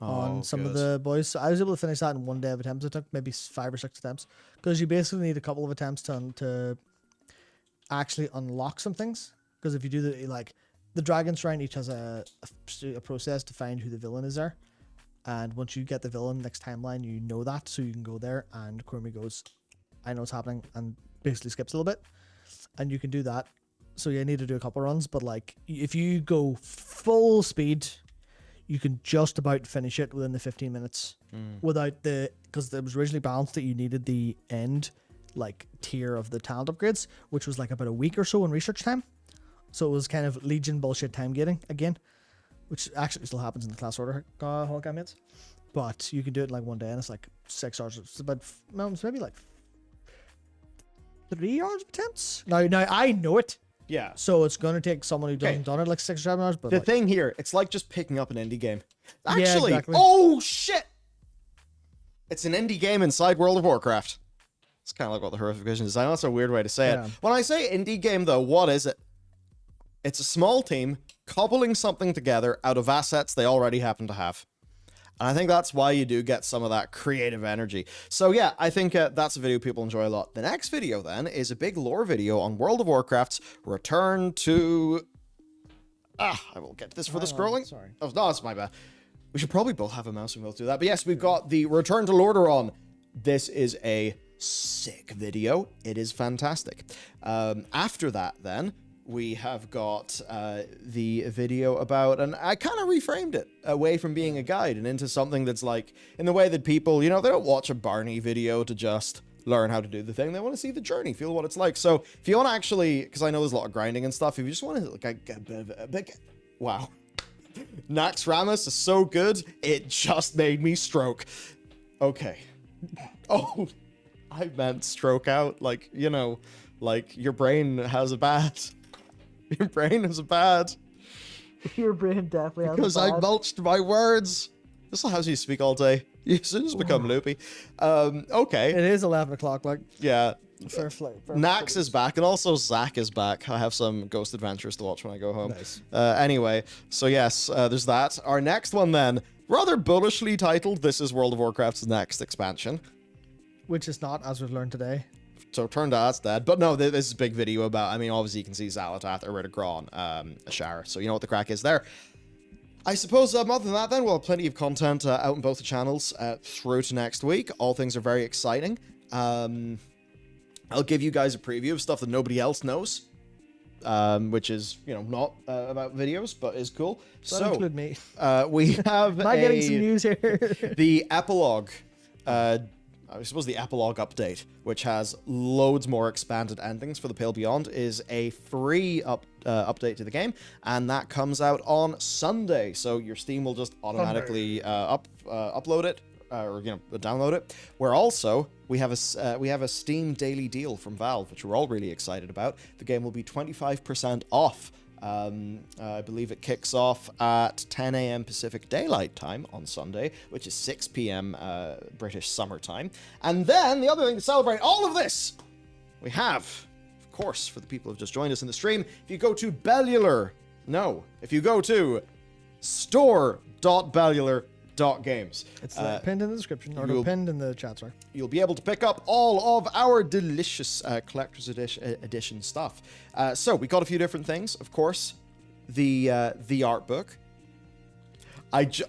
On some of the boys. So I was able to finish that in 1 day of attempts. It took maybe 5 or 6 attempts because you basically need a couple of attempts to actually unlock some things. Because if you do the Dragon Shrine each has a process to find who the villain is there. And once you get the villain next timeline, you know that. So you can go there and Chromie goes, I know what's happening, and basically skips a little bit. And you can do that. So you need to do a couple runs. But if you go full speed, you can just about finish it within the 15 minutes without because it was originally balanced that you needed the end tier of the talent upgrades, which was about a week or so in research time. So it was kind of Legion bullshit time gating again, which actually still happens in the class order Hall campaigns. But you can do it in 1 day, and it's 6 hours. It's about it's maybe 3 hours of attempts. Now I know it. Yeah. So it's going to take someone who doesn't done it 6 or 7 hours. But the thing here, it's like just picking up an indie game. Actually, yeah, exactly. Oh shit! It's an indie game inside World of Warcraft. It's kind of like what the Horrific Vision is. I know that's a weird way to say it. When I say indie game, though, what is it? It's a small team cobbling something together out of assets they already happen to have. And I think that's why you do get some of that creative energy. So yeah, I think that's a video people enjoy a lot. The next video then is a big lore video on World of Warcraft's return to... I will get to this for the scrolling. Sorry. Oh, no, that's my bad. We should probably both have a mouse and we'll do that. But yes, we've got the Return to Lordaeron. This is a sick video. It is fantastic. After that then, we have got the video about, and I kind of reframed it away from being a guide and into something that's in the way that people, they don't watch a Barney video to just learn how to do the thing. They want to see the journey, feel what it's like. So if you want to actually, because I know there's a lot of grinding and stuff, if you just want to get a bit of a big, wow. Nax Ramus is so good, it just made me stroke. Okay. Oh, I meant stroke out, your brain has a bad... Your brain is bad. Your brain definitely has because I mulched my words. This is how you speak all day. You just become loopy. Okay. It is 11 o'clock, yeah. Fair play. Nax is back, and also Zach is back. I have some Ghost Adventures to watch when I go home. Nice. Anyway, so yes, there's that. Our next one then, rather bullishly titled, this is World of Warcraft's next expansion. Which is not, as we've learned today. So turned out that's dead. But no, this is a big video about, obviously you can see Xalatath, Eridagron, Ashara. So you know what the crack is there. I suppose other than that then, we'll have plenty of content out on both the channels through to next week. All things are very exciting. I'll give you guys a preview of stuff that nobody else knows. Which is, not about videos, but is cool. Don't include me. We have Am I getting some news here? The epilogue, I suppose the epilogue update, which has loads more expanded endings for the Pale Beyond, is a free update to the game, and that comes out on Sunday. So your Steam will just automatically upload it, or download it. Where also we have a Steam daily deal from Valve, which we're all really excited about. The game will be 25% off. I believe it kicks off at 10 a.m. Pacific Daylight Time on Sunday, which is 6 p.m. British Summer Time. And then the other thing to celebrate all of this, we have, of course, for the people who've just joined us in the stream, if you go to Bellular, if you go to store.bellular.games. It's pinned in the description, or pinned in the chat, sorry. You'll be able to pick up all of our delicious collector's edition stuff. So we got a few different things, of course. The art book.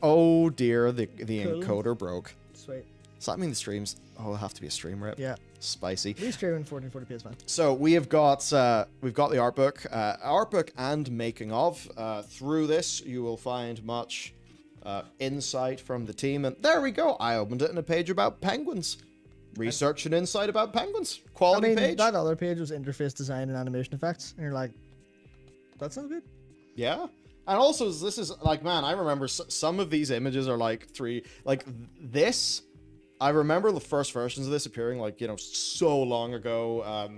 Oh dear, the encoder broke. Sweet. Does that mean the streams? Oh, it'll have to be a stream rip. Yeah. Spicy. We stream in 1440p is fine. So we've got the art book and making of. Through this, you will find much insight from the team, and there we go. I opened it in a page about penguins. Research and insight about penguins. Quality page. That other page was interface design and animation effects, and you're like, that sounds good. Yeah. And also, this is like, man, I remember some of these images are like this. I remember the first versions of this appearing like, so long ago.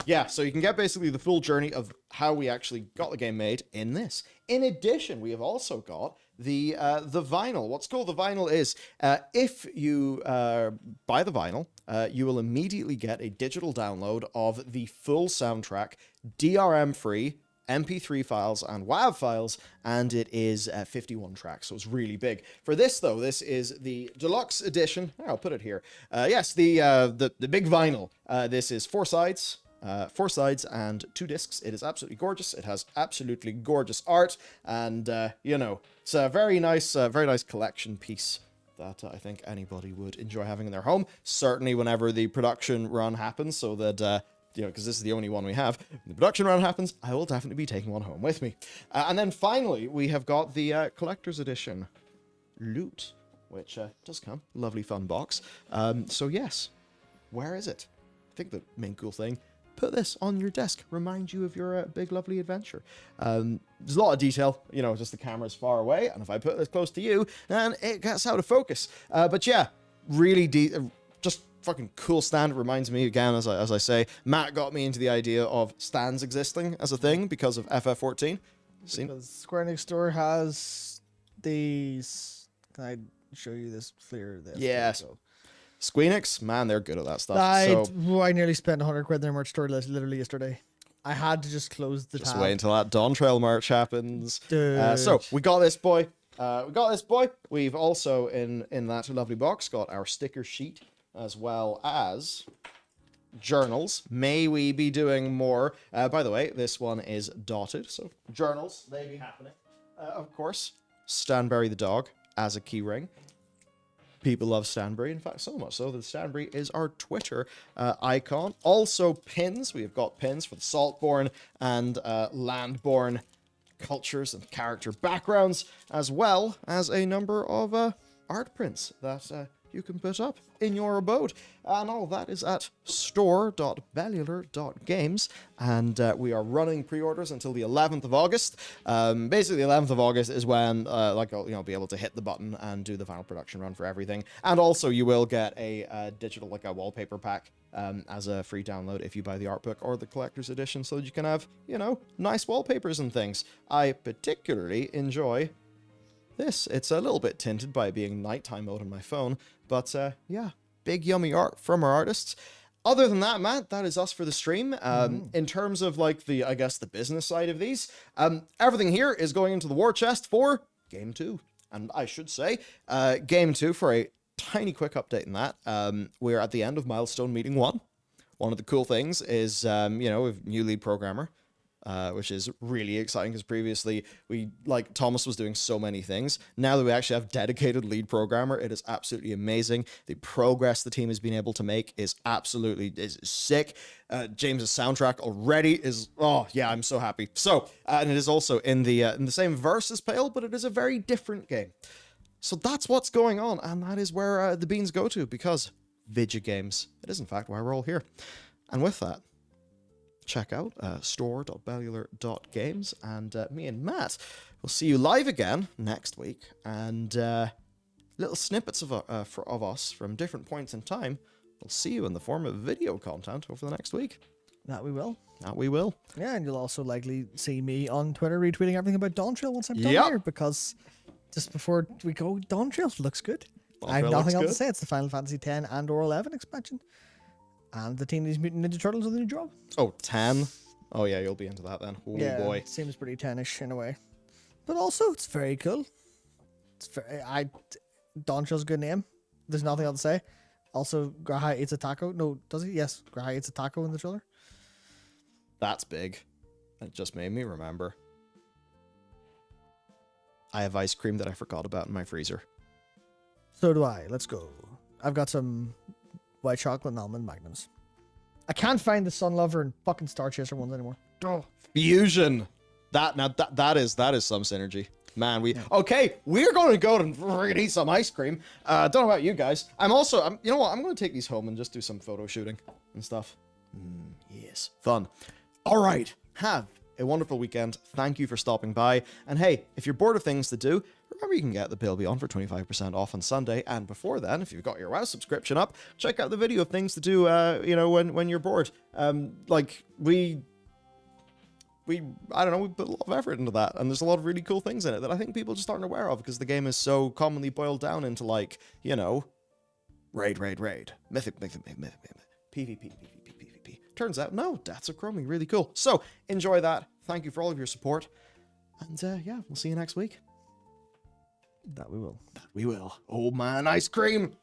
Yeah, so you can get basically the full journey of how we actually got the game made in this. In addition, we have also got the vinyl. What's cool, the vinyl is, if you buy the vinyl, you will immediately get a digital download of the full soundtrack, DRM-free, MP3 files and WAV files, and it is 51 tracks, so it's really big. For this, though, this is the deluxe edition. I'll put it here. Yes, the big vinyl. This is 4 sides. 4 sides and 2 discs. It is absolutely gorgeous. It has absolutely gorgeous art, and it's a very nice collection piece that I think anybody would enjoy having in their home. Certainly, whenever the production run happens, so that because this is the only one we have. When the production run happens, I will definitely be taking one home with me. And then finally, we have got the collector's edition loot, which does come. Lovely fun box. So yes, where is it? I think the main cool thing, put this on your desk. Remind you of your big, lovely adventure. There's a lot of detail, just the camera's far away, and if I put this close to you, then it gets out of focus. But yeah, really just fucking cool stand. It reminds me again, as I say, Matt got me into the idea of stands existing as a thing because of FF14. Because Square Enix Store has these. Can I show you this clear? Yes. Squeenix, man, they're good at that stuff. I nearly spent 100 quid in their merch store literally yesterday. I had to just close the tab. Just wait until that Dawn Trail merch happens. So we got this boy. We've also in that lovely box got our sticker sheet, as well as journals. May we be doing more? By the way, this one is dotted, so journals, they be happening. Of course, Stanberry the dog as a key ring. People love Stanberry, in fact, so much so that Stanberry is our Twitter icon. Also pins. We have got pins for the Saltborn and Landborn cultures and character backgrounds, as well as a number of art prints that you can put up in your abode. And all of that is at store.bellular.games. And we are running pre-orders until the 11th of August. Basically, the 11th of August is when I'll be able to hit the button and do the final production run for everything. And also, you will get a digital, a wallpaper pack as a free download if you buy the art book or the collector's edition, so that you can have, nice wallpapers and things. I particularly enjoy this. It's a little bit tinted by being nighttime mode on my phone, but yeah, big yummy art from our artists. Other than that, Matt, that is us for the stream. In terms of the business side of these, everything here is going into the war chest for Game 2. And I should say, Game 2, for a tiny quick update in that, we're at the end of milestone meeting 1. One of the cool things is, we've new lead programmer, which is really exciting because previously Thomas was doing so many things. Now that we actually have dedicated lead programmer, it is absolutely amazing. The progress the team has been able to make is sick. James's soundtrack already is, I'm so happy. So, and it is also in the same verse as Pale, but it is a very different game. So that's what's going on, and that is where the beans go to, because video games. It is in fact why we're all here. And with that, check out store.bellular.games, and me and Matt will see you live again next week, and little snippets of us from different points in time. We'll see you in the form of video content over the next week. That we will. Yeah, and you'll also likely see me on Twitter retweeting everything about Dawn Trail once I'm done here, because just before we go, Dawn Trail looks good. I have nothing else to say. It's the Final Fantasy X and or 11 expansion. And the Teenage Mutant Ninja Turtles are the new job. Oh, 10? Oh, yeah, you'll be into that then. Oh, boy. It seems pretty 10-ish in a way. But also, it's very cool. Donshell's a good name. There's nothing else to say. Also, Graha eats a taco. No, does he? Yes, Graha eats a taco in the trailer. That's big. It just made me remember. I have ice cream that I forgot about in my freezer. So do I. Let's go. I've got some white chocolate and almond magnums. I can't find the Sun Lover and fucking Star Chaser ones anymore. Oh, fusion. That is some synergy. Man, okay, we're going to go and freaking eat some ice cream. Don't know about you guys. You know what? I'm going to take these home and just do some photo shooting and stuff. Yes, fun. All right, have a wonderful weekend. Thank you for stopping by. And hey, if you're bored of things to do, remember you can get the Pale Beyond for 25% off on Sunday. And before then, if you've got your WoW subscription up, check out the video of things to do, when you're bored. I don't know, we put a lot of effort into that, and there's a lot of really cool things in it that I think people just aren't aware of, because the game is so commonly boiled down into, like, raid, mythic, PvP. Turns out, no, Deaths of Chromie, really cool. So, enjoy that. Thank you for all of your support, and yeah, we'll see you next week. That we will. Oh man, ice cream!